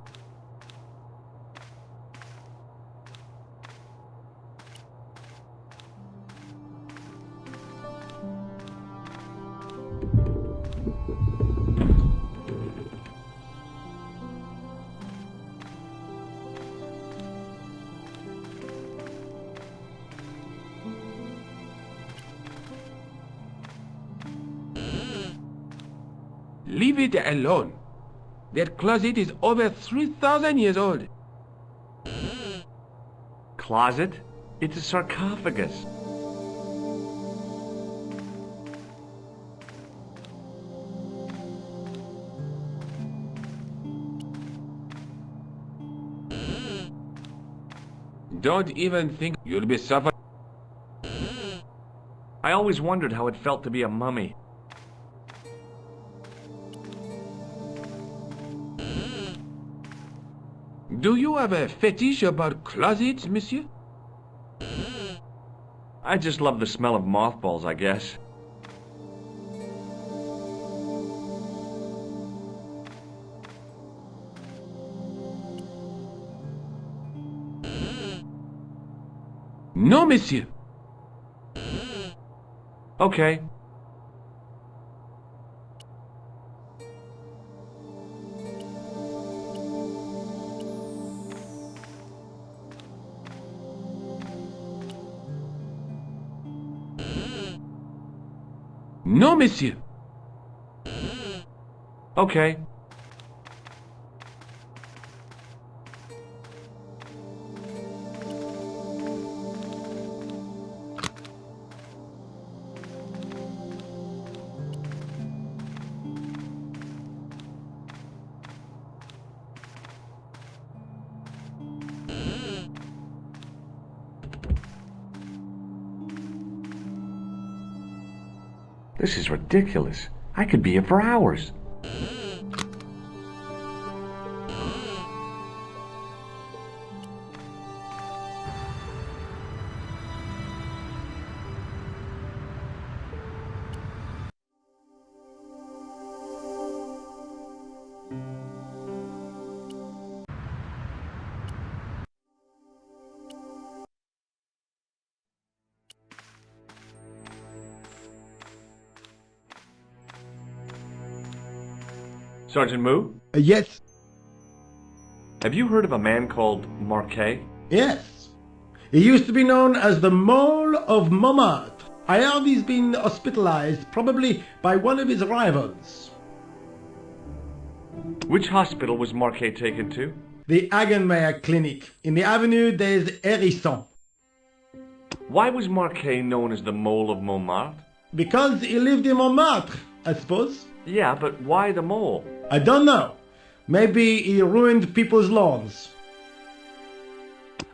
Leave it alone. That closet is over 3,000 years old. Closet? It's a sarcophagus. Don't even think you'll be suffering. I always wondered how it felt to be a mummy. Do you have a fetish about closets, monsieur? I just love the smell of mothballs, I guess. No, monsieur. Okay. No, monsieur. Okay. This is ridiculous. I could be here for hours. Sergeant Moo? Yes. Have you heard of a man called Marquet? Yes. He used to be known as the Mole of Montmartre. I heard he's been hospitalized, probably by one of his rivals. Which hospital was Marquet taken to? The Hagenmeyer Clinic, in the Avenue des Hérissons. Why was Marquet known as the Mole of Montmartre? Because he lived in Montmartre, I suppose. Yeah, but why the mole? I don't know. Maybe he ruined people's lawns.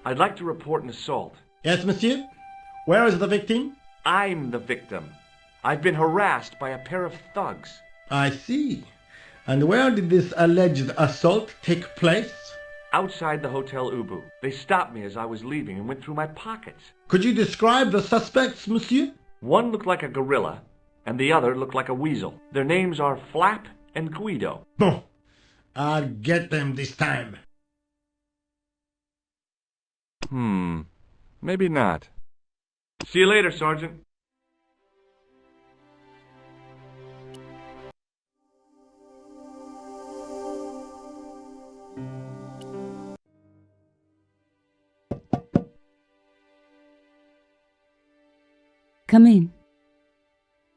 I'd like to report an assault. Yes, monsieur? Where is the victim? I'm the victim. I've been harassed by a pair of thugs. I see. And where did this alleged assault take place? Outside the Hotel Ubu. They stopped me as I was leaving and went through my pockets. Could you describe the suspects, monsieur? One looked like a gorilla, and the other looked like a weasel. Their names are Flap and Guido. Bon. I'll get them this time. Maybe not. See you later, Sergeant. Come in.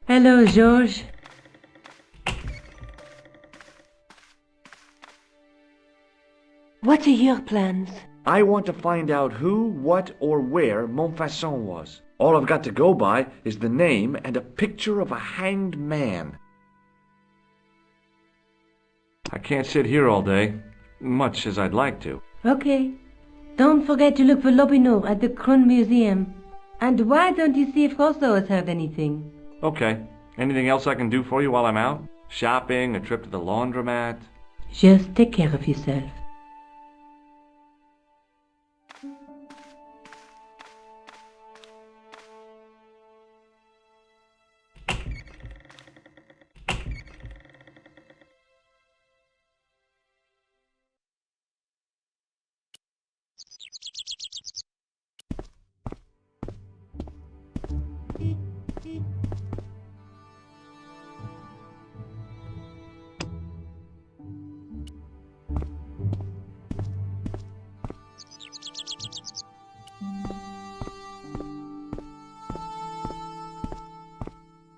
Hello, George. What are your plans? I want to find out who, what, or where Montfaucon was. All I've got to go by is the name and a picture of a hanged man. I can't sit here all day, much as I'd like to. Okay. Don't forget to look for Lopinot at the Kron Museum. And why don't you see if Rousseau has heard anything? Okay. Anything else I can do for you while I'm out? Shopping, a trip to the laundromat? Just take care of yourself.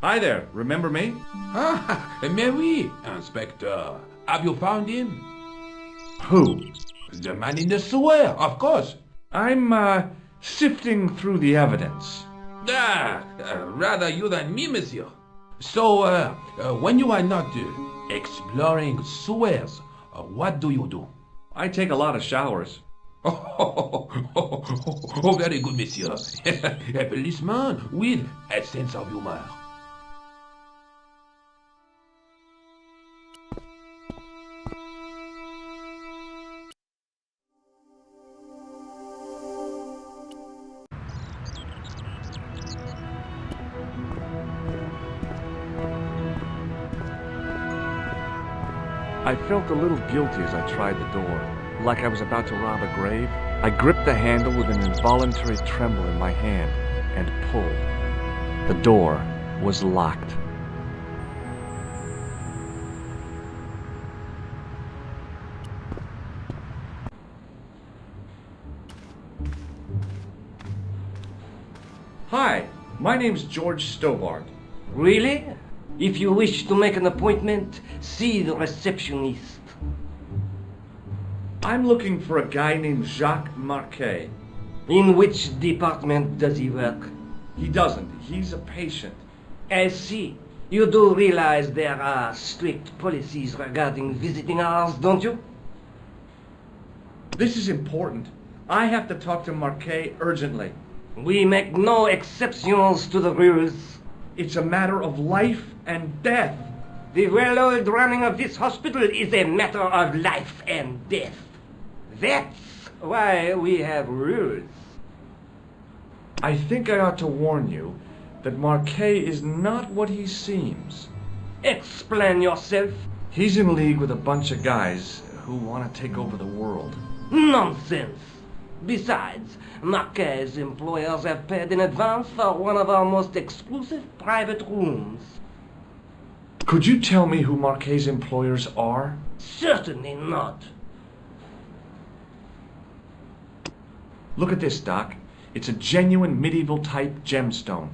Hi there, remember me? Ah, mais oui, Inspector. Have you found him? Who? The man in the sewer, of course. I'm, sifting through the evidence. Rather you than me, monsieur. So, when you are not exploring sewers, what do you do? I take a lot of showers. Oh, very good, monsieur. A policeman with a sense of humor. I felt a little guilty as I tried the door, like I was about to rob a grave. I gripped the handle with an involuntary tremble in my hand and pulled. The door was locked. Hi, my name's George Stobart. Really? If you wish to make an appointment, see the receptionist. I'm looking for a guy named Jacques Marquet. In which department does he work? He doesn't. He's a patient. I see. You do realize there are strict policies regarding visiting hours, don't you? This is important. I have to talk to Marquet urgently. We make no exceptions to the rules. It's a matter of life and death. The well-oiled running of this hospital is a matter of life and death. That's why we have rules. I think I ought to warn you that Marquet is not what he seems. Explain yourself. He's in league with a bunch of guys who want to take over the world. Nonsense. Besides, Marquet's employers have paid in advance for one of our most exclusive private rooms. Could you tell me who Marquet's employers are? Certainly not. Look at this, Doc. It's a genuine medieval-type gemstone.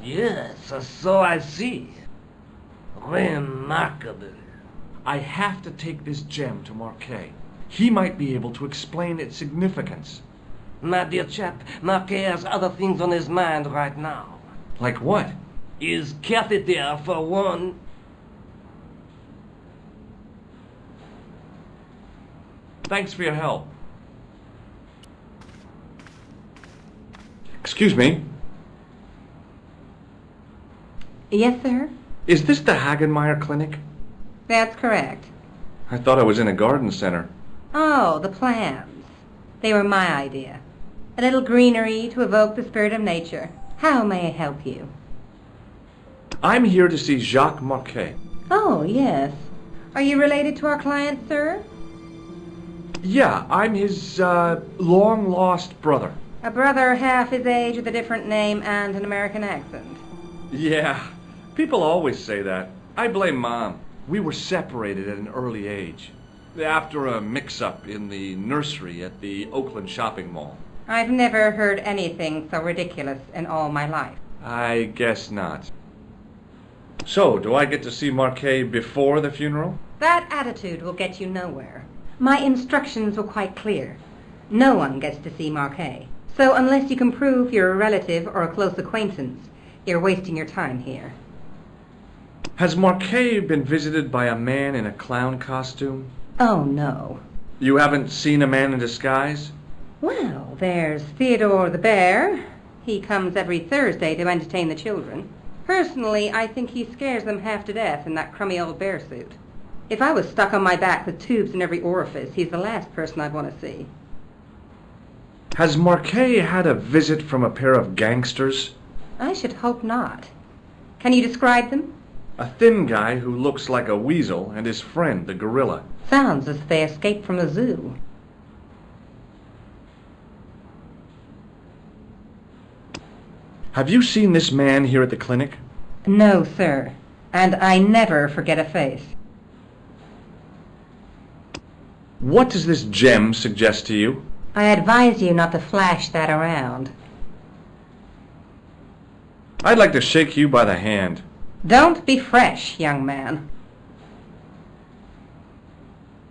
Yes, so I see. Remarkable. I have to take this gem to Marquet. He might be able to explain its significance. My dear chap, Marquet has other things on his mind right now. Like what? His catheter, for one. Thanks for your help. Excuse me. Yes, sir? Is this the Hagenmeyer Clinic? That's correct. I thought I was in a garden center. Oh, the plants. They were my idea. A little greenery to evoke the spirit of nature. How may I help you? I'm here to see Jacques Marquet. Oh, yes. Are you related to our client, sir? Yeah, I'm his, long-lost brother. A brother half his age with a different name and an American accent. Yeah, people always say that. I blame Mom. We were separated at an early age. After a mix-up in the nursery at the Oakland shopping mall. I've never heard anything so ridiculous in all my life. I guess not. So, do I get to see Marquet before the funeral? That attitude will get you nowhere. My instructions were quite clear. No one gets to see Marquet. So unless you can prove you're a relative or a close acquaintance, you're wasting your time here. Has Marquet been visited by a man in a clown costume? Oh, no. You haven't seen a man in disguise? Well, there's Theodore the Bear. He comes every Thursday to entertain the children. Personally, I think he scares them half to death in that crummy old bear suit. If I was stuck on my back with tubes in every orifice, he's the last person I'd want to see. Has Marquet had a visit from a pair of gangsters? I should hope not. Can you describe them? A thin guy who looks like a weasel and his friend, the gorilla. Sounds as if they escaped from the zoo. Have you seen this man here at the clinic? No, sir. And I never forget a face. What does this gem suggest to you? I advise you not to flash that around. I'd like to shake you by the hand. Don't be fresh, young man.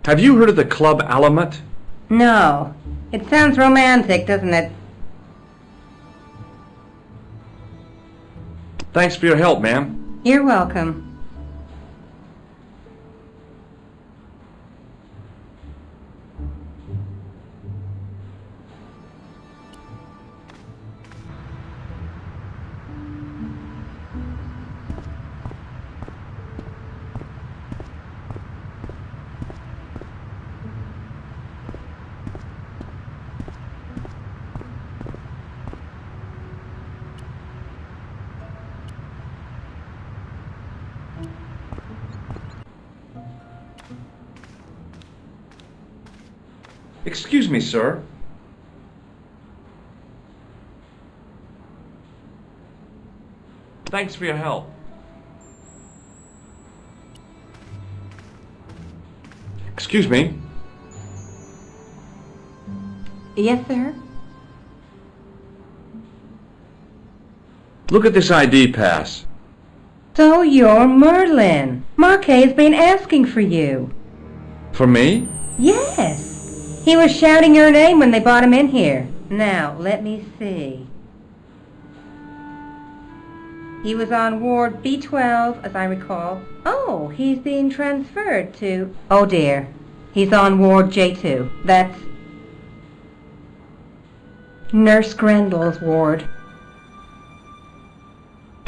Have you heard of the Club Alamut? No. It sounds romantic, doesn't it? Thanks for your help, ma'am. You're welcome. Excuse me, sir. Thanks for your help. Excuse me. Yes, sir? Look at this ID pass. So you're Merlin. Marquet's been asking for you. For me? Yes. He was shouting your name when they brought him in here. Now, let me see. He was on Ward B12, as I recall. Oh, he's being transferred to... Oh, dear. He's on Ward J2. That's Nurse Grendel's ward.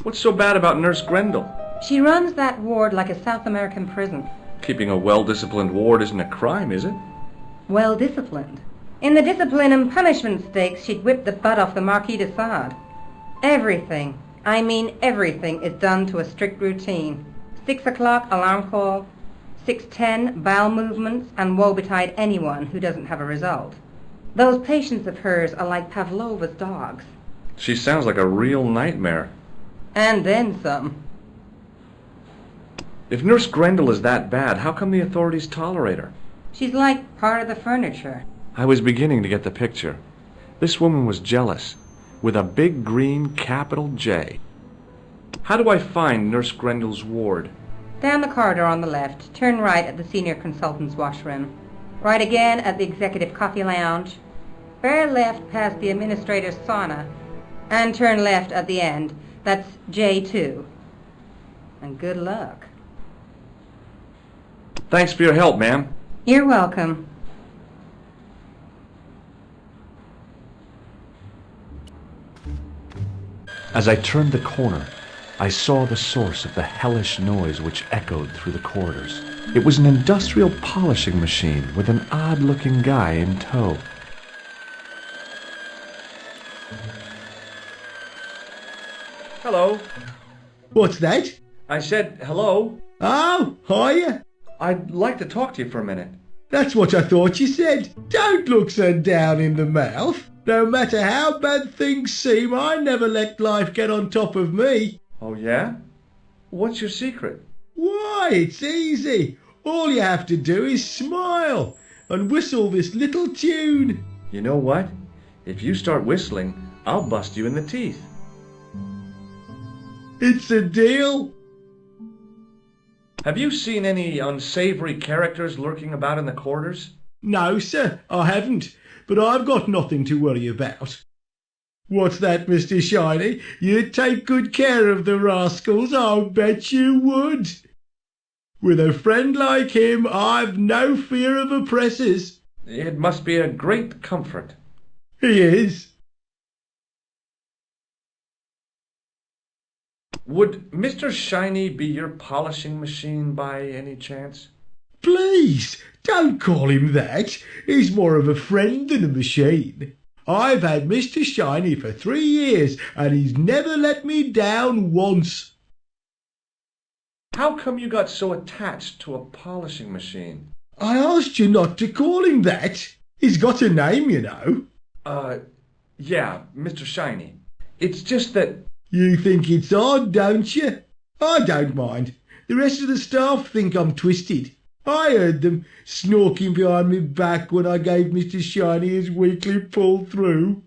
What's so bad about Nurse Grendel? She runs that ward like a South American prison. Keeping a well-disciplined ward isn't a crime, is it? Well-disciplined. In the discipline and punishment stakes, she'd whip the butt off the Marquis de Sade. Everything, I mean everything, is done to a strict routine. 6 o'clock alarm call, 6:10 bowel movements, and woe betide anyone who doesn't have a result. Those patients of hers are like Pavlova's dogs. She sounds like a real nightmare. And then some. If Nurse Grendel is that bad, how come the authorities tolerate her? She's like part of the furniture. I was beginning to get the picture. This woman was jealous, with a big green capital J. How do I find Nurse Grendel's ward? Down the corridor on the left, turn right at the senior consultant's washroom. Right again at the executive coffee lounge. Bear left past the administrator's sauna. And turn left at the end. That's J2. And good luck. Thanks for your help, ma'am. You're welcome. As I turned the corner, I saw the source of the hellish noise which echoed through the corridors. It was an industrial polishing machine with an odd-looking guy in tow. Hello. What's that? I said hello. Oh, hiya. I'd like to talk to you for a minute. That's what I thought you said. Don't look so down in the mouth. No matter how bad things seem, I never let life get on top of me. Oh, yeah? What's your secret? Why, it's easy. All you have to do is smile and whistle this little tune. You know what? If you start whistling, I'll bust you in the teeth. It's a deal. Have you seen any unsavory characters lurking about in the corridors? No, sir, I haven't, but I've got nothing to worry about. What's that, Mr. Shiny? You'd take good care of the rascals, I'll bet you would. With a friend like him, I've no fear of oppressors. It must be a great comfort. He is. Would Mr. Shiny be your polishing machine by any chance? Please, don't call him that. He's more of a friend than a machine. I've had Mr. Shiny for 3 years, and he's never let me down once. How come you got so attached to a polishing machine? I asked you not to call him that. He's got a name, you know. Yeah, Mr. Shiny. It's just that... You think it's odd, don't you? I don't mind. The rest of the staff think I'm twisted. I heard them snorking behind me back when I gave Mr. Shiny his weekly pull-through.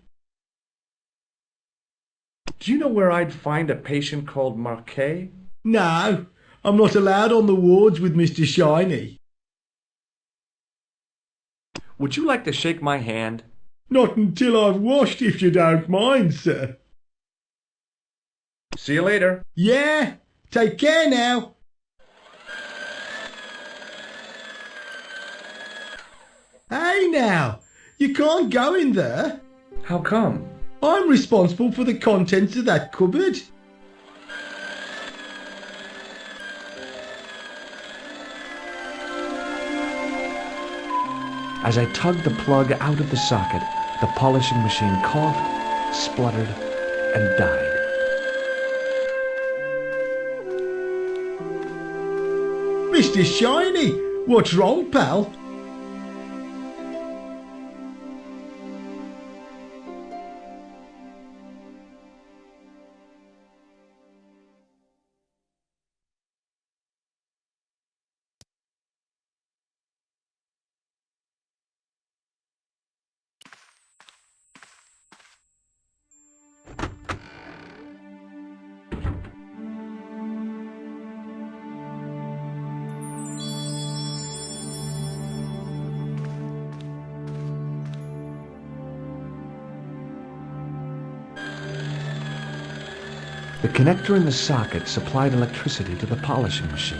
Do you know where I'd find a patient called Marquet? No, I'm not allowed on the wards with Mr. Shiny. Would you like to shake my hand? Not until I've washed, if you don't mind, sir. See you later. Yeah, take care now. Hey now, you can't go in there. How come? I'm responsible for the contents of that cupboard. As I tugged the plug out of the socket, the polishing machine coughed, spluttered, and died. Mr. Shiny, what's wrong, pal? The connector in the socket supplied electricity to the polishing machine.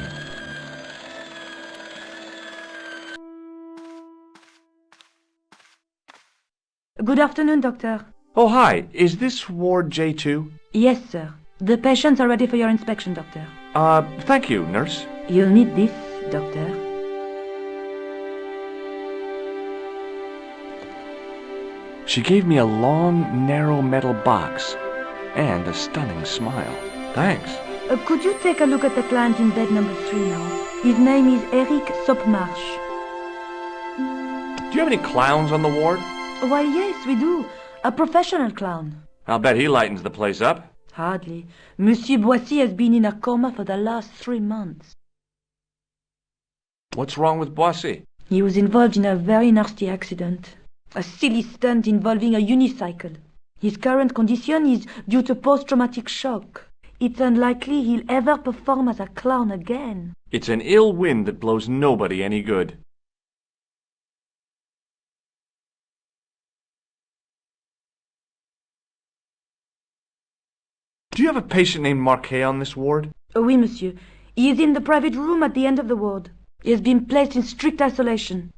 Good afternoon, Doctor. Oh, hi. Is this Ward J2? Yes, sir. The patients are ready for your inspection, Doctor. Thank you, nurse. You'll need this, Doctor. She gave me a long, narrow metal box and a stunning smile. Thanks. Could you take a look at the client in bed number 3 now? His name is Eric Sopmarsh. Do you have any clowns on the ward? Why, yes, we do. A professional clown. I'll bet he lightens the place up. Hardly. Monsieur Boissy has been in a coma for the last 3 months. What's wrong with Boissy? He was involved in a very nasty accident. A silly stunt involving a unicycle. His current condition is due to post-traumatic shock. It's unlikely he'll ever perform as a clown again. It's an ill wind that blows nobody any good. Do you have a patient named Marquet on this ward? Oui, monsieur. He is in the private room at the end of the ward. He has been placed in strict isolation.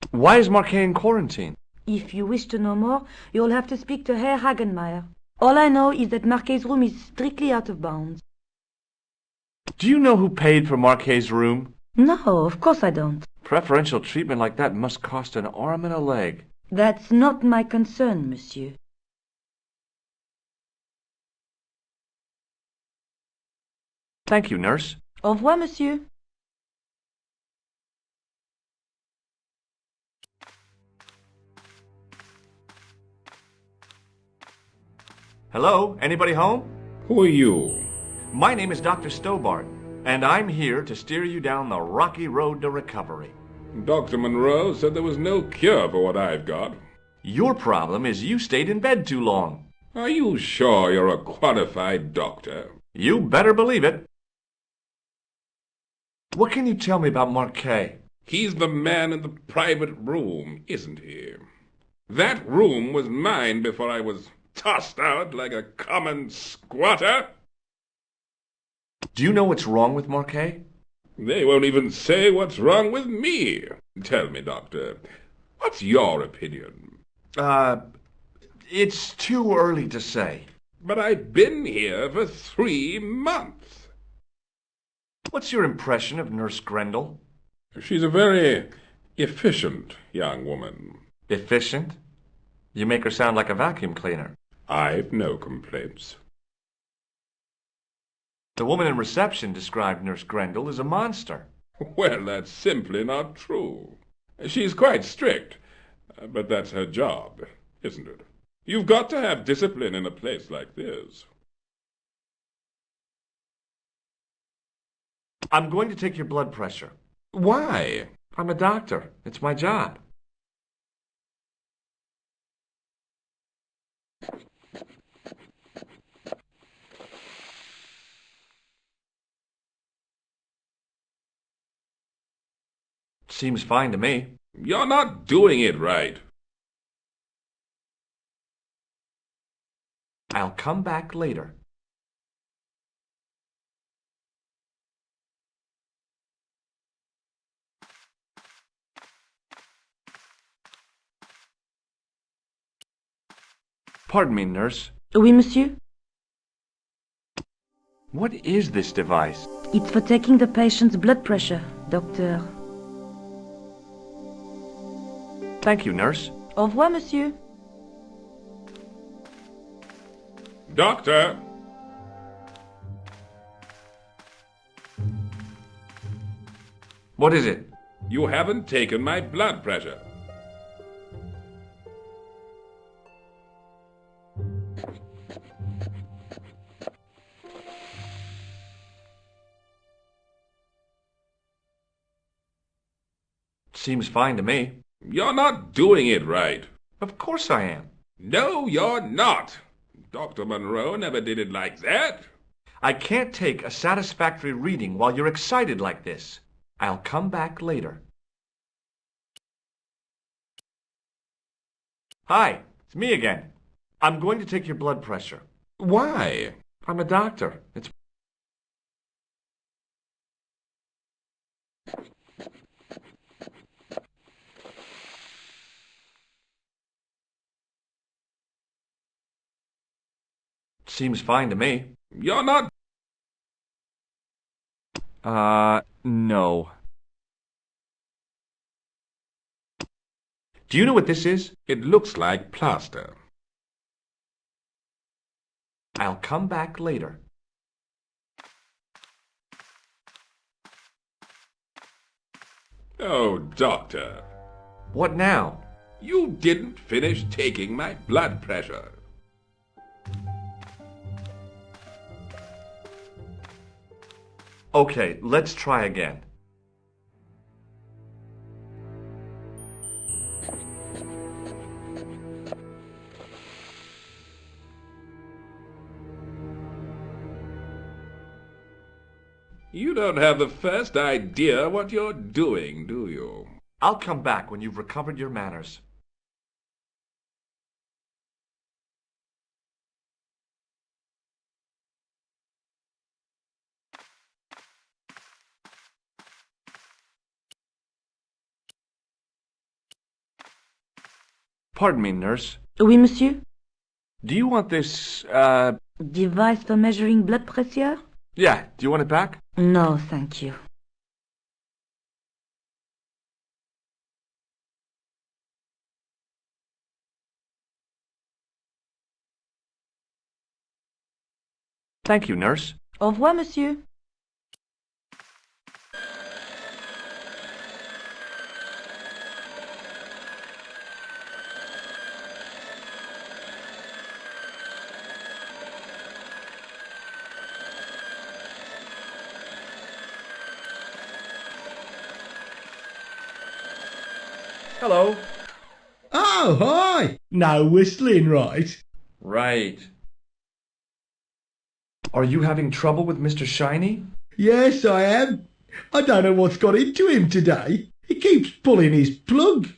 Why is Marquet in quarantine? If you wish to know more, you'll have to speak to Herr Hagenmeier. All I know is that Marquet's room is strictly out of bounds. Do you know who paid for Marquet's room? No, of course I don't. Preferential treatment like that must cost an arm and a leg. That's not my concern, monsieur. Thank you, nurse. Au revoir, monsieur. Hello? Anybody home? Who are you? My name is Dr. Stobart, and I'm here to steer you down the rocky road to recovery. Dr. Monroe said there was no cure for what I've got. Your problem is you stayed in bed too long. Are you sure you're a qualified doctor? You better believe it. What can you tell me about Marquet? He's the man in the private room, isn't he? That room was mine before I was tossed out like a common squatter. Do you know what's wrong with Marquet? They won't even say what's wrong with me. Tell me, Doctor, what's your opinion? It's too early to say. But I've been here for 3 months. What's your impression of Nurse Grendel? She's a very efficient young woman. Efficient? You make her sound like a vacuum cleaner. I've no complaints. The woman in reception described Nurse Grendel as a monster. Well, that's simply not true. She's quite strict, but that's her job, isn't it? You've got to have discipline in a place like this. I'm going to take your blood pressure. Why? I'm a doctor. It's my job. Seems fine to me. You're not doing it right. I'll come back later. Pardon me, nurse. Oui, monsieur? What is this device? It's for taking the patient's blood pressure, doctor. Thank you, nurse. Au revoir, monsieur. Doctor! What is it? You haven't taken my blood pressure. Seems fine to me. You're not doing it right. Of course I am. No, you're not. Dr. Monroe never did it like that. I can't take a satisfactory reading while you're excited like this. I'll come back later. Hi, it's me again. I'm going to take your blood pressure. Why? I'm a doctor. It's... Seems fine to me. You're not... No. Do you know what this is? It looks like plaster. I'll come back later. Oh, doctor. What now? You didn't finish taking my blood pressure. Okay, let's try again. You don't have the first idea what you're doing, do you? I'll come back when you've recovered your manners. Pardon me, nurse. Oui, monsieur? Do you want this, Device for measuring blood pressure? Yeah, do you want it back? No, thank you. Thank you, nurse. Au revoir, monsieur. Hello. Oh, hi! No whistling, right? Right. Are you having trouble with Mr. Shiny? Yes, I am. I don't know what's got into him today. He keeps pulling his plug.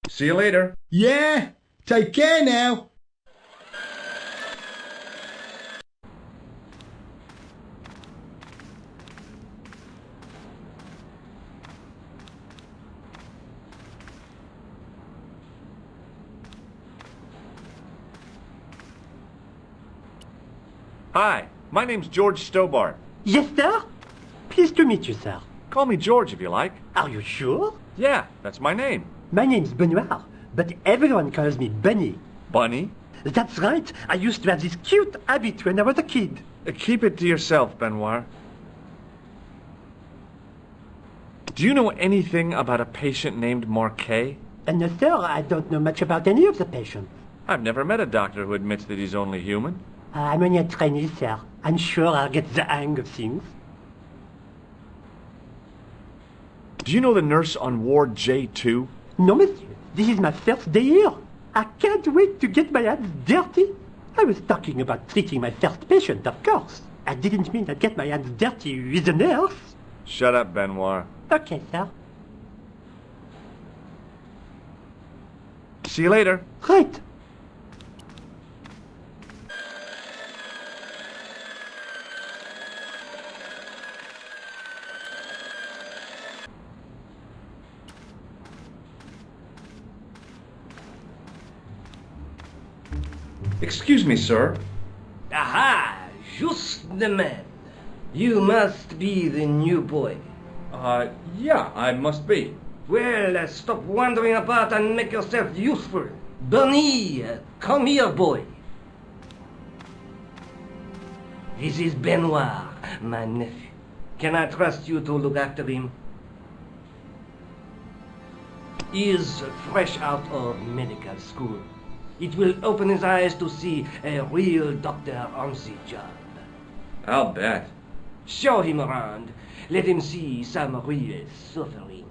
See you later. Yeah, take care now. Hi, my name's George Stobart. Yes, sir? Pleased to meet you, sir. Call me George if you like. Are you sure? Yeah, that's my name. My name's Benoit, but everyone calls me Bunny. Bunny? That's right. I used to have this cute habit when I was a kid. Keep it to yourself, Benoit. Do you know anything about a patient named Marquet? No, sir, I don't know much about any of the patients. I've never met a doctor who admits that he's only human. I'm only a trainee, sir. I'm sure I'll get the hang of things. Do you know the nurse on Ward J2? No, monsieur. This is my first day here. I can't wait to get my hands dirty. I was talking about treating my first patient, of course. I didn't mean I'd get my hands dirty with a nurse. Shut up, Benoit. Okay, sir. See you later. Right. Excuse me, sir. Aha! Just the man. You must be the new boy. Yeah, I must be. Well, stop wandering about and make yourself useful. Bunny, come here, boy. This is Benoit, my nephew. Can I trust you to look after him? He is fresh out of medical school. It will open his eyes to see a real doctor on the job. I'll bet. Show him around. Let him see some real suffering.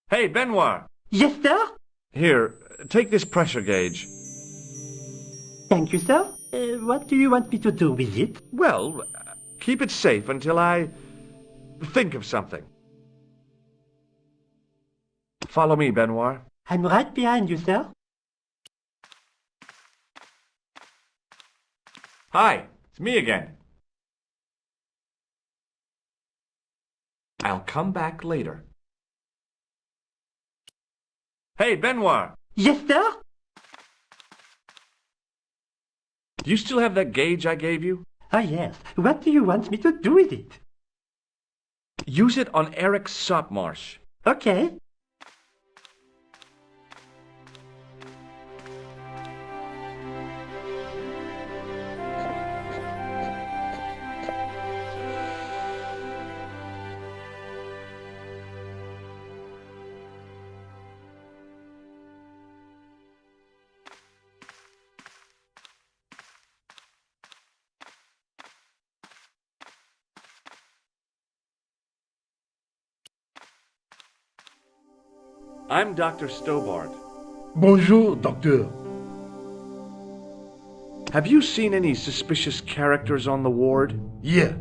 Hey, Benoit. Yes, sir? Here, take this pressure gauge. Thank you, sir. What do you want me to do with it? Well, keep it safe until I think of something. Follow me, Benoit. I'm right behind you, sir. Hi, it's me again. I'll come back later. Hey, Benoit! Yes, sir? Do you still have that gauge I gave you? Ah, yes. What do you want me to do with it? Use it on Eric Sopmarsh. Okay. I'm Dr. Stobart. Bonjour, docteur. Have you seen any suspicious characters on the ward? Yeah,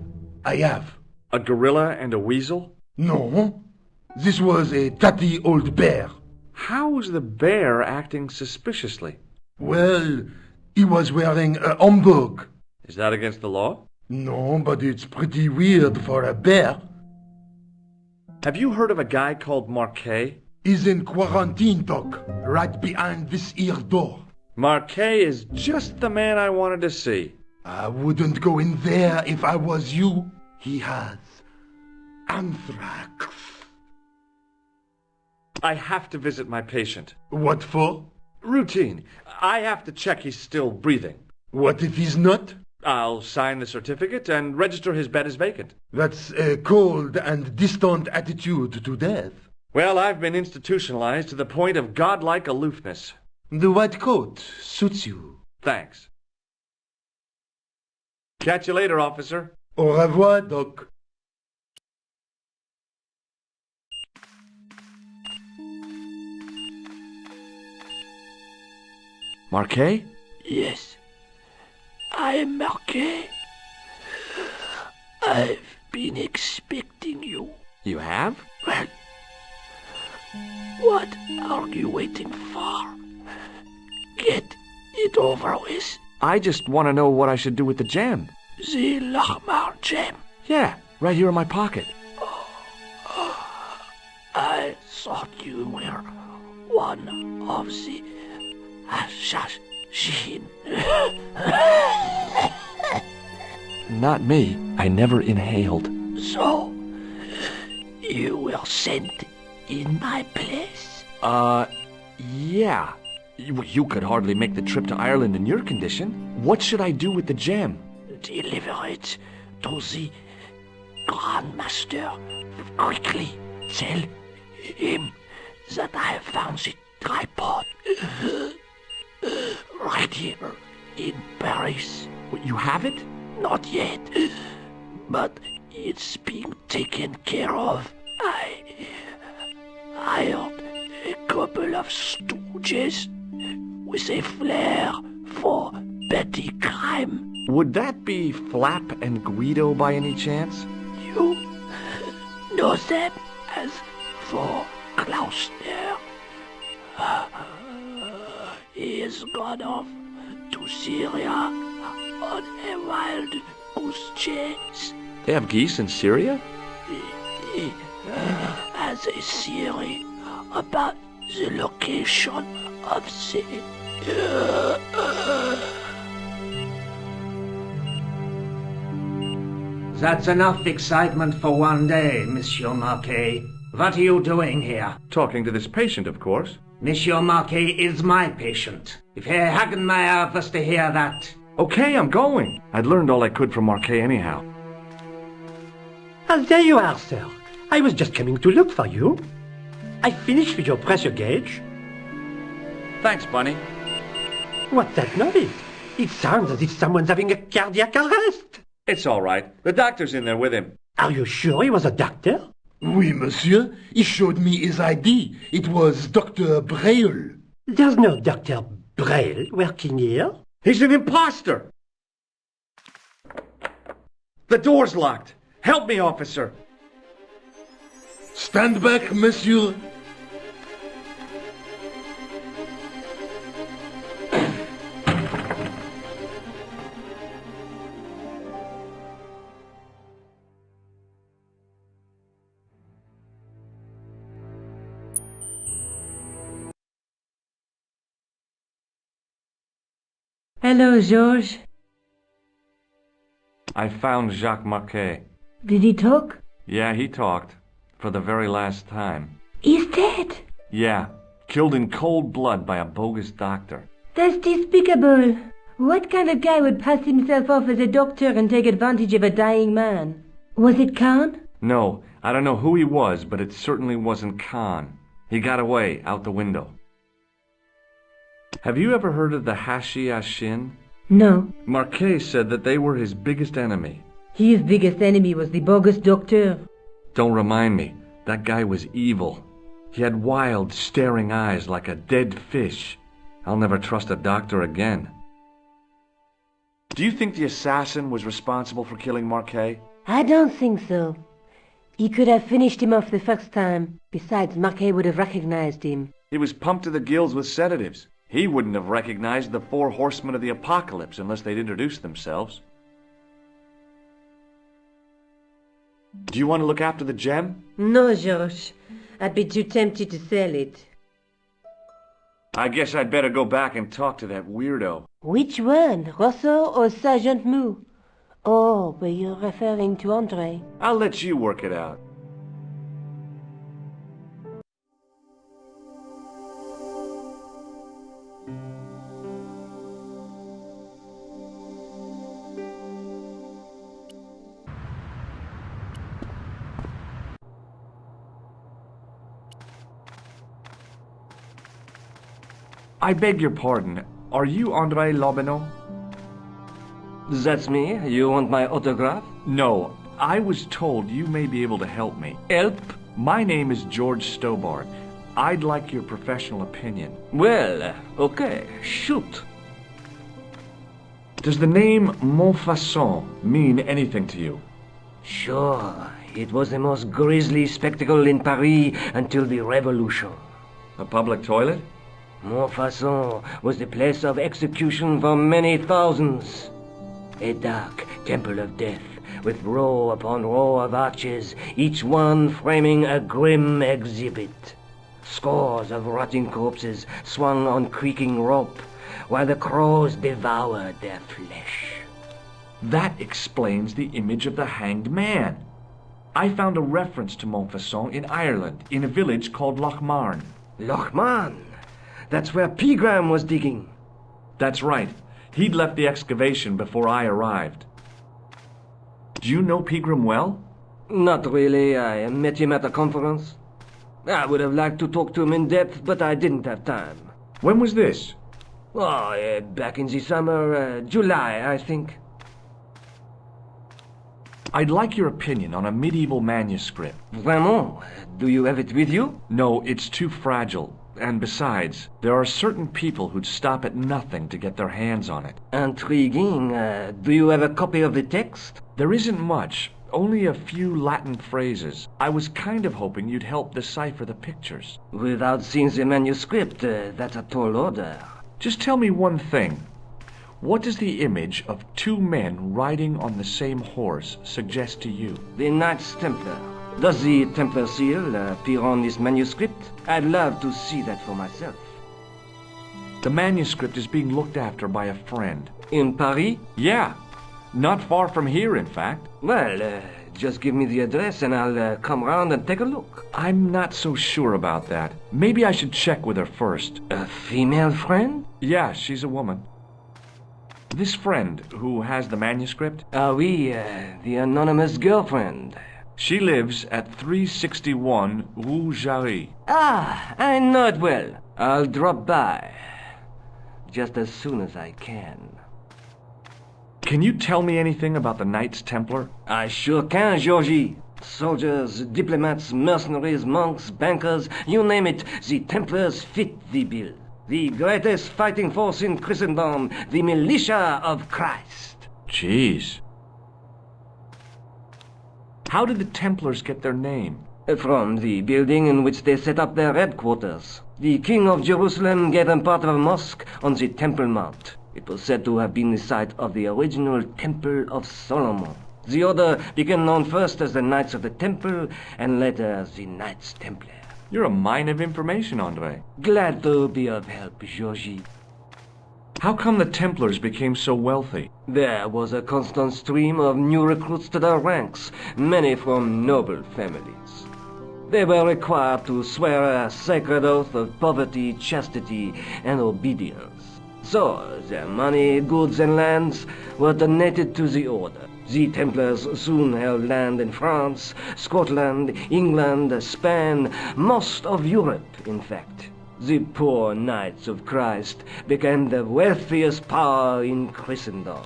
I have. A gorilla and a weasel? No, this was a tatty old bear. How is the bear acting suspiciously? Well, he was wearing a homburg. Is that against the law? No, but it's pretty weird for a bear. Have you heard of a guy called Marquet? He's in quarantine, Doc, right behind this here door. Marquet is just the man I wanted to see. I wouldn't go in there if I was you. He has anthrax. I have to visit my patient. What for? Routine. I have to check he's still breathing. What if he's not? I'll sign the certificate and register his bed as vacant. That's a cold and distant attitude to death. Well, I've been institutionalized to the point of godlike aloofness. The white coat suits you. Thanks. Catch you later, officer. Au revoir, Doc. Marquet? Yes, I am Marquet. I've been expecting you. You have? Well, what are you waiting for? Get it over with. I just want to know what I should do with the gem. The Lahmar gem. Yeah, right here in my pocket. I thought you were one of the assassin. Not me. I never inhaled. So, you were sent in my place? Yeah. You could hardly make the trip to Ireland in your condition. What should I do with the gem? Deliver it to the Grand Master. Quickly tell him that I have found the tripod right here in Paris. You have it? Not yet, but it's being taken care of. I hired a couple of stooges with a flair for petty crime. Would that be Flap and Guido by any chance? You know them as for Klausner. He has gone off to Syria on a wild goose chase. They have geese in Syria? He has a theory about the location of the... That's enough excitement for one day, Monsieur Marquet. What are you doing here? Talking to this patient, of course. Monsieur Marquet is my patient. If Herr Hagenmeyer was to hear that... Okay, I'm going. I'd learned all I could from Marquet anyhow. There you are, sir. I was just coming to look for you. I finished with your pressure gauge. Thanks, Bunny. What's that noise? It sounds as if someone's having a cardiac arrest. It's all right. The doctor's in there with him. Are you sure he was a doctor? Oui, monsieur. He showed me his ID. It was Dr. Braille. There's no Dr. Braille working here. He's an imposter! The door's locked. Help me, officer. Stand back, monsieur. Hello, Georges. I found Jacques Marquet. Did he talk? Yeah, he talked. For the very last time. He's dead. Yeah, killed in cold blood by a bogus doctor. That's despicable. What kind of guy would pass himself off as a doctor and take advantage of a dying man? Was it Khan? No, I don't know who he was, but it certainly wasn't Khan. He got away, out the window. Have you ever heard of the Hashi Ashin? No. Marquet said that they were his biggest enemy. His biggest enemy was the bogus doctor. Don't remind me. That guy was evil. He had wild, staring eyes like a dead fish. I'll never trust a doctor again. Do you think the assassin was responsible for killing Marquet? I don't think so. He could have finished him off the first time. Besides, Marquet would have recognized him. He was pumped to the gills with sedatives. He wouldn't have recognized the 4 horsemen of the apocalypse unless they'd introduced themselves. Do you want to look after the gem? No, Georges. I'd be too tempted to sell it. I guess I'd better go back and talk to that weirdo. Which one? Rousseau or Sergeant Mou? Oh, but you're referring to André. I'll let you work it out. I beg your pardon. Are you André Lobineau? That's me. You want my autograph? No. I was told you may be able to help me. Help? My name is George Stobart. I'd like your professional opinion. Well, okay. Shoot. Does the name Montfaucon mean anything to you? Sure. It was the most grisly spectacle in Paris until the Revolution. A public toilet? Montfaucon was the place of execution for many thousands. A dark temple of death, with row upon row of arches, each one framing a grim exhibit. Scores of rotting corpses swung on creaking rope, while the crows devoured their flesh. That explains the image of the hanged man. I found a reference to Montfaucon in Ireland, in a village called Lochmarn. Lochmarn? That's where Pegram was digging. That's right. He'd left the excavation before I arrived. Do you know Pegram well? Not really. I met him at a conference. I would have liked to talk to him in depth, but I didn't have time. When was this? Oh, back in the summer, July, I think. I'd like your opinion on a medieval manuscript. Vraiment? Do you have it with you? No, it's too fragile. And besides, there are certain people who'd stop at nothing to get their hands on it. Intriguing. Do you have a copy of the text? There isn't much. Only a few Latin phrases. I was kind of hoping you'd help decipher the pictures. Without seeing the manuscript, that's a tall order. Just tell me one thing. What does the image of two men riding on the same horse suggest to you? The Knights Templar. Does the Templar seal appear on this manuscript? I'd love to see that for myself. The manuscript is being looked after by a friend. In Paris? Yeah. Not far from here, in fact. Well, just give me the address and I'll come round and take a look. I'm not so sure about that. Maybe I should check with her first. A female friend? Yeah, she's a woman. This friend who has the manuscript? Oui, the anonymous girlfriend. She lives at 361 Rue Jarry. Ah, I know it well. I'll drop by. Just as soon as I can. Can you tell me anything about the Knights Templar? I sure can, Georgie. Soldiers, diplomats, mercenaries, monks, bankers, you name it, the Templars fit the bill. The greatest fighting force in Christendom, the militia of Christ. Jeez. How did the Templars get their name? From the building in which they set up their headquarters. The King of Jerusalem gave them part of a mosque on the Temple Mount. It was said to have been the site of the original Temple of Solomon. The order became known first as the Knights of the Temple, and later as the Knights Templar. You're a mine of information, André. Glad to be of help, Georgie. How come the Templars became so wealthy? There was a constant stream of new recruits to their ranks, many from noble families. They were required to swear a sacred oath of poverty, chastity, and obedience. So, their money, goods, and lands were donated to the order. The Templars soon held land in France, Scotland, England, Spain, most of Europe, in fact. The poor Knights of Christ became the wealthiest power in Christendom.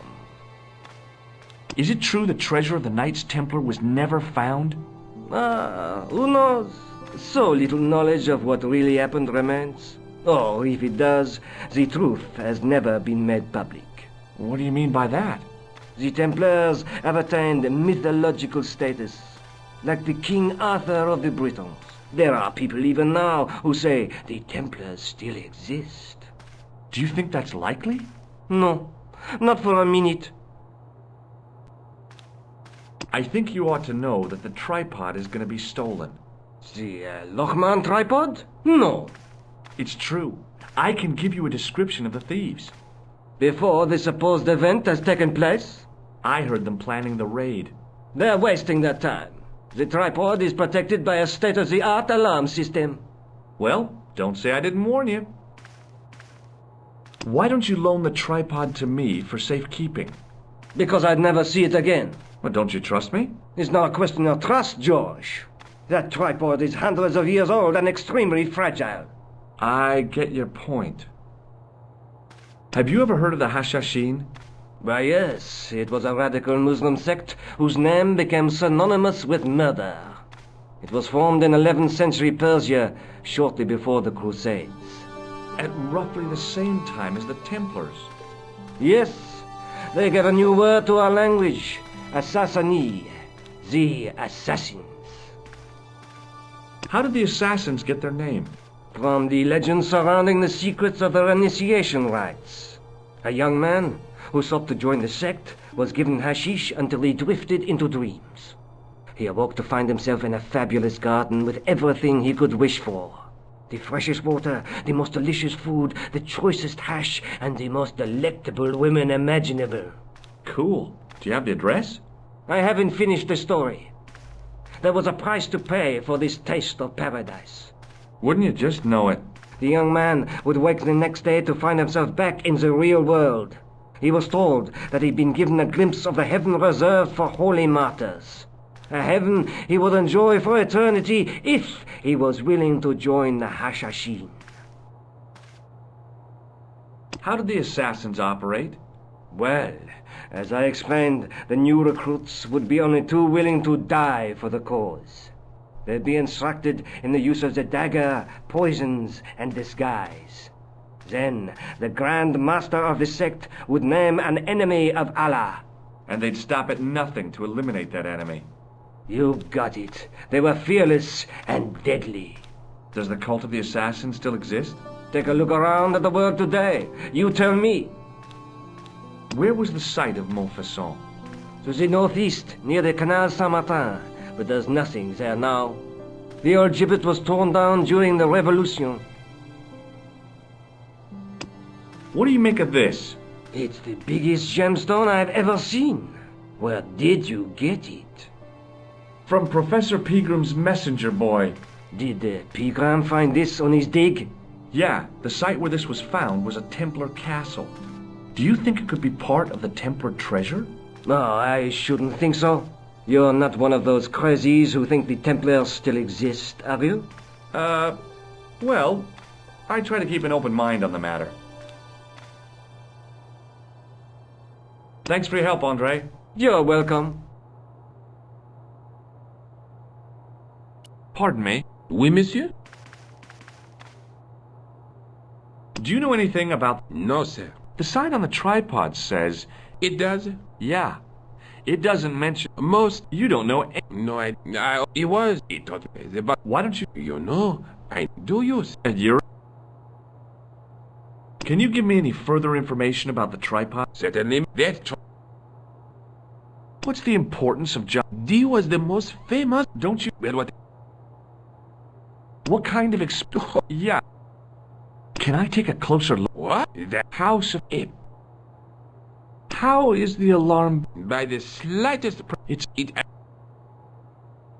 Is it true the treasure of the Knights Templar was never found? Who knows? So little knowledge of what really happened remains. Or, if it does, the truth has never been made public. What do you mean by that? The Templars have attained mythological status, like the King Arthur of the Britons. There are people even now who say the Templars still exist. Do you think that's likely? No, not for a minute. I think you ought to know that the tripod is going to be stolen. The Lochmarn tripod? No. It's true. I can give you a description of the thieves. Before the supposed event has taken place? I heard them planning the raid. They're wasting their time. The tripod is protected by a state-of-the-art alarm system. Well, don't say I didn't warn you. Why don't you loan the tripod to me for safekeeping? Because I'd never see it again. Well, don't you trust me? It's not a question of trust, George. That tripod is hundreds of years old and extremely fragile. I get your point. Have you ever heard of the Hashashin? Why, yes, it was a radical Muslim sect whose name became synonymous with murder. It was formed in 11th century Persia, shortly before the Crusades. At roughly the same time as the Templars. Yes, they gave a new word to our language, Assassini, the assassins. How did the assassins get their name? From the legend surrounding the secrets of their initiation rites. A young man who sought to join the sect was given hashish until he drifted into dreams. He awoke to find himself in a fabulous garden with everything he could wish for. The freshest water, the most delicious food, the choicest hash, and the most delectable women imaginable. Cool. Do you have the address? I haven't finished the story. There was a price to pay for this taste of paradise. Wouldn't you just know it? The young man would wake the next day to find himself back in the real world. He was told that he'd been given a glimpse of the heaven reserved for holy martyrs. A heaven he would enjoy for eternity if he was willing to join the Hashashin. How did the assassins operate? Well, as I explained, the new recruits would be only too willing to die for the cause. They'd be instructed in the use of the dagger, poisons, and disguise. Then, the Grand Master of the sect would name an enemy of Allah. And they'd stop at nothing to eliminate that enemy. You got it. They were fearless and deadly. Does the cult of the assassins still exist? Take a look around at the world today. You tell me. Where was the site of Montfaucon? To the northeast, near the Canal Saint-Martin, but there's nothing there now. The old gibbet was torn down during the Revolution. What do you make of this? It's the biggest gemstone I've ever seen. Where did you get it? From Professor Pegram's messenger boy. Did Pegram find this on his dig? Yeah, the site where this was found was a Templar castle. Do you think it could be part of the Templar treasure? No, I shouldn't think so. You're not one of those crazies who think the Templars still exist, are you? Well, I try to keep an open mind on the matter. Thanks for your help, Andre. You're welcome. Pardon me. Oui, monsieur? Do you know anything about... No, sir. The sign on the tripod says... It does? Yeah. It doesn't mention... Most... You don't know... No, it was... It thought... But why don't you... You know, I do use... You're... Can you give me any further information about the tripod? Certainly. What's the importance of John... D was the most famous... Don't you... Well, what kind of Yeah. Can I take a closer look? What? The House of It. How is the alarm... By the slightest...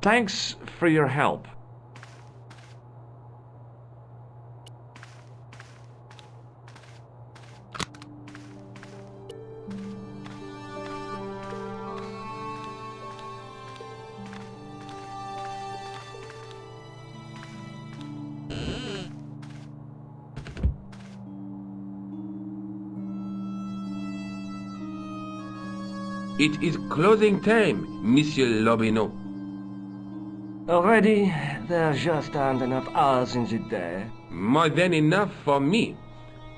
Thanks for your help. It is closing time, Monsieur Lobineau. Already, there just aren't enough hours in the day. More than enough for me.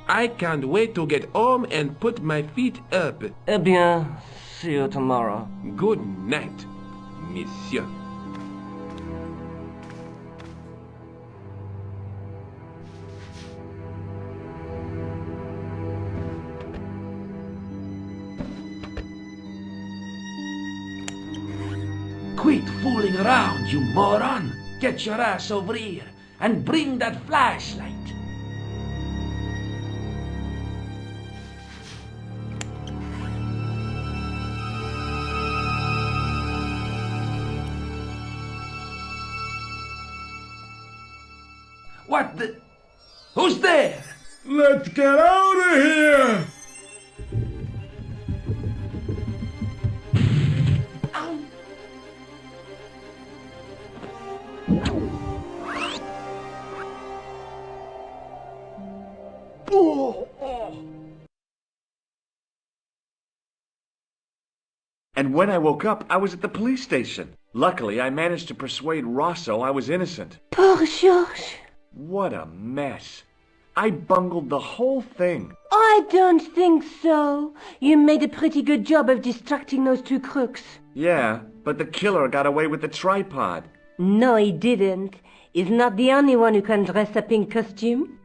I can't wait to get home and put my feet up. Eh bien, see you tomorrow. Good night, monsieur. Quit fooling around, you moron! Get your ass over here and bring that flashlight. What the... Who's there? Let's get out of here! Oh, oh. And when I woke up, I was at the police station. Luckily, I managed to persuade Rosso I was innocent. Poor Georges. What a mess. I bungled the whole thing. I don't think so. You made a pretty good job of distracting those two crooks. Yeah, but the killer got away with the tripod. No, he didn't. He's not the only one who can dress up in costume.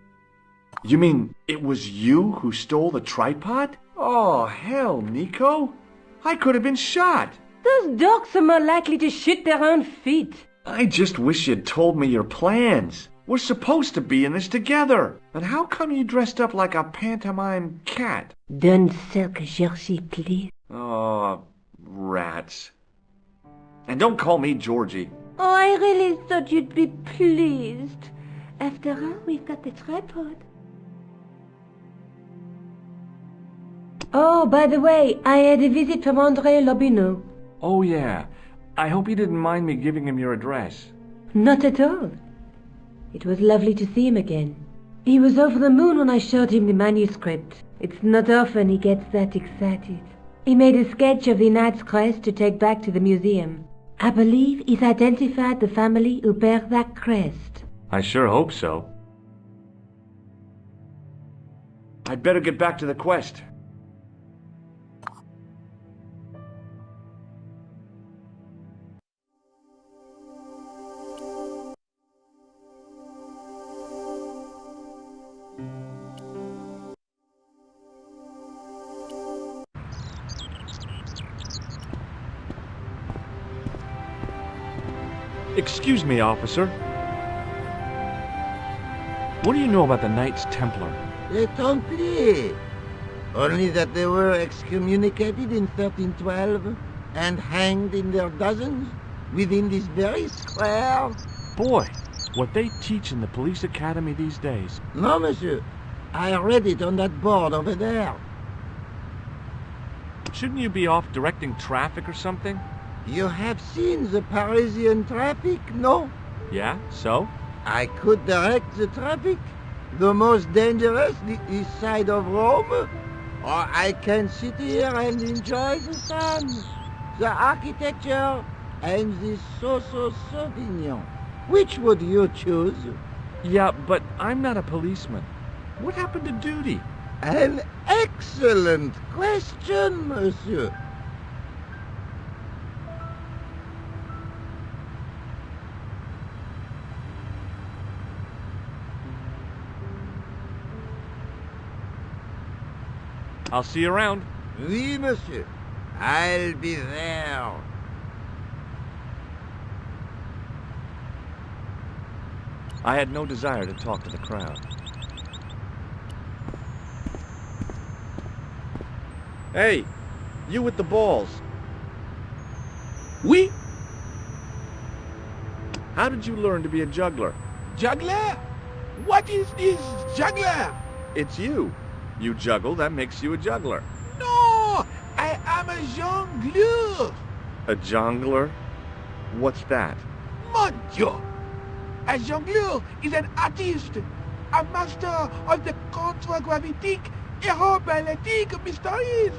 You mean it was you who stole the tripod? Oh, hell, Nico. I could have been shot. Those dogs are more likely to shoot their own feet. I just wish you'd told me your plans. We're supposed to be in this together. And how come you dressed up like a pantomime cat? Don't sulk, Georgie, please. Oh, rats. And don't call me Georgie. Oh, I really thought you'd be pleased. After all, we've got the tripod. Oh, by the way, I had a visit from André Lobineau. Oh, yeah. I hope you didn't mind me giving him your address. Not at all. It was lovely to see him again. He was over the moon when I showed him the manuscript. It's not often he gets that excited. He made a sketch of the knight's crest to take back to the museum. I believe he's identified the family who bear that crest. I sure hope so. I'd better get back to the quest. Excuse me, officer. What do you know about the Knights Templar? Les Templiers. Only that they were excommunicated in 1312 and hanged in their dozens within this very square. Boy, what they teach in the police academy these days. No, monsieur. I read it on that board over there. Shouldn't you be off directing traffic or something? You have seen the Parisian traffic, no? Yeah, so? I could direct the traffic. The most dangerous, the east side of Rome. Or I can sit here and enjoy the sun, the architecture, and the so-so Sauvignon. Which would you choose? Yeah, but I'm not a policeman. What happened to duty? An excellent question, monsieur. I'll see you around. Oui, monsieur. I'll be there. I had no desire to talk to the crowd. Hey, you with the balls. Oui? How did you learn to be a juggler? Juggler? What is this juggler? It's you. You juggle, that makes you a juggler. No! I am a jongleur. A jongler? What's that? Mon Dieu! A jongleur is an artist, a master of the contragravitic aeroballetic mysteries.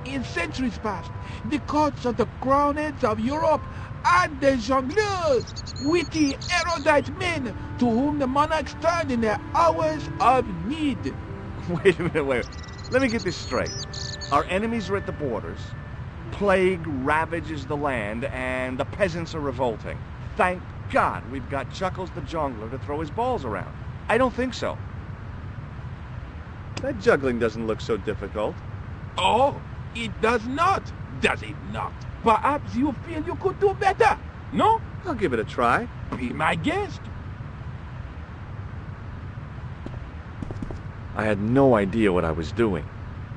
In centuries past, the courts of the crowned heads of Europe had the jongleurs, witty, erudite men to whom the monarchs turned in their hours of need. Wait a minute, wait. Let me get this straight. Our enemies are at the borders, plague ravages the land, and the peasants are revolting. Thank God we've got Chuckles the Jongler to throw his balls around. I don't think so. That juggling doesn't look so difficult. Oh, it does not, does it not? Perhaps you feel you could do better, no? I'll give it a try. Be my guest. I had no idea what I was doing.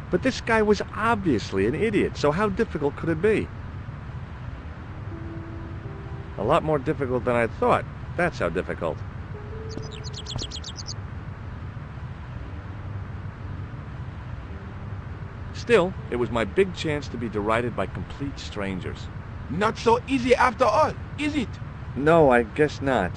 But this guy was obviously an idiot, so how difficult could it be? A lot more difficult than I thought. That's how difficult. Still, it was my big chance to be derided by complete strangers. Not so easy after all, is it? No, I guess not.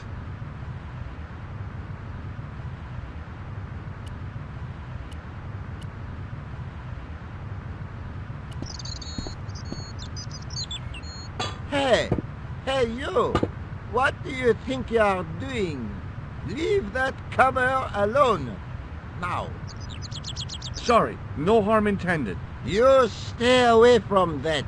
do you think you are doing? Leave that cover alone. Now. Sorry, no harm intended. You stay away from that.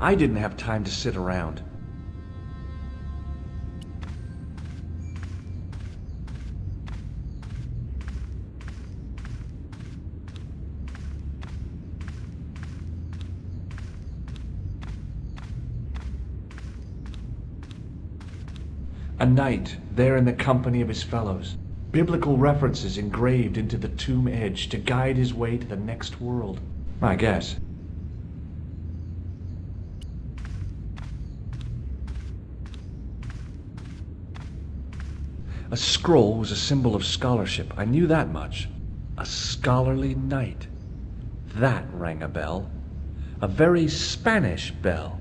I didn't have time to sit around. A knight, there in the company of his fellows. Biblical references engraved into the tomb edge to guide his way to the next world. I guess. A scroll was a symbol of scholarship. I knew that much. A scholarly knight. That rang a bell. A very Spanish bell.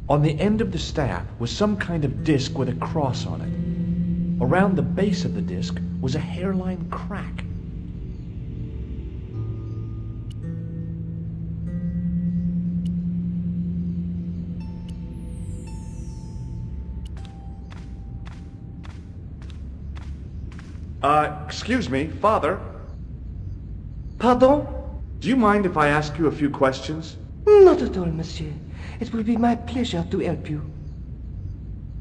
On the end of the staff was some kind of disc with a cross on it. Around the base of the disc was a hairline crack. Excuse me, Father. Pardon? Do you mind if I ask you a few questions? Not at all, monsieur. It will be my pleasure to help you.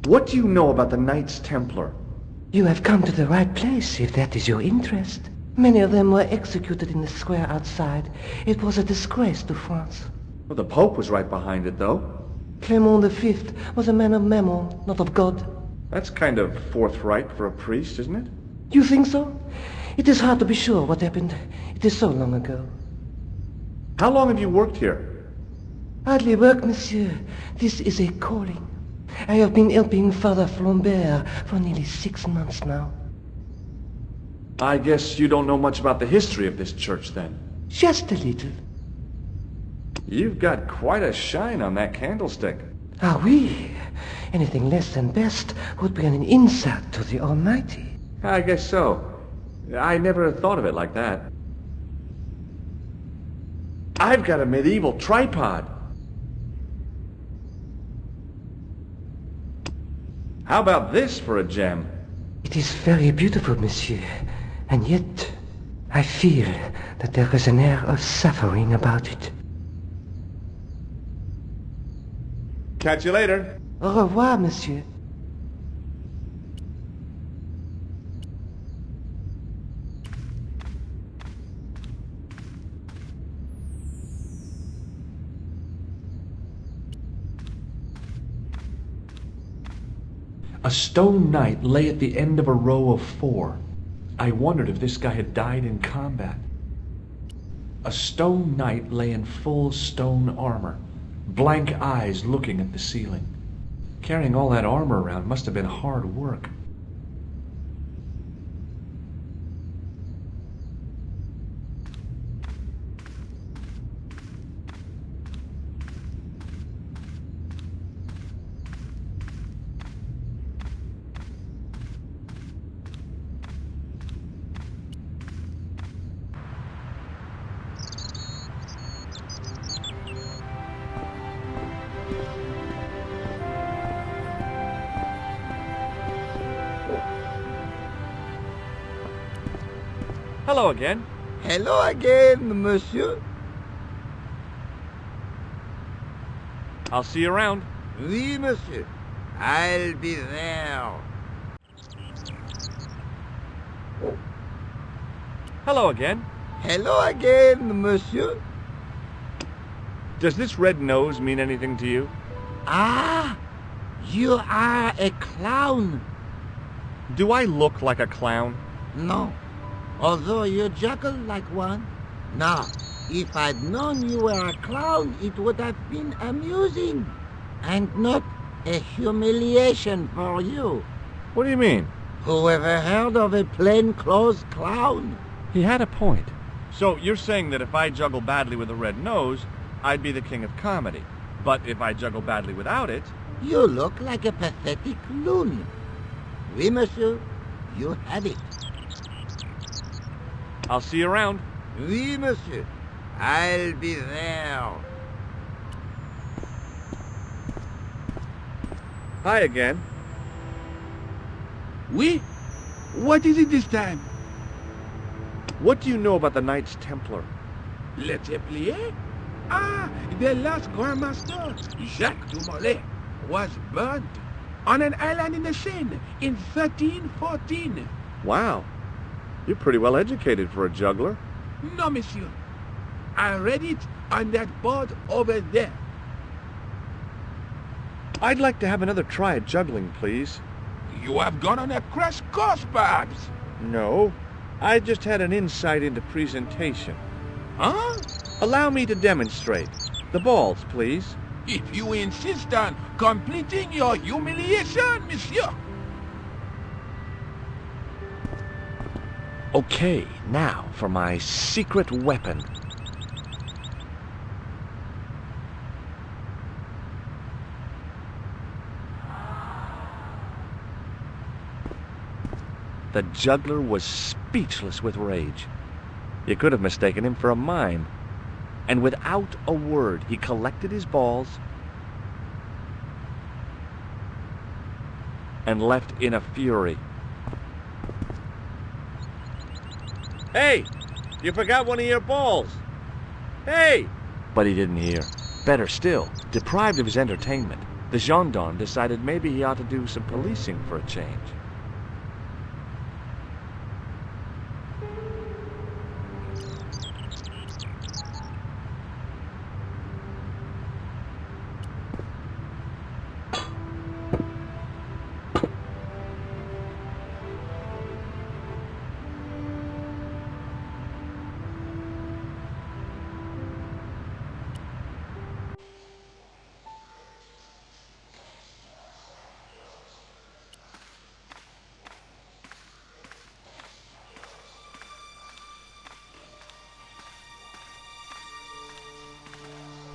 What do you know about the Knights Templar? You have come to the right place, if that is your interest. Many of them were executed in the square outside. It was a disgrace to France. Well, the Pope was right behind it, though. Clement V was a man of mammon, not of God. That's kind of forthright for a priest, isn't it? You think so? It is hard to be sure what happened. It is so long ago. How long have you worked here? Hardly work, monsieur. This is a calling. I have been helping Father Flambert for nearly 6 months now. I guess you don't know much about the history of this church, then? Just a little. You've got quite a shine on that candlestick. Ah, oui. Anything less than best would be an insult to the Almighty. I guess so. I never thought of it like that. I've got a medieval tripod. How about this for a gem? It is very beautiful, monsieur. And yet, I feel that there is an air of suffering about it. Catch you later. Au revoir, monsieur. A stone knight lay at the end of a row of 4. I wondered if this guy had died in combat. A stone knight lay in full stone armor, blank eyes looking at the ceiling. Carrying all that armor around must have been hard work. Hello again. Hello again, monsieur. I'll see you around. Oui, monsieur. I'll be there. Hello again. Hello again, monsieur. Does this red nose mean anything to you? Ah, you are a clown. Do I look like a clown? No. Although you juggle like one. Now, if I'd known you were a clown, it would have been amusing. And not a humiliation for you. What do you mean? Whoever heard of a plainclothes clown? He had a point. So you're saying that if I juggle badly with a red nose, I'd be the king of comedy. But if I juggle badly without it... You look like a pathetic loon. Oui, monsieur. You have it. I'll see you around. Oui, monsieur. I'll be there. Hi again. Oui? What is it this time? What do you know about the Knights Templar? Le Templier? Ah, the last Grand Master, Jacques du Molay, was burned on an island in the Seine in 1314. Wow. You're pretty well educated for a juggler. No, monsieur. I read it on that board over there. I'd like to have another try at juggling, please. You have gone on a crash course, perhaps? No. I just had an insight into presentation. Huh? Allow me to demonstrate. The balls, please. If you insist on completing your humiliation, monsieur. Okay, now for my secret weapon. The juggler was speechless with rage. You could have mistaken him for a mime. And without a word, he collected his balls and left in a fury. Hey! You forgot one of your balls! Hey! But he didn't hear. Better still, deprived of his entertainment, the gendarme decided maybe he ought to do some policing for a change.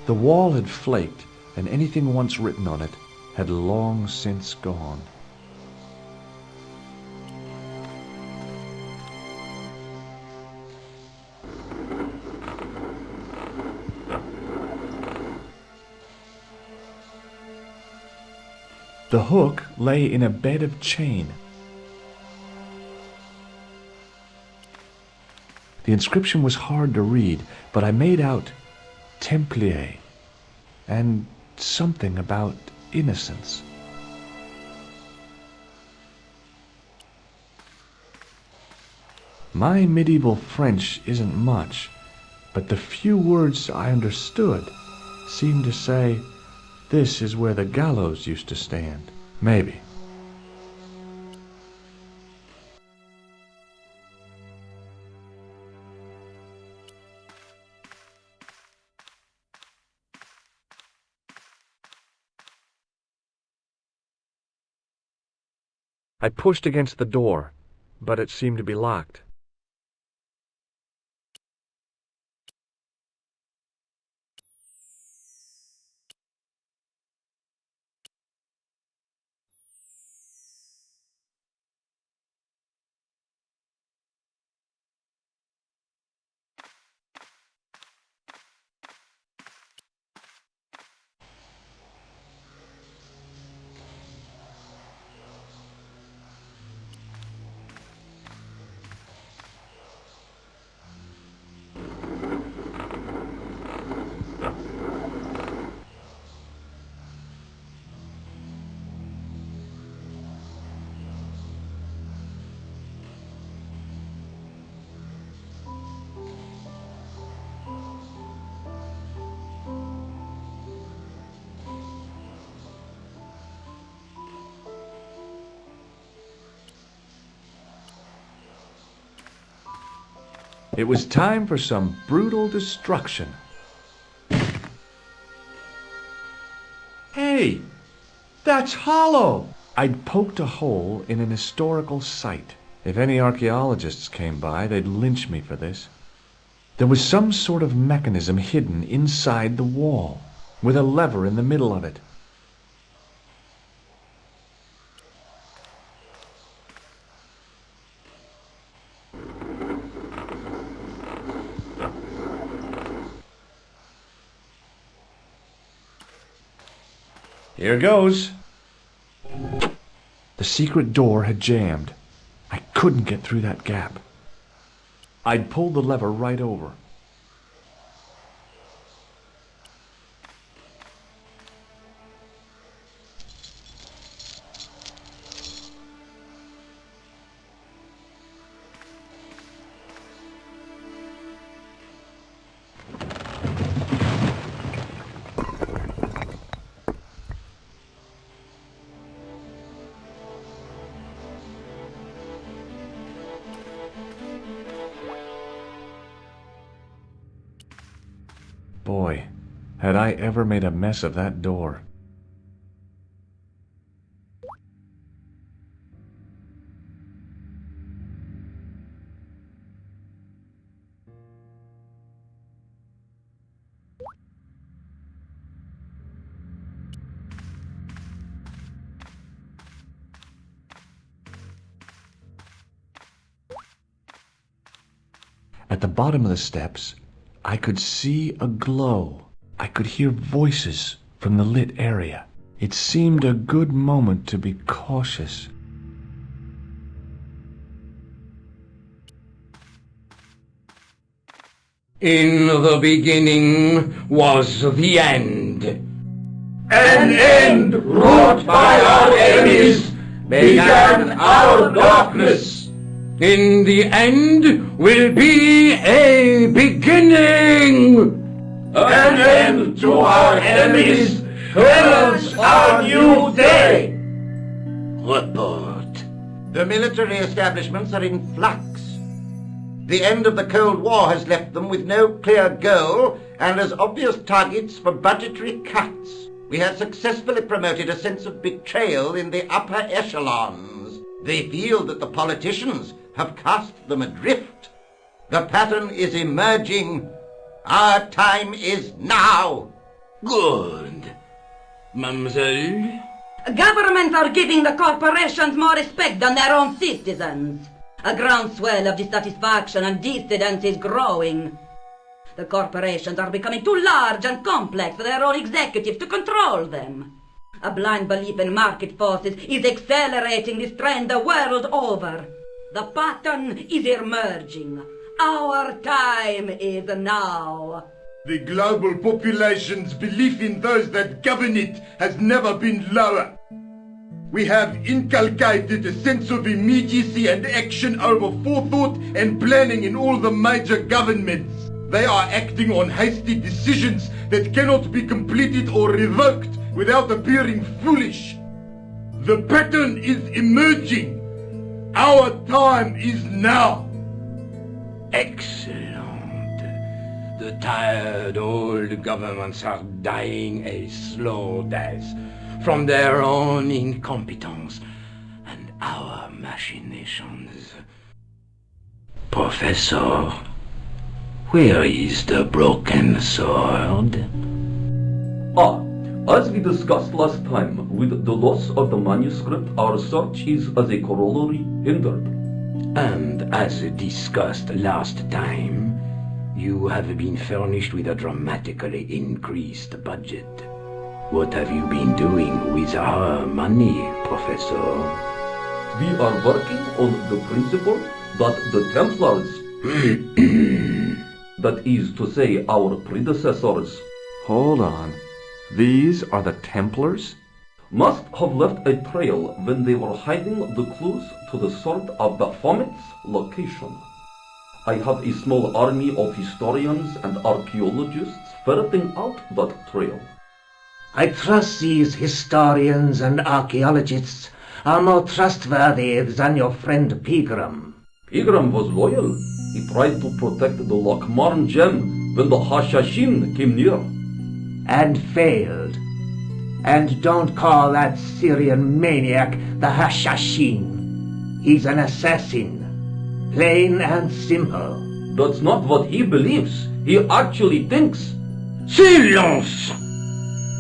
The wall had flaked, and anything once written on it had long since gone. The hook lay in a bed of chain. The inscription was hard to read, but I made out Templier, and something about innocence. My medieval French isn't much, but the few words I understood seemed to say, "This is where the gallows used to stand." Maybe. I pushed against the door, but it seemed to be locked. It was time for some brutal destruction. Hey, that's hollow! I'd poked a hole in an historical site. If any archaeologists came by, they'd lynch me for this. There was some sort of mechanism hidden inside the wall, with a lever in the middle of it. Here goes. The secret door had jammed. I couldn't get through that gap. I'd pulled the lever right over. Boy, had I ever made a mess of that door. At the bottom of the steps, I could see a glow. I could hear voices from the lit area. It seemed a good moment to be cautious. In the beginning was the end. An end wrought by our enemies began our darkness. In the end will be a beginning. An end to our enemies heralds our new day. Report. The military establishments are in flux. The end of the Cold War has left them with no clear goal and as obvious targets for budgetary cuts. We have successfully promoted a sense of betrayal in the upper echelons. They feel that the politicians have cast them adrift. The pattern is emerging. Our time is now. Good. Mademoiselle? Governments are giving the corporations more respect than their own citizens. A groundswell of dissatisfaction and dissidence is growing. The corporations are becoming too large and complex for their own executives to control them. A blind belief in market forces is accelerating this trend the world over. The pattern is emerging. Our time is now. The global population's belief in those that govern it has never been lower. We have inculcated a sense of immediacy and action over forethought and planning in all the major governments. They are acting on hasty decisions that cannot be completed or revoked without appearing foolish. The pattern is emerging. Our time is now. Excellent. The tired old governments are dying a slow death from their own incompetence and our machinations. Professor, where is the broken sword? As we discussed last time, with the loss of the manuscript, our search is as a corollary hindered. And as discussed last time, you have been furnished with a dramatically increased budget. What have you been doing with our money, Professor? We are working on the principle that the Templars, that is to say our predecessors, Hold on. These are the Templars? must have left a trail when they were hiding the clues to the sword of Baphomet's location. I have a small army of historians and archaeologists ferreting out that trail. I trust these historians and archaeologists are more trustworthy than your friend Pegram. Pegram was loyal. He tried to protect the Lochmarn gem when the Hashashin came near. And failed. And don't call that Syrian maniac the Hashashin. He's an assassin. Plain and simple. That's not what he believes. He actually thinks. Silence!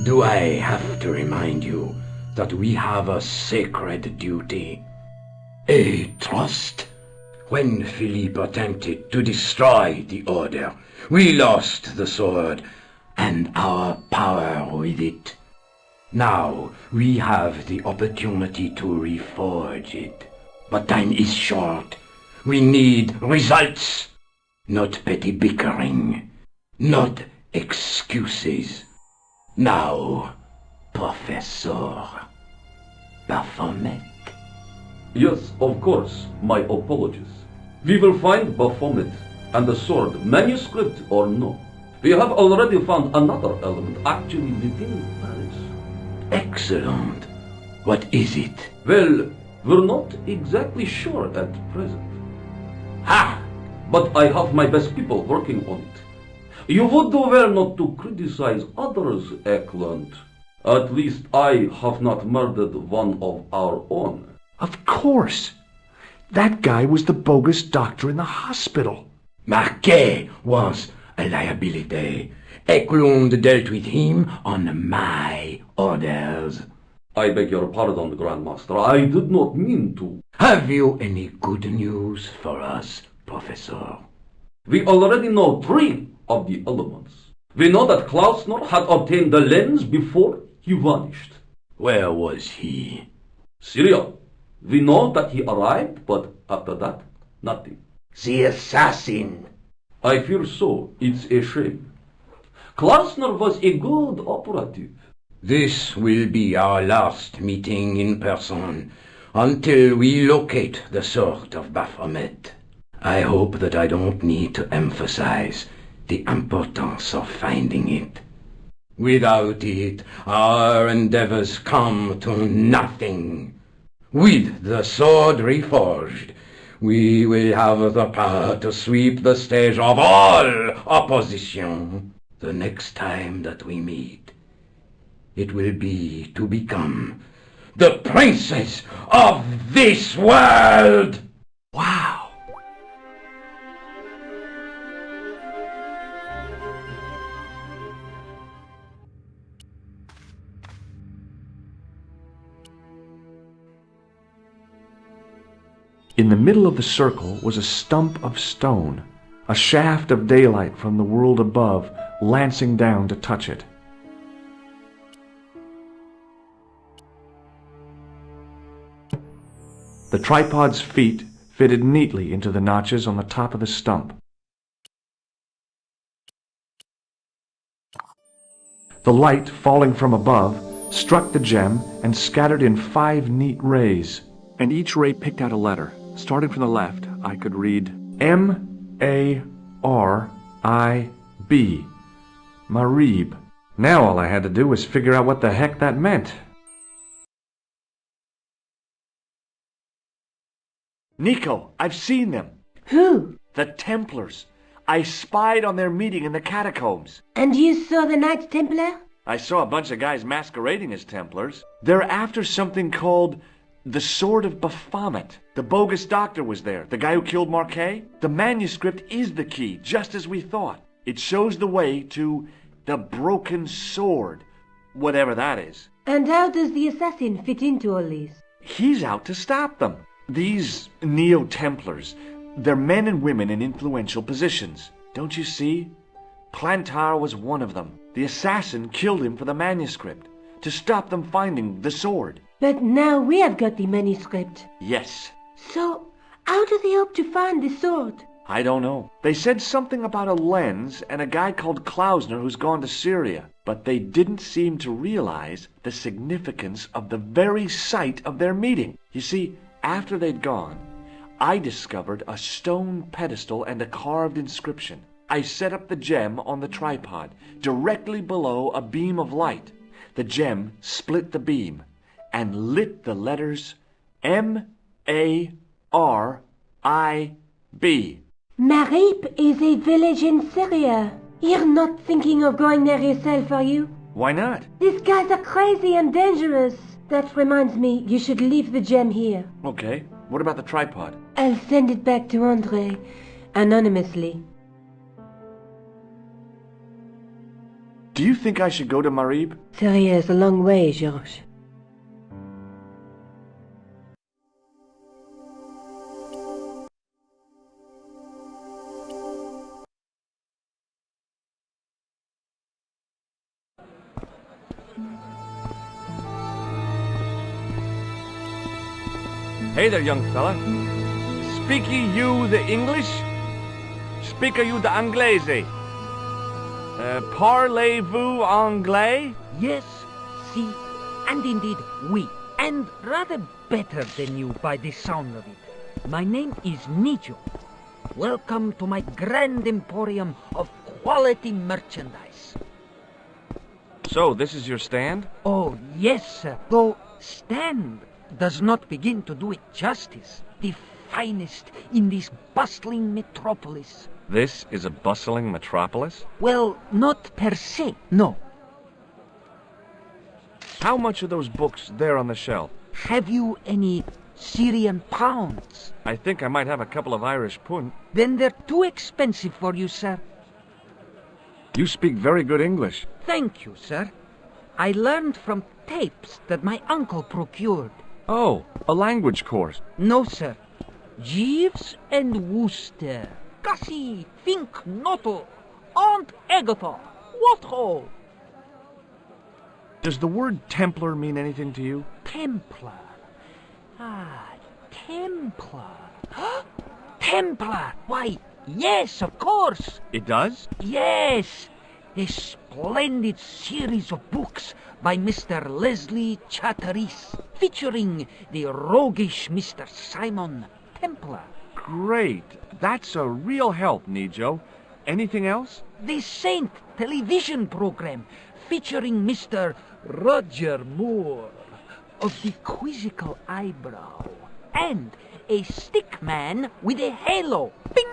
Do I have to remind you that we have a sacred duty? A trust? When Philippe attempted to destroy the Order, we lost the sword and our power with it. Now we have the opportunity to reforge it. But time is short. We need results. Not petty bickering. Not excuses. Now, Professor Baphomet. Yes, of course. My apologies. We will find Baphomet and the sword, manuscript or no. We have already found another element actually within Paris. Excellent. What is it? Well, we're not exactly sure at present. Ha! But I have my best people working on it. You would do well not to criticize others, Eklund. At least I have not murdered one of our own. Of course. That guy was the bogus doctor in the hospital. Marquet was a liability. Eklund dealt with him on my orders. I beg your pardon, Grandmaster. I did not mean to. Have you any good news for us, Professor? We already know 3 of the elements. We know that Klausner had obtained the lens before he vanished. Where was he? Syria. We know that he arrived, but after that, nothing. The assassin. I fear so. It's a shame. Klausner was a good operative. This will be our last meeting in person until we locate the sword of Baphomet. I hope that I don't need to emphasize the importance of finding it. Without it, our endeavors come to nothing. With the sword reforged, we will have the power to sweep the stage of all opposition. The next time that we meet, it will be to become the princess of this world! Wow! In the middle of the circle was a stump of stone, a shaft of daylight from the world above lancing down to touch it. The tripod's feet fitted neatly into the notches on the top of the stump. The light, falling from above, struck the gem and scattered in 5 neat rays, and each ray picked out a letter. Starting from the left, I could read M-A-R-I-B, Marib. Now all I had to do was figure out what the heck that meant. Nico, I've seen them. Who? The Templars. I spied on their meeting in the catacombs. And you saw the Knights Templar? I saw a bunch of guys masquerading as Templars. They're after something called the Sword of Baphomet. The bogus doctor was there, the guy who killed Marquet. The manuscript is the key, just as we thought. It shows the way to the broken sword, whatever that is. And how does the assassin fit into all this? He's out to stop them. These Neo-Templars, they're men and women in influential positions. Don't you see? Plantar was one of them. The assassin killed him for the manuscript, to stop them finding the sword. But now we have got the manuscript. Yes. So, how do they hope to find the sword? I don't know. They said something about a lens and a guy called Klausner who's gone to Syria, but they didn't seem to realize the significance of the very site of their meeting. You see, after they'd gone, I discovered a stone pedestal and a carved inscription. I set up the gem on the tripod, directly below a beam of light. The gem split the beam and lit the letters M-A-R-I-B. Marib is a village in Syria. You're not thinking of going there yourself, are you? Why not? These guys are crazy and dangerous. That reminds me, you should leave the gem here. Okay, what about the tripod? I'll send it back to André, anonymously. Do you think I should go to Marib? Syria is a long way, Georges. Hey there, young fella. Speaky you the English? Speaker you the Anglaise? Parlez-vous anglais? Yes, si, and indeed oui, and rather better than you by the sound of it. My name is Nijo. Welcome to my grand emporium of quality merchandise. So, this is your stand? Oh, yes, sir. Though stand does not begin to do it justice. The finest in this bustling metropolis. This is a bustling metropolis? Well, not per se, no. How much are those books there on the shelf? Have you any Syrian pounds? I think I might have a couple of Irish pund. Then they're too expensive for you, sir. You speak very good English. Thank you, sir. I learned from tapes that my uncle procured. Oh, a language course. No, sir. Jeeves and Wooster. Gussie, Fink, Noto, Aunt Agatha. What ho? Does the word Templar mean anything to you? Templar. Ah, Templar. Templar! Why, yes, of course. It does? Yes. A splendid series of books by Mr. Leslie Chatteris, featuring the roguish Mr. Simon Templar. Great. That's a real help, Nijo. Anything else? The Saint television program, featuring Mr. Roger Moore of the quizzical eyebrow, and a stick man with a halo. Bing!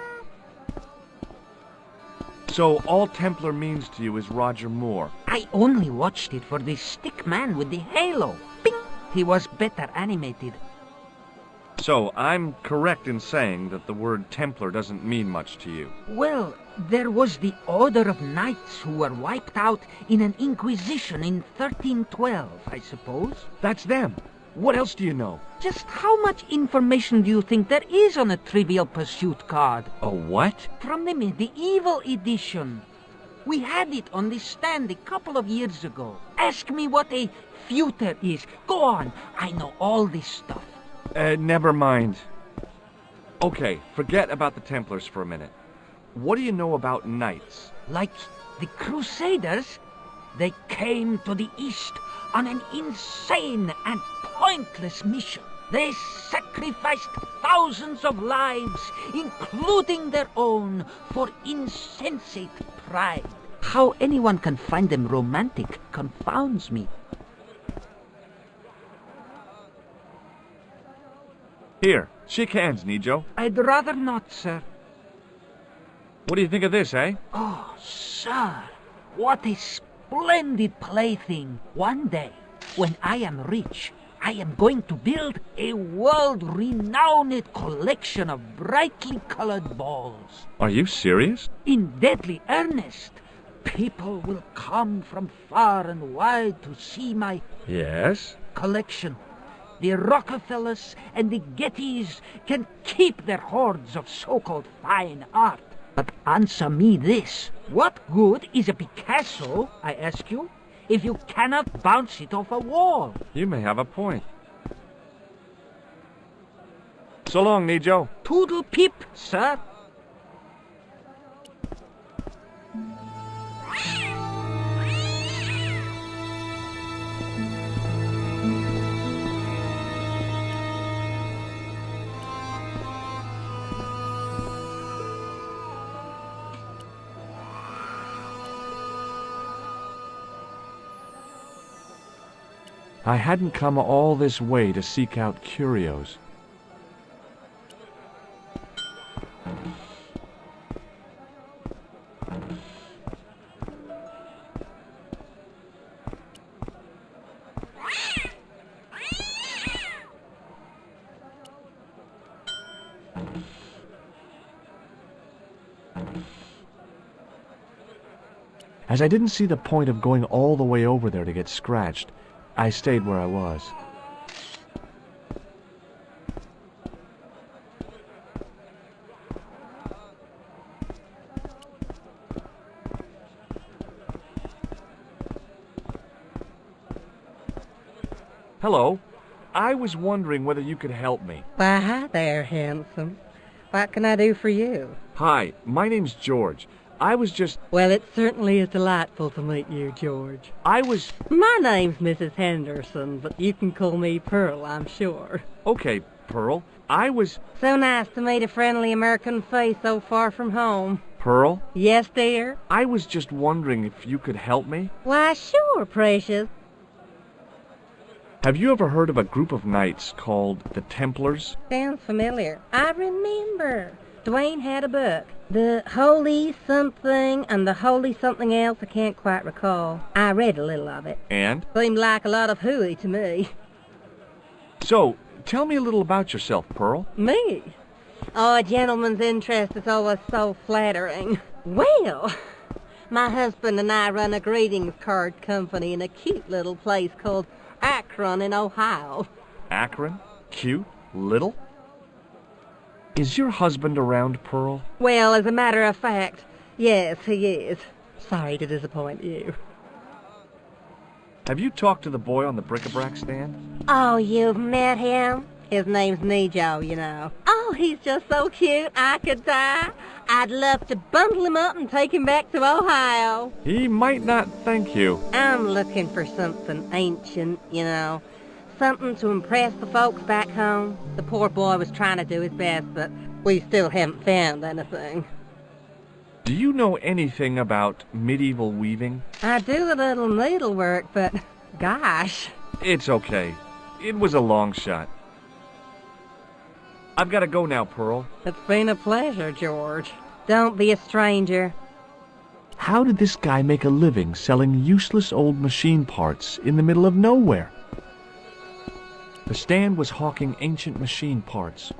So all Templar means to you is Roger Moore? I only watched it for the stick man with the halo. Bing! He was better animated. So I'm correct in saying that the word Templar doesn't mean much to you? Well, there was the Order of Knights who were wiped out in an Inquisition in 1312, I suppose. That's them. What else do you know? Just how much information do you think there is on a Trivial Pursuit card? A what? From the medieval edition. We had it on the stand a couple of years ago. Ask me what a feuter is. Go on, I know all this stuff. Never mind. Okay, forget about the Templars for a minute. What do you know about knights? Like the Crusaders, they came to the East on an insane and pointless mission. They sacrificed thousands of lives, including their own, for insensate pride. How anyone can find them romantic confounds me. Here, shake hands, Nijo. I'd rather not, sir. What do you think of this, eh? Oh, sir, what a splendid plaything. One day, when I am rich, I am going to build a world-renowned collection of brightly colored balls. Are you serious? In deadly earnest. People will come from far and wide to see my... Yes? ...collection. The Rockefellers and the Gettys can keep their hoards of so-called fine art. But answer me this. What good is a Picasso, I ask you, if you cannot bounce it off a wall? You may have a point. So long, Nijo. Toodle pip, sir. I hadn't come all this way to seek out curios. As I didn't see the point of going all the way over there to get scratched, I stayed where I was. Hello. I was wondering whether you could help me. Why, hi there, handsome. What can I do for you? Hi, my name's George. I was just... Well, it certainly is delightful to meet you, George. My name's Mrs. Henderson, but you can call me Pearl, I'm sure. Okay, Pearl. I was... So nice to meet a friendly American face so far from home. Pearl? Yes, dear? I was just wondering if you could help me. Why, sure, precious. Have you ever heard of a group of knights called the Templars? Sounds familiar. I remember. Dwayne had a book. The Holy Something and the Holy Something Else, I can't quite recall. I read a little of it. And? Seemed like a lot of hooey to me. So, tell me a little about yourself, Pearl. Me? Oh, a gentleman's interest is always so flattering. Well, my husband and I run a greetings card company in a cute little place called Akron in Ohio. Akron? Cute? Little? Is your husband around, Pearl? Well, as a matter of fact, yes, he is. Sorry to disappoint you. Have you talked to the boy on the bric-a-brac stand? Oh, you've met him? His name's Nijo, you know. Oh, he's just so cute, I could die. I'd love to bundle him up and take him back to Ohio. He might not thank you. I'm looking for something ancient, you know. Something to impress the folks back home. The poor boy was trying to do his best, but we still haven't found anything. Do you know anything about medieval weaving? I do a little needlework, but gosh. It's okay. It was a long shot. I've got to go now, Pearl. It's been a pleasure, George. Don't be a stranger. How did this guy make a living selling useless old machine parts in the middle of nowhere? The stand was hawking ancient machine parts.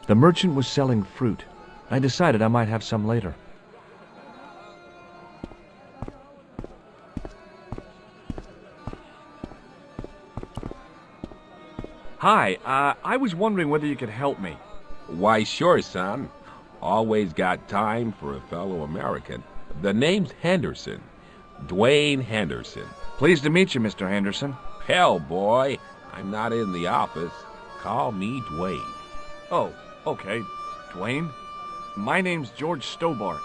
The merchant was selling fruit. I decided I might have some later. Hi, I was wondering whether you could help me. Why, sure, son. Always got time for a fellow American. The name's Henderson. Dwayne Henderson. Pleased to meet you, Mr. Henderson. Hell, boy. I'm not in the office. Call me Dwayne. Oh, okay. Dwayne. My name's George Stobart.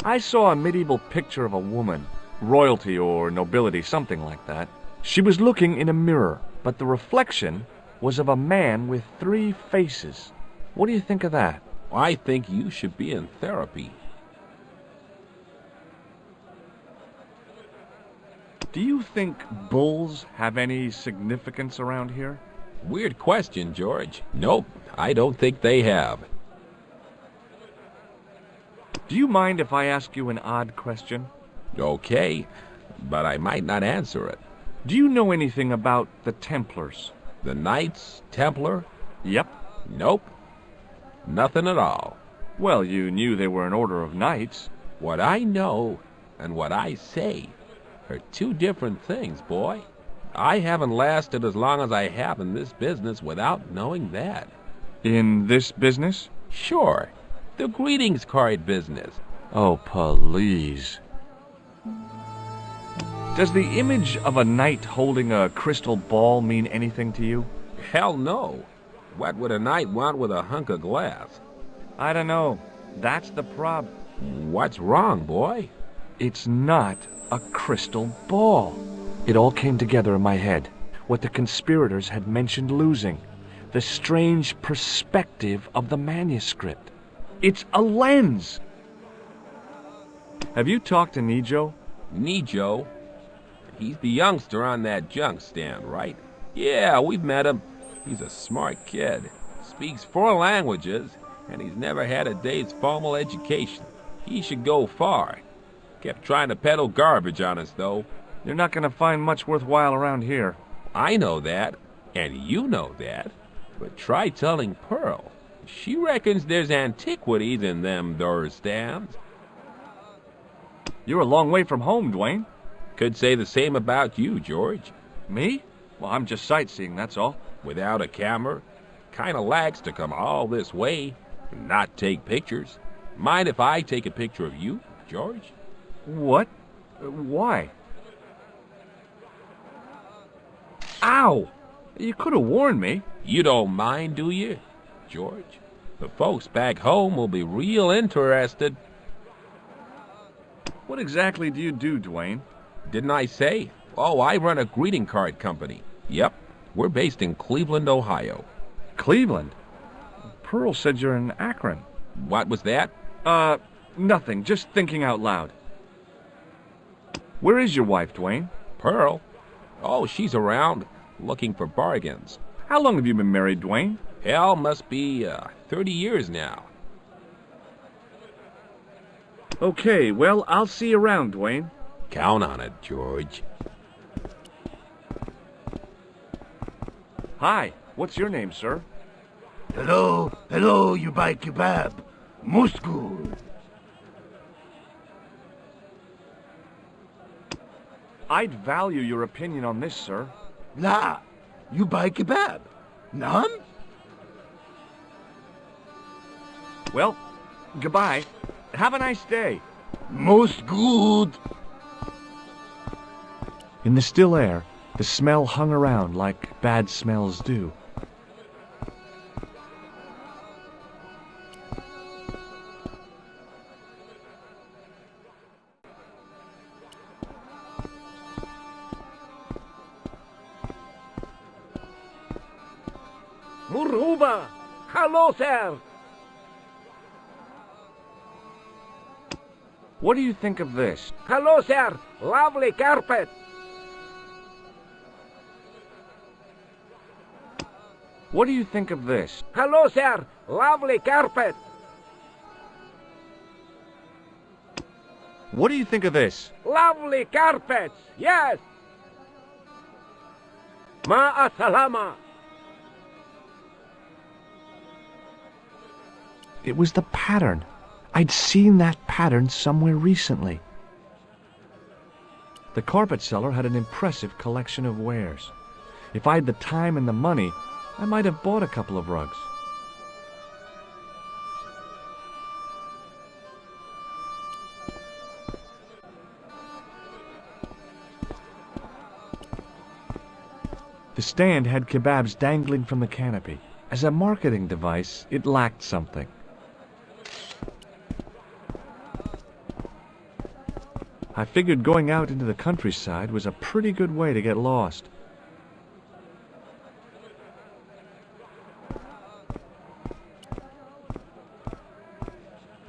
I saw a medieval picture of a woman. Royalty or nobility, something like that. She was looking in a mirror, but the reflection was of a man with 3 faces. What do you think of that? I think you should be in therapy. Do you think bulls have any significance around here? Weird question, George. Nope, I don't think they have. Do you mind if I ask you an odd question? Okay, but I might not answer it. Do you know anything about the Templars? The Knights Templar? Yep. Nope. Nothing at all. Well, you knew they were an order of knights. What I know and what I say are 2 different things, boy. I haven't lasted as long as I have in this business without knowing that. In this business? Sure. The greetings card business. Oh, please. Does the image of a knight holding a crystal ball mean anything to you? Hell no. What would a knight want with a hunk of glass? I don't know. That's the problem. What's wrong, boy? It's not a crystal ball. It all came together in my head. What the conspirators had mentioned losing. The strange perspective of the manuscript. It's a lens. Have you talked to Nijo? Nijo? He's the youngster on that junk stand, right? Yeah, we've met him. He's a smart kid. Speaks 4 languages, and he's never had a day's formal education. He should go far. Kept trying to peddle garbage on us, though. You're not going to find much worthwhile around here. I know that, and you know that. But try telling Pearl. She reckons there's antiquities in them there stands. You're a long way from home, Dwayne. Could say the same about you, George. Me? Well, I'm just sightseeing, that's all. Without a camera? Kinda lags to come all this way and not take pictures. Mind if I take a picture of you, George? What? Why? Ow! You could have warned me. You don't mind, do you, George? The folks back home will be real interested. What exactly do you do, Dwayne? Didn't I say? Oh, I run a greeting card company. Yep, we're based in Cleveland, Ohio. Cleveland? Pearl said you're in Akron. What was that? Nothing. Just thinking out loud. Where is your wife, Dwayne? Pearl? Oh, she's around, looking for bargains. How long have you been married, Dwayne? Hell, must be 30 years now. Okay, well, I'll see you around, Dwayne. Count on it, George. Hi, what's your name, sir? Hello, you buy kebab. Most good. I'd value your opinion on this, sir. Nah, you buy kebab. None? Well, goodbye. Have a nice day. Most good. In the still air, the smell hung around like bad smells do. Muruba! Hello, sir! What do you think of this? Hello, sir! Lovely carpet! What do you think of this? Hello, sir! Lovely carpet! What do you think of this? Lovely carpets! Yes! Ma'a salama! It was the pattern. I'd seen that pattern somewhere recently. The carpet seller had an impressive collection of wares. If I had the time and the money, I might have bought a couple of rugs. The stand had kebabs dangling from the canopy. As a marketing device, it lacked something. I figured going out into the countryside was a pretty good way to get lost.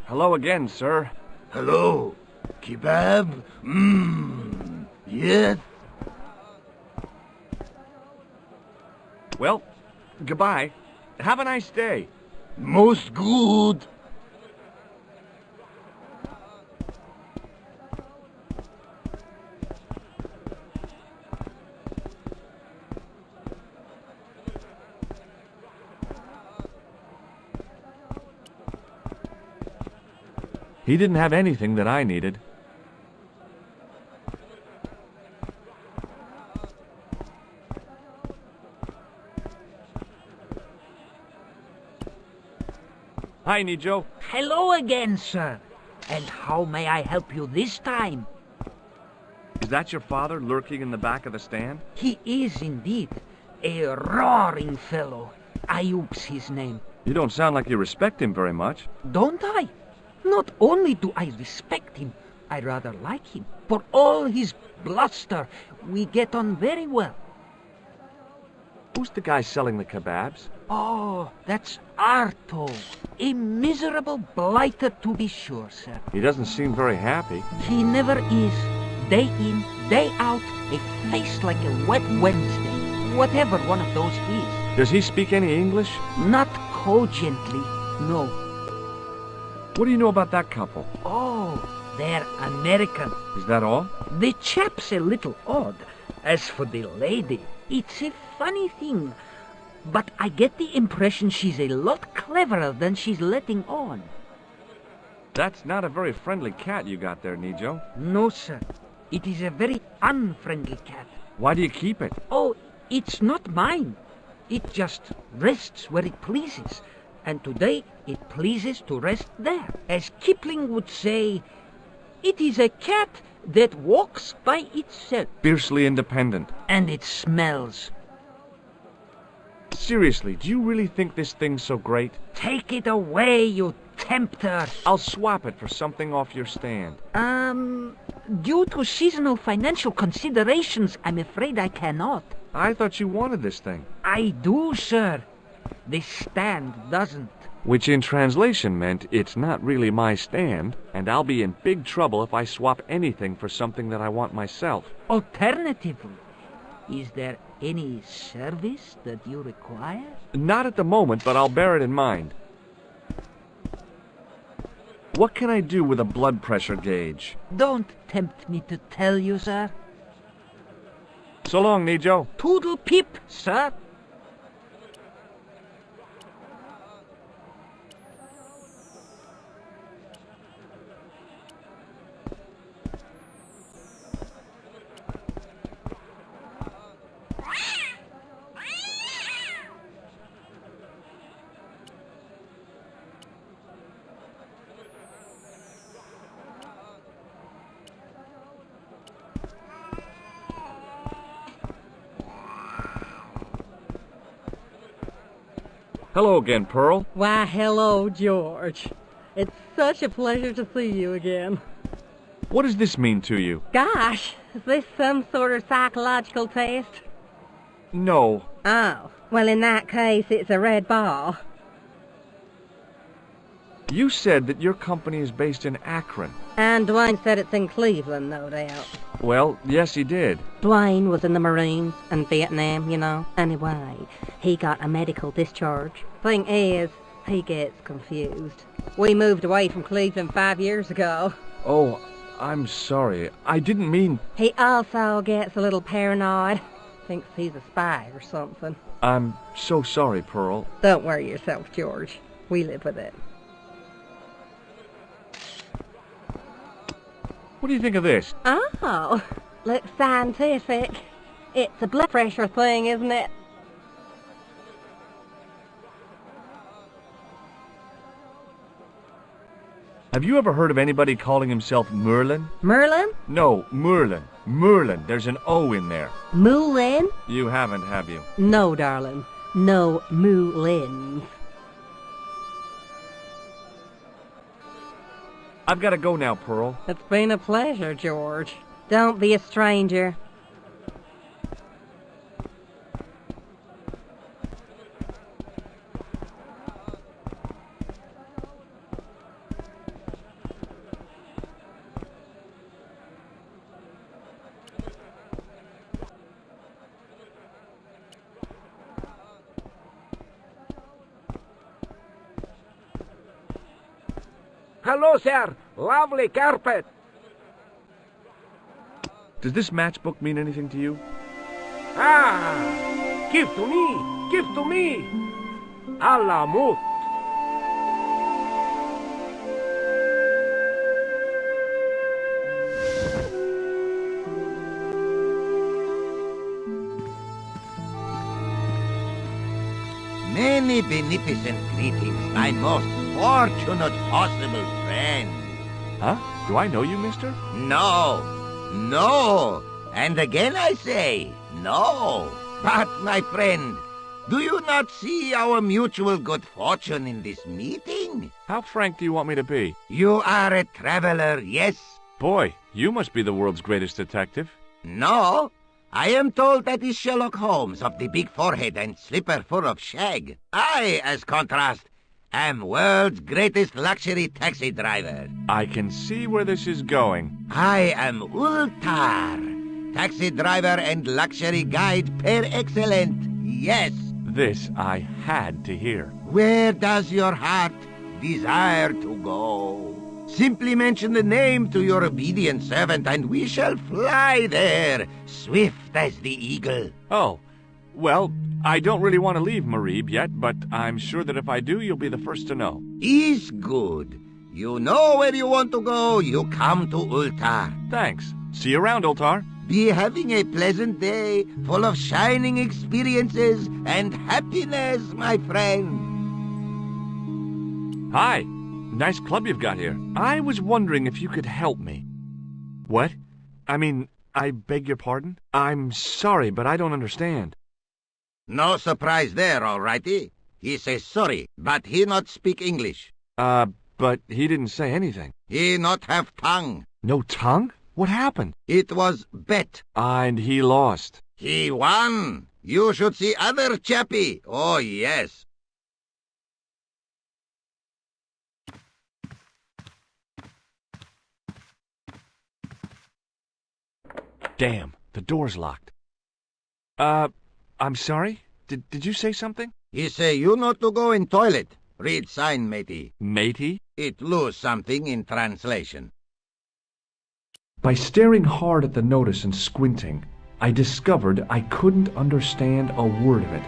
Hello again, sir. Hello. Kebab? Yes. Well, goodbye. Have a nice day. Most good. He didn't have anything that I needed. Hi, Nijo. Hello again, sir. And how may I help you this time? Is that your father lurking in the back of the stand? He is indeed a roaring fellow. Ayub's his name. You don't sound like you respect him very much. Don't I? Not only do I respect him, I rather like him. For all his bluster, we get on very well. Who's the guy selling the kebabs? Oh, that's Arto. A miserable blighter to be sure, sir. He doesn't seem very happy. He never is. Day in, day out, a face like a wet Wednesday. Whatever one of those is. Does he speak any English? Not cogently, no. What do you know about that couple? Oh, they're American. Is that all? The chap's a little odd. As for the lady, it's a funny thing. But I get the impression she's a lot cleverer than she's letting on. That's not a very friendly cat you got there, Nijo. No, sir. It is a very unfriendly cat. Why do you keep it? Oh, it's not mine. It just rests where it pleases. And today it pleases to rest there. As Kipling would say, it is a cat that walks by itself. Fiercely independent. And it smells Seriously, do you really think this thing's so great? Take it away, you tempter. I'll swap it for something off your stand. Due to seasonal financial considerations, I'm afraid I cannot. I thought you wanted this thing. I do, sir. This stand doesn't. Which in translation meant it's not really my stand, and I'll be in big trouble if I swap anything for something that I want myself. Alternatively, is there any service that you require? Not at the moment, but I'll bear it in mind. What can I do with a blood pressure gauge? Don't tempt me to tell you, sir. So long, Nijo. Toodle pip, sir. Hello again, Pearl. Why, hello, George. It's such a pleasure to see you again. What does this mean to you? Gosh, is this some sort of psychological test? No. Oh, well, in that case, it's a red ball. You said that your company is based in Akron. And Dwayne said it's in Cleveland, no doubt. Well, yes, he did. Dwayne was in the Marines and Vietnam, you know. Anyway, he got a medical discharge. Thing is, he gets confused. We moved away from Cleveland 5 years ago. Oh, I'm sorry. I didn't mean... He also gets a little paranoid. Thinks he's a spy or something. I'm so sorry, Pearl. Don't worry yourself, George. We live with it. What do you think of this? Oh, looks scientific. It's a blood pressure thing, isn't it? Have you ever heard of anybody calling himself Merlin? Merlin? No, Merlin. Merlin. There's an O in there. Moulin? You haven't, have you? No, darling. No Moulins. I've got to go now, Pearl. It's been a pleasure, George. Don't be a stranger. Hello, sir. Lovely carpet. Does this matchbook mean anything to you? Ah! Give to me! Give to me! A la mouth. Many beneficent greetings, my most fortunate possible friend. Huh? Do I know you, mister? No. No. And again I say, no. But, my friend, do you not see our mutual good fortune in this meeting? How frank do you want me to be? You are a traveler, yes? Boy, you must be the world's greatest detective. No. I am told that is Sherlock Holmes of the big forehead and slipper full of shag. I, as contrast, am world's greatest luxury taxi driver. I can see where this is going. I am Ultar, taxi driver and luxury guide per excellent. Yes. This I had to hear. Where does your heart desire to go? Simply mention the name to your obedient servant, and we shall fly there, swift as the eagle. Oh, well, I don't really want to leave Marib yet, but I'm sure that if I do, you'll be the first to know. Is good. You know where you want to go, you come to Ultar. Thanks. See you around, Ultar. Be having a pleasant day, full of shining experiences and happiness, my friend. Hi. Nice club you've got here. I was wondering if you could help me. What? I mean, I beg your pardon? I'm sorry, but I don't understand. No surprise there, all righty. He says sorry, but he not speak English. But he didn't say anything. He not have tongue. No tongue? What happened? It was bet. And he lost. He won. You should see other chappie. Oh, yes. Damn, the door's locked. I'm sorry? Did you say something? He say you not to go in toilet. Read sign, matey. Matey? It lose something in translation. By staring hard at the notice and squinting, I discovered I couldn't understand a word of it.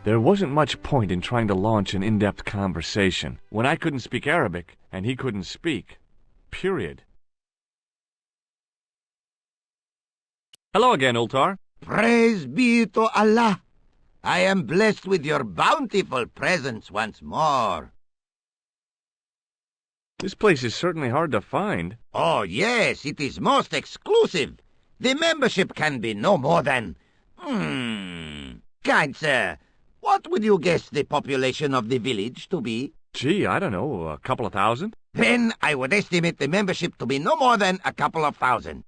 There wasn't much point in trying to launch an in-depth conversation when I couldn't speak Arabic and he couldn't speak. Period. Hello again, Ultar. Praise be to Allah. I am blessed with your bountiful presence once more. This place is certainly hard to find. Oh, yes, it is most exclusive. The membership can be no more than... Kind sir, what would you guess the population of the village to be? Gee, I don't know, a couple of thousand? Then I would estimate the membership to be no more than a couple of thousand.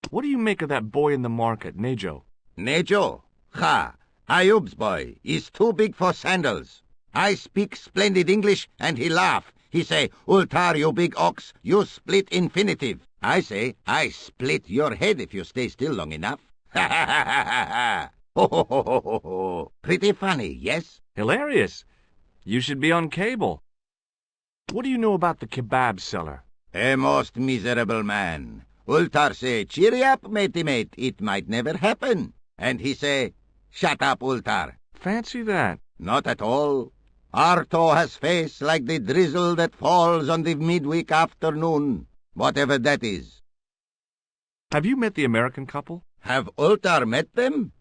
What do you make of that boy in the market, Nejo? Nejo? Ha! Ayub's boy is too big for sandals. I speak splendid English, and he laugh. He say, Ultar, you big ox, you split infinitive. I say, I split your head if you stay still long enough. Ha ha ha ha ha ha! Ho ho ho ho ho ho! Pretty funny, yes? Hilarious. You should be on cable. What do you know about the kebab seller? A most miserable man. Ultar say, cheery up, matey mate, it might never happen. And he say, shut up, Ultar. Fancy that. Not at all. Arto has face like the drizzle that falls on the midweek afternoon, whatever that is. Have you met the American couple? Have Ultar met them?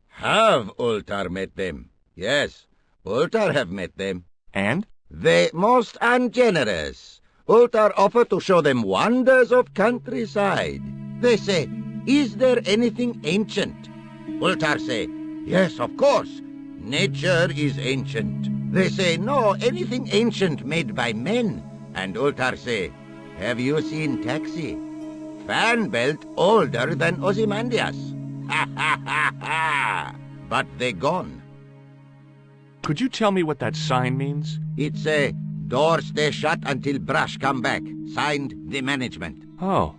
Have Ultar met them? Yes, Ultar have met them. And? They most ungenerous. Ultar offer to show them wonders of countryside. They say, is there anything ancient? Ultar say, yes, of course. Nature is ancient. They say, no, anything ancient made by men. And Ultar say, have you seen Taxi? Fan belt older than Ozymandias. Ha ha ha ha! But they gone. Could you tell me what that sign means? It's a door stay shut until brush come back. Signed, the management. Oh,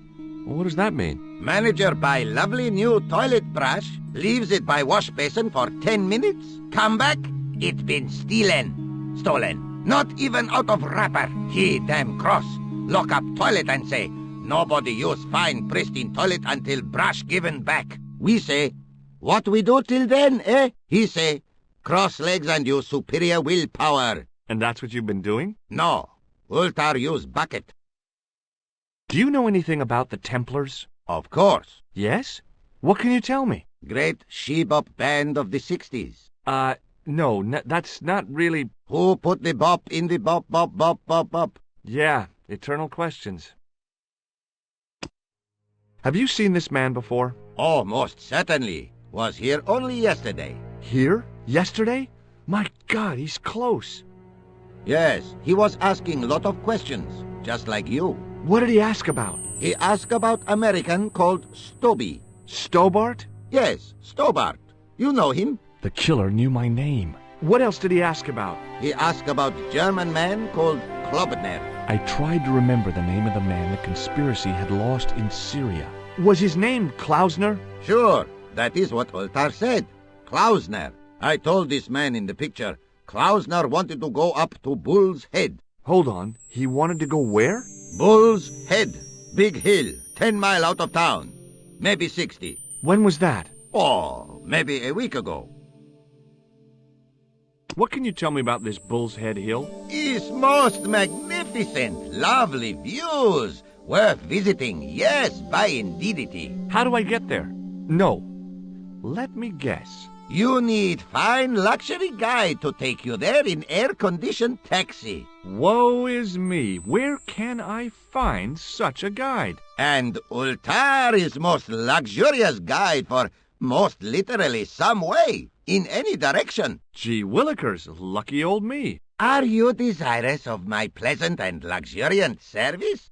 what does that mean? Manager buy lovely new toilet brush, leaves it by wash basin for 10 minutes, come back, it been stolen. Not even out of wrapper. He damn cross. Lock up toilet and say, nobody use fine pristine toilet until brush given back. We say, what we do till then, eh? He say, cross legs and use superior willpower. And that's what you've been doing? No. Ultar use bucket. Do you know anything about the Templars? Of course. Yes? What can you tell me? Great she-bop band of the 60s. No, that's not really... Who put the bop in the bop, bop, bop, bop, bop? Yeah, eternal questions. Have you seen this man before? Oh, most certainly. Was here only yesterday. Here? Yesterday? My God, he's close. Yes, he was asking lot of questions, just like you. What did he ask about? He asked about American called Stoby. Stobart? Yes, Stobart. You know him? The killer knew my name. What else did he ask about? He asked about German man called Klobner. I tried to remember the name of the man the conspiracy had lost in Syria. Was his name Klausner? Sure, that is what Ultar said. Klausner. I told this man in the picture, Klausner wanted to go up to Bull's Head. Hold on, he wanted to go where? Bull's Head. Big hill, 10 miles out of town. Maybe 60. When was that? Oh, maybe a week ago. What can you tell me about this Bull's Head Hill? It's most magnificent. Lovely views. Worth visiting. Yes, by indeedity. How do I get there? No. Let me guess. You need fine luxury guide to take you there in air-conditioned taxi. Woe is me. Where can I find such a guide? And Ultar is most luxurious guide for most literally some way, in any direction. Gee willikers, lucky old me. Are you desirous of my pleasant and luxuriant service?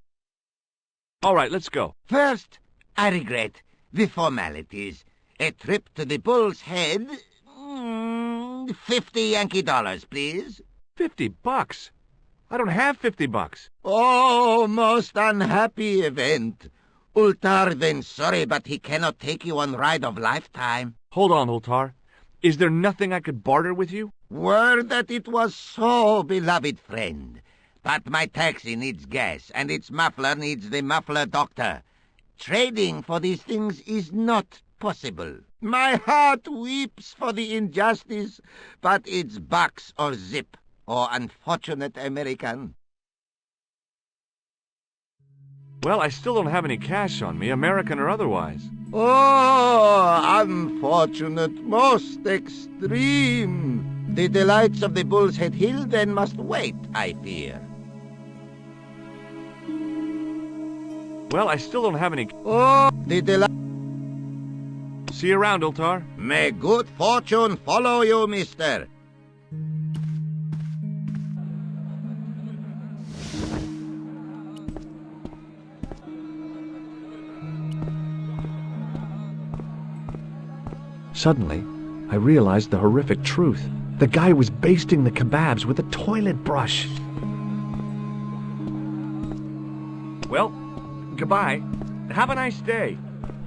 All right, let's go. First, I regret the formalities. A trip to the Bull's Head. 50 Yankee dollars, please. $50? I don't have $50. Oh, most unhappy event. Ultar then sorry, but he cannot take you on ride of lifetime. Hold on, Ultar. Is there nothing I could barter with you? Word that it was so, beloved friend. But my taxi needs gas, and its muffler needs the muffler doctor. Trading for these things is not possible. My heart weeps for the injustice, but it's bucks or zip, or unfortunate American. Well, I still don't have any cash on me, American or otherwise. Oh, unfortunate, most extreme. The delights of the Bull's Head Hill then must wait, I fear. Well, I still don't have any... Oh, the delight... See you around, Ultar. May good fortune follow you, mister. Suddenly, I realized the horrific truth. The guy was basting the kebabs with a toilet brush. Well, goodbye. Have a nice day.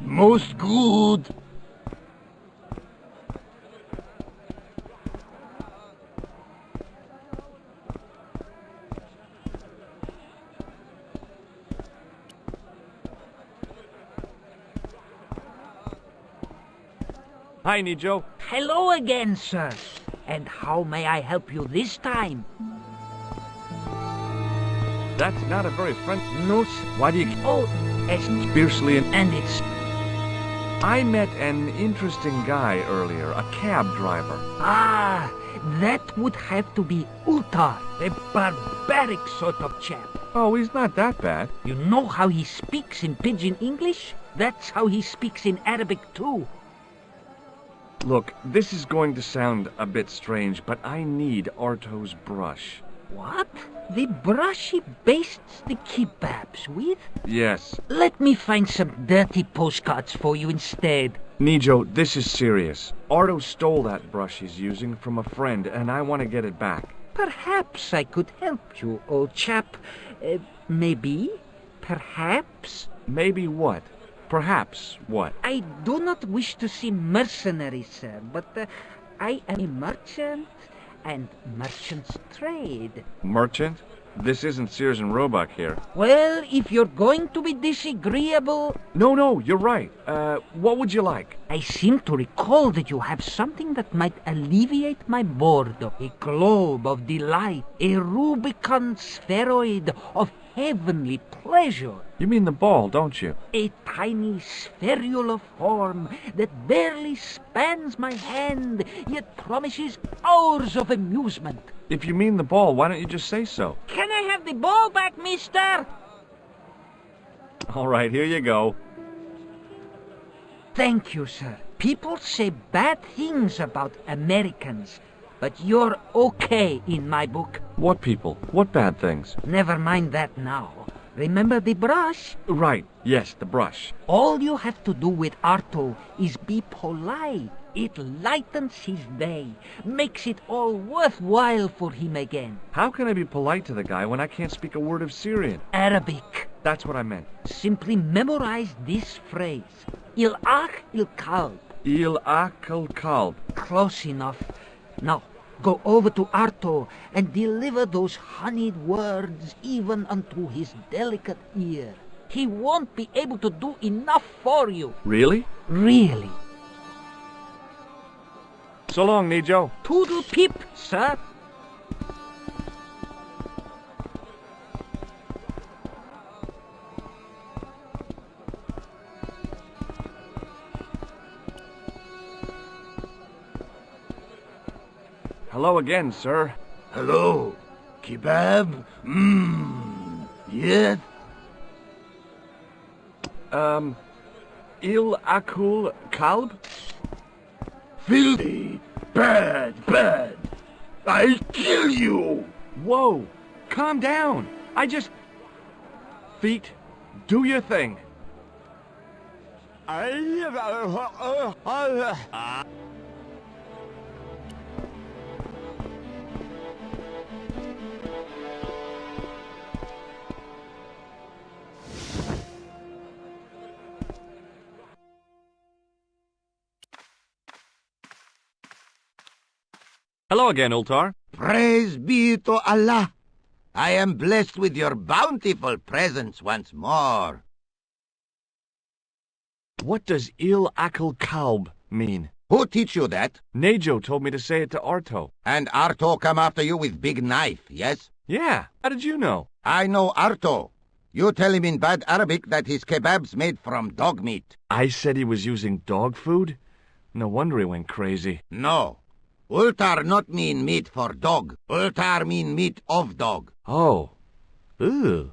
Most good. Hi, Nijo. Hello again, sir. And how may I help you this time? That's not a very friendly... No, sir. Why do you... Oh, it's... Fiercely And it's... I met an interesting guy earlier, a cab driver. Ah, that would have to be Ultar, a barbaric sort of chap. Oh, he's not that bad. You know how he speaks in Pidgin English? That's how he speaks in Arabic too. Look, this is going to sound a bit strange, but I need Arto's brush. What? The brush he bastes the kebabs with? Yes. Let me find some dirty postcards for you instead. Nijo, this is serious. Arto stole that brush he's using from a friend, and I want to get it back. Perhaps I could help you, old chap. Maybe? Perhaps? Maybe what? Perhaps what? I do not wish to seem mercenary, sir, but I am a merchant, and merchants trade. Merchant? This isn't Sears and Roebuck here. Well, if you're going to be disagreeable... No, you're right. What would you like? I seem to recall that you have something that might alleviate my boredom. A globe of delight, a Rubicon spheroid of heavenly pleasure. You mean the ball, don't you? A tiny spherular form that barely spans my hand, yet promises hours of amusement. If you mean the ball, why don't you just say so? Can I have the ball back, mister? All right, here you go. Thank you, sir. People say bad things about Americans, but you're okay in my book. What people? What bad things? Never mind that now. Remember the brush? Right, yes, the brush. All you have to do with Arto is be polite. It lightens his day, makes it all worthwhile for him again. How can I be polite to the guy when I can't speak a word of Syrian? Arabic. That's what I meant. Simply memorize this phrase. Il ach il kalb. Il ach il kalb. Close enough. Now, go over to Arto and deliver those honeyed words even unto his delicate ear. He won't be able to do enough for you. Really? Really. So long, Nijo. Toodle pip, sir. Hello again, sir. Hello. Kebab? Yes? Il Akul Kalb? Filthy! Bad! I'll kill you! Whoa! Calm down! Feet, do your thing. Hello again, Ultar. Praise be to Allah! I am blessed with your bountiful presence once more. What does Il Akal Kalb mean? Who teach you that? Nejo told me to say it to Arto. And Arto come after you with big knife, yes? Yeah, how did you know? I know Arto. You tell him in bad Arabic that his kebab's made from dog meat. I said he was using dog food? No wonder he went crazy. No. Ultar not mean meat for dog. Ultar mean meat of dog. Oh. Ugh.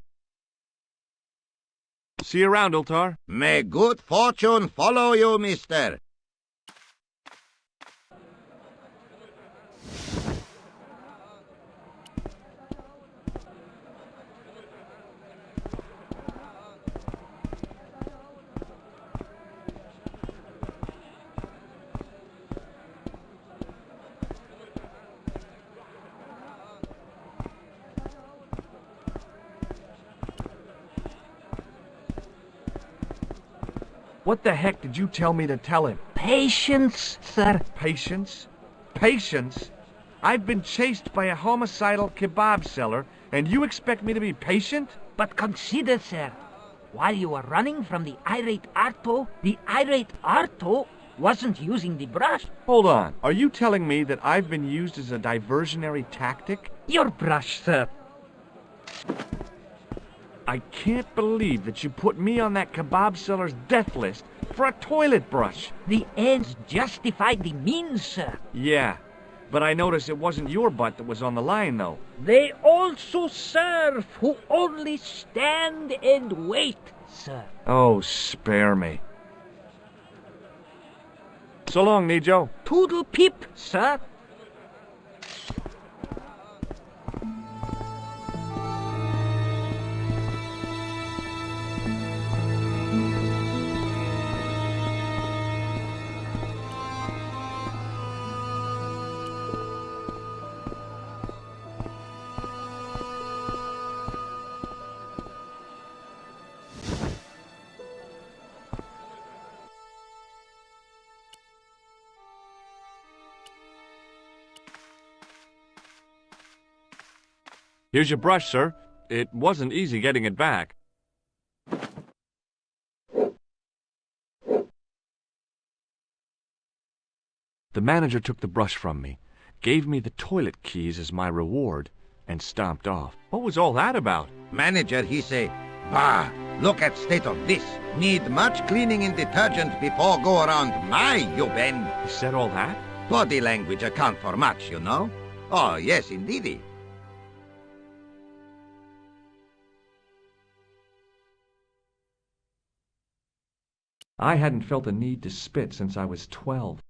See you around, Ultar. May good fortune follow you, mister. What the heck did you tell me to tell him? Patience, sir. Patience? Patience? I've been chased by a homicidal kebab seller, and you expect me to be patient? But consider, sir, while you were running from the irate Arto wasn't using the brush. Hold on. Are you telling me that I've been used as a diversionary tactic? Your brush, sir. I can't believe that you put me on that kebab seller's death list for a toilet brush. The ends justified the means, sir. Yeah, but I noticed it wasn't your butt that was on the line, though. They also serve who only stand and wait, sir. Oh, spare me. So long, Nejo. Toodle pip, sir. Here's your brush, sir. It wasn't easy getting it back. The manager took the brush from me, gave me the toilet keys as my reward, and stomped off. What was all that about? Manager, he say, bah, look at state of this. Need much cleaning and detergent before go around my, you bend. He said all that? Body language account for much, you know. Oh, yes, indeedy. I hadn't felt a need to spit since I was 12.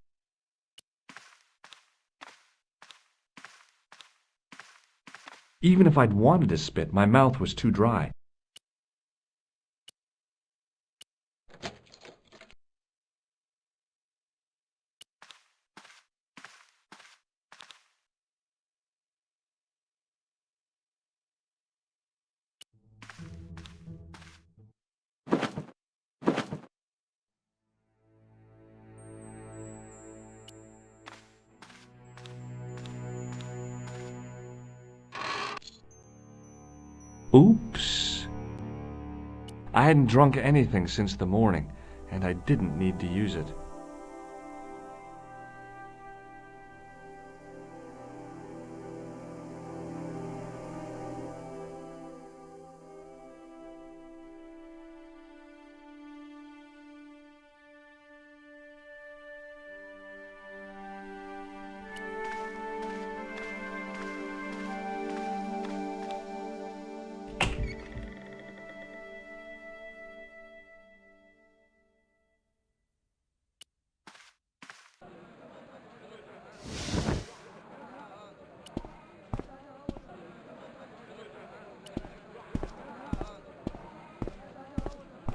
Even if I'd wanted to spit, my mouth was too dry. Oops. I hadn't drunk anything since the morning, and I didn't need to use it.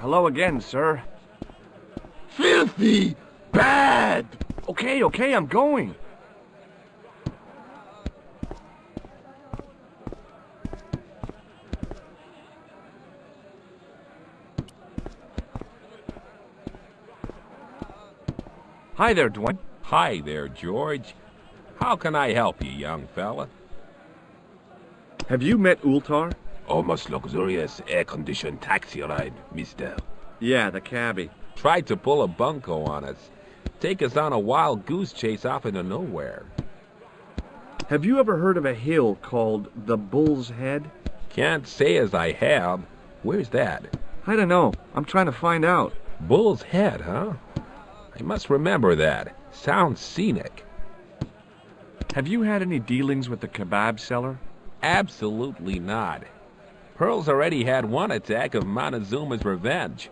Hello again, sir. Filthy! Bad! Okay, I'm going. Hi there, Dwayne. Hi there, George. How can I help you, young fella? Have you met Ultar? Almost luxurious air-conditioned taxi ride, mister. Yeah, the cabbie. Tried to pull a bunco on us. Take us on a wild goose chase off into nowhere. Have you ever heard of a hill called the Bull's Head? Can't say as I have. Where's that? I don't know. I'm trying to find out. Bull's Head, huh? I must remember that. Sounds scenic. Have you had any dealings with the kebab seller? Absolutely not. Pearl's already had one attack of Montezuma's revenge.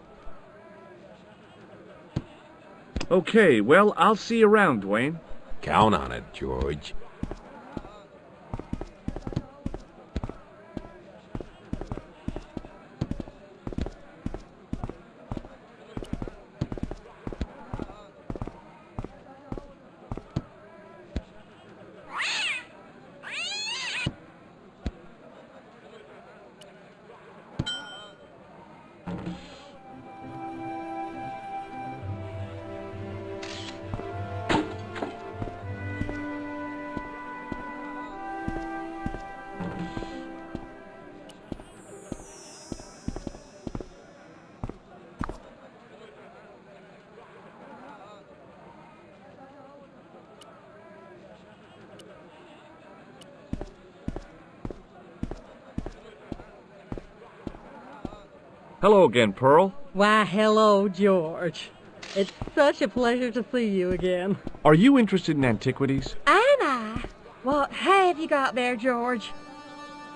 Okay, well, I'll see you around, Dwayne. Count on it, George. Hello again, Pearl. Why, hello, George. It's such a pleasure to see you again. Are you interested in antiquities? Am I? What have you got there, George?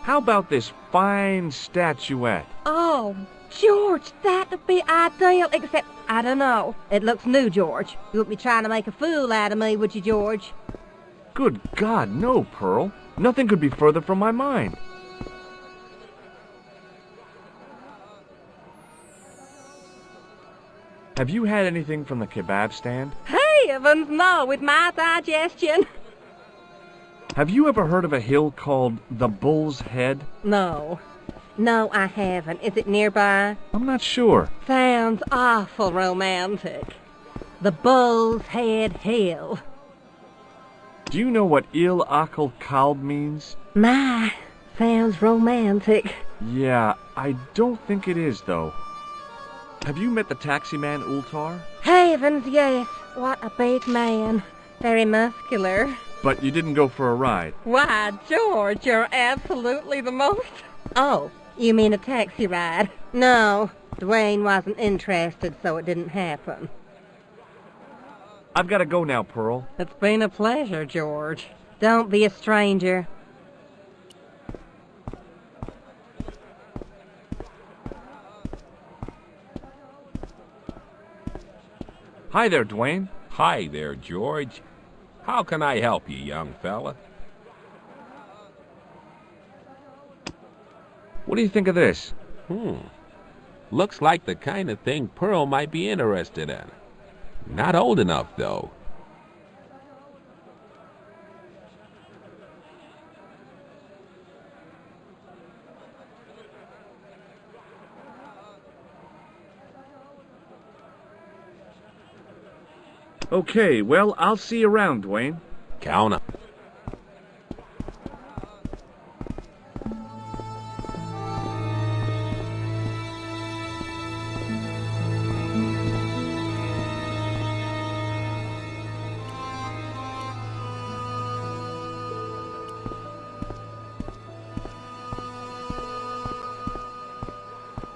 How about this fine statuette? Oh, George, that'd be ideal, except, I don't know. It looks new, George. You wouldn't be trying to make a fool out of me, would you, George? Good God, no, Pearl. Nothing could be further from my mind. Have you had anything from the kebab stand? Heavens, no, with my digestion. Have you ever heard of a hill called the Bull's Head? No. No, I haven't. Is it nearby? I'm not sure. Sounds awful romantic. The Bull's Head Hill. Do you know what Il Akal Kalb means? My, sounds romantic. Yeah, I don't think it is, though. Have you met the taxi man, Ultar? Heavens, yes. What a big man. Very muscular. But you didn't go for a ride. Why, George, you're absolutely the most... Oh, you mean a taxi ride? No, Dwayne wasn't interested, so it didn't happen. I've got to go now, Pearl. It's been a pleasure, George. Don't be a stranger. Hi there, Dwayne. Hi there, George. How can I help you, young fella? What do you think of this? Looks like the kind of thing Pearl might be interested in. Not old enough, though. Okay, well, I'll see you around, Dwayne. Count on.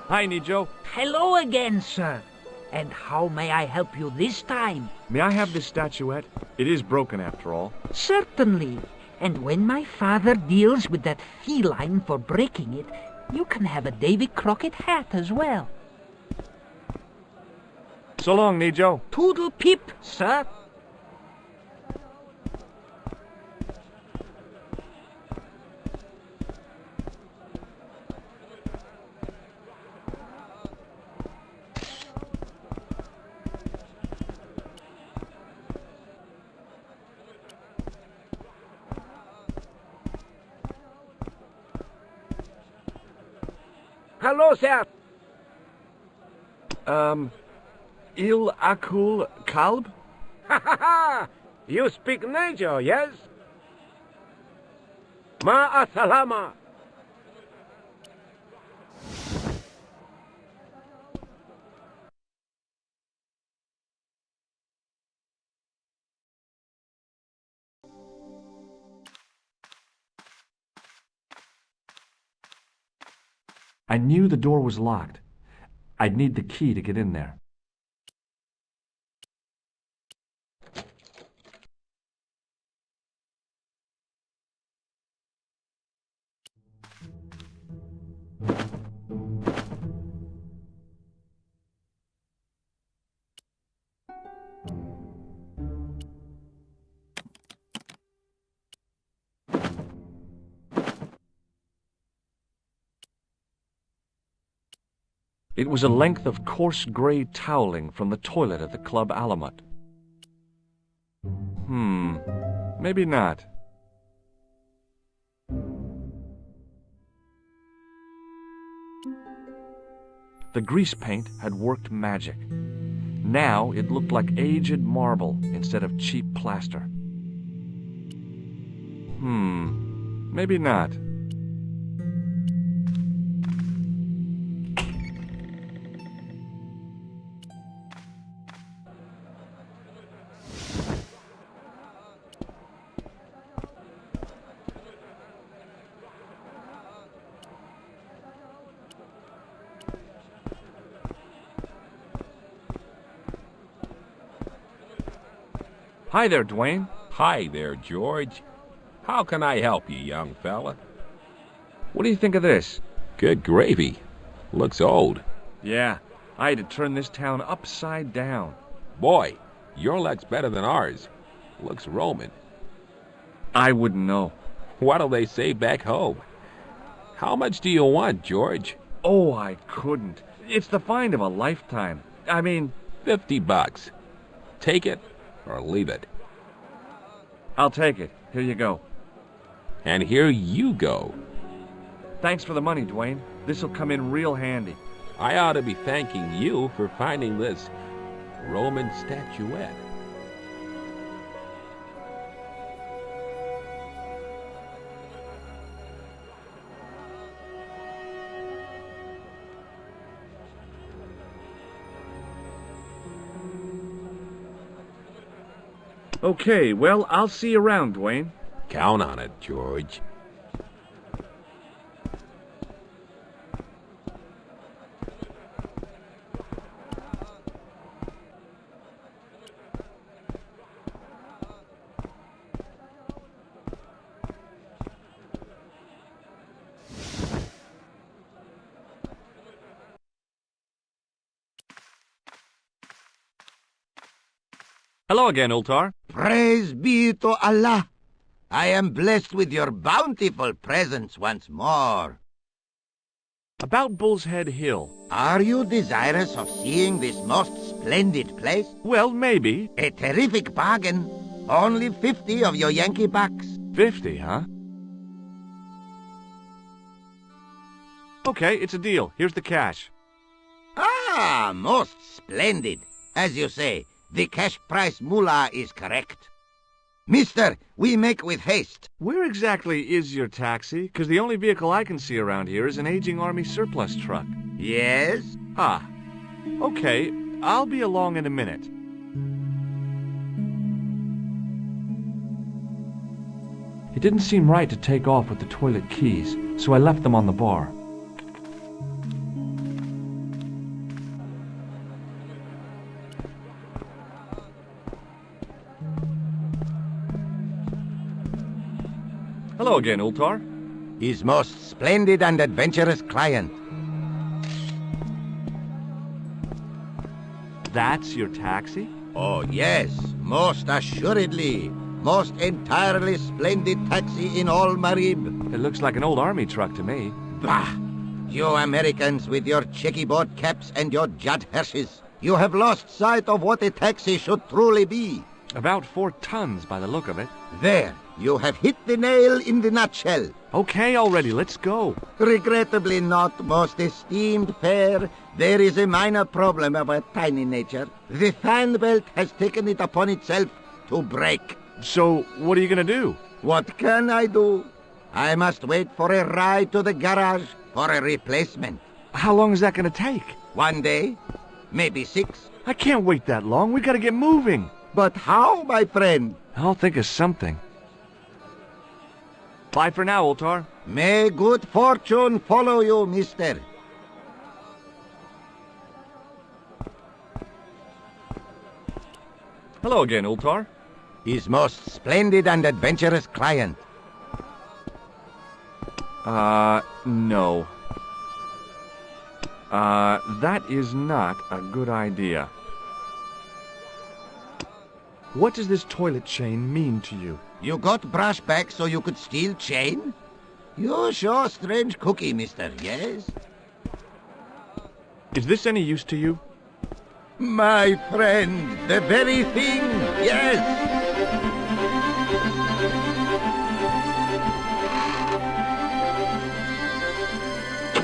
Hi, Nijo. Hello again, sir. And how may I help you this time? May I have this statuette? It is broken, after all. Certainly. And when my father deals with that feline for breaking it, you can have a Davy Crockett hat as well. So long, Nijo. Toodle pip, sir. Hello, sir. Il akul kalb? Ha ha ha! You speak nature, yes? Ma salama. I knew the door was locked. I'd need the key to get in there. It was a length of coarse gray toweling from the toilet at the Club Alamut. Maybe not. The grease paint had worked magic. Now it looked like aged marble instead of cheap plaster. Maybe not. Hi there, Dwayne. Hi there, George. How can I help you, young fella? What do you think of this? Good gravy. Looks old. Yeah, I had to turn this town upside down. Boy, your luck's better than ours. Looks Roman. I wouldn't know. What'll they say back home? How much do you want, George? Oh, I couldn't. It's the find of a lifetime. I mean... $50. Take it or leave it. I'll take it. Here you go. And here you go. Thanks for the money, Dwayne. This'll come in real handy. I ought to be thanking you for finding this Roman statuette. Okay, well, I'll see you around, Dwayne. Count on it, George. Hello again, Ultar. Praise be to Allah. I am blessed with your bountiful presence once more. About Bull's Head Hill. Are you desirous of seeing this most splendid place? Well, maybe. A terrific bargain. Only 50 of your Yankee bucks. 50, huh? Okay, it's a deal. Here's the cash. Ah, most splendid. As you say, the cash price moolah is correct. Mister, we make with haste. Where exactly is your taxi? Because the only vehicle I can see around here is an aging Army surplus truck. Yes? Ah. Okay, I'll be along in a minute. It didn't seem right to take off with the toilet keys, so I left them on the bar. Hello again, Ultar. His most splendid and adventurous client. That's your taxi? Oh, yes, most assuredly. Most entirely splendid taxi in all Marib. It looks like an old army truck to me. Bah! You Americans with your checkerboard caps and your Judd Hirsches. You have lost sight of what a taxi should truly be. About 4 tons by the look of it. There, You have hit the nail in the nutshell. Okay, already, let's go. Regrettably not, most esteemed pair. There is a minor problem of a tiny nature. The fan belt has taken it upon itself to break. So, what are you gonna do? What can I do? I must wait for a ride to the garage for a replacement. How long is that gonna take? 1 day, maybe 6. I can't wait that long. We gotta get moving. But how, my friend? I'll think of something. Bye for now, Oltar. May good fortune follow you, mister. Hello again, Oltar. His most splendid and adventurous client. No. That is not a good idea. What does this toilet chain mean to you? You got brush back so you could steal chain? You're sure strange cookie, mister, yes? Is this any use to you? My friend, the very thing, yes!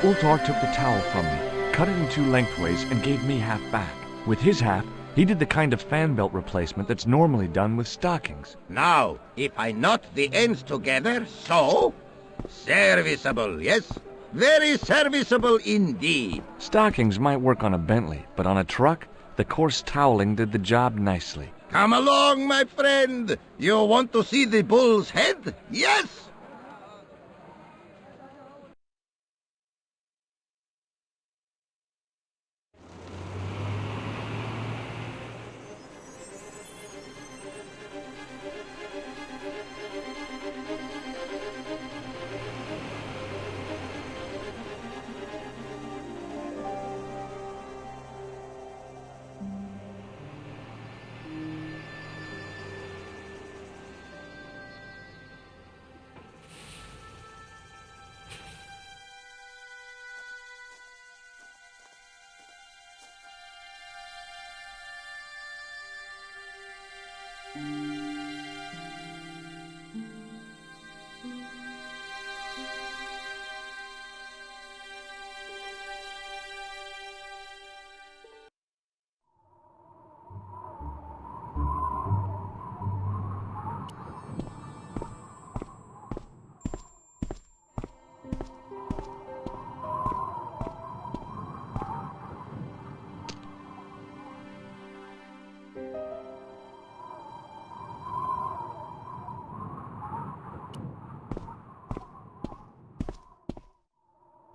Oltar took the towel from me, cut it in 2 lengthways, and gave me half back. With his half, he did the kind of fan belt replacement that's normally done with stockings. Now, if I knot the ends together, so... Serviceable, yes? Very serviceable indeed. Stockings might work on a Bentley, but on a truck, the coarse toweling did the job nicely. Come along, my friend. You want to see the bull's head? Yes!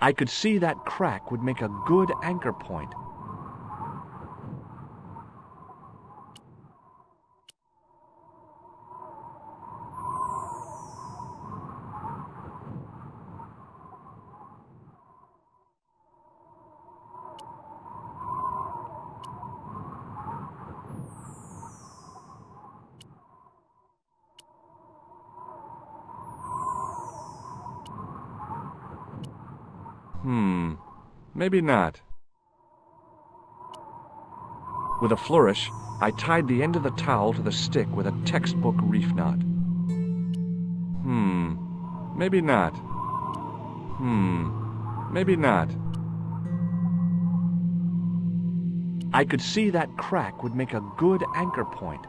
I could see that crack would make a good anchor point. Maybe not. With a flourish, I tied the end of the towel to the stick with a textbook reef knot. Maybe not. Maybe not. I could see that crack would make a good anchor point.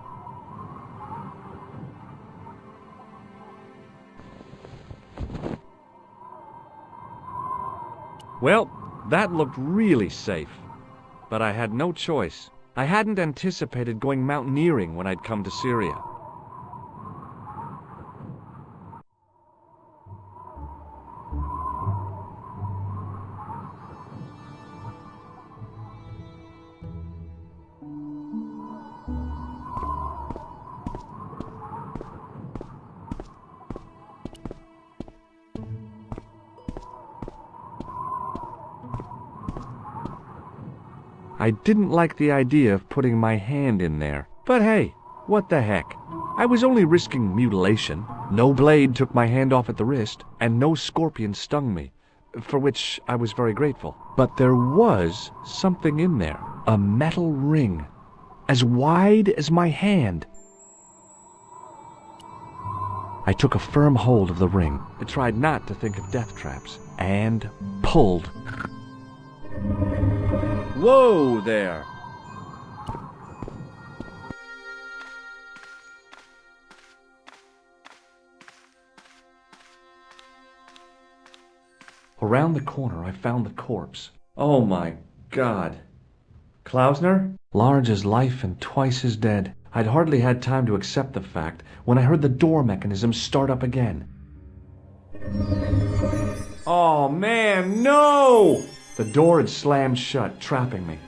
Well, that looked really safe, but I had no choice. I hadn't anticipated going mountaineering when I'd come to Syria. I didn't like the idea of putting my hand in there. But hey, what the heck? I was only risking mutilation. No blade took my hand off at the wrist, and no scorpion stung me, for which I was very grateful. But there was something in there, a metal ring, as wide as my hand. I took a firm hold of the ring and tried not to think of death traps, and pulled. Whoa there! Around the corner, I found the corpse. Oh my God. Klausner? Large as life and twice as dead. I'd hardly had time to accept the fact when I heard the door mechanism start up again. Oh man, no! The door had slammed shut, trapping me.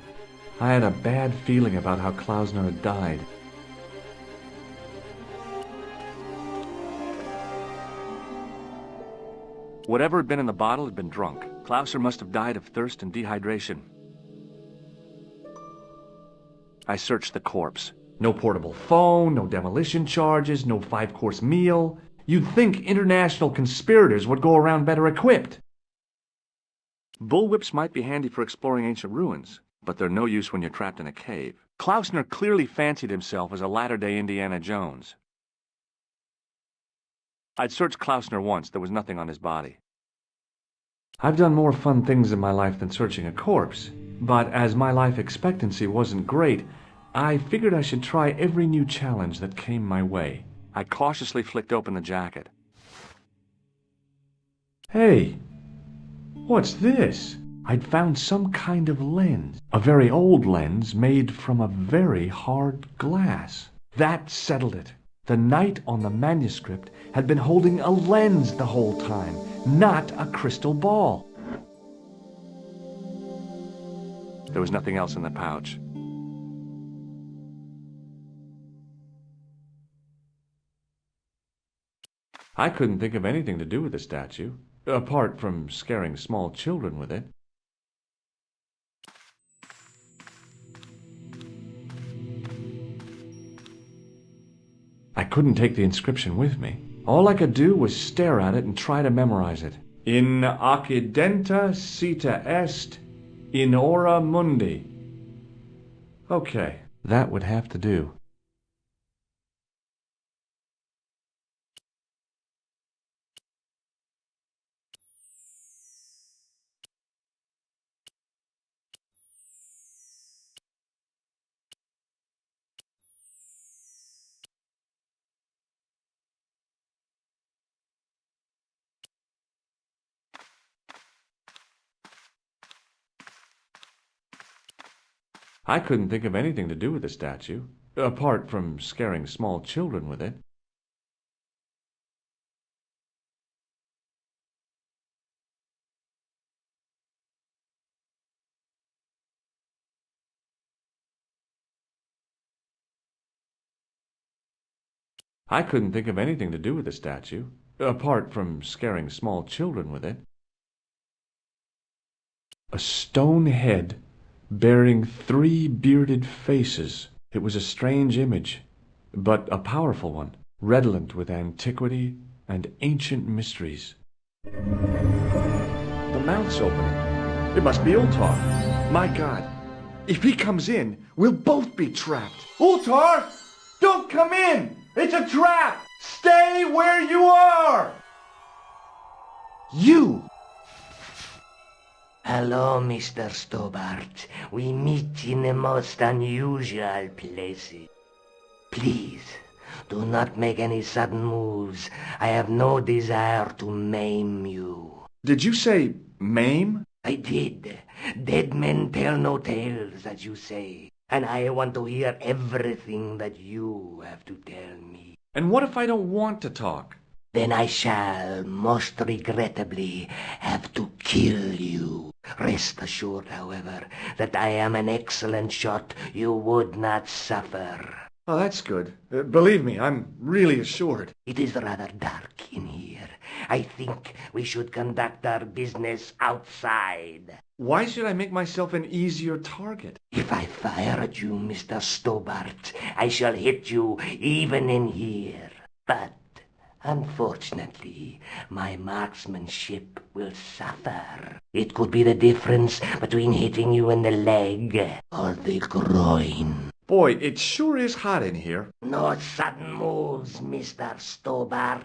I had a bad feeling about how Klausner had died. Whatever had been in the bottle had been drunk. Klausner must have died of thirst and dehydration. I searched the corpse. No portable phone, no demolition charges, no 5-course meal. You'd think international conspirators would go around better equipped. Bullwhips might be handy for exploring ancient ruins, but they're no use when you're trapped in a cave. Klausner clearly fancied himself as a latter-day Indiana Jones. I'd searched Klausner once. There was nothing on his body. I've done more fun things in my life than searching a corpse, but as my life expectancy wasn't great, I figured I should try every new challenge that came my way. I cautiously flicked open the jacket. Hey, what's this? I'd found some kind of lens, a very old lens made from a very hard glass. That settled it. The knight on the manuscript had been holding a lens the whole time, not a crystal ball. There was nothing else in the pouch. I couldn't think of anything to do with the statue, apart from scaring small children with it. I couldn't take the inscription with me. All I could do was stare at it and try to memorize it. In accidenta cita est in ora mundi. Okay, that would have to do. I couldn't think of anything to do with the statue, apart from scaring small children with it. I couldn't think of anything to do with the statue, apart from scaring small children with it. A stone head bearing 3 bearded faces. It was a strange image, but a powerful one, redolent with antiquity and ancient mysteries. The mouth's opening. It must be Ultar. My God, if he comes in, we'll both be trapped. Ultar! Don't come in! It's a trap! Stay where you are! You! Hello, Mr. Stobart. We meet in the most unusual places. Please, do not make any sudden moves. I have no desire to maim you. Did you say maim? I did. Dead men tell no tales, as you say. And I want to hear everything that you have to tell me. And what if I don't want to talk? Then I shall, most regrettably, have to kill you. Rest assured, however, that I am an excellent shot you would not suffer. Oh, that's good. Believe me, I'm really assured. It is rather dark in here. I think we should conduct our business outside. Why should I make myself an easier target? If I fire at you, Mr. Stobart, I shall hit you even in here. But unfortunately, my marksmanship will suffer. It could be the difference between hitting you in the leg or the groin. Boy, it sure is hot in here. No sudden moves, Mr. Stobart.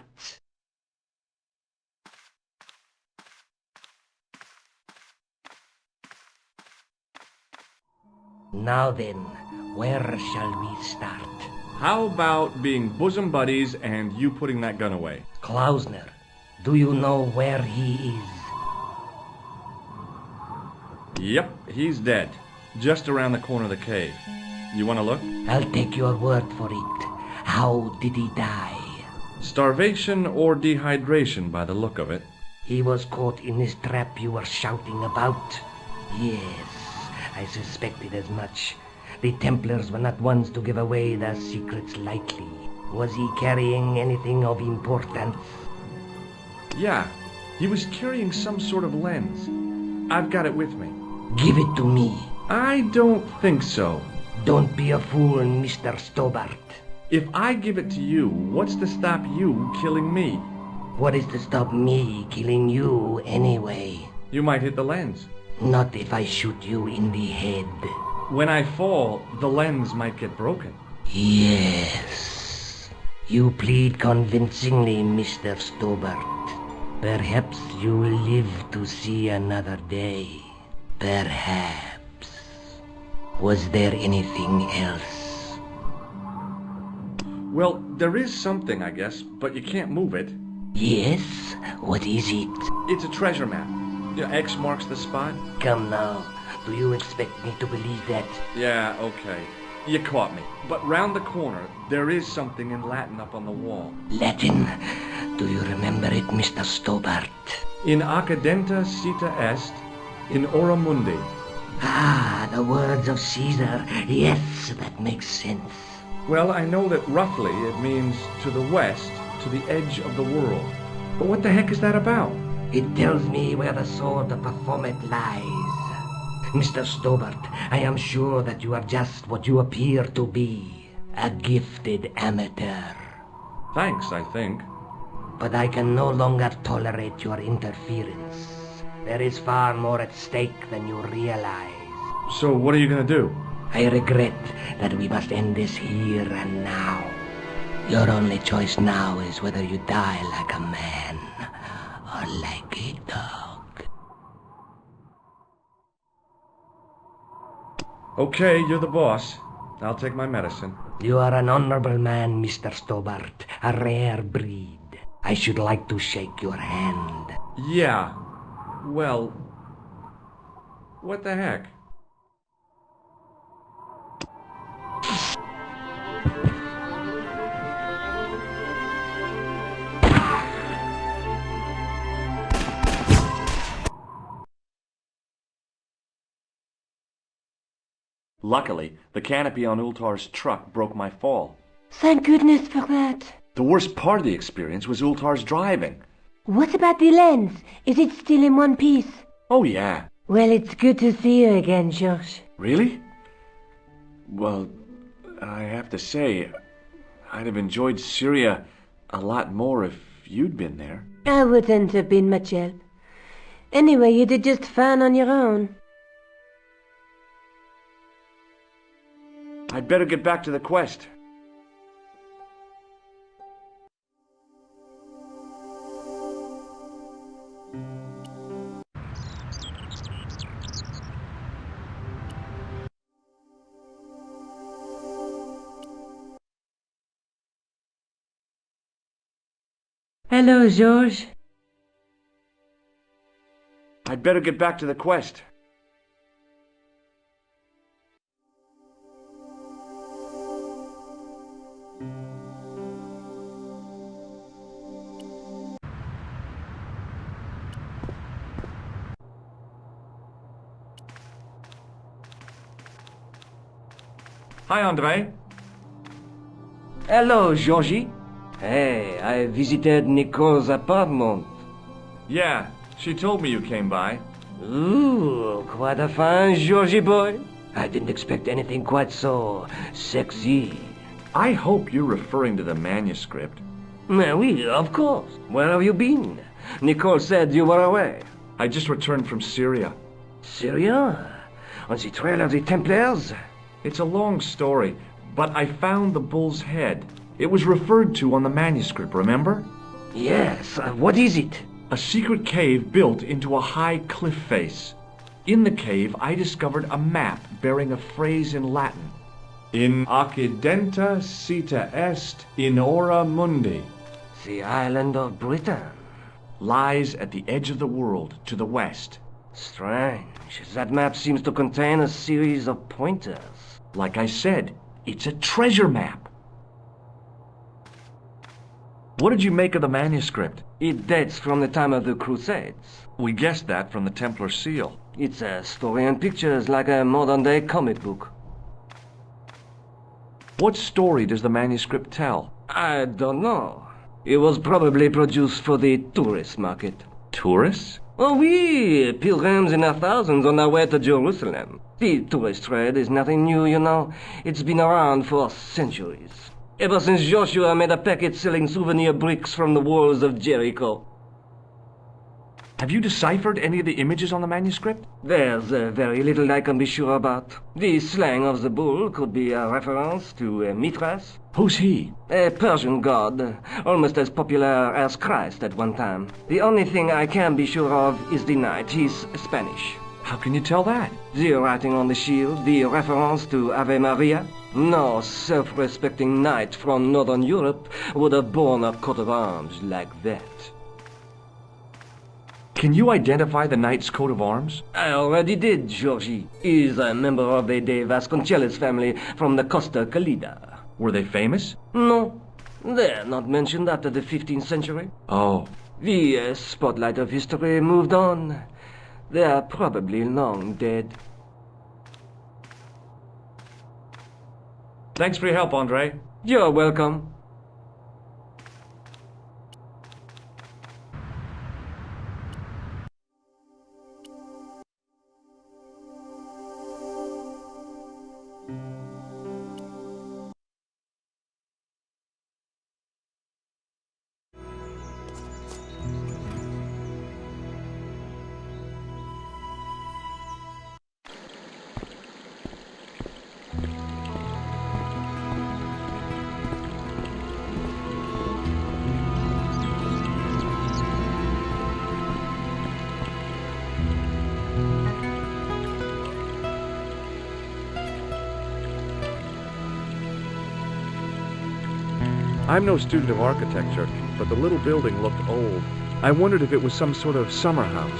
Now then, where shall we start? How about being bosom buddies and you putting that gun away? Klausner, do you know where he is? Yep, he's dead. Just around the corner of the cave. You want to look? I'll take your word for it. How did he die? Starvation or dehydration by the look of it. He was caught in this trap you were shouting about? Yes, I suspected as much. The Templars were not ones to give away their secrets lightly. Was he carrying anything of importance? Yeah, he was carrying some sort of lens. I've got it with me. Give it to me. I don't think so. Don't be a fool, Mr. Stobart. If I give it to you, what's to stop you killing me? What is to stop me killing you anyway? You might hit the lens. Not if I shoot you in the head. When I fall, the lens might get broken. Yes. You plead convincingly, Mr. Stobart. Perhaps you will live to see another day. Perhaps. Was there anything else? Well, there is something, I guess, but you can't move it. Yes? What is it? It's a treasure map. X marks the spot. Come now. Do you expect me to believe that? Yeah, okay. You caught me. But round the corner, there is something in Latin up on the wall. Latin? Do you remember it, Mr. Stobart? In accidenta cita est, in ora mundi. Ah, the words of Caesar. Yes, that makes sense. Well, I know that roughly it means to the west, to the edge of the world. But what the heck is that about? It tells me where the sword of Baphomet lies. Mr. Stobart, I am sure that you are just what you appear to be. A gifted amateur. Thanks, I think. But I can no longer tolerate your interference. There is far more at stake than you realize. So what are you gonna do? I regret that we must end this here and now. Your only choice now is whether you die like a man or like a dog. Okay, you're the boss. I'll take my medicine. You are an honorable man, Mr. Stobart. A rare breed. I should like to shake your hand. Yeah. Well, what the heck? Luckily, the canopy on Ultar's truck broke my fall. Thank goodness for that. The worst part of the experience was Ultar's driving. What about the lens? Is it still in one piece? Oh, yeah. Well, it's good to see you again, George. Really? Well, I have to say, I'd have enjoyed Syria a lot more if you'd been there. I wouldn't have been much help. Anyway, you did just fine on your own. I'd better get back to the quest. Hello, George. I'd better get back to the quest. Hi, Andre. Hello, Georgie. Hey, I visited Nicole's apartment. Yeah, she told me you came by. Ooh, quite a fine Georgie boy. I didn't expect anything quite so sexy. I hope you're referring to the manuscript. Oui, of course. Where have you been? Nicole said you were away. I just returned from Syria. Syria? On the trail of the Templars? It's a long story, but I found the bull's head. It was referred to on the manuscript, remember? Yes, what is it? A secret cave built into a high cliff face. In the cave, I discovered a map bearing a phrase in Latin. In occidenta cita est in ora mundi. The island of Britain. Lies at the edge of the world, to the west. Strange. That map seems to contain a series of pointers. Like I said, it's a treasure map. What did you make of the manuscript? It dates from the time of the Crusades. We guessed that from the Templar seal. It's a story and pictures like a modern-day comic book. What story does the manuscript tell? I don't know. It was probably produced for the tourist market. Tourists? Oh, oui, pilgrims in their thousands on their way to Jerusalem. The tourist trade is nothing new, you know. It's been around for centuries. Ever since Joshua made a packet selling souvenir bricks from the walls of Jericho. Have you deciphered any of the images on the manuscript? There's very little I can be sure about. The slang of the bull could be a reference to Mithras. Who's he? A Persian god, almost as popular as Christ at one time. The only thing I can be sure of is the knight. He's Spanish. How can you tell that? The writing on the shield, the reference to Ave Maria. No self-respecting knight from Northern Europe would have borne a coat of arms like that. Can you identify the knight's coat of arms? I already did, Georgie. He's a member of the De Vasconcelos family from the Costa Calida. Were they famous? No. They're not mentioned after the 15th century. Oh. The spotlight of history moved on. They're probably long dead. Thanks for your help, Andre. You're welcome. I'm no student of architecture, but the little building looked old. I wondered if it was some sort of summer house.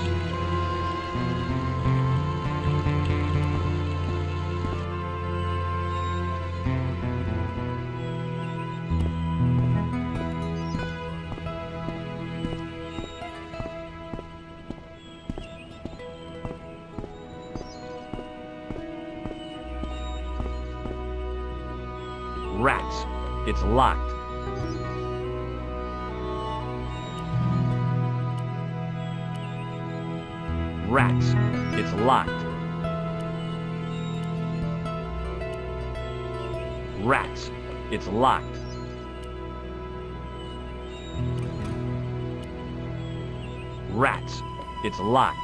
Rats. It's locked. Rats. It's locked. Rats. It's locked. Rats. It's locked.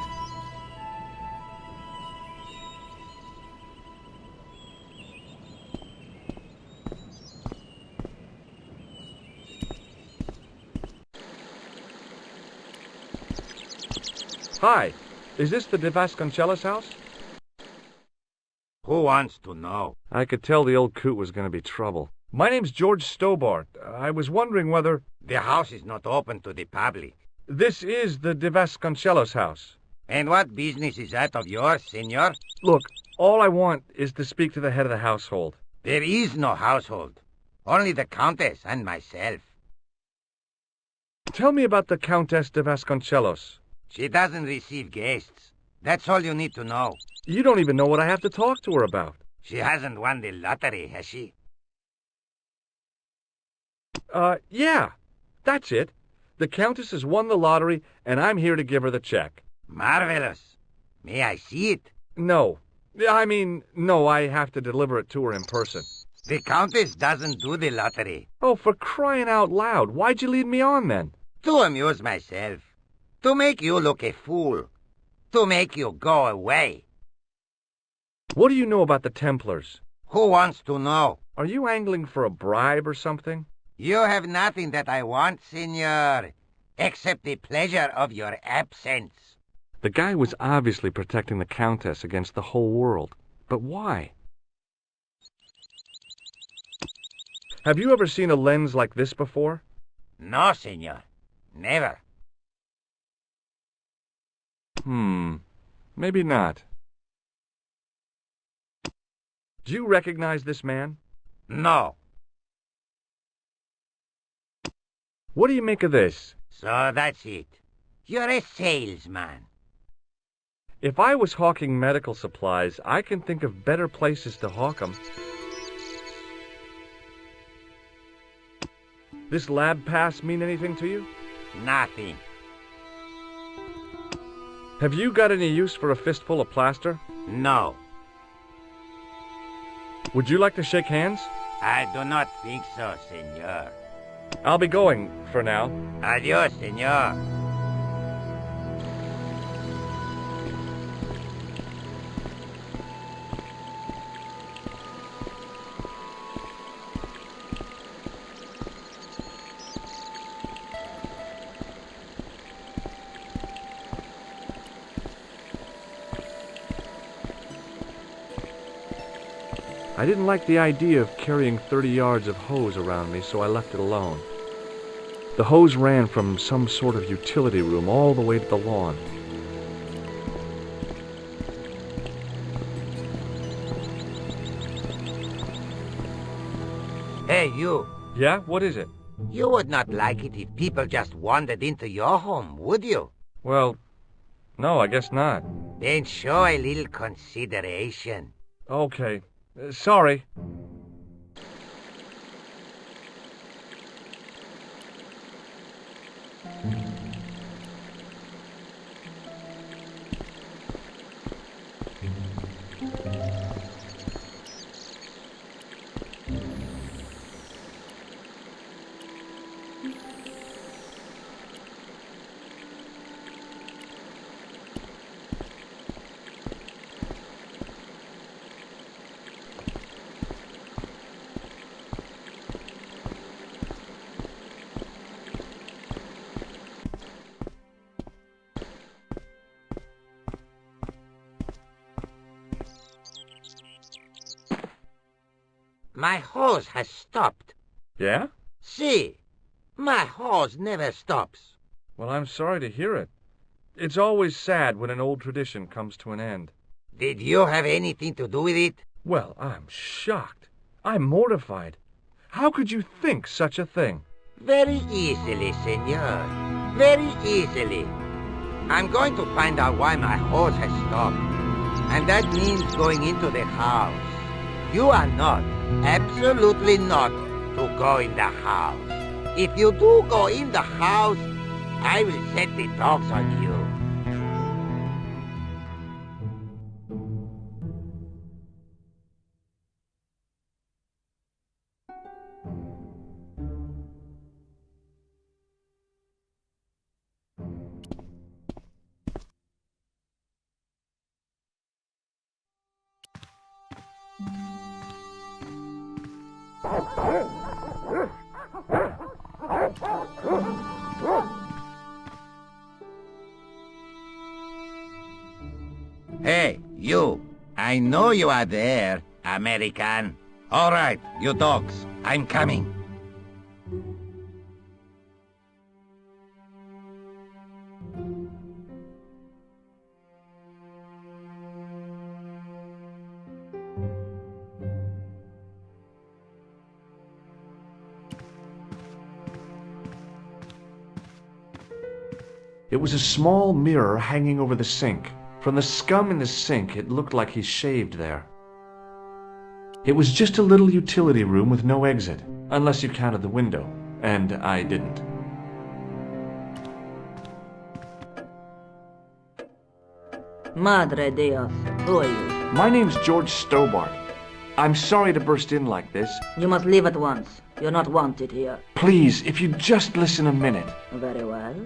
Hi. Is this the De Vasconcelos house? Who wants to know? I could tell the old coot was going to be trouble. My name's George Stobart. I was wondering whether... The house is not open to the public. This is the De Vasconcelos house. And what business is that of yours, senor? Look, all I want is to speak to the head of the household. There is no household. Only the Countess and myself. Tell me about the Countess de Vasconcelos. She doesn't receive guests. That's all you need to know. You don't even know what I have to talk to her about. She hasn't won the lottery, has she? Yeah. That's it. The Countess has won the lottery, and I'm here to give her the check. Marvelous. May I see it? No. No, I have to deliver it to her in person. The Countess doesn't do the lottery. Oh, for crying out loud. Why'd you lead me on, then? To amuse myself. To make you look a fool. To make you go away. What do you know about the Templars? Who wants to know? Are you angling for a bribe or something? You have nothing that I want, senor, except the pleasure of your absence. The guy was obviously protecting the Countess against the whole world. But why? Have you ever seen a lens like this before? No, senor. Never. Maybe not. Do you recognize this man? No. What do you make of this? So that's it. You're a salesman. If I was hawking medical supplies, I can think of better places to hawk them. This lab pass mean anything to you? Nothing. Have you got any use for a fistful of plaster? No. Would you like to shake hands? I do not think so, senor. I'll be going for now. Adios, senor. I didn't like the idea of carrying 30 yards of hose around me, so I left it alone. The hose ran from some sort of utility room all the way to the lawn. Hey, you. Yeah? What is it? You would not like it if people just wandered into your home, would you? Well, no, I guess not. Then show a little consideration. Okay. Sorry. My hose has stopped. Yeah? See, my hose never stops. Well, I'm sorry to hear it. It's always sad when an old tradition comes to an end. Did you have anything to do with it? Well, I'm shocked. I'm mortified. How could you think such a thing? Very easily, senor. Very easily. I'm going to find out why my hose has stopped. And that means going into the house. You are not, absolutely not, to go in the house. If you do go in the house, I will set the dogs on you. Hey, you. I know you are there, American. All right, you dogs. I'm coming. It was a small mirror hanging over the sink. From the scum in the sink, it looked like he shaved there. It was just a little utility room with no exit, unless you counted the window, and I didn't. Madre Dios, who are you? My name's George Stobart. I'm sorry to burst in like this. You must leave at once. You're not wanted here. Please, if you'd just listen a minute. Very well.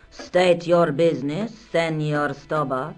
State your business, Senor Stobart.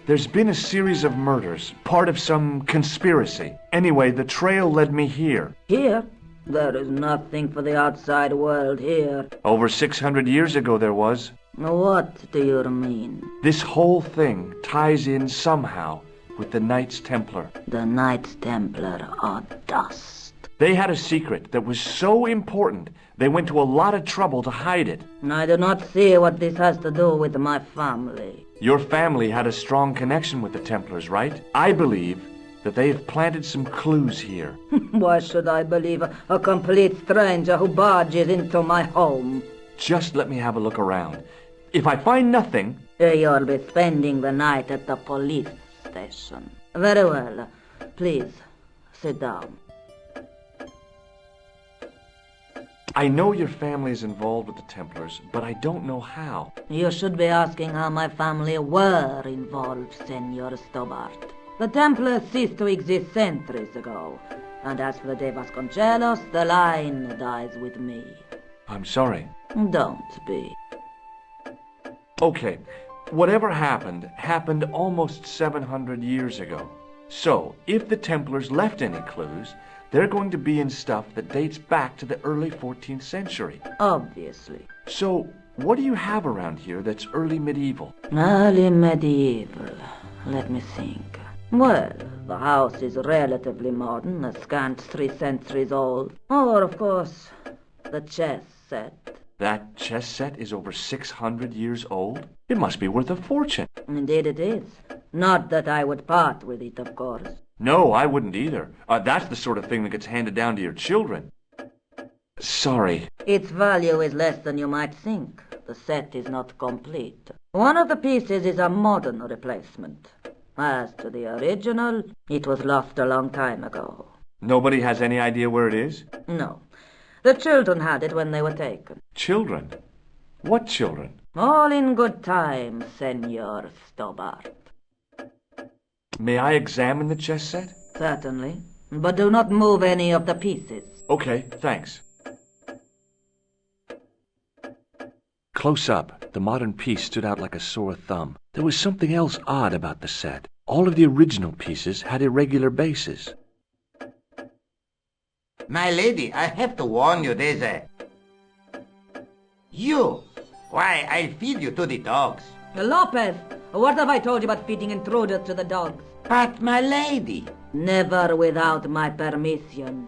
There's been a series of murders, part of some conspiracy. Anyway, the trail led me here. Here? There is nothing for the outside world here. Over 600 years ago there was. What do you mean? This whole thing ties in somehow with the Knights Templar. The Knights Templar are dust. They had a secret that was so important, they went to a lot of trouble to hide it. I do not see what this has to do with my family. Your family had a strong connection with the Templars, right? I believe that they have planted some clues here. Why should I believe a complete stranger who barges into my home? Just let me have a look around. If I find nothing... You'll be spending the night at the police station. Very well. Please, sit down. I know your family is involved with the Templars, but I don't know how. You should be asking how my family were involved, Senor Stobart. The Templars ceased to exist centuries ago. And as for the De Vasconcelos, the line dies with me. I'm sorry. Don't be. Okay, whatever happened almost 700 years ago. So, if the Templars left any clues, they're going to be in stuff that dates back to the early 14th century. Obviously. So, what do you have around here that's early medieval? Early medieval. Let me think. Well, the house is relatively modern, a scant 3 centuries old. Or, of course, the chess set. That chess set is over 600 years old? It must be worth a fortune. Indeed it is. Not that I would part with it, of course. No, I wouldn't either. That's the sort of thing that gets handed down to your children. Sorry. Its value is less than you might think. The set is not complete. One of the pieces is a modern replacement. As to the original, it was lost a long time ago. Nobody has any idea where it is? No. The children had it when they were taken. Children? What children? All in good time, Senor Stobart. May I examine the chess set? Certainly. But do not move any of the pieces. Okay, thanks. Close up, the modern piece stood out like a sore thumb. There was something else odd about the set. All of the original pieces had irregular bases. My lady, I have to warn you, there's a... You! Why, I'll feed you to the dogs. Lopez, what have I told you about feeding intruders to the dogs? But, my lady... Never without my permission.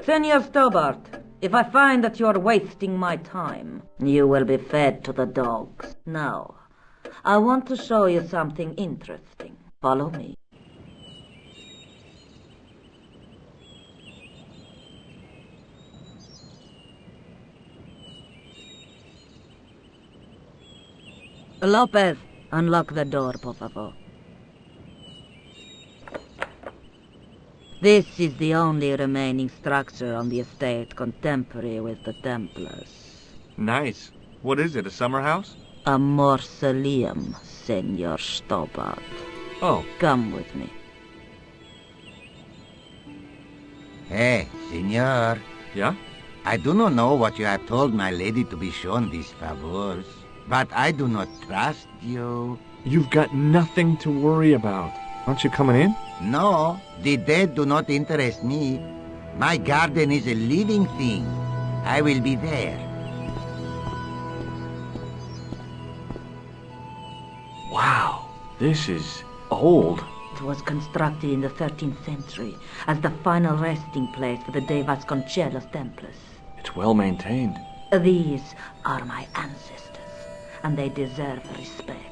Senor Stobart, if I find that you're wasting my time, you will be fed to the dogs. Now, I want to show you something interesting. Follow me. Lopez, unlock the door, por favor. This is the only remaining structure on the estate contemporary with the Templars. Nice. What is it, a summer house? A mausoleum, Senor Stobart. Oh. Come with me. Hey, senor. Yeah? I do not know what you have told my lady to be shown these favors, but I do not trust you. You've got nothing to worry about. Aren't you coming in? No, the dead do not interest me. My garden is a living thing. I will be there. Wow, this is old. It was constructed in the 13th century as the final resting place for the De Vasconcelos Templars. It's well maintained. These are my ancestors, and they deserve respect.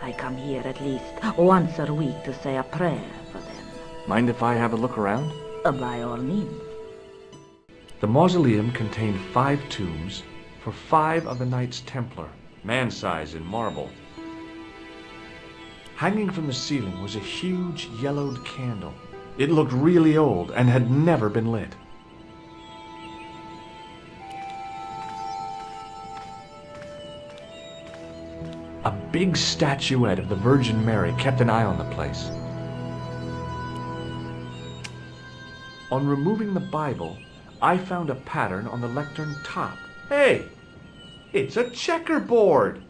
I come here at least once a week to say a prayer for them. Mind if I have a look around? By all means. The mausoleum contained 5 tombs for 5 of the Knights Templar, man-size in marble. Hanging from the ceiling was a huge yellowed candle. It looked really old and had never been lit. A big statuette of the Virgin Mary kept an eye on the place. On removing the Bible, I found a pattern on the lectern top. Hey! It's a checkerboard!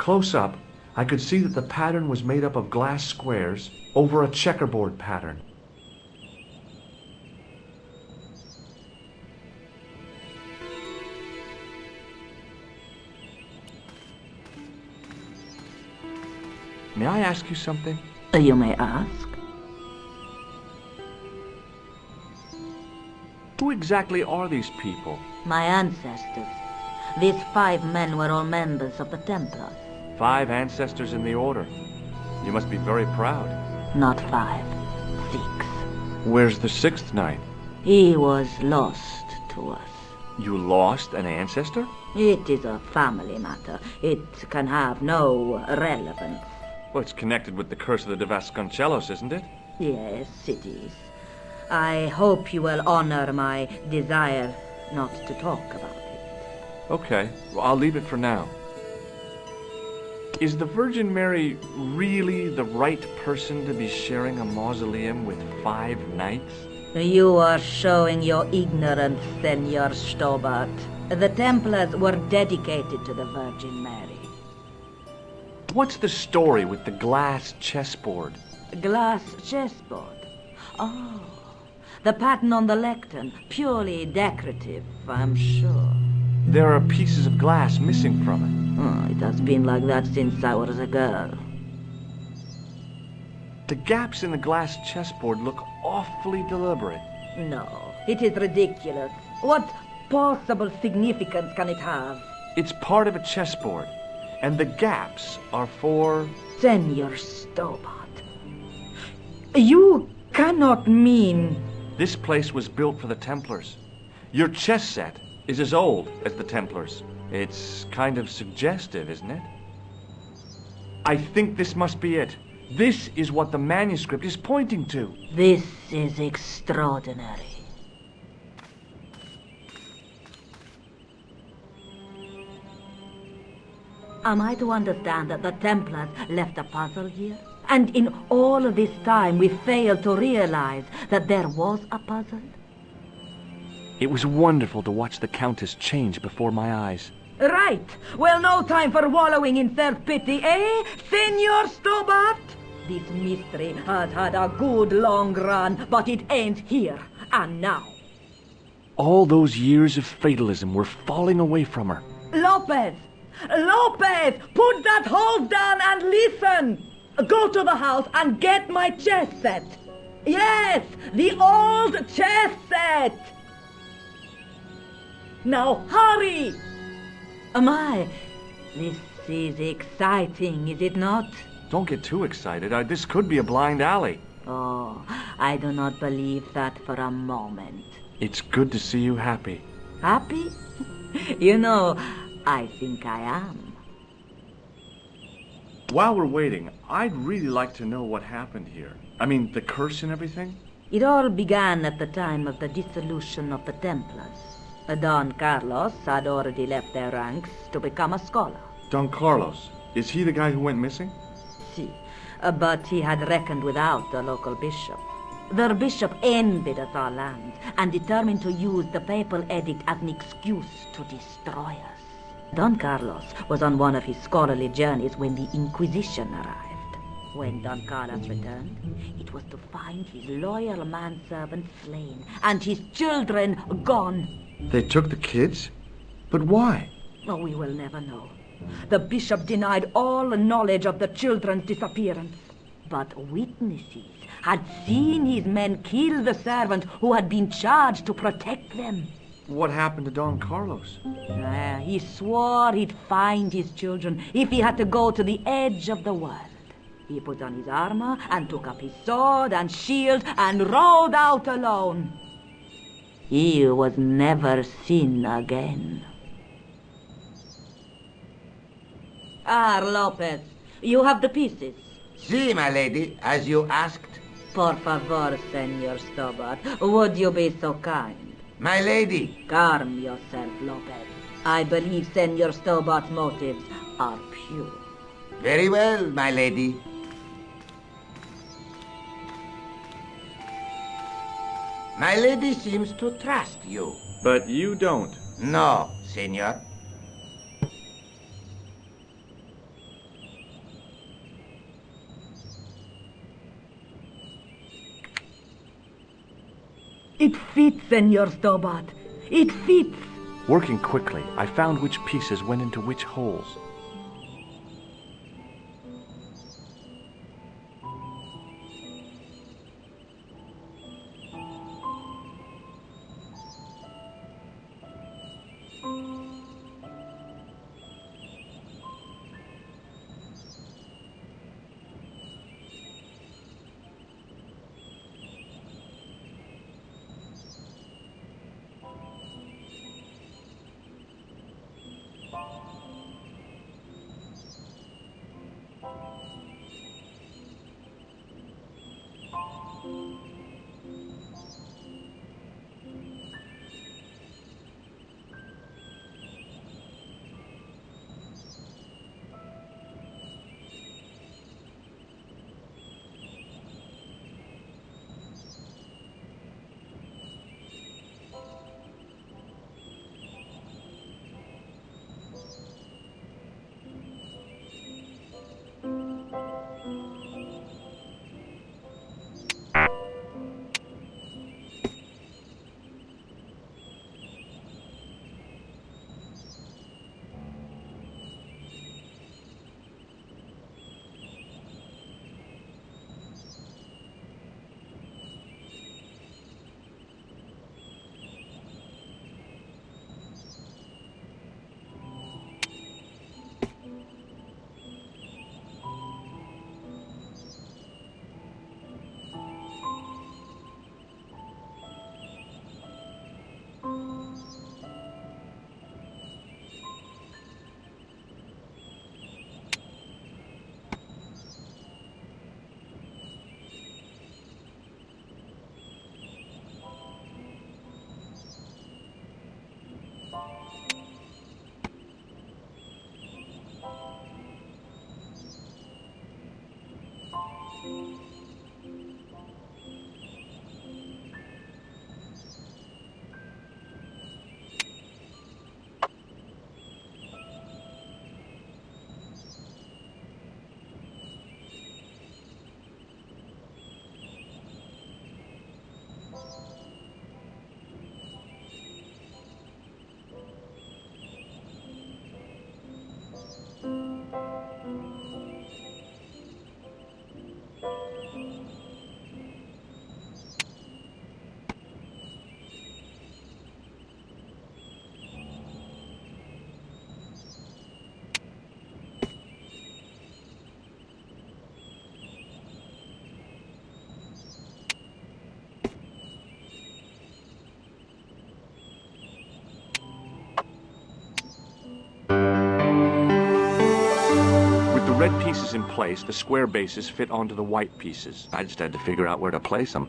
Close up, I could see that the pattern was made up of glass squares over a checkerboard pattern. May I ask you something? You may ask. Who exactly are these people? My ancestors. These 5 men were all members of the Templars. 5 ancestors in the order. You must be very proud. Not 5, 6. Where's the 6th knight? He was lost to us. You lost an ancestor? It is a family matter. It can have no relevance. Well, it's connected with the curse of the De Vasconcelos, isn't it? Yes, it is. I hope you will honor my desire not to talk about it. Okay, well, I'll leave it for now. Is the Virgin Mary really the right person to be sharing a mausoleum with 5 knights? You are showing your ignorance, Senor Stobart. The Templars were dedicated to the Virgin Mary. What's the story with the glass chessboard? Glass chessboard? Oh, the pattern on the lectern. Purely decorative, I'm sure. There are pieces of glass missing from it. Oh, it has been like that since I was a girl. The gaps in the glass chessboard look awfully deliberate. No, it is ridiculous. What possible significance can it have? It's part of a chessboard, and the gaps are for... Senor Stobart. You cannot mean... This place was built for the Templars. Your chess set is as old as the Templars. It's kind of suggestive, isn't it? I think this must be it. This is what the manuscript is pointing to. This is extraordinary. Am I to understand that the Templars left a puzzle here? And in all of this time we failed to realize that there was a puzzle? It was wonderful to watch the Countess change before my eyes. Right. Well, no time for wallowing in self-pity, eh, Senor Stobart? This mystery has had a good long run, but it ends here and now. All those years of fatalism were falling away from her. Lopez! Lopez! Put that hose down and listen! Go to the house and get my chess set. Yes, the old chess set! Now hurry! My, this is exciting, is it not? Don't get too excited. This could be a blind alley. Oh, I do not believe that for a moment. It's good to see you happy. Happy? You know, I think I am. While we're waiting, I'd really like to know what happened here. I mean, the curse and everything? It all began at the time of the dissolution of the Templars. Don Carlos had already left their ranks to become a scholar. Don Carlos, is he the guy who went missing? Si, but he had reckoned without the local bishop. Their bishop envied us our lands and determined to use the papal edict as an excuse to destroy us. Don Carlos was on one of his scholarly journeys when the Inquisition arrived. When Don Carlos returned, it was to find his loyal manservant slain and his children gone. They took the kids? But why? Oh, we will never know. The bishop denied all knowledge of the children's disappearance. But witnesses had seen his men kill the servant who had been charged to protect them. What happened to Don Carlos? He swore he'd find his children if he had to go to the edge of the world. He put on his armor and took up his sword and shield and rode out alone. He was never seen again. Lopez, you have the pieces. Si, my lady, as you asked. Por favor, Senor Stobart, would you be so kind? My lady. Calm yourself, Lopez. I believe Senor Stobart's motives are pure. Very well, my lady. My lady seems to trust you. But you don't. No, senor. It fits, Senor Stobart. It fits. Working quickly, I found which pieces went into which holes. Red pieces in place, the square bases fit onto the white pieces. I just had to figure out where to place them.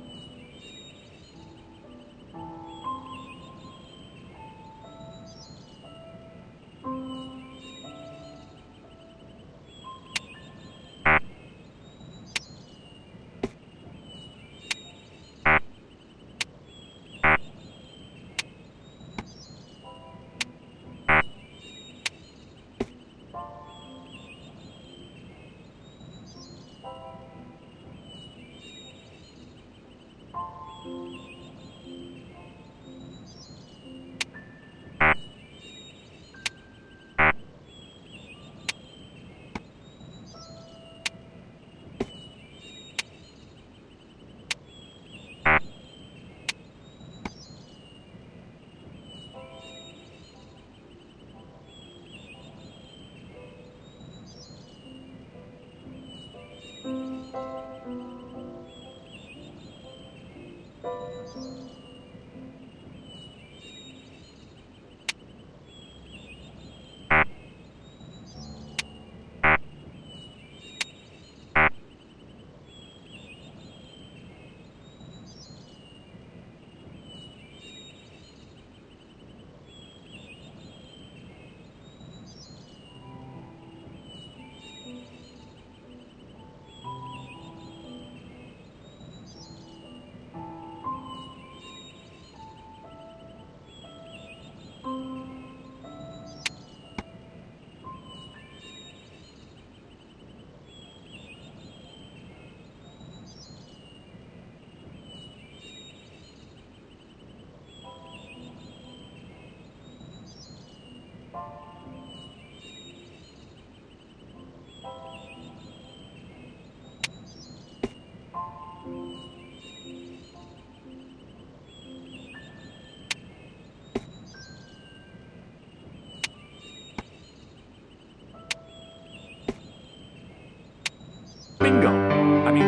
Bingo! I mean,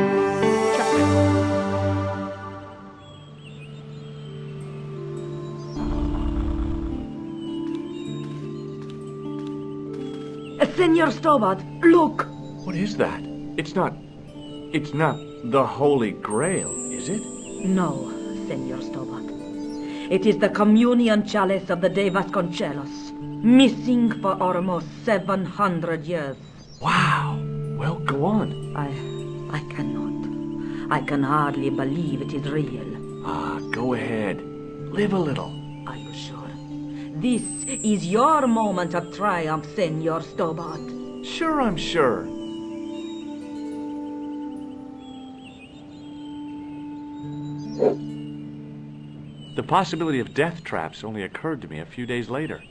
checkmate. Senor Stobart, look! What is that? It's not the Holy Grail, is it? No, Senor Stobart. It is the communion chalice of the De Vasconcelos, missing for almost 700 years. Wow. Well, go on. I cannot. I can hardly believe it is real. Go ahead. Live a little. Are you sure? This is your moment of triumph, Senor Stobart. Sure, I'm sure. The possibility of death traps only occurred to me a few days later.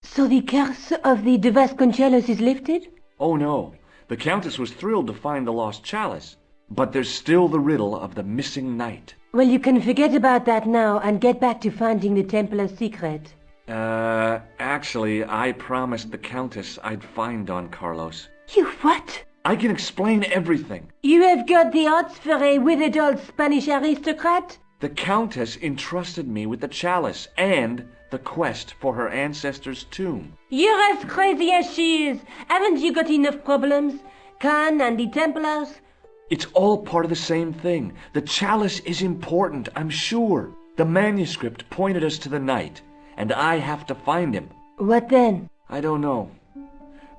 So the curse of the De Vasconcelos is lifted? Oh no, the Countess was thrilled to find the lost chalice, but there's still the riddle of the missing knight. Well, you can forget about that now and get back to finding the Templar's secret. Actually, I promised the Countess I'd find Don Carlos. You what? I can explain everything. You have got the odds for a withered old Spanish aristocrat? The Countess entrusted me with the chalice and the quest for her ancestor's tomb. You're as crazy as she is. Haven't you got enough problems? Khan and the Templars? It's all part of the same thing. The chalice is important, I'm sure. The manuscript pointed us to the knight, and I have to find him. What then? I don't know.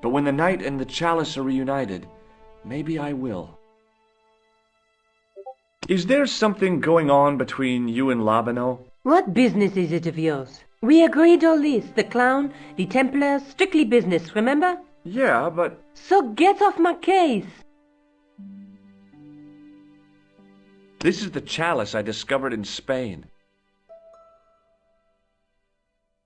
But when the knight and the chalice are reunited, maybe I will. Is there something going on between you and Labano? What business is it of yours? We agreed all this, the clown, the Templars, strictly business, remember? Yeah, but... So get off my case! This is the chalice I discovered in Spain.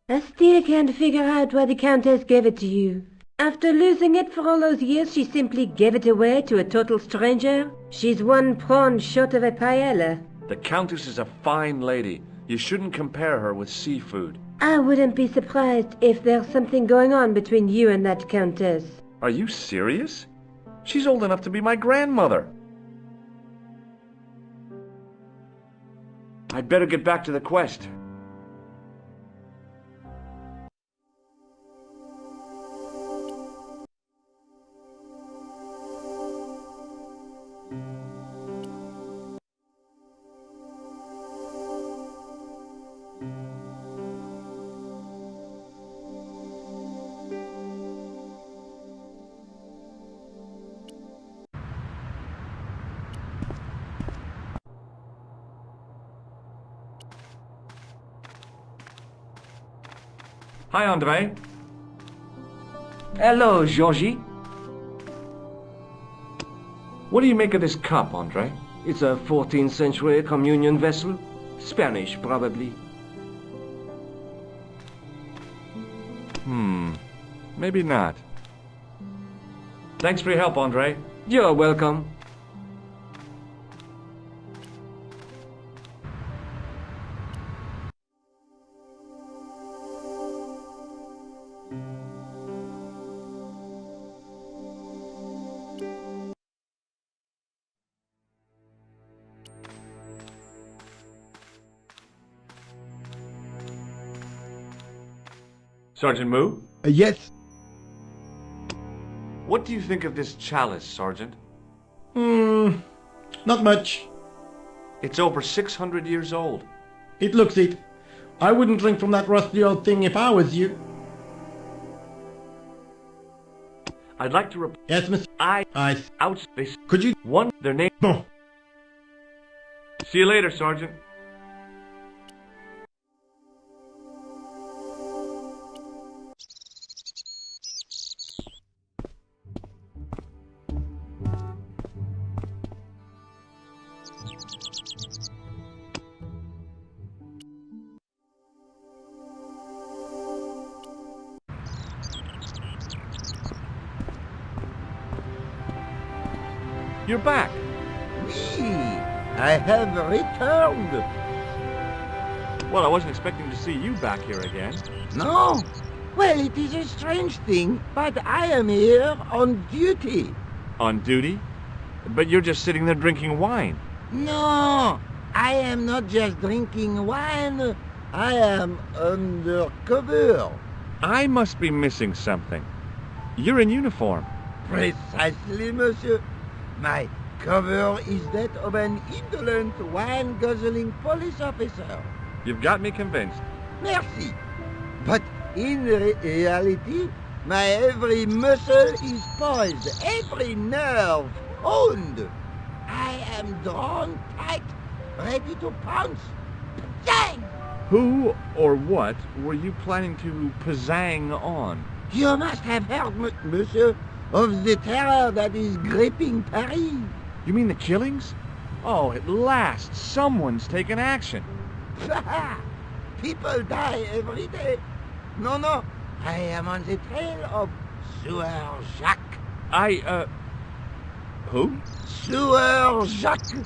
I still can't figure out why the Countess gave it to you. After losing it for all those years, she simply gave it away to a total stranger. She's one prawn short of a paella. The Countess is a fine lady. You shouldn't compare her with seafood. I wouldn't be surprised if there's something going on between you and that Countess. Are you serious? She's old enough to be my grandmother. I'd better get back to the quest. Hi, Andre. Hello, Georgie. What do you make of this cup, Andre? It's a 14th century communion vessel. Spanish, probably. Maybe not. Thanks for your help, Andre. You're welcome. Sergeant Moo? Yes. What do you think of this chalice, Sergeant? Not much. It's over 600 years old. It looks it. I wouldn't drink from that rusty old thing if I was you. I'd like to Yes, miss. Out this. Could you... One, their name... Bon. See you later, Sergeant. You're back. Oui, I have returned. Well, I wasn't expecting to see you back here again. No, Well, it is a strange thing, but I am here on duty. On duty? But you're just sitting there drinking wine. No, I am not just drinking wine. I am undercover. I must be missing something. You're in uniform. Precisely, monsieur. My cover is that of an indolent, wine-guzzling police officer. You've got me convinced. Merci. But in reality, my every muscle is poised, every nerve honed. I am drawn tight, ready to pounce. Bang! Who or what were you planning to pizzang on? You must have heard, monsieur, of the terror that is gripping Paris. You mean the killings? Oh, at last, someone's taken action. People die every day. No, I am on the trail of Sieur Jacques. Who? Sieur Jacques,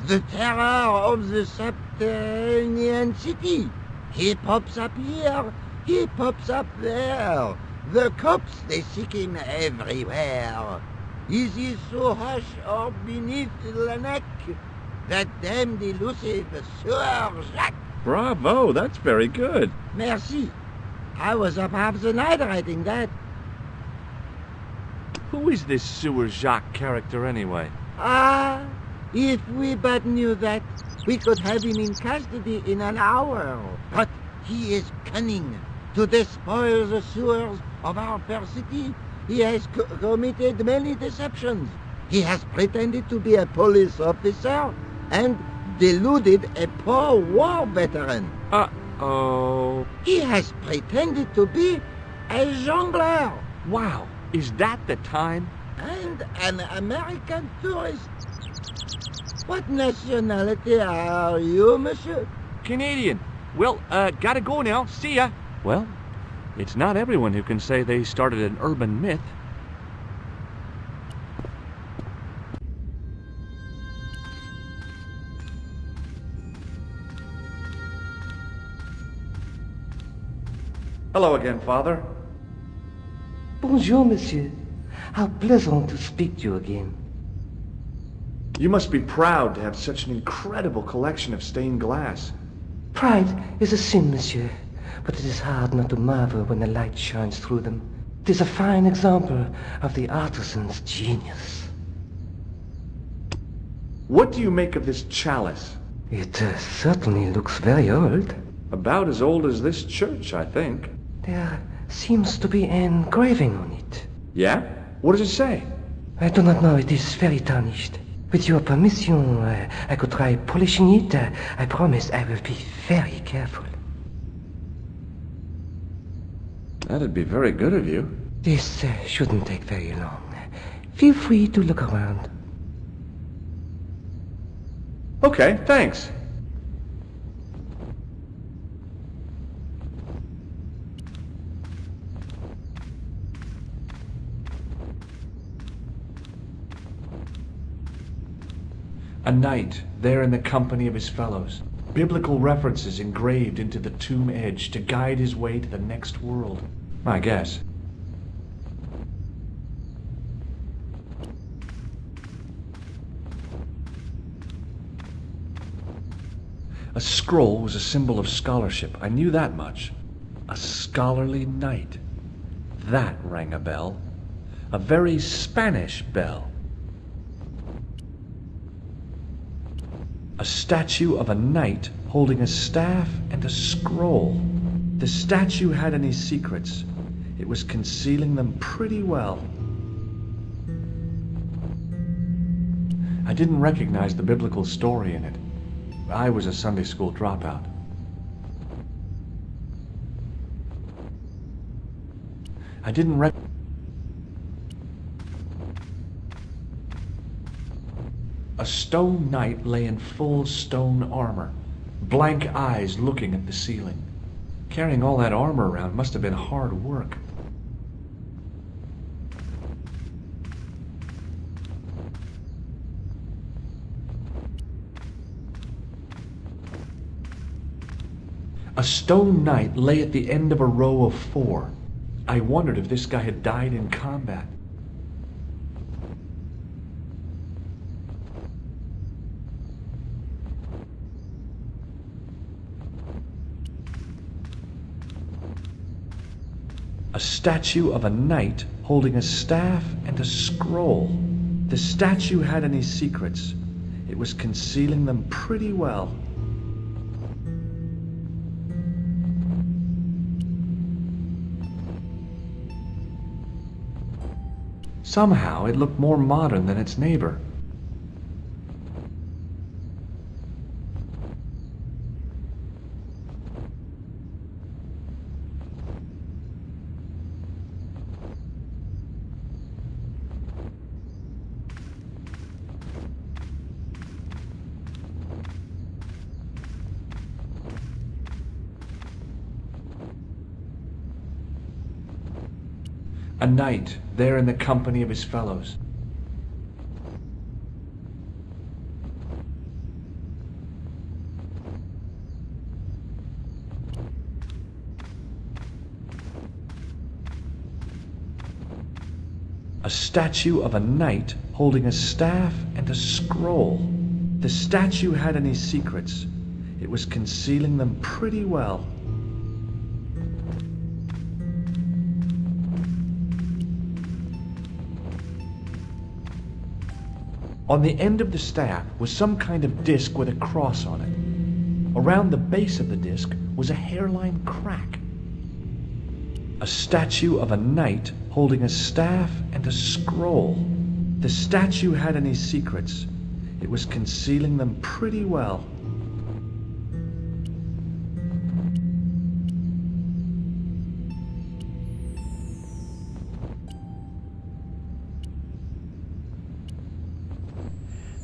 the terror of the subterranean city. He pops up here, he pops up there. The cops, they seek him everywhere. Is he so hush or beneath the neck? That damned elusive Sieur Jacques. Bravo, that's very good. Merci. I was up half the night writing that. Who is this Sieur Jacques character anyway? Ah, if we but knew that, we could have him in custody in an hour. But he is cunning. To despoil the sewers of our fair city, he has committed many deceptions. He has pretended to be a police officer and deluded a poor war veteran. Uh-oh. He has pretended to be a jongleur. Wow, is that the time? And an American tourist. What nationality are you, monsieur? Canadian. Well, gotta go now. See ya. Well, it's not everyone who can say they started an urban myth. Hello again, Father. Bonjour, monsieur. How pleasant to speak to you again. You must be proud to have such an incredible collection of stained glass. Pride is a sin, monsieur, but it is hard not to marvel when the light shines through them. It is a fine example of the artisan's genius. What do you make of this chalice? It certainly looks very old. About as old as this church, I think. There seems to be an engraving on it. Yeah? What does it say? I do not know. It is very tarnished. With your permission, I could try polishing it. I promise I will be very careful. That'd be very good of you. This shouldn't take very long. Feel free to look around. Okay, thanks. A knight, there in the company of his fellows. Biblical references engraved into the tomb edge to guide his way to the next world. I guess. A scroll was a symbol of scholarship. I knew that much. A scholarly knight. That rang a bell. A very Spanish bell. A statue of a knight holding a staff and a scroll. The statue had any secrets. It was concealing them pretty well. I didn't recognize the biblical story in it. I was a Sunday school dropout. I didn't recognize... A stone knight lay in full stone armor, blank eyes looking at the ceiling. Carrying all that armor around must have been hard work. A stone knight lay at the end of a row of 4. I wondered if this guy had died in combat. A statue of a knight holding a staff and a scroll. The statue had any secrets. It was concealing them pretty well. Somehow it looked more modern than its neighbor. A knight, there in the company of his fellows. A statue of a knight holding a staff and a scroll. The statue had any secrets. It was concealing them pretty well. On the end of the staff was some kind of disc with a cross on it. Around the base of the disc was a hairline crack. A statue of a knight holding a staff and a scroll. The statue had any secrets. It was concealing them pretty well.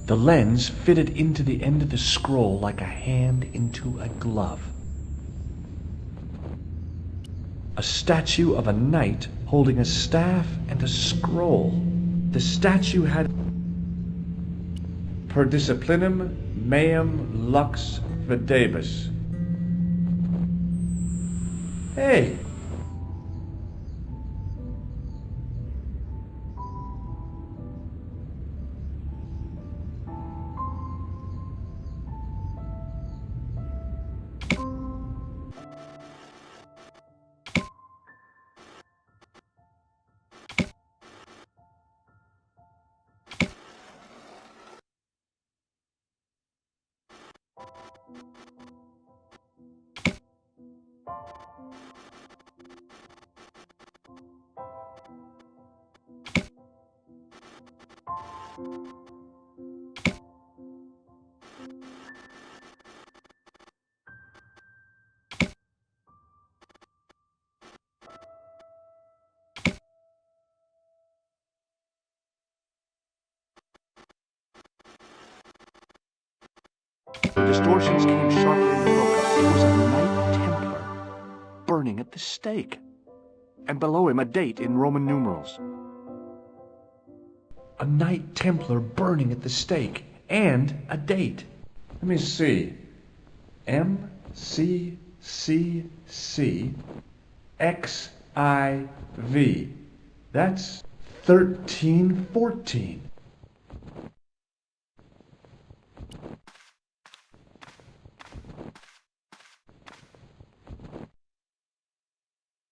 The lens fitted into the end of the scroll like a hand into a glove. A statue of a knight holding a staff and a scroll. The statue had per disciplinum meum lux videbus. Hey! The distortions came sharply and broke up. It was a Knight Templar, burning at the stake. And below him a date in Roman numerals. A Knight Templar burning at the stake, and a date. Let me see. MCCCXIV. That's 1314.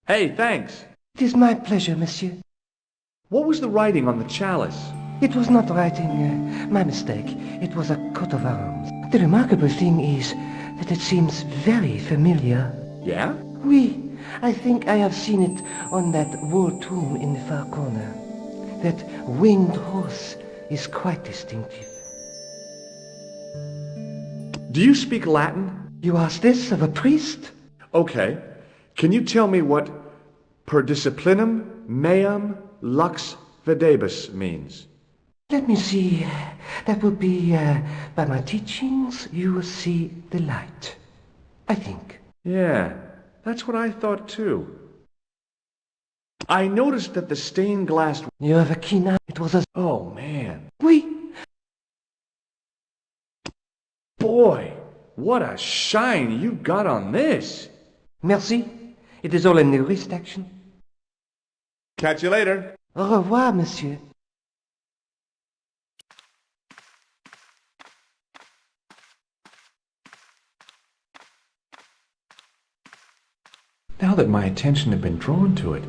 Hey, thanks. It is my pleasure, monsieur. What was the writing on the chalice? It was not writing, my mistake. It was a coat of arms. The remarkable thing is that it seems very familiar. Yeah? Oui, I think I have seen it on that wall tomb in the far corner. That winged horse is quite distinctive. Do you speak Latin? You ask this of a priest? Okay. Can you tell me what per disciplinum meum lux videbus means? Let me see. That would be, by my teachings, you will see the light. I think. Yeah, that's what I thought too. I noticed that the stained glass... You have a keen eye. It was a... Oh, man. Oui. Boy, What a shine you got on this! Merci. It is all in the wrist action. Catch you later. Au revoir, monsieur. Now that my attention had been drawn to it,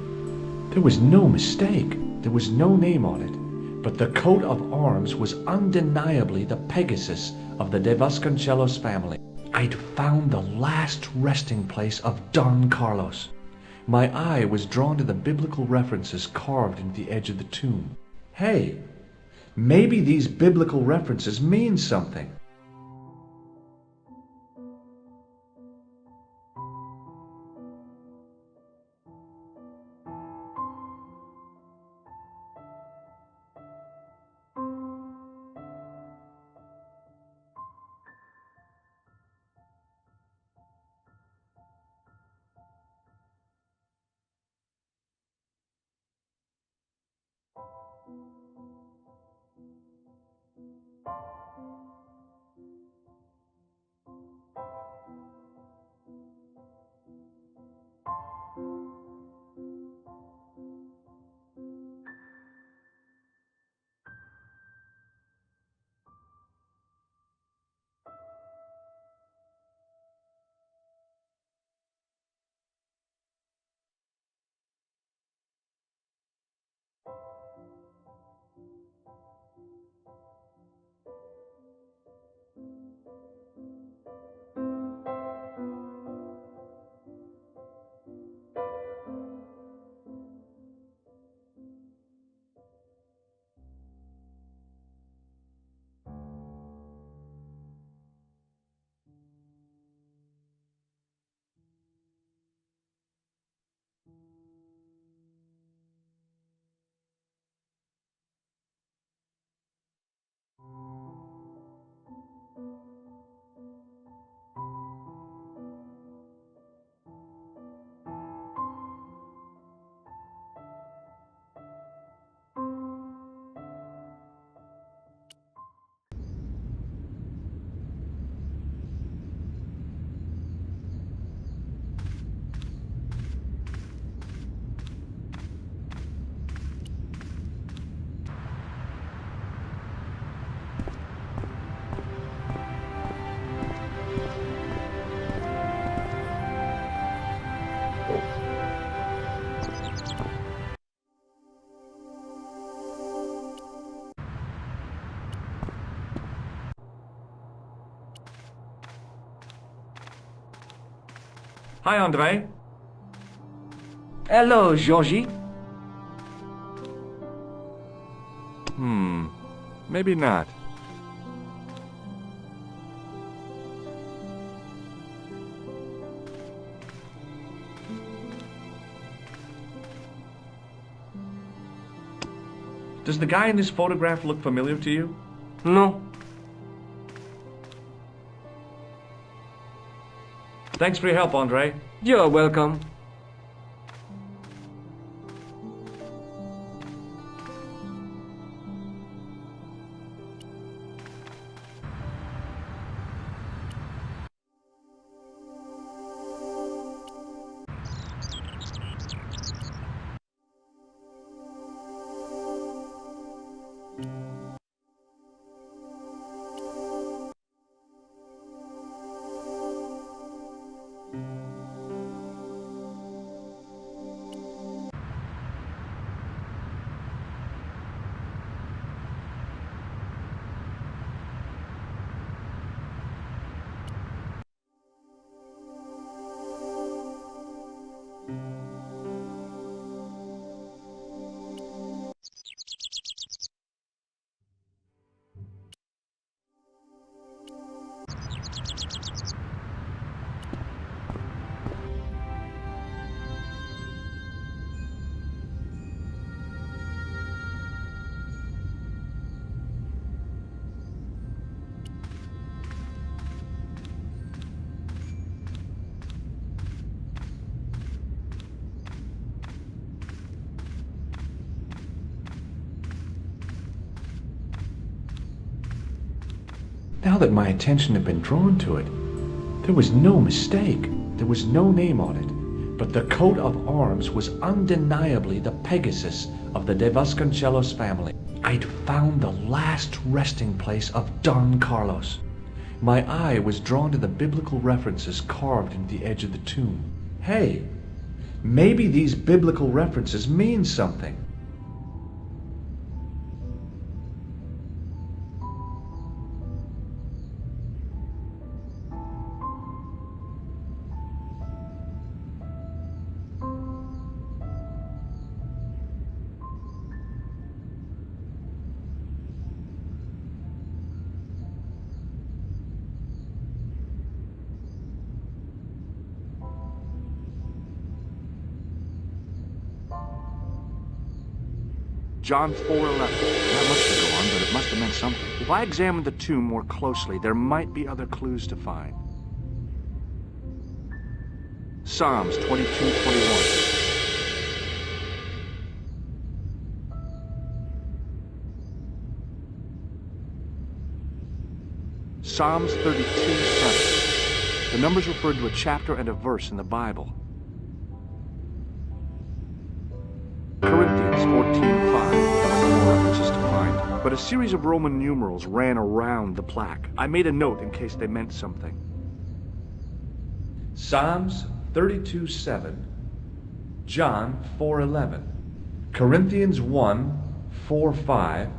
there was no mistake. There was no name on it, but the coat of arms was undeniably the Pegasus of the De Vasconcelos family. I'd found the last resting place of Don Carlos. My eye was drawn to the biblical references carved into the edge of the tomb. Hey, maybe these biblical references mean something. Hi, Andre. Hello, Georgie. Maybe not. Does the guy in this photograph look familiar to you? No. Thanks for your help, Andre. You're welcome. Now that my attention had been drawn to it, There was no mistake. There was no name on it, but the coat of arms was undeniably the Pegasus of the De Vasconcelos family. I'd found the last resting place of Don Carlos. My eye was drawn to the biblical references carved into the edge of the tomb. Hey, maybe these biblical references mean something. John 4:11. Not much to go on, but it must have meant something. If I examined the tomb more closely, there might be other clues to find. Psalms 22:21. Psalms 32:7. The numbers referred to a chapter and a verse in the Bible. Corinthians 14:5. There were no more references to find, but a series of Roman numerals ran around the plaque. I made a note in case they meant something. Psalms 32:7, John 4:11, Corinthians 1:4-5,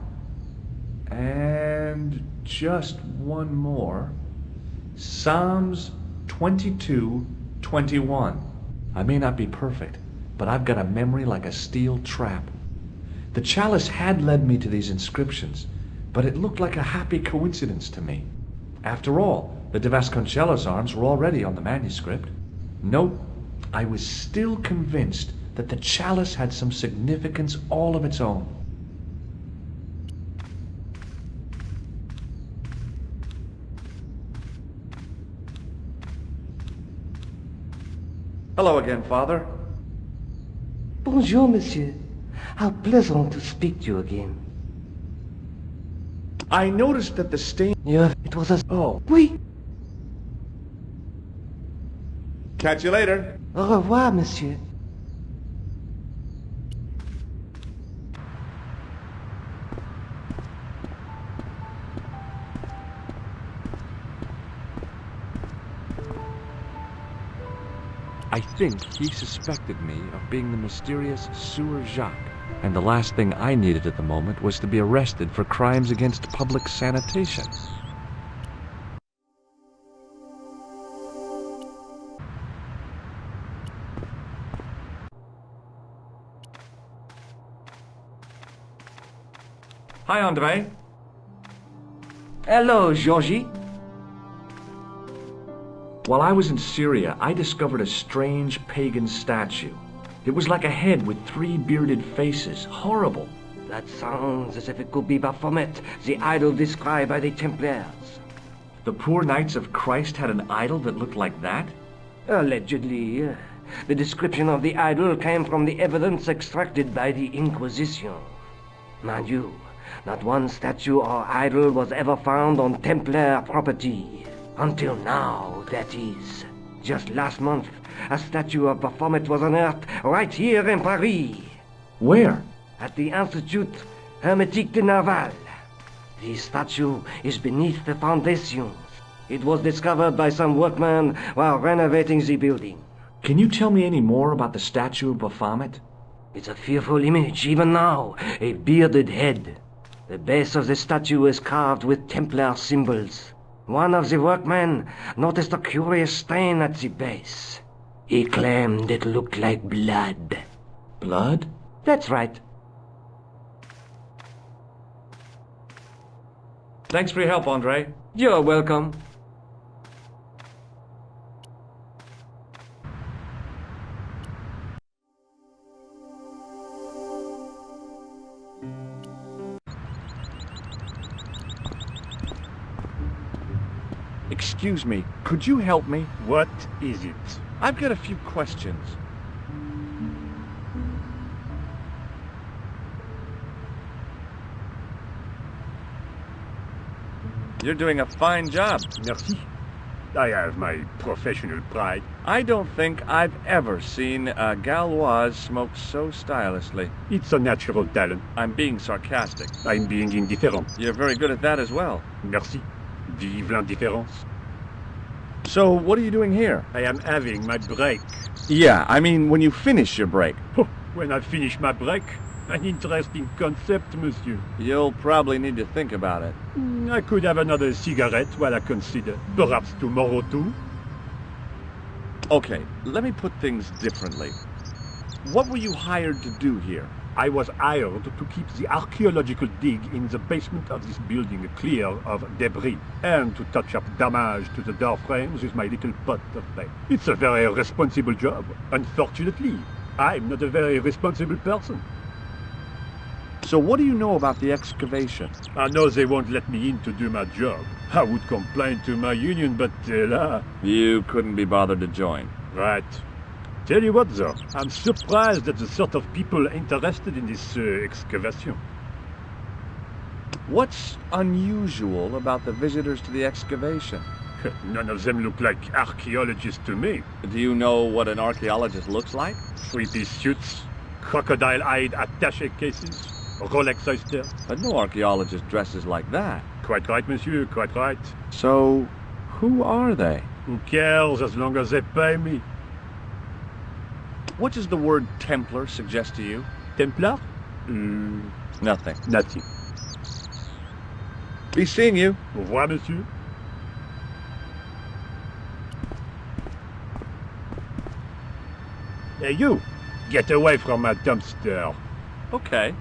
and just one more, Psalms 22:21. I may not be perfect, but I've got a memory like a steel trap. The chalice had led me to these inscriptions, but it looked like a happy coincidence to me. After all, the De Vasconcelos arms were already on the manuscript. Nope, I was still convinced that the chalice had some significance all of its own. Hello again, Father. Bonjour, monsieur. How pleasant to speak to you again. I noticed that the stain... Yeah, it was a... Oh. Oui. Catch you later. Au revoir, monsieur. I think he suspected me of being the mysterious Sieur Jacques, and the last thing I needed at the moment was to be arrested for crimes against public sanitation. Hi, Andre. Hello, Georgie. While I was in Syria, I discovered a strange pagan statue. It was like a head with 3 bearded faces. Horrible. That sounds as if it could be Baphomet, the idol described by the Templars. The poor Knights of Christ had an idol that looked like that? Allegedly. The description of the idol came from the evidence extracted by the Inquisition. Mind you, not one statue or idol was ever found on Templar property. Until now, that is. Just last month, a statue of Baphomet was unearthed right here in Paris. Where? At the Institut Hermétique de Naval. The statue is beneath the foundations. It was discovered by some workmen while renovating the building. Can you tell me any more about the statue of Baphomet? It's a fearful image, even now. A bearded head. The base of the statue is carved with Templar symbols. One of the workmen noticed a curious stain at the base. He claimed it looked like blood. Blood? That's right. Thanks for your help, Andre. You're welcome. Excuse me, could you help me? What is it? I've got a few questions. You're doing a fine job. Merci. I have my professional pride. I don't think I've ever seen a Gauloise smoke so stylishly. It's a natural talent. I'm being sarcastic. I'm being indifferent. You're very good at that as well. Merci. Vive l'indifférence. So, what are you doing here? I am having my break. Yeah, I mean when you finish your break. When I finish my break, an interesting concept, monsieur. You'll probably need to think about it. I could have another cigarette while I consider. Perhaps tomorrow too. Okay, let me put things differently. What were you hired to do here? I was hired to keep the archaeological dig in the basement of this building clear of debris, and to touch up damage to the door frames with my little pot of paint. It's a very responsible job. Unfortunately, I'm not a very responsible person. So what do you know about the excavation? I know they won't let me in to do my job. I would complain to my union, but You couldn't be bothered to join. Right. Tell you what, though, I'm surprised at the sort of people interested in this excavation. What's unusual about the visitors to the excavation? None of them look like archaeologists to me. Do you know what an archaeologist looks like? Three-piece suits, crocodile-eyed attaché cases, Rolex oysters. But no archaeologist dresses like that. Quite right, monsieur, quite right. So, who are they? Who cares as long as they pay me? What does the word Templar suggest to you? Templar? Nothing. Nothing. Be seeing you. Au revoir, monsieur. Hey, you! Get away from my dumpster. Okay.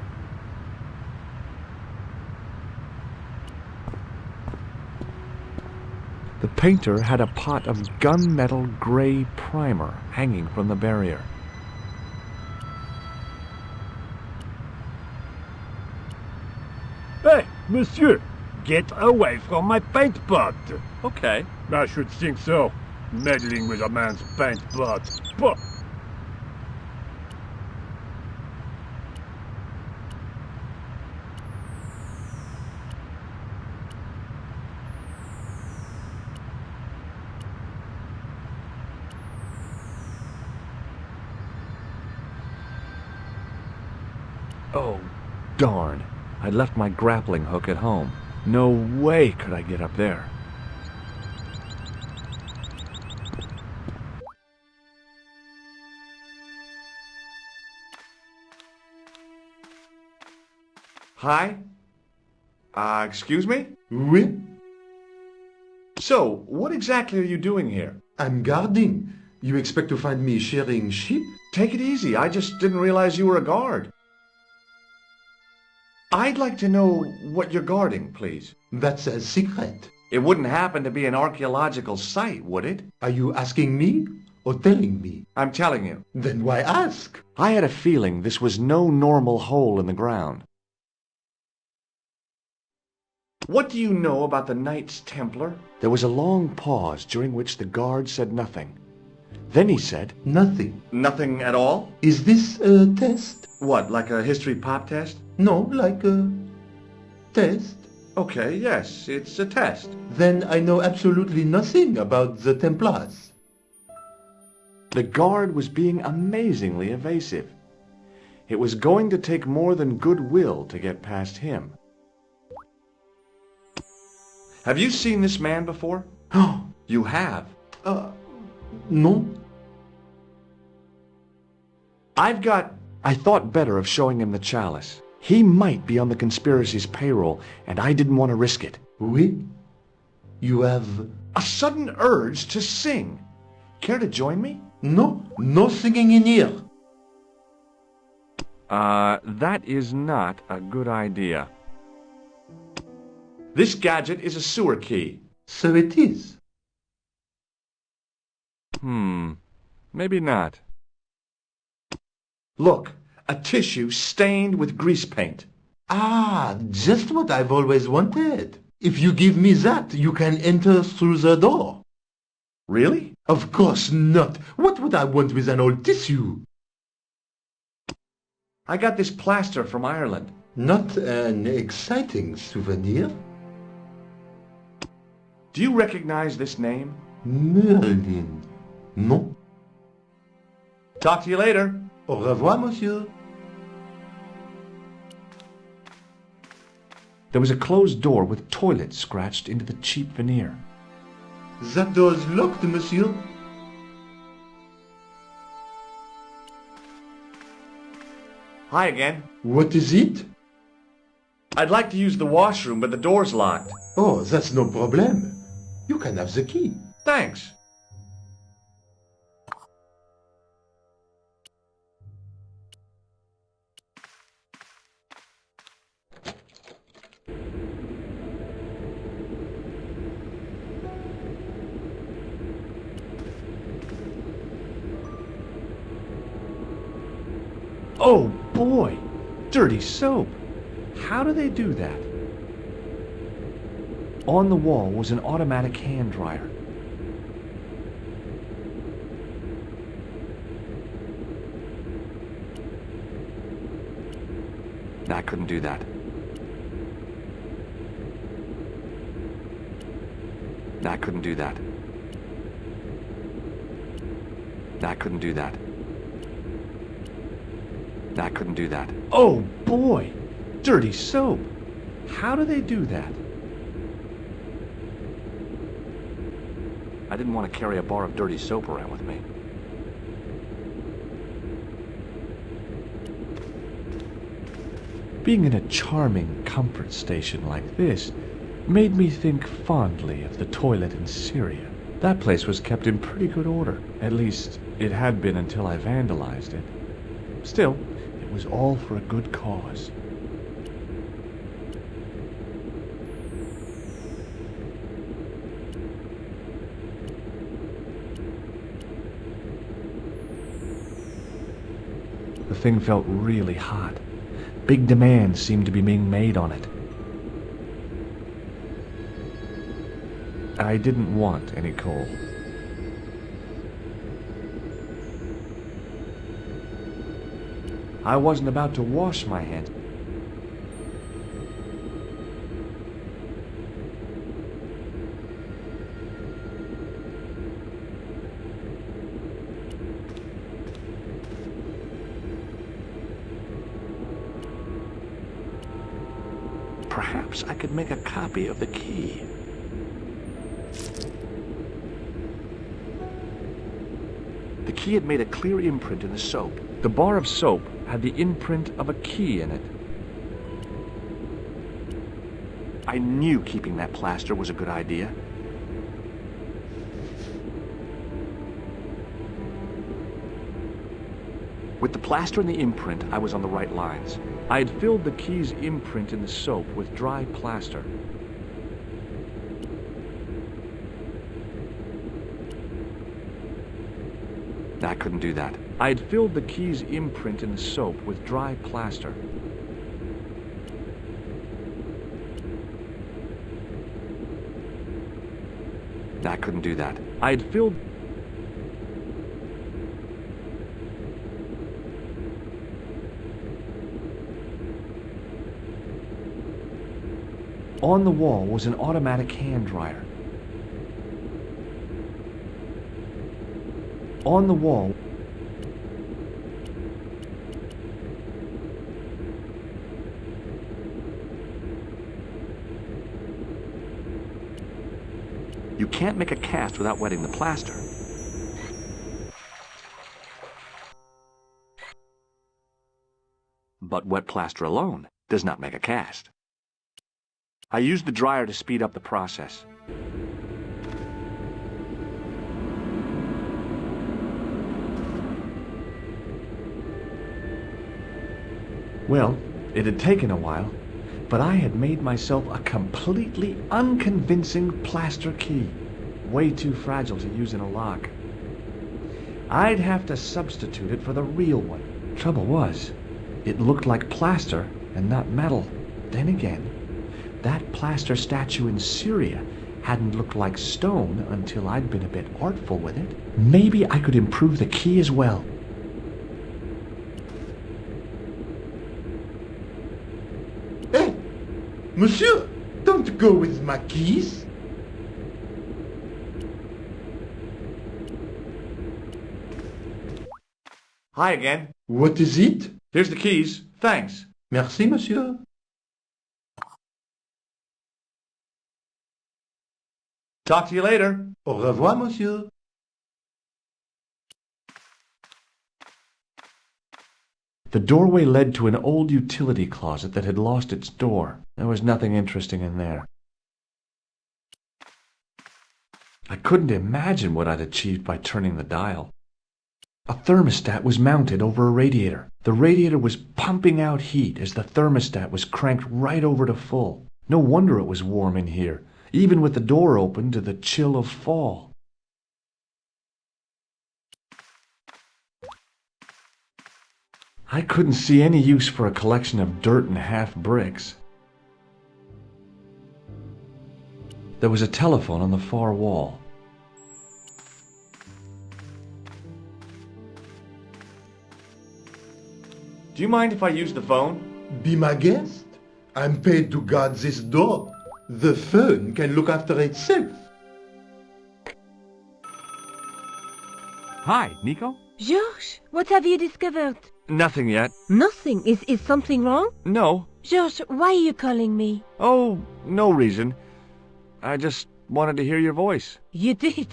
The painter had a pot of gunmetal gray primer hanging from the barrier. Hey, monsieur! Get away from my paint pot! Okay. I should think so. Meddling with a man's paint pot. Pah! Oh, darn. I left my grappling hook at home. No way could I get up there. Hi? Excuse me? Oui? So, what exactly are you doing here? I'm guarding. You expect to find me shearing sheep? Take it easy. I just didn't realize you were a guard. I'd like to know what you're guarding, please. That's a secret. It wouldn't happen to be an archaeological site, would it? Are you asking me or telling me? I'm telling you. Then why ask? I had a feeling this was no normal hole in the ground. What do you know about the Knights Templar? There was a long pause during which the guard said nothing. Then he said, Nothing. Nothing at all? Is this a test? What, like a history pop test? No, like a test. Okay, yes, it's a test. Then I know absolutely nothing about the Templars. The guard was being amazingly evasive. It was going to take more than goodwill to get past him. Have you seen this man before? Oh. You have? No. I thought better of showing him the chalice. He might be on the conspiracy's payroll, and I didn't want to risk it. Oui? You have... A sudden urge to sing. Care to join me? No, no singing in here. That is not a good idea. This gadget is a sewer key. So it is. Maybe not. Look, a tissue stained with grease paint. Ah, just what I've always wanted. If you give me that, you can enter through the door. Really? Of course not. What would I want with an old tissue? I got this plaster from Ireland. Not an exciting souvenir. Do you recognize this name? Merlin. Non. Talk to you later. Au revoir, monsieur. There was a closed door with toilet scratched into the cheap veneer. That door is locked, monsieur. Hi again. What is it? I'd like to use the washroom, but the door's locked. Oh, that's no problem. You can have the key. Thanks. Oh boy! Dirty soap! How do they do that? On the wall was an automatic hand dryer. I couldn't do that. I couldn't do that. I couldn't do that. I couldn't do that. Oh boy! Dirty soap! How do they do that? I didn't want to carry a bar of dirty soap around with me. Being in a charming comfort station like this made me think fondly of the toilet in Syria. That place was kept in pretty good order. At least, it had been until I vandalized it. Still, it was all for a good cause. The thing felt really hot. Big demands seemed to be being made on it. I didn't want any coal. I wasn't about to wash my hands. Perhaps I could make a copy of the key. The key had made a clear imprint in the soap. The bar of soap had the imprint of a key in it. I knew keeping that plaster was a good idea. With the plaster and the imprint, I was on the right lines. I had filled the key's imprint in the soap with dry plaster. I couldn't do that. I had filled the key's imprint in the soap with dry plaster. I couldn't do that. I had filled... On the wall was an automatic hand dryer. On the wall... You can't make a cast without wetting the plaster. But wet plaster alone does not make a cast. I used the dryer to speed up the process. Well, it had taken a while, but I had made myself a completely unconvincing plaster key, way too fragile to use in a lock. I'd have to substitute it for the real one. Trouble was, it looked like plaster and not metal. Then again, that plaster statue in Syria hadn't looked like stone until I'd been a bit artful with it. Maybe I could improve the key as well. Hey, monsieur, don't go with my keys. Hi again. What is it? Here's the keys. Thanks. Merci, monsieur. Talk to you later. Au revoir, monsieur. The doorway led to an old utility closet that had lost its door. There was nothing interesting in there. I couldn't imagine what I'd achieved by turning the dial. A thermostat was mounted over a radiator. The radiator was pumping out heat as the thermostat was cranked right over to full. No wonder it was warm in here, even with the door open to the chill of fall. I couldn't see any use for a collection of dirt and half bricks. There was a telephone on the far wall. Do you mind if I use the phone? Be my guest. I'm paid to guard this door. The phone can look after itself. Hi, Nico? Georges, what have you discovered? Nothing yet. Nothing. Is something wrong? No. Georges, why are you calling me? Oh, no reason. I just wanted to hear your voice. You did?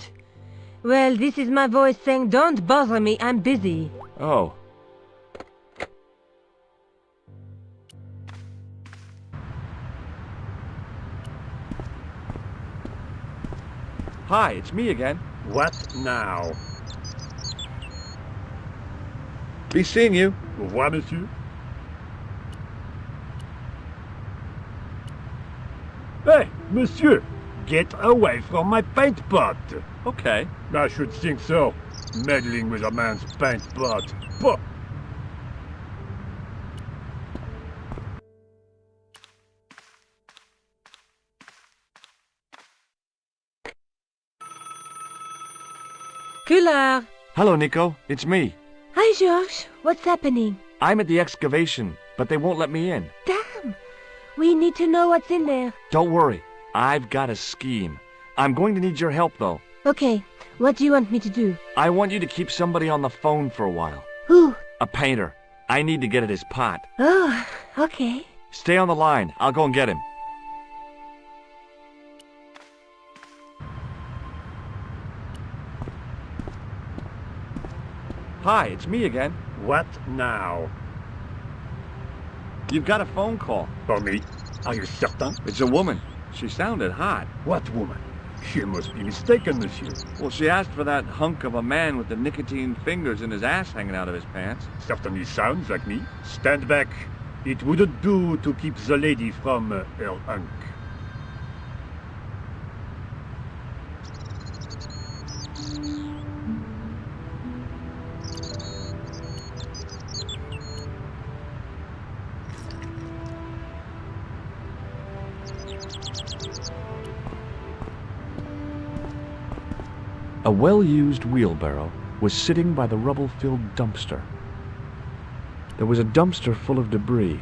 Well, this is my voice saying, don't bother me, I'm busy. Oh. Hi, it's me again. What now? Be seeing you. Au revoir, monsieur. Hey, monsieur! Get away from my paint pot! Okay. I should think so. Meddling with a man's paint pot. Pah! Coulard! Hello, Nico. It's me. Hi, Georges. What's happening? I'm at the excavation, but they won't let me in. Damn! We need to know what's in there. Don't worry. I've got a scheme. I'm going to need your help, though. Okay, what do you want me to do? I want you to keep somebody on the phone for a while. Who? A painter. I need to get at his pot. Oh, okay. Stay on the line. I'll go and get him. Hi, it's me again. What now? You've got a phone call. For me? Are you certain? It's a woman. She sounded hot. What woman? She must be mistaken, monsieur. Well, she asked for that hunk of a man with the nicotine fingers and his ass hanging out of his pants. Certainly sounds like me. Stand back. It wouldn't do to keep the lady from her hunk. A well-used wheelbarrow was sitting by the rubble-filled dumpster. There was a dumpster full of debris,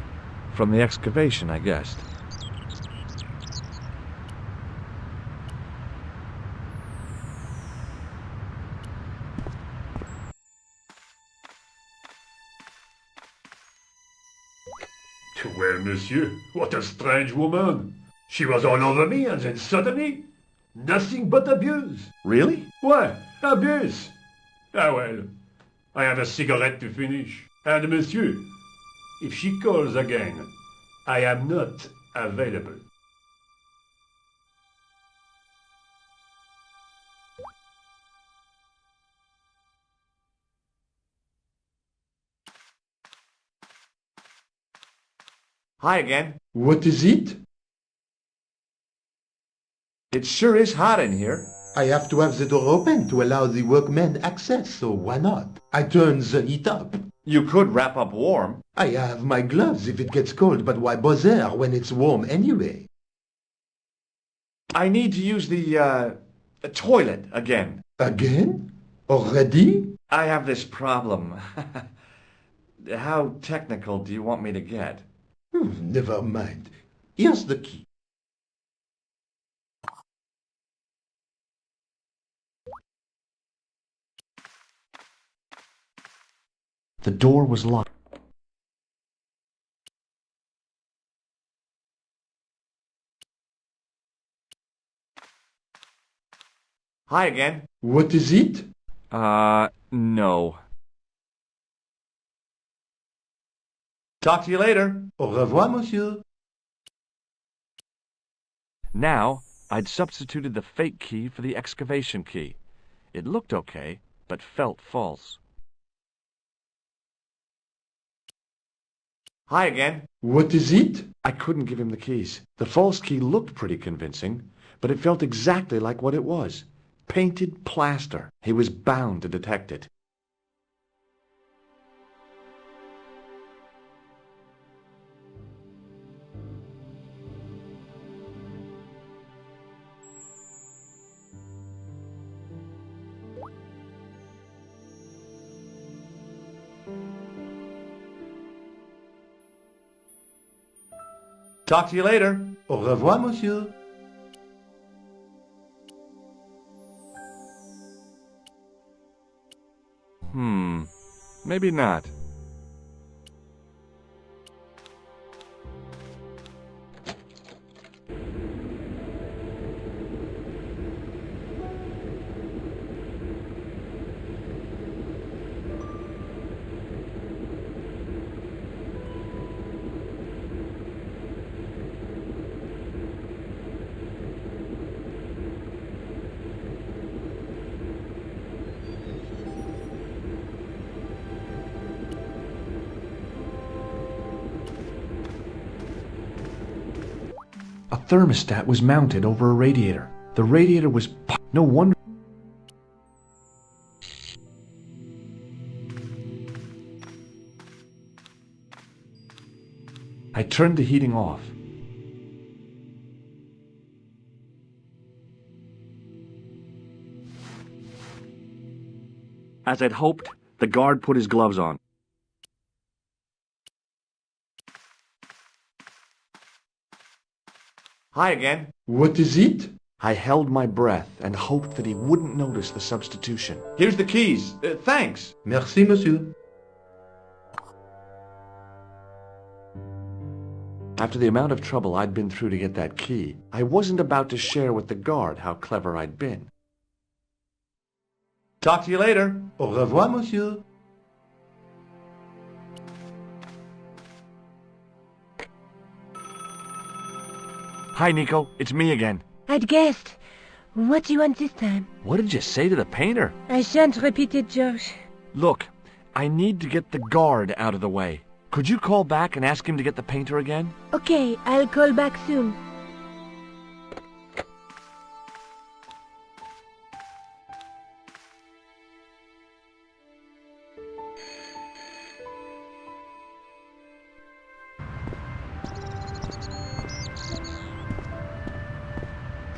from the excavation, I guessed. Well, monsieur, what a strange woman. She was all over me and then suddenly, nothing but abuse. Really? What? Abuse? Ah well, I have a cigarette to finish. And monsieur, if she calls again, I am not available. Hi again. What is it? It sure is hot in here. I have to have the door open to allow the workmen access, so why not? I turn the heat up. You could wrap up warm. I have my gloves if it gets cold, but why bother when it's warm anyway? I need to use the toilet again. Again? Already? I have this problem. How technical do you want me to get? Never mind. Here's the key. The door was locked. Hi again. What is it? No. Talk to you later. Au revoir, monsieur. Now, I'd substituted the fake key for the excavation key. It looked okay, but felt false. Hi again. What is it? I couldn't give him the keys. The false key looked pretty convincing, but it felt exactly like what it was. Painted plaster. He was bound to detect it. Talk to you later. Au revoir, monsieur. Maybe not. A thermostat was mounted over a radiator. The radiator was... No wonder... I turned the heating off. As I'd hoped, the guard put his gloves on. Hi again. What is it? I held my breath and hoped that he wouldn't notice the substitution. Here's the keys. Thanks. Merci, monsieur. After the amount of trouble I'd been through to get that key, I wasn't about to share with the guard how clever I'd been. Talk to you later. Au revoir, monsieur. Hi, Nico. It's me again. I'd guessed. What do you want this time? What did you say to the painter? I shan't repeat it, Josh. Look, I need to get the guard out of the way. Could you call back and ask him to get the painter again? Okay, I'll call back soon.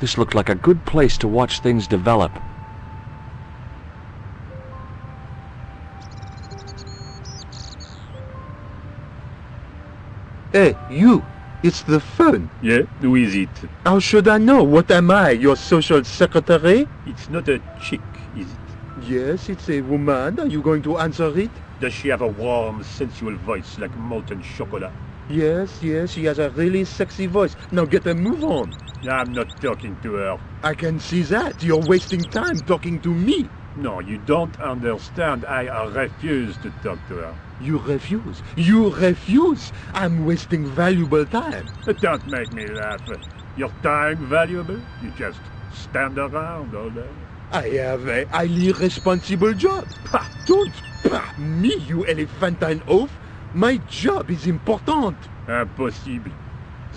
This looked like a good place to watch things develop. Hey, you! It's the phone. Yeah, who is it? How should I know? What am I, your social secretary? It's not a chick, is it? Yes, it's a woman. Are you going to answer it? Does she have a warm, sensual voice like molten chocolate? Yes, she has a really sexy voice. Now get a move on. I'm not talking to her. I can see that. You're wasting time talking to me. No, you don't understand. I refuse to talk to her. You refuse? You refuse? I'm wasting valuable time. Don't make me laugh. Your time valuable? You just stand around all day. I have a highly responsible job. Don't me, you elephantine oaf. My job is important. Impossible.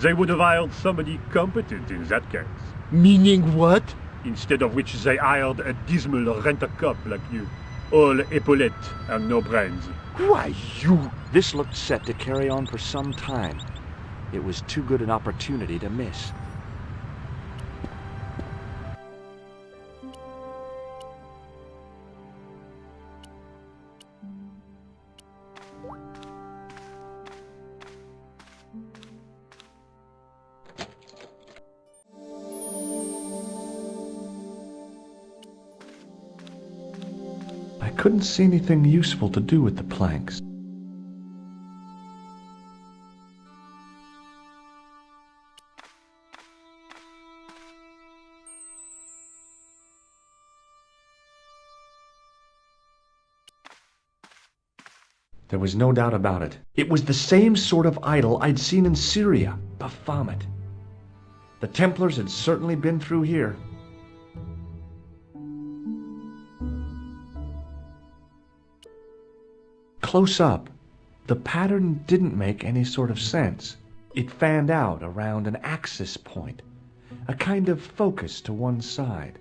They would have hired somebody competent in that case. Meaning what? Instead of which they hired a dismal rent-a-cop like you. All epaulettes and no brains. Why, you... This looked set to carry on for some time. It was too good an opportunity to miss. couldn't see anything useful to do with the planks. There was no doubt about it. It was the same sort of idol I'd seen in Syria, Baphomet. The Templars had certainly been through here. Close up, the pattern didn't make any sort of sense. It fanned out around an axis point, a kind of focus to one side.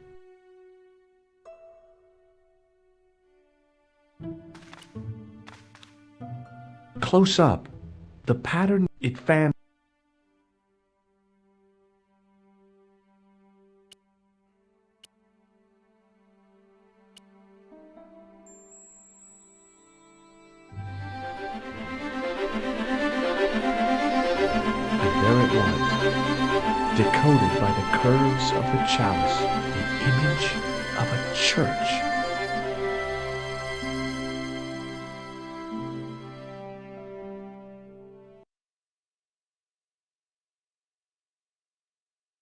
Close up, the pattern, it fanned. Decoded by the curves of the chalice, the image of a church.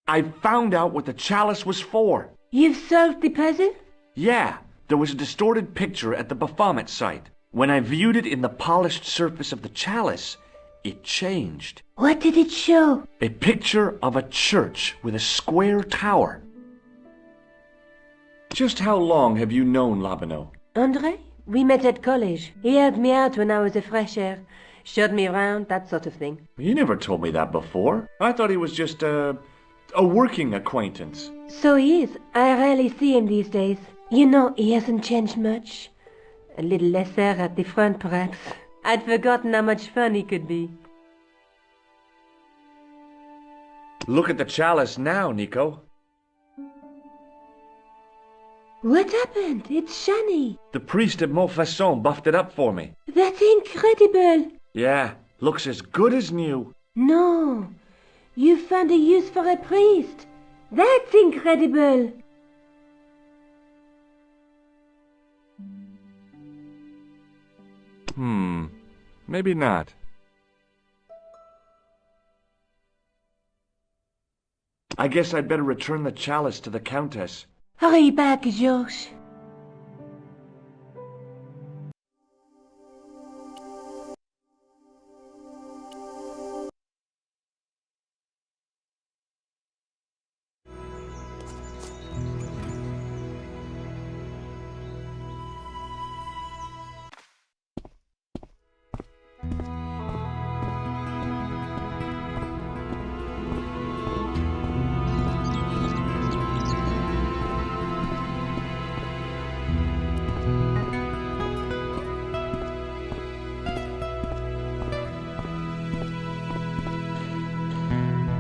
I found out what the chalice was for. You've solved the puzzle? Yeah, there was a distorted picture at the Baphomet site. When I viewed it in the polished surface of the chalice, it changed. What did it show? A picture of a church with a square tower. Just how long have you known Labano? André? We met at college. He helped me out when I was a fresher. Showed me around, that sort of thing. You never told me that before. I thought he was just a working acquaintance. So he is. I rarely see him these days. You know, he hasn't changed much. A little lesser at the front, perhaps. I'd forgotten how much fun he could be. Look at the chalice now, Nico. What happened? It's shiny. The priest at Montfaucon buffed it up for me. That's incredible. Yeah, looks as good as new. No, you found a use for a priest. That's incredible. Maybe not. I guess I'd better return the chalice to the Countess. Hurry back, Georges.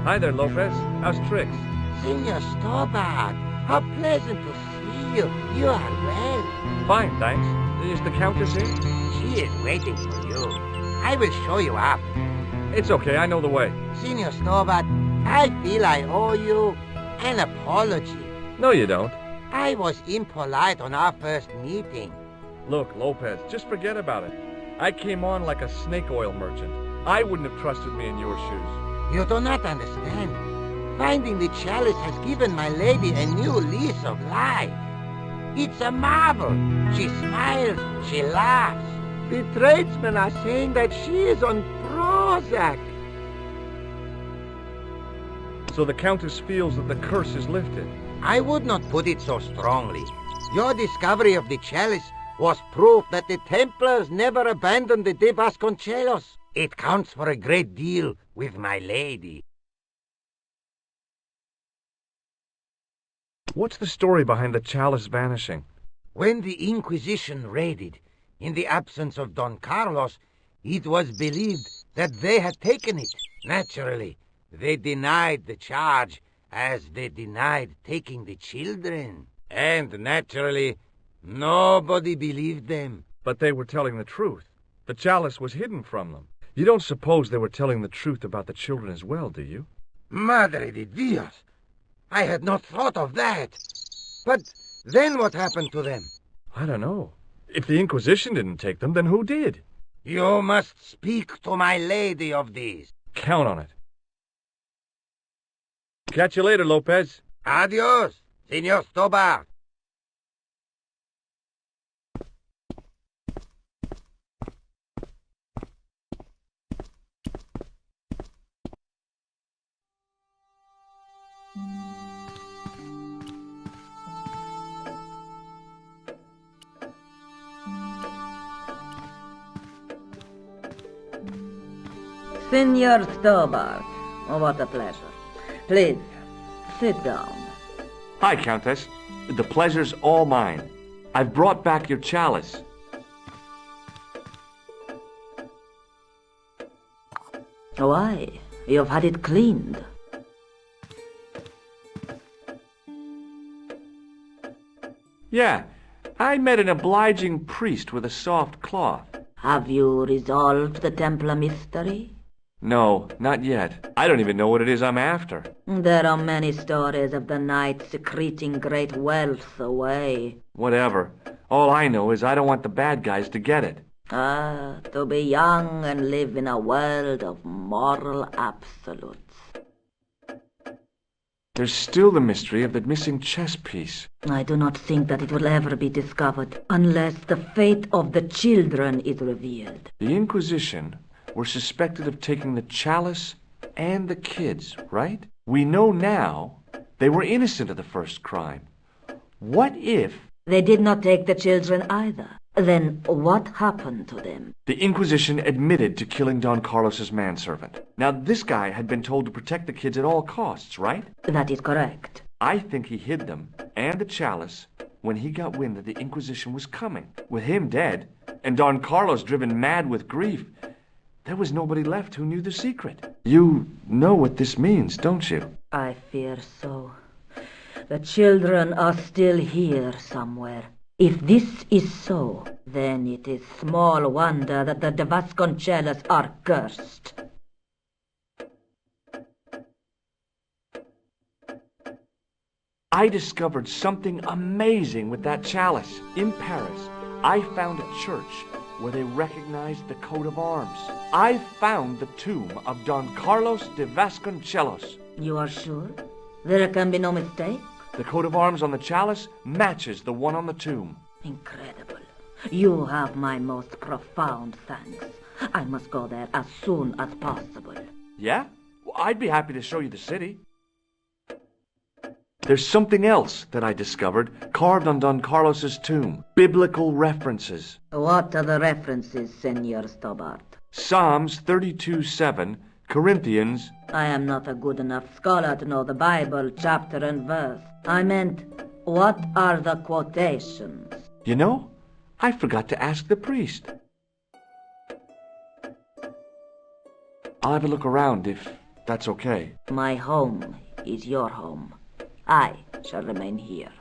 Hi there, Lopez. How's tricks? Senor Stobart, how pleasant to see you. You are well. Fine, thanks. Is the Countess in? She is waiting for you. I will show you up. It's okay, I know the way. Senor Stobart, I feel I owe you an apology. No, you don't. I was impolite on our first meeting. Look, Lopez, just forget about it. I came on like a snake oil merchant. I wouldn't have trusted me in your shoes. You do not understand. Finding the chalice has given my lady a new lease of life. It's a marvel. She smiles, she laughs. The tradesmen are saying that she is on Prozac. So the Countess feels that the curse is lifted. I would not put it so strongly. Your discovery of the chalice was proof that the Templars never abandoned the de Vasconcelos. It counts for a great deal with my lady. What's the story behind the chalice vanishing? When the Inquisition raided, in the absence of Don Carlos, it was believed that they had taken it. Naturally, they denied the charge, as they denied taking the children. And naturally, nobody believed them. But they were telling the truth. The chalice was hidden from them. You don't suppose they were telling the truth about the children as well, do you? Madre de Dios! I had not thought of that. But then what happened to them? I don't know. If the Inquisition didn't take them, then who did? You must speak to my lady of these. Count on it. Catch you later, Lopez. Adios, Senor Stobart. Senor Stobart, what a pleasure. Please, sit down. Hi, Countess. The pleasure's all mine. I've brought back your chalice. Why? You've had it cleaned. Yeah, I met an obliging priest with a soft cloth. Have you resolved the Templar mystery? No, not yet. I don't even know what it is I'm after. There are many stories of the knight secreting great wealth away. Whatever. All I know is I don't want the bad guys to get it. Ah, to be young and live in a world of moral absolutes. There's still the mystery of the missing chess piece. I do not think that it will ever be discovered unless the fate of the children is revealed. The Inquisition were suspected of taking the chalice and the kids, right? We know now they were innocent of the first crime. What if... They did not take the children either. Then what happened to them? The Inquisition admitted to killing Don Carlos's manservant. Now, this guy had been told to protect the kids at all costs, right? That is correct. I think he hid them and the chalice when he got wind that the Inquisition was coming. With him dead, and Don Carlos driven mad with grief, there was nobody left who knew the secret. You know what this means, don't you? I fear so. The children are still here somewhere. If this is so, then it is small wonder that the de Vasconcelos are cursed. I discovered something amazing with that chalice. In Paris, I found a church where they recognized the coat of arms. I found the tomb of Don Carlos de Vasconcelos. You are sure? There can be no mistake? The coat of arms on the chalice matches the one on the tomb. Incredible. You have my most profound thanks. I must go there as soon as possible. Yeah? Well, I'd be happy to show you the city. There's something else that I discovered carved on Don Carlos's tomb. Biblical references. What are the references, Senor Stobart? Psalms 32:7, Corinthians... I am not a good enough scholar to know the Bible chapter and verse. I meant, what are the quotations? You know, I forgot to ask the priest. I'll have a look around if that's okay. My home is your home. I shall remain here.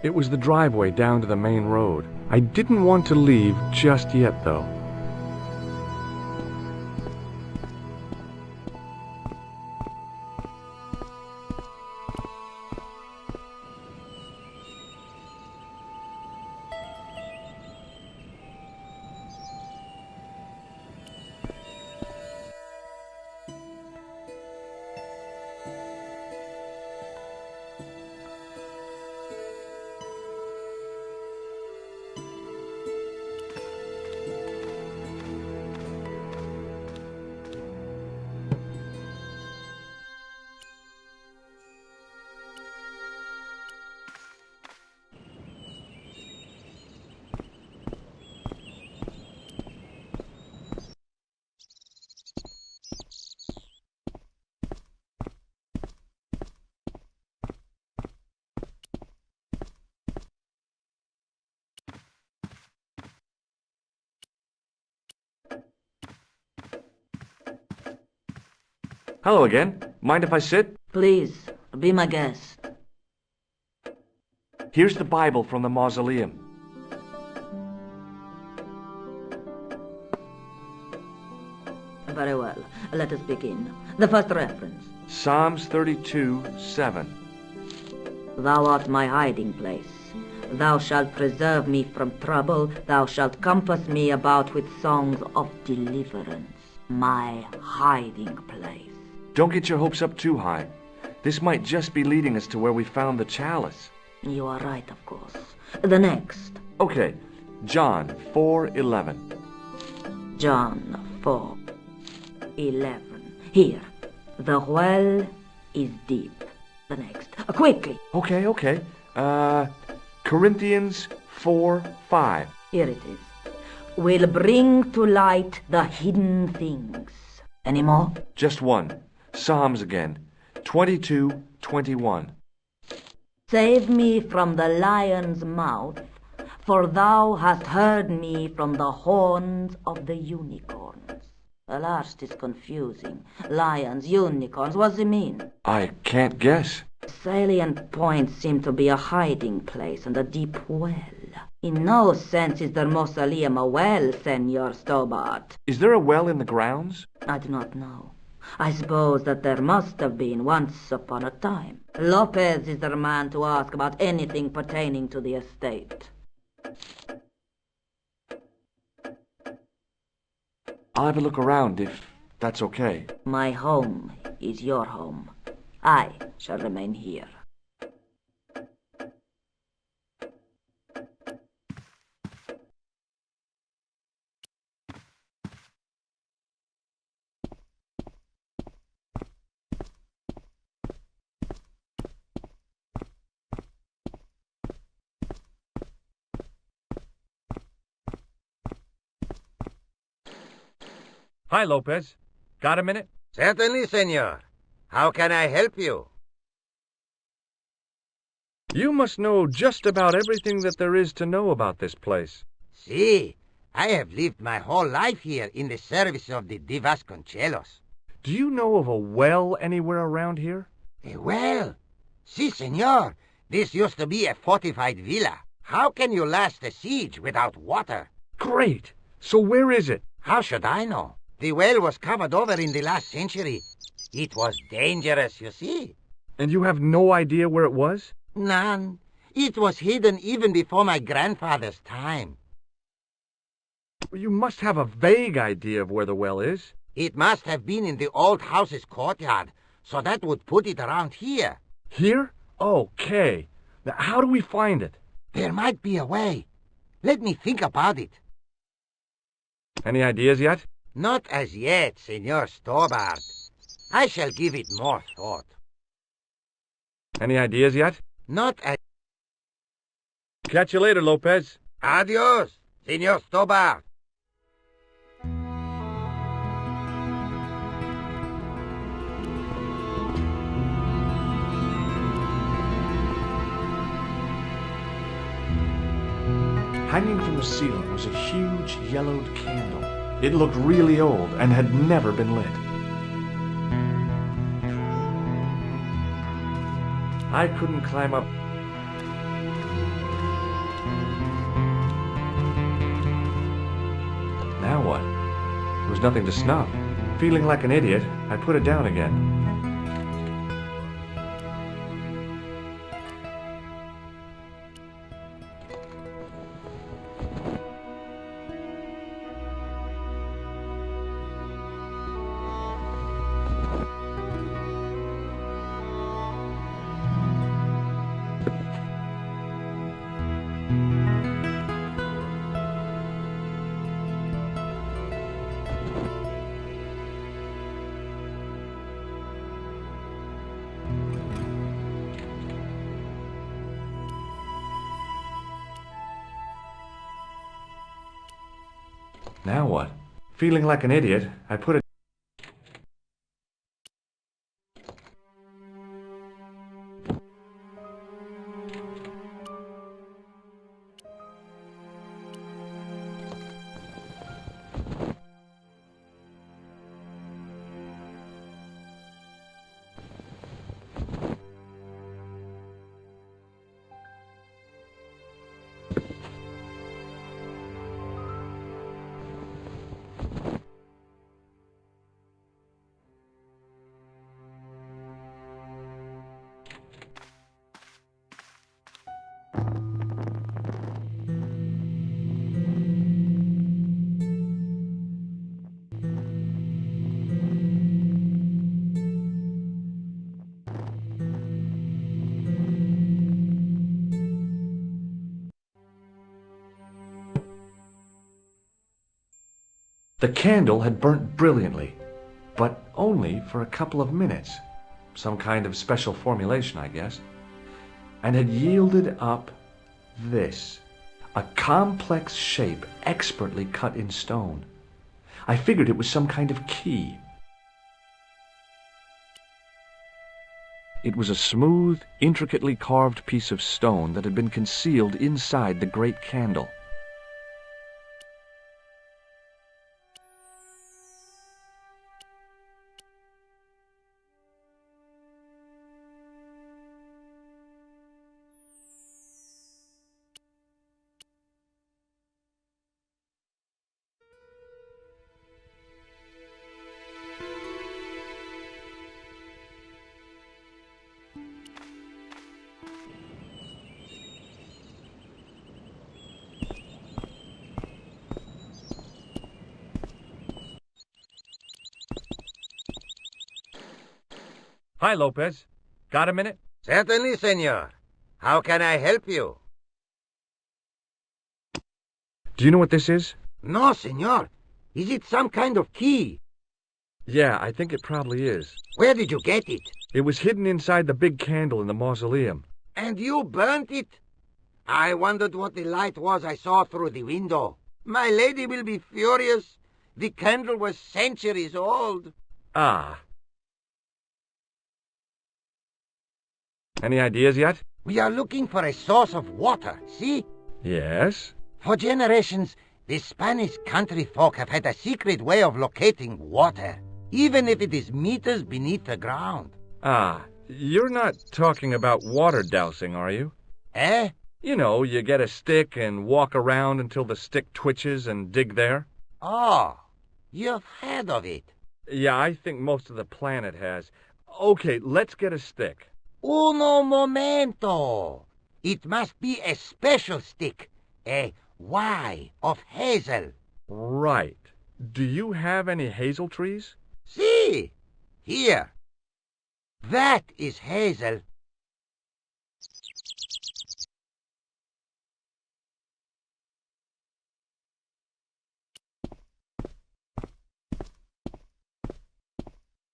It was the driveway down to the main road. I didn't want to leave just yet, though. Hello again. Mind if I sit? Please, be my guest. Here's the Bible from the mausoleum. Very well. Let us begin. The first reference. Psalms 32:7. Thou art my hiding place. Thou shalt preserve me from trouble. Thou shalt compass me about with songs of deliverance. My hiding place. Don't get your hopes up too high. This might just be leading us to where we found the chalice. You are right, of course. The next. Okay, John 4:11. John 4:11. Here. The well is deep. The next. Quickly. Okay. Corinthians 4:5. Here it is. Will bring to light the hidden things. Any more? Just one. Psalms again. 22:21. Save me from the lion's mouth, for thou hast heard me from the horns of the unicorns. The last is confusing. Lions, unicorns, what does it mean? I can't guess. Salient points seem to be a hiding place and a deep well. In no sense is the mausoleum a well, Senor Stobart. Is there a well in the grounds? I do not know. I suppose that there must have been once upon a time. Lopez is the man to ask about anything pertaining to the estate. I'll have a look around if that's okay. My home is your home. I shall remain here. Hi, Lopez. Got a minute? Certainly, senor. How can I help you? You must know just about everything that there is to know about this place. See, I have lived my whole life here in the service of the De Vasconcelos. Do you know of a well anywhere around here? A well? Si, senor. This used to be a fortified villa. How can you last a siege without water? Great. So where is it? How should I know? The well was covered over in the last century. It was dangerous, you see. And you have no idea where it was? None. It was hidden even before my grandfather's time. You must have a vague idea of where the well is. It must have been in the old house's courtyard, so that would put it around here. Here? Okay. Now, how do we find it? There might be a way. Let me think about it. Any ideas yet? Not as yet, Senor Stobart. I shall give it more thought. Any ideas yet? Not as... Catch you later, Lopez. Adios, Senor Stobart. Hanging from the ceiling was a huge yellowed candle. It looked really old and had never been lit. I couldn't climb up. Now what? There was nothing to snuff. Feeling like an idiot, I put it down again. Now what? Feeling like an idiot, I put it... The candle had burnt brilliantly, but only for a couple of minutes. Some kind of special formulation, I guess. And had yielded up this. A complex shape expertly cut in stone. I figured it was some kind of key. It was a smooth, intricately carved piece of stone that had been concealed inside the great candle. Hi, Lopez. Got a minute? Certainly, senor. How can I help you? Do you know what this is? No, senor. Is it some kind of key? Yeah, I think it probably is. Where did you get it? It was hidden inside the big candle in the mausoleum. And you burnt it? I wondered what the light was I saw through the window. My lady will be furious. The candle was centuries old. Ah. Any ideas yet? We are looking for a source of water, see? Yes? For generations, the Spanish country folk have had a secret way of locating water, even if it is meters beneath the ground. Ah, you're not talking about water dousing, are you? Eh? You know, you get a stick and walk around until the stick twitches and dig there. Oh, you've heard of it. Yeah, I think most of the planet has. Okay, let's get a stick. Uno momento. It must be a special stick. A Y of hazel. Right. Do you have any hazel trees? See? Here. That is hazel.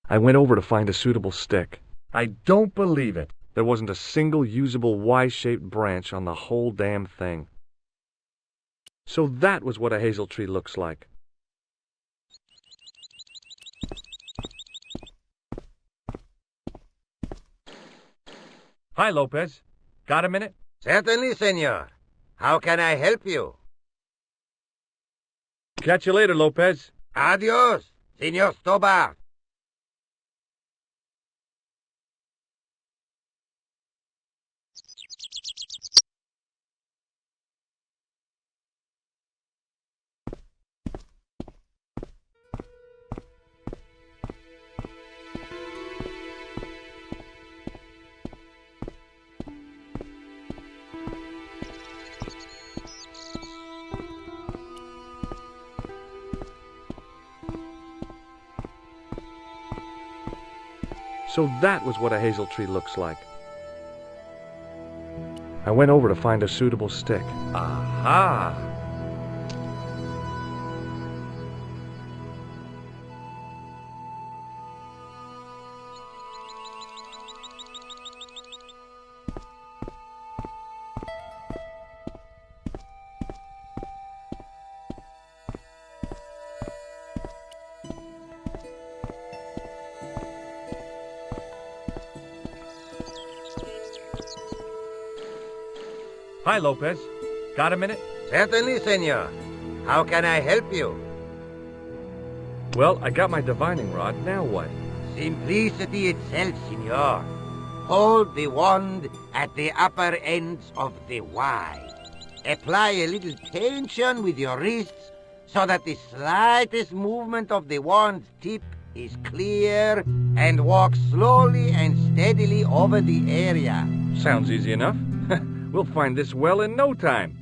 I went over to find a suitable stick. I don't believe it. There wasn't a single usable Y-shaped branch on the whole damn thing. So that was what a hazel tree looks like. Hi, Lopez. Got a minute? Certainly, senor. How can I help you? Catch you later, Lopez. Adios, Senor Stobart. So that was what a hazel tree looks like. I went over to find a suitable stick. Aha! Hi, Lopez. Got a minute? Certainly, senor. How can I help you? Well, I got my divining rod. Now what? Simplicity itself, senor. Hold the wand at the upper ends of the Y. Apply a little tension with your wrists so that the slightest movement of the wand's tip is clear, and walk slowly and steadily over the area. Sounds easy enough. We'll find this well in no time.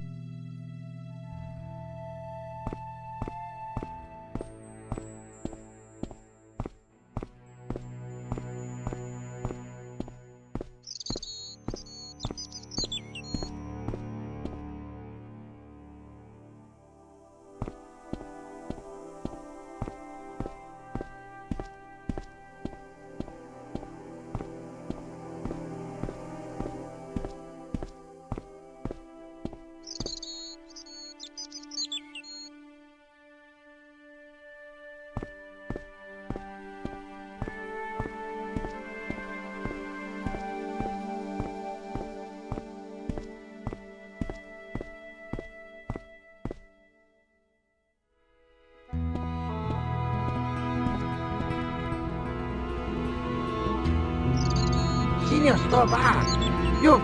Senor Stobart, you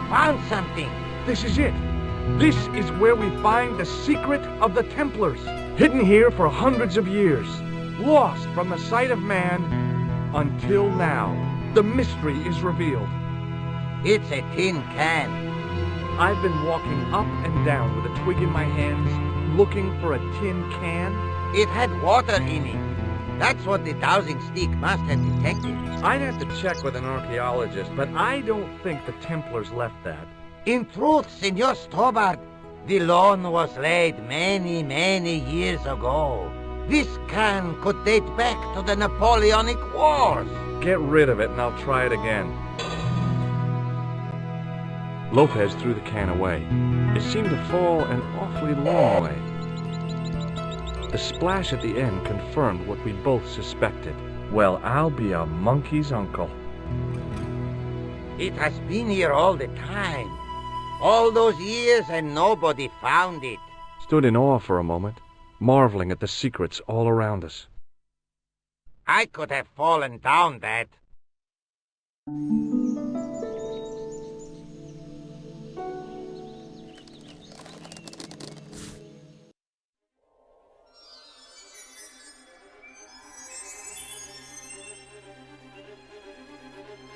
found something. This is it. This is where we find the secret of the Templars. Hidden here for hundreds of years. Lost from the sight of man until now. The mystery is revealed. It's a tin can. I've been walking up and down with a twig in my hands, looking for a tin can. It had water in it. That's what the dowsing stick must have detected. I'd have to check with an archaeologist, but I don't think the Templars left that. In truth, Senor Stobart, the loan was laid many, many years ago. This can could date back to the Napoleonic Wars. Get rid of it and I'll try it again. Lopez threw the can away. It seemed to fall an awfully long way. The splash at the end confirmed what we both suspected. Well, I'll be a monkey's uncle. It has been here all the time. All those years and nobody found it. Stood in awe for a moment, marveling at the secrets all around us. I could have fallen down that.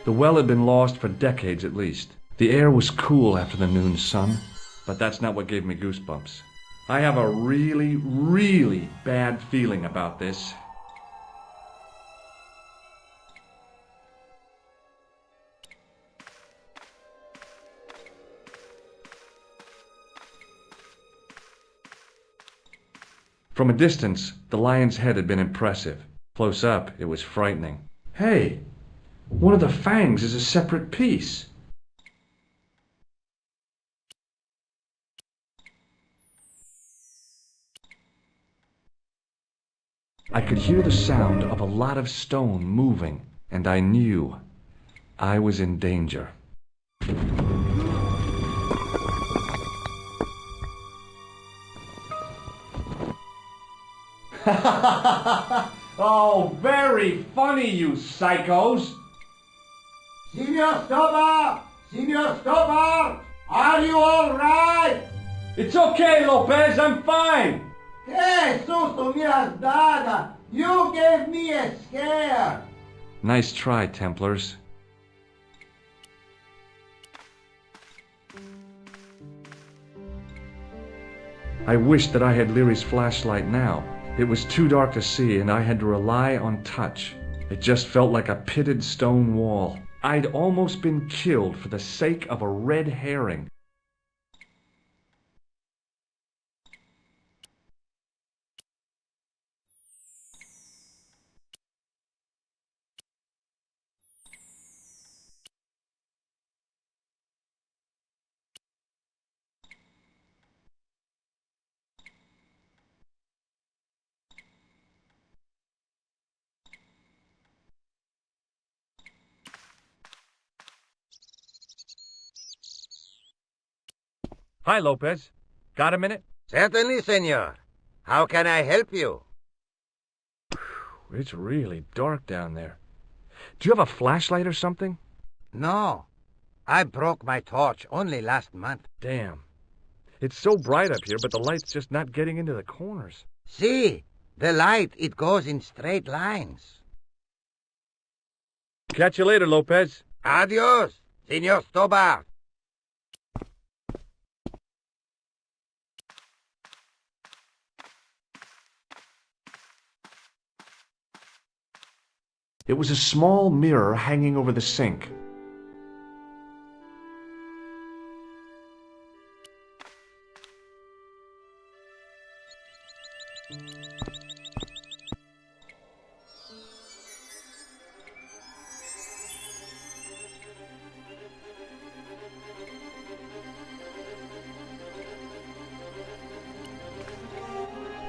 The well had been lost for decades at least. The air was cool after the noon sun, but that's not what gave me goosebumps. I have a really, really bad feeling about this. From a distance, the lion's head had been impressive. Close up, it was frightening. Hey! One of the fangs is a separate piece. I could hear the sound of a lot of stone moving, and I knew I was in danger. Oh, very funny, you psychos! Senor Stobart! Senor Stobart! Are you all right? It's okay, Lopez, I'm fine! Hey, susto me has dado! You gave me a scare! Nice try, Templars. I wished that I had Leary's flashlight now. It was too dark to see, and I had to rely on touch. It just felt like a pitted stone wall. I'd almost been killed for the sake of a red herring. Hi, Lopez. Got a minute? Certainly, senor. How can I help you? It's really dark down there. Do you have a flashlight or something? No. I broke my torch only last month. Damn. It's so bright up here, but the light's just not getting into the corners. See, the light, it goes in straight lines. Catch you later, Lopez. Adios, Senor Stobart. It was a small mirror hanging over the sink.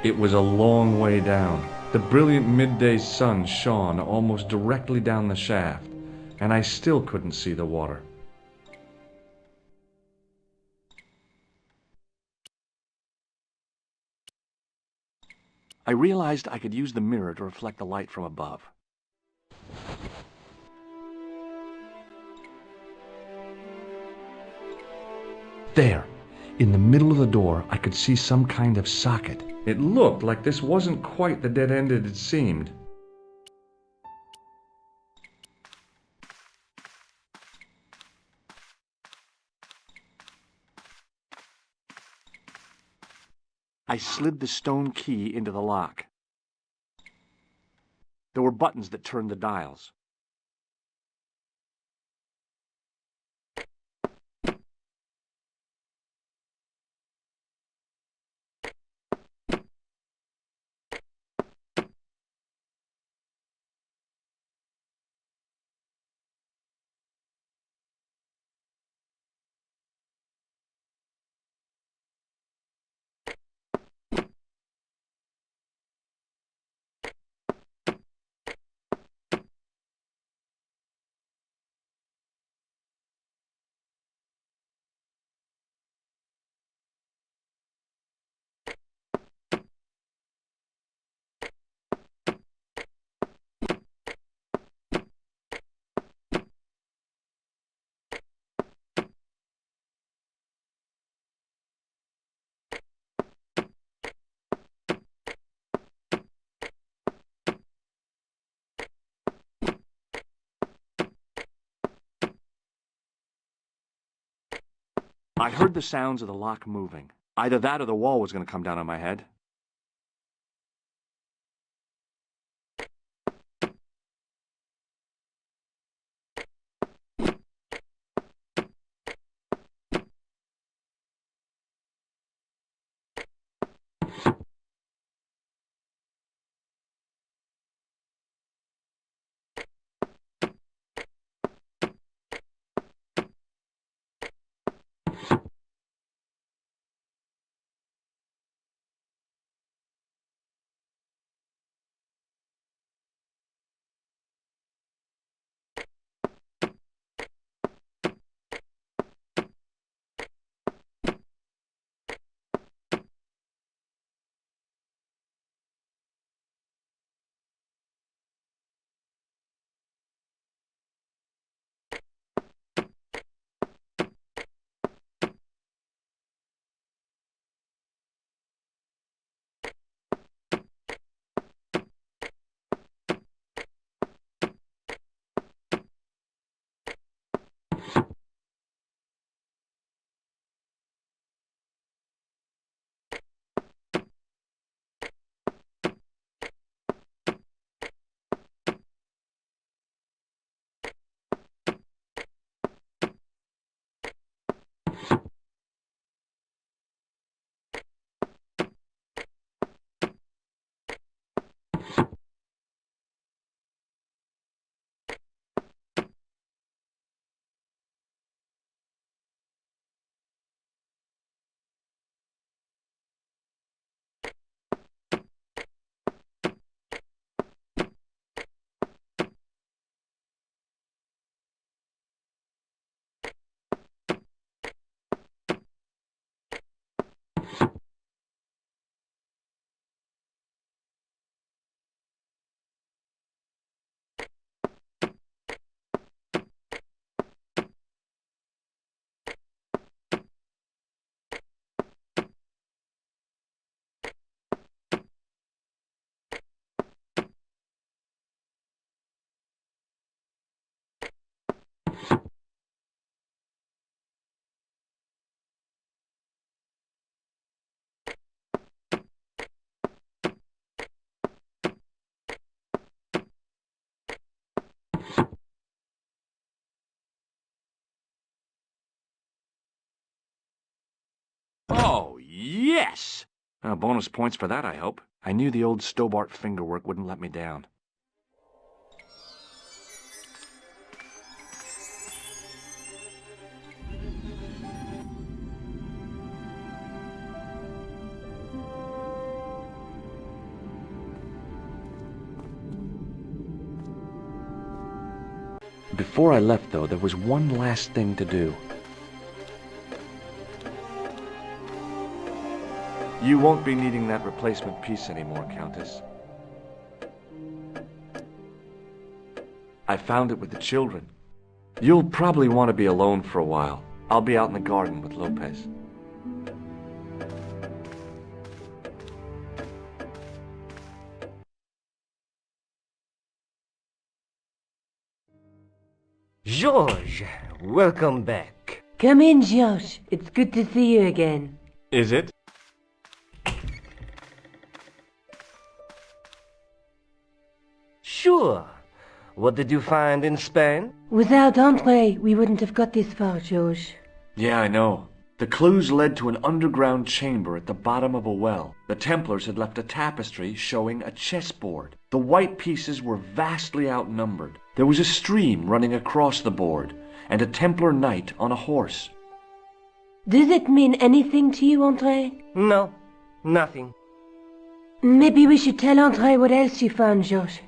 It was a long way down. The brilliant midday sun shone almost directly down the shaft, and I still couldn't see the water. I realized I could use the mirror to reflect the light from above. There, in the middle of the door, I could see some kind of socket. It looked like this wasn't quite the dead end it had seemed. I slid the stone key into the lock. There were buttons that turned the dials. I heard the sounds of the lock moving. Either that or the wall was going to come down on my head. Oh, yes! Bonus points for that, I hope. I knew the old Stobart fingerwork wouldn't let me down. Before I left, though, there was one last thing to do. You won't be needing that replacement piece anymore, Countess. I found it with the children. You'll probably want to be alone for a while. I'll be out in the garden with Lopez. George, welcome back. Come in, George. It's good to see you again. Is it? Sure. What did you find in Spain? Without Andre, we wouldn't have got this far, George. Yeah, I know. The clues led to an underground chamber at the bottom of a well. The Templars had left a tapestry showing a chessboard. The white pieces were vastly outnumbered. There was a stream running across the board, and a Templar knight on a horse. Does it mean anything to you, Andre? No, nothing. Maybe we should tell Andre what else you found, George.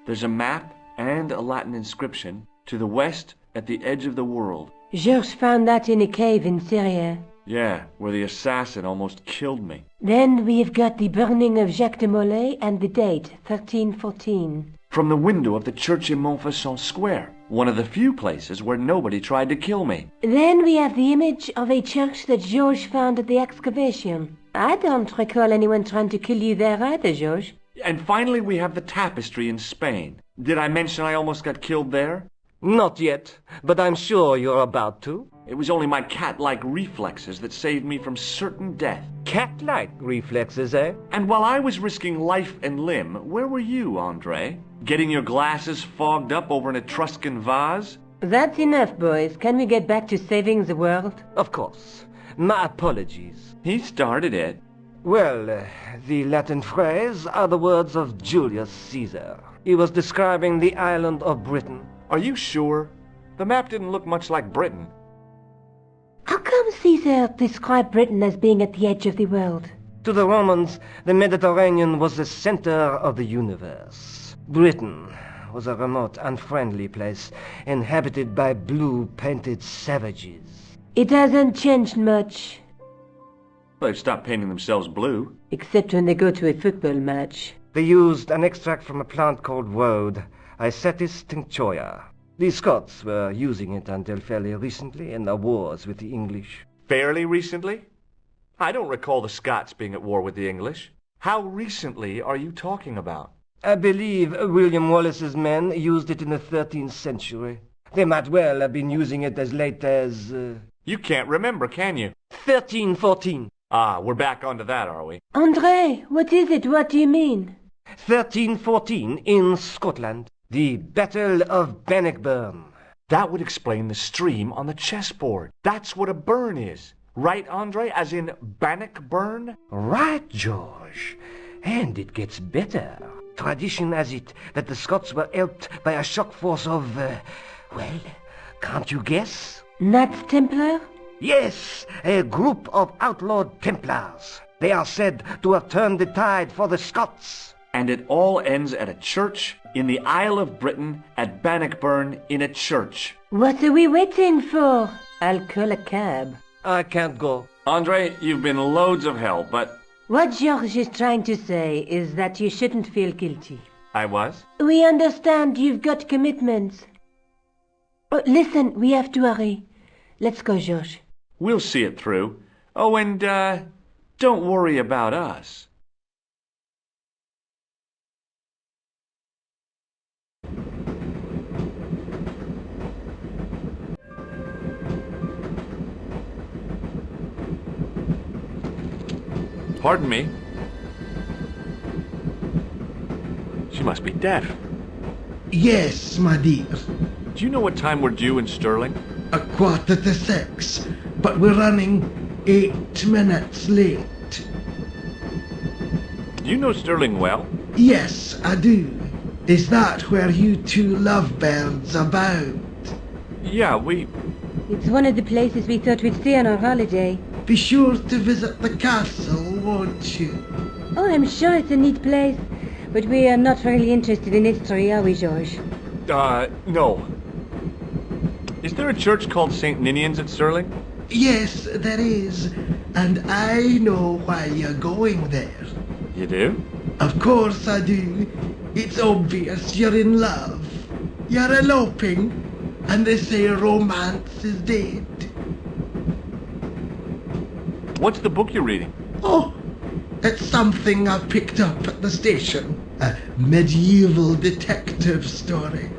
There's a map and a Latin inscription to the west at the edge of the world. George found that in a cave in Syria. Yeah, where the assassin almost killed me. Then we've got the burning of Jacques de Molay and the date, 1314. From the window of the church in Montfaucon Square, one of the few places where nobody tried to kill me. Then we have the image of a church that George found at the excavation. I don't recall anyone trying to kill you there either, George. And finally we have the tapestry in Spain. Did I mention I almost got killed there? Not yet, but I'm sure you're about to. It was only my cat-like reflexes that saved me from certain death. Cat-like reflexes, eh? And while I was risking life and limb, where were you, Andre? Getting your glasses fogged up over an Etruscan vase? That's enough, boys. Can we get back to saving the world? Of course. My apologies. He started it. Well, the Latin phrase are the words of Julius Caesar. He was describing the island of Britain. Are you sure? The map didn't look much like Britain. How come Caesar described Britain as being at the edge of the world? To the Romans, the Mediterranean was the center of the universe. Britain was a remote, unfriendly place, inhabited by blue-painted savages. It hasn't changed much. They've stopped painting themselves blue. Except when they go to a football match. They used an extract from a plant called woad, Icetis tinctoria. The Scots were using it until fairly recently in the wars with the English. Fairly recently? I don't recall the Scots being at war with the English. How recently are you talking about? I believe William Wallace's men used it in the 13th century. They might well have been using it as late as... You can't remember, can you? 1314. Ah, we're back onto that, are we? Andre, what is it? What do you mean? 1314 in Scotland. The Battle of Bannockburn. That would explain the stream on the chessboard. That's what a burn is. Right, Andre? As in Bannockburn? Right, George. And it gets better. Tradition has it that the Scots were helped by a shock force of, well, can't you guess? Knights Templar? Yes, a group of outlawed Templars. They are said to have turned the tide for the Scots. And it all ends at a church in the Isle of Britain at Bannockburn in a church. What are we waiting for? I'll call a cab. I can't go. Andre, you've been loads of help, but... What George is trying to say is that you shouldn't feel guilty. I was? We understand you've got commitments. Oh, listen, we have to hurry. Let's go, George. We'll see it through. Oh, and, don't worry about us. Pardon me. She must be deaf. Yes, my dear. Do you know what time we're due in Stirling? 6:15, but we're running 8 minutes late. You know Stirling well? Yes, I do. Is that where you two lovebirds about? Yeah, It's one of the places we thought we'd stay on our holiday. Be sure to visit the castle, won't you? Oh, I'm sure it's a neat place. But we are not really interested in history, are we, George? No. Is there a church called St. Ninian's at Stirling? Yes, there is. And I know why you're going there. You do? Of course I do. It's obvious you're in love. You're eloping, and they say romance is dead. What's the book you're reading? Oh, it's something I picked up at the station. A medieval detective story.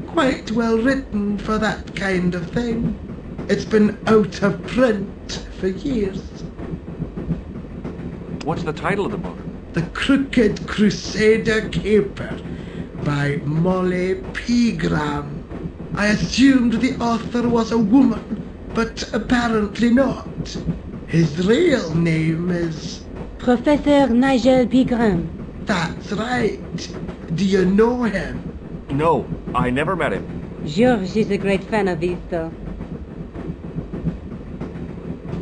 Quite well written for that kind of thing. It's been out of print for years. What's the title of the book? The Crooked Crusader Caper by Molly Pegram. I assumed the author was a woman, but apparently not. His real name is... Professor Nigel Pegram. That's right. Do you know him? No, I never met him. George is a great fan of his, though.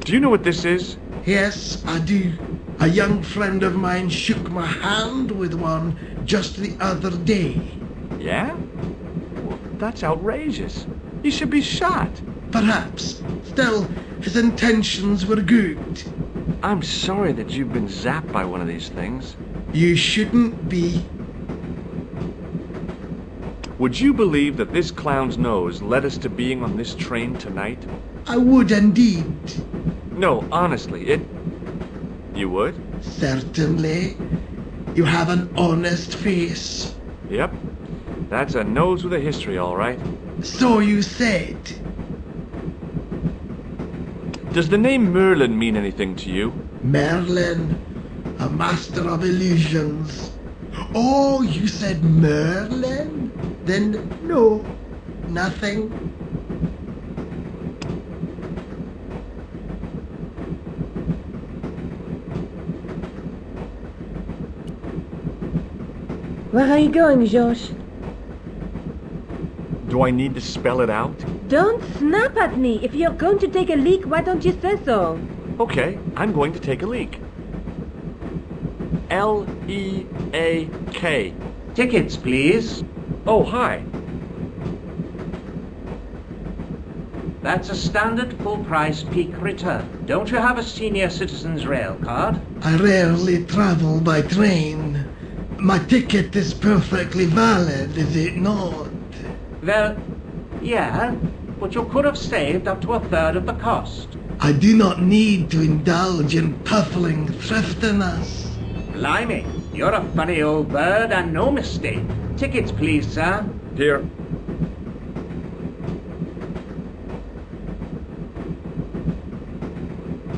Do you know what this is? Yes, I do. A young friend of mine shook my hand with one just the other day. Yeah? Well, that's outrageous. He should be shot. Perhaps. Still, his intentions were good. I'm sorry that you've been zapped by one of these things. You shouldn't be. Would you believe that this clown's nose led us to being on this train tonight? I would indeed. No, honestly, You would? Certainly. You have an honest face. Yep. That's a nose with a history, all right. So you said. Does the name Merlin mean anything to you? Merlin, a master of illusions. Oh, you said Merlin? Then no, nothing. Where are you going, George? Do I need to spell it out? Don't snap at me. If you're going to take a leak, why don't you say so? Okay, I'm going to take a leak. L-E-A-K. Tickets, please. Oh, hi. That's a standard full-price peak return. Don't you have a senior citizen's rail card? I rarely travel by train. My ticket is perfectly valid, is it not? Well, yeah, but you could have saved up to a third of the cost. I do not need to indulge in puffling thriftiness. Blimey, you're a funny old bird and no mistake. Tickets, please, sir. Here.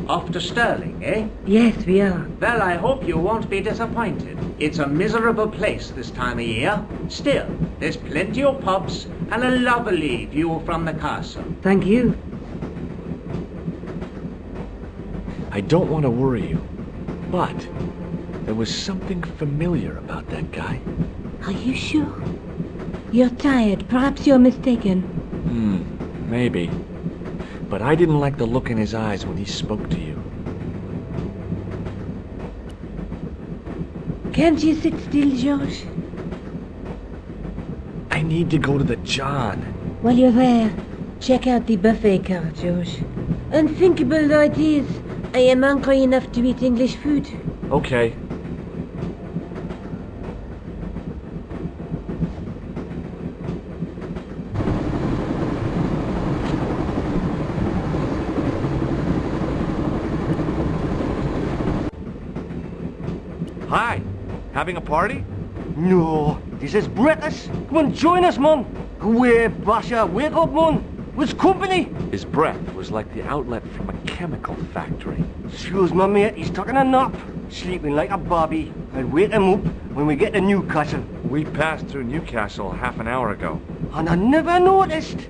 Off to Stirling, eh? Yes, we are. Well, I hope you won't be disappointed. It's a miserable place this time of year. Still, there's plenty of pubs and a lovely view from the castle. Thank you. I don't want to worry you, but there was something familiar about that guy. Are you sure? You're tired. Perhaps you're mistaken. Maybe. But I didn't like the look in his eyes when he spoke to you. Can't you sit still, George? I need to go to the John. While you're there, check out the buffet car, George. Unthinkable though it is, I am hungry enough to eat English food. Okay. Hi. Having a party? No, this is breakfast. Come on, join us, man. Away, Basha, wake up, man. What's company? His breath was like the outlet from a chemical factory. Excuse me, mate, he's taking a nap. Sleeping like a bobby. I'll wake him up when we get to Newcastle. We passed through Newcastle half an hour ago. And I never noticed.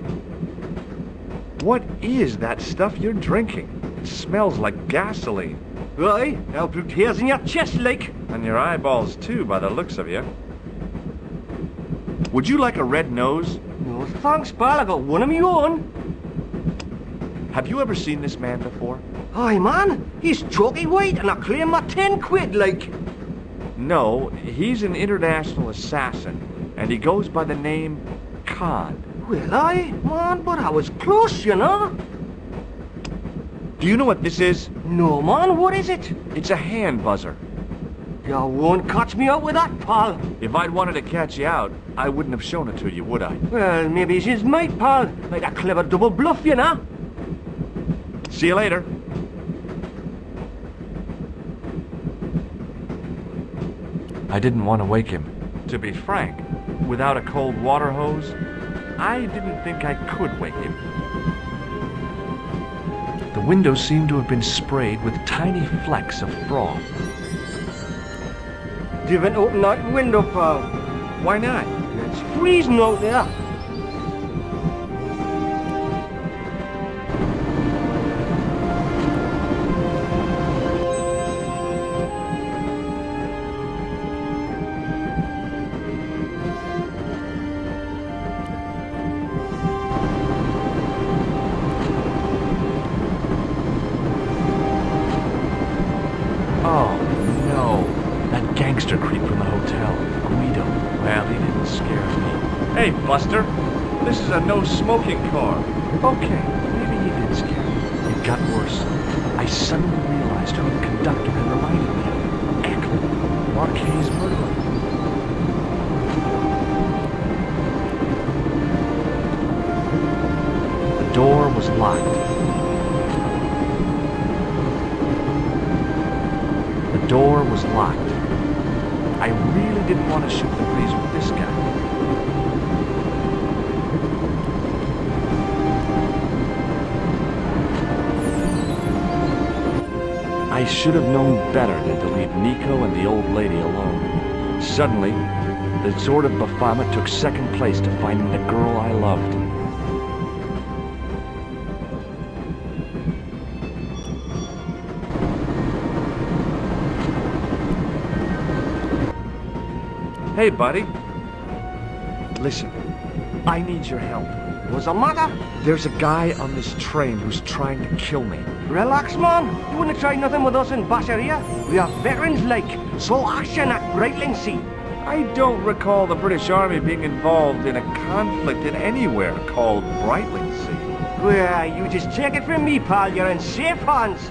What is that stuff you're drinking? It smells like gasoline. Right, I'll put hairs in your chest, like. And your eyeballs, too, by the looks of you. Would you like a red nose? No, thanks, pal. I got one of my own. Have you ever seen this man before? Aye, man. He's chalky white and I claim my 10 quid, like. No, he's an international assassin, and he goes by the name Khan. Well, aye, man, but I was close, you know. Do you know what this is? No, man, what is it? It's a hand buzzer. You won't catch me out with that, pal. If I'd wanted to catch you out, I wouldn't have shown it to you, would I? Well, maybe she's my pal. Like a clever double bluff, you know. See you later. I didn't want to wake him. To be frank, without a cold water hose, I didn't think I could wake him. The window seemed to have been sprayed with tiny flecks of froth. You haven't opened that window, pal. Why not? It's freezing out there. Oh, no. That gangster creep from the hotel. Guido. Well, he didn't scare me. Hey, Buster. This is a no-smoking car. Okay, maybe he did scare me. It got worse. I suddenly realized who the conductor had reminded me of. Eklund, Marquet's murderer. The door was locked. The door was locked. I really didn't want to shoot the breeze with this guy. I should have known better than to leave Nico and the old lady alone. Suddenly, the sword of Baphomet took second place to finding the girl I loved. Hey, buddy. Listen, I need your help. What's the matter? There's a guy on this train who's trying to kill me. Relax, man. You wouldn't try nothing with us in Basharia. We are veterans like. Slow action at Brightlingsea. I don't recall the British Army being involved in a conflict in anywhere called Brightlingsea. Well, you just take it from me, pal. You're in safe hands.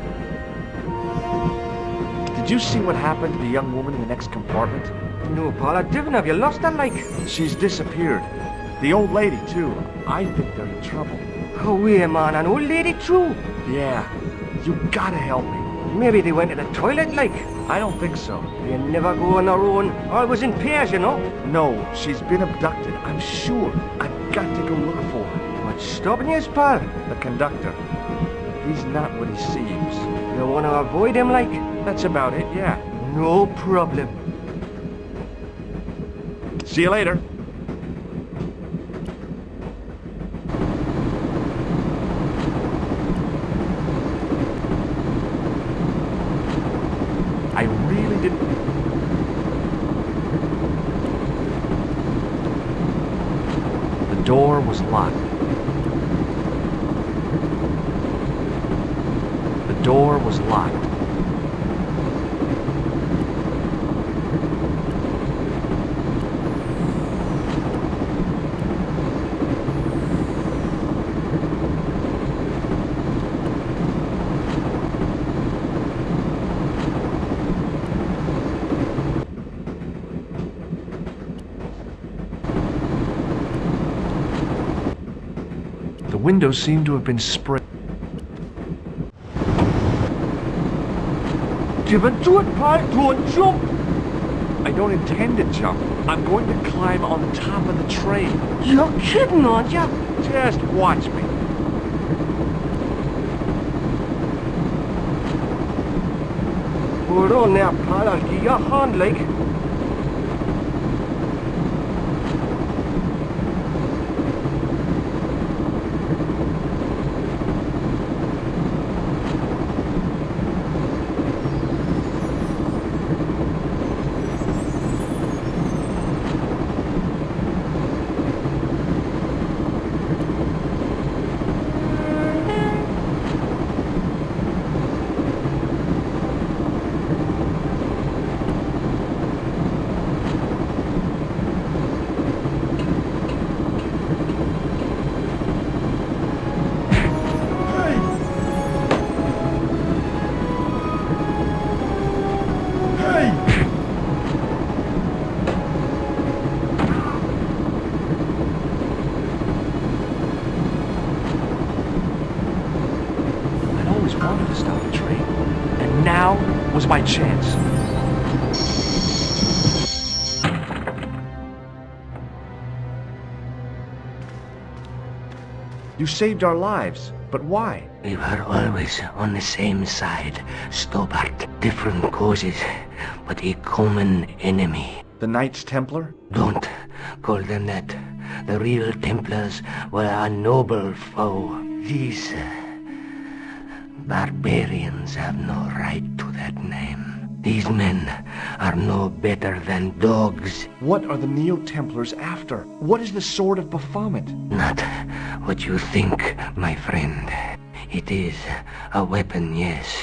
Did you see what happened to the young woman in the next compartment? No, pal, I didn't. Have you lost her, like? She's disappeared. The old lady, too. I think they're in trouble. Oh, wait, man. An old lady, too? Yeah. You gotta help me. Maybe they went to the toilet, like? I don't think so. They never go on their own. Always in pairs, you know? No, she's been abducted. I'm sure. I've got to go look for her. What's stopping you, pal? The conductor. He's not what he seems. You want to avoid him, like? That's about it, yeah. No problem. See you later. I really didn't... The door was locked. The door was locked. The windows seem to have been sprayed. Give it to it, pal. Don't jump. I don't intend to jump. I'm going to climb on top of the train. You're kidding, aren't you? Just watch me. Hold on there, pal. I'll give you a hand, like. wanted to stop the train, and now was my chance. You saved our lives, but why? We were always on the same side, Stobart. Different causes, but a common enemy. The Knights Templar? Don't call them that. The real Templars were a noble foe. These barbarians have no right to that name. These men are no better than dogs. What are the Neo-Templars after? What is the Sword of Baphomet? Not what you think, my friend. It is a weapon, yes,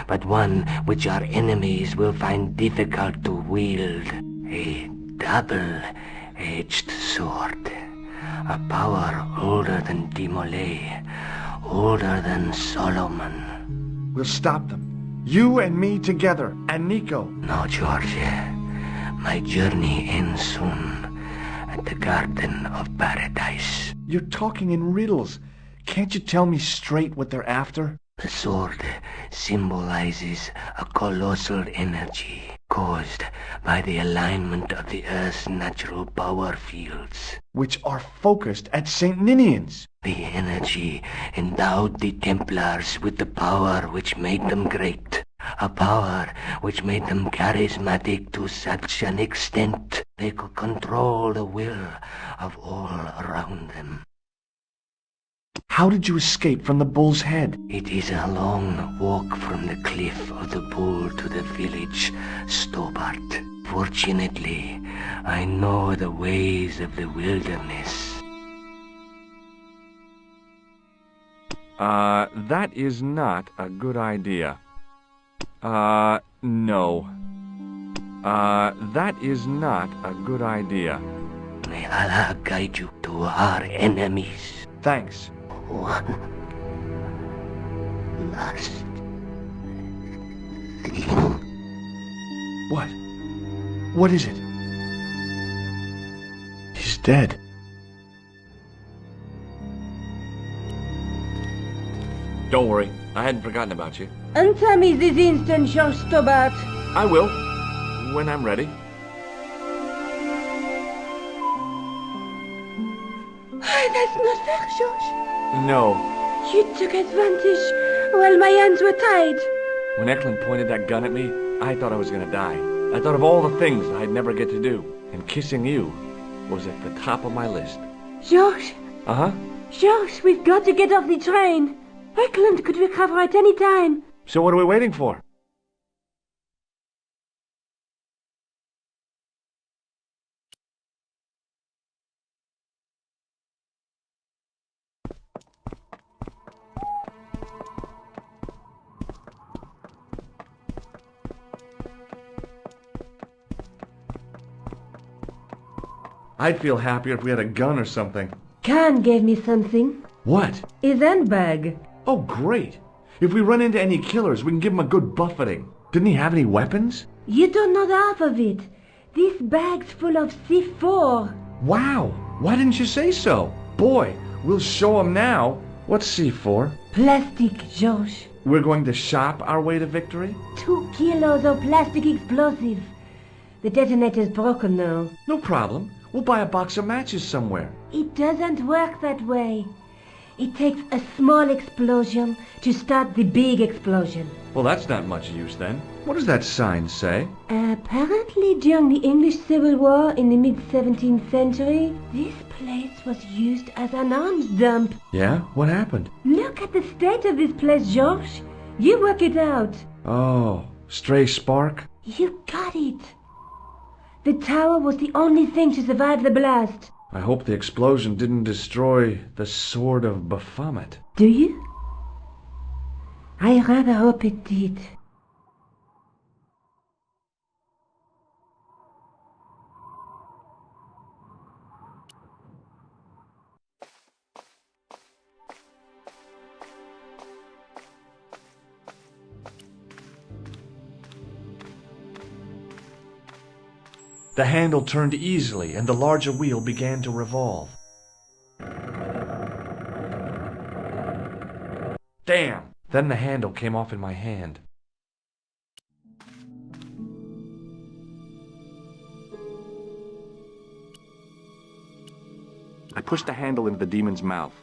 but one which our enemies will find difficult to wield. A double-edged sword. A power older than Demolay, older than Solomon. We'll stop them. You and me together, and Nico. No, George. My journey ends soon at the Garden of Paradise. You're talking in riddles. Can't you tell me straight what they're after? The sword symbolizes a colossal energy caused by the alignment of the Earth's natural power fields, which are focused at St. Ninian's. The energy endowed the Templars with the power which made them great, a power which made them charismatic to such an extent they could control the will of all around them. How did you escape from the Bull's Head? It is a long walk from the cliff of the Bull to the village, Stobart. Fortunately, I know the ways of the wilderness. That is not a good idea. No. That is not a good idea. May Allah guide you to our enemies. Thanks. One last thing. What? What is it? He's dead. Don't worry, I hadn't forgotten about you. Untie me this instant, George Stobart. I will, when I'm ready. That's not fair, George. No. You took advantage while my hands were tied. When Eklund pointed that gun at me, I thought I was gonna die. I thought of all the things I'd never get to do, and kissing you was at the top of my list. George? Uh-huh. George, we've got to get off the train. Eklund could recover at any time. So what are we waiting for? I'd feel happier if we had a gun or something. Khan gave me something. What? His handbag. Oh, great. If we run into any killers, we can give them a good buffeting. Didn't he have any weapons? You don't know the half of it. This bag's full of C4. Wow. Why didn't you say so? Boy, we'll show them now. What's C4? Plastic, George. We're going to shop our way to victory? 2 kilos of plastic explosive. The detonator's broken now. No problem. We'll buy a box of matches somewhere. It doesn't work that way. It takes a small explosion to start the big explosion. Well, that's not much use then. What does that sign say? Apparently during the English Civil War in the mid-17th century, this place was used as an arms dump. Yeah? What happened? Look at the state of this place, George. You work it out. Oh, stray spark? You got it. The tower was the only thing to survive the blast. I hope the explosion didn't destroy the Sword of Baphomet. Do you? I rather hope it did. The handle turned easily, and the larger wheel began to revolve. Damn! Then the handle came off in my hand. I pushed the handle into the demon's mouth.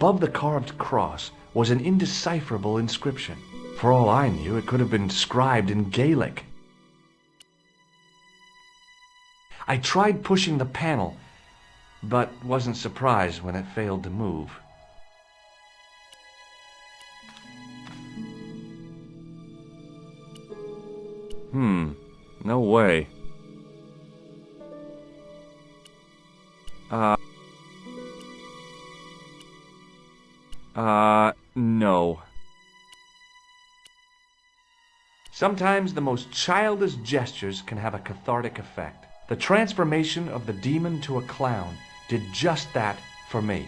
Above the carved cross was an indecipherable inscription. For all I knew, it could have been scribed in Gaelic. I tried pushing the panel, but wasn't surprised when it failed to move. No way. No. Sometimes the most childish gestures can have a cathartic effect. The transformation of the demon to a clown did just that for me.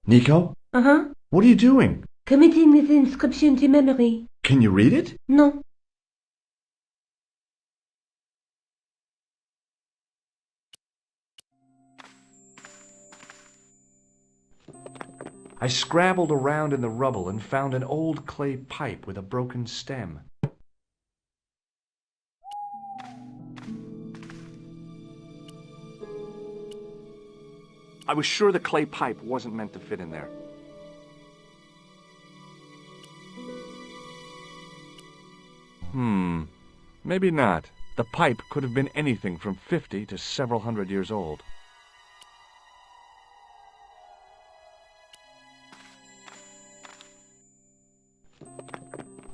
Nico? Uh-huh. What are you doing? Committing this inscription to memory. Can you read it? No. I scrabbled around in the rubble and found an old clay pipe with a broken stem. I was sure the clay pipe wasn't meant to fit in there. Maybe not. The pipe could have been anything from 50 to several hundred years old.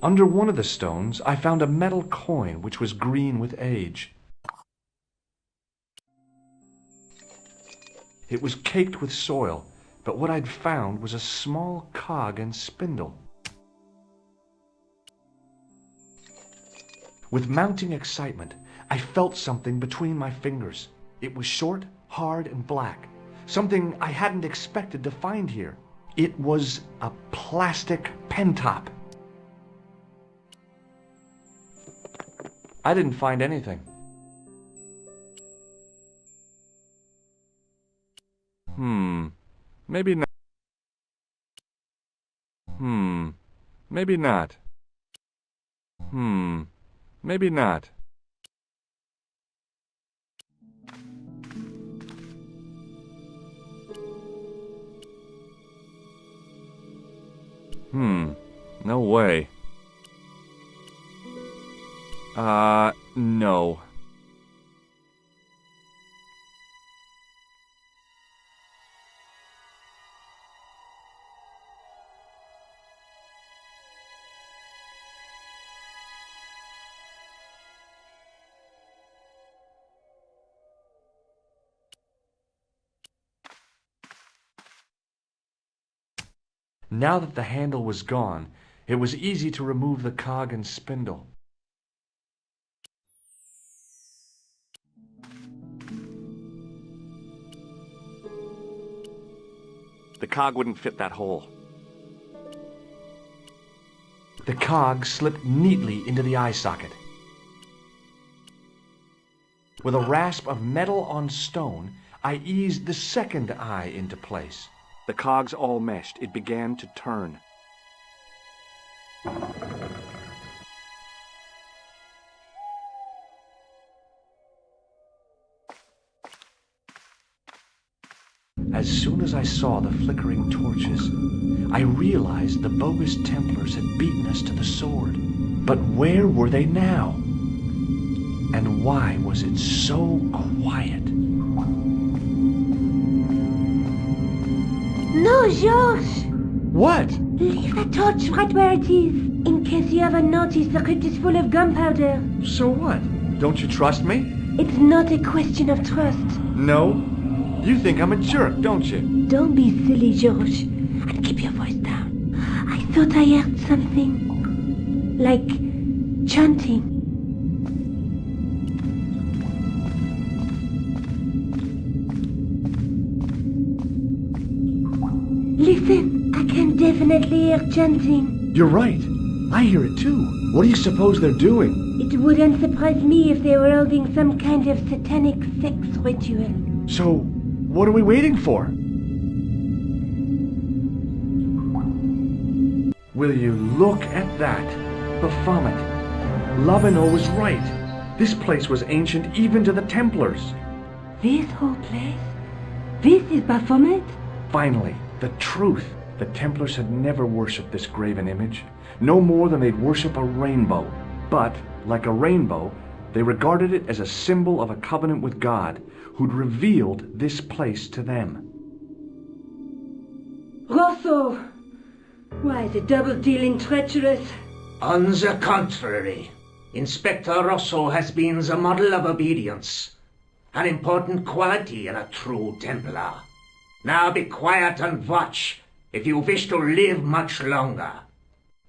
Under one of the stones, I found a metal coin which was green with age. It was caked with soil, but what I'd found was a small cog and spindle. With mounting excitement, I felt something between my fingers. It was short, hard, and black. Something I hadn't expected to find here. It was a plastic pen top. I didn't find anything. Maybe not. Maybe not. Maybe not. No way. No. Now that the handle was gone, it was easy to remove the cog and spindle. The cog wouldn't fit that hole. The cog slipped neatly into the eye socket. With a rasp of metal on stone, I eased the second eye into place. The cogs all meshed. It began to turn. As soon as I saw the flickering torches, I realized the bogus Templars had beaten us to the sword. But where were they now? And why was it so quiet? No, Georges! What? Leave the torch right where it is. In case you haven't noticed, the crypt is full of gunpowder. So what? Don't you trust me? It's not a question of trust. No? You think I'm a jerk, don't you? Don't be silly, Georges. And keep your voice down. I thought I heard something. Like chanting. Listen, I can definitely hear chanting. You're right. I hear it too. What do you suppose they're doing? It wouldn't surprise me if they were holding some kind of satanic sex ritual. So, what are we waiting for? Will you look at that? Baphomet. Lavino was right. This place was ancient even to the Templars. This whole place? This is Baphomet? Finally, the truth. The Templars had never worshipped this graven image, no more than they'd worship a rainbow. But, like a rainbow, they regarded it as a symbol of a covenant with God, who'd revealed this place to them. Rosso! Why, the double-dealing treacherous? On the contrary, Inspector Rosso has been the model of obedience, an important quality in a true Templar. Now be quiet and watch, if you wish to live much longer.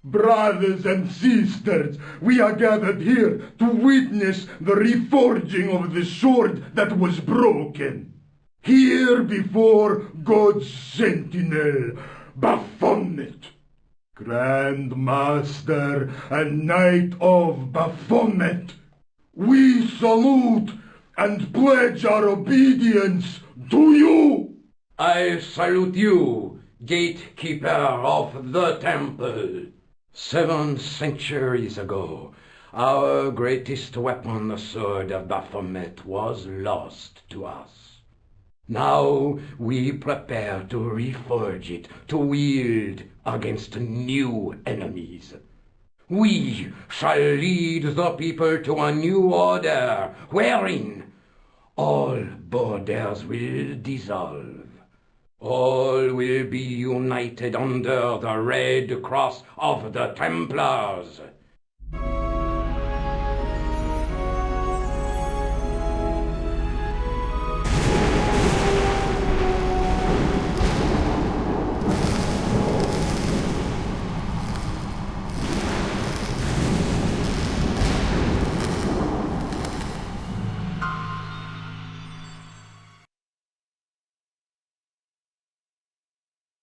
Brothers and sisters, we are gathered here to witness the reforging of the sword that was broken. Here before God's sentinel, Baphomet. Grand Master and Knight of Baphomet, we salute and pledge our obedience to you. I salute you, gatekeeper of the temple. 7 centuries ago, our greatest weapon, the sword of Baphomet, was lost to us. Now we prepare to reforge it, to wield against new enemies. We shall lead the people to a new order, wherein all borders will dissolve. All will be united under the red cross of the Templars.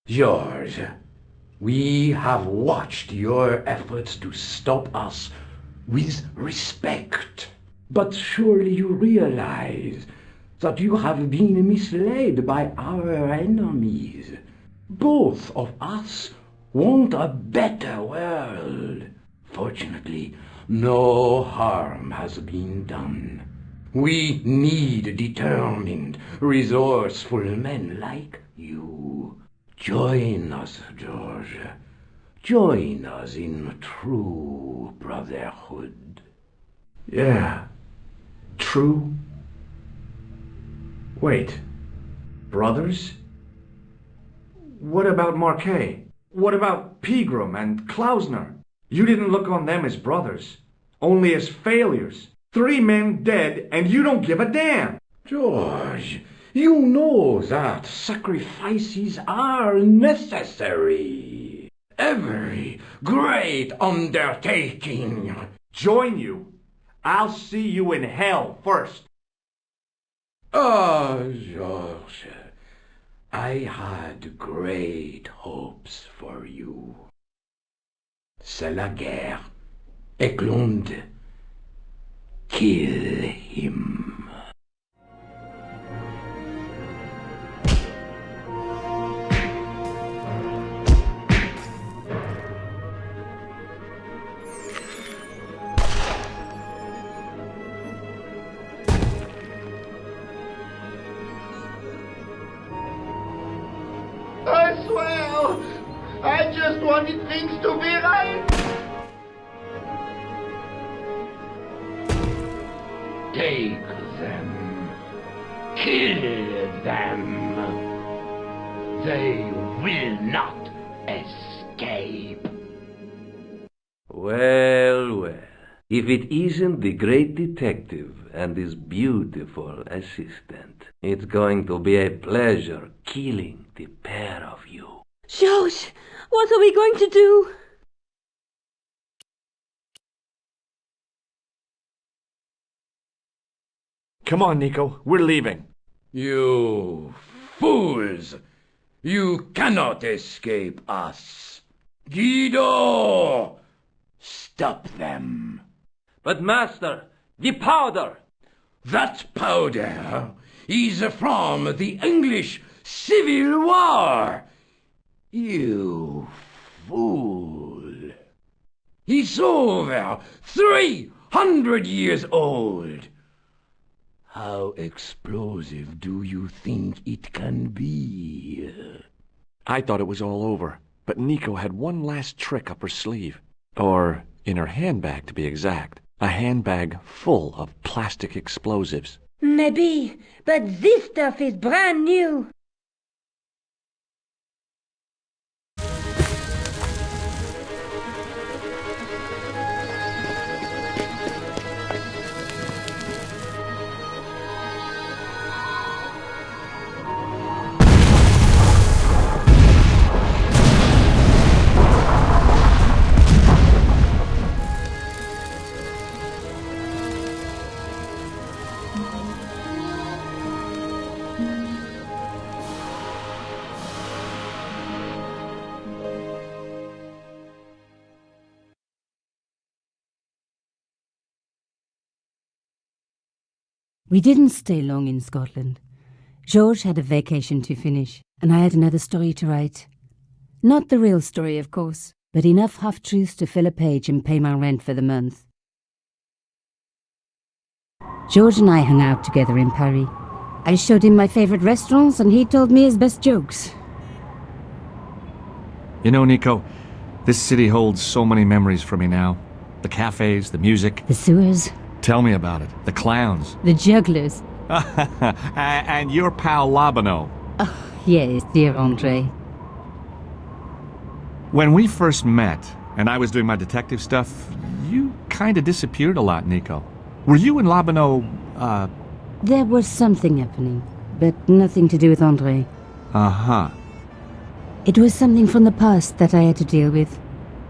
George, we have watched your efforts to stop us with respect. But surely you realize that you have been misled by our enemies. Both of us want a better world. Fortunately, no harm has been done. We need determined, resourceful men like you. Join us, George. Join us in true brotherhood. Yeah. True? Wait. Brothers? What about Marquet? What about Pegram and Klausner? You didn't look on them as brothers, only as failures. 3 men dead, and you don't give a damn. George, you know that sacrifices are necessary. Every great undertaking. Join you. I'll see you in hell first. Oh, George, I had great hopes for you. C'est la guerre. Eklund, kill him. I swear, I just wanted things to be right. Take them. Kill them. They will not escape. Well, well. If it isn't the great detective and his beautiful assistant, it's going to be a pleasure killing the pair of you. George, what are we going to do? Come on, Nico. We're leaving. You fools! You cannot escape us. Guido! Stop them. But master, the powder! That powder is from the English Civil War. You fool. It's over 300 years old. How explosive do you think it can be? I thought it was all over, but Nico had one last trick up her sleeve. Or in her handbag, to be exact. A handbag full of plastic explosives. Maybe, but this stuff is brand new. We didn't stay long in Scotland. George had a vacation to finish, and I had another story to write. Not the real story, of course, but enough half-truths to fill a page and pay my rent for the month. George and I hung out together in Paris. I showed him my favorite restaurants, and he told me his best jokes. You know, Nico, this city holds so many memories for me now. The cafes, the music. The sewers. Tell me about it. The clowns. The jugglers. And your pal Labano. Oh, yes, dear Andre. When we first met, and I was doing my detective stuff, you kind of disappeared a lot, Nico. Were you and Labano, There was something happening, but nothing to do with Andre. Uh-huh. It was something from the past that I had to deal with,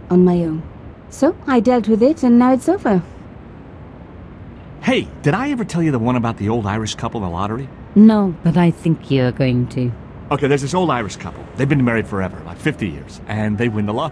on my own. So I dealt with it, and now it's over. Hey, did I ever tell you the one about the old Irish couple in the lottery? No, but I think you're going to. Okay, there's this old Irish couple. They've been married forever, like 50 years, and they win the lottery.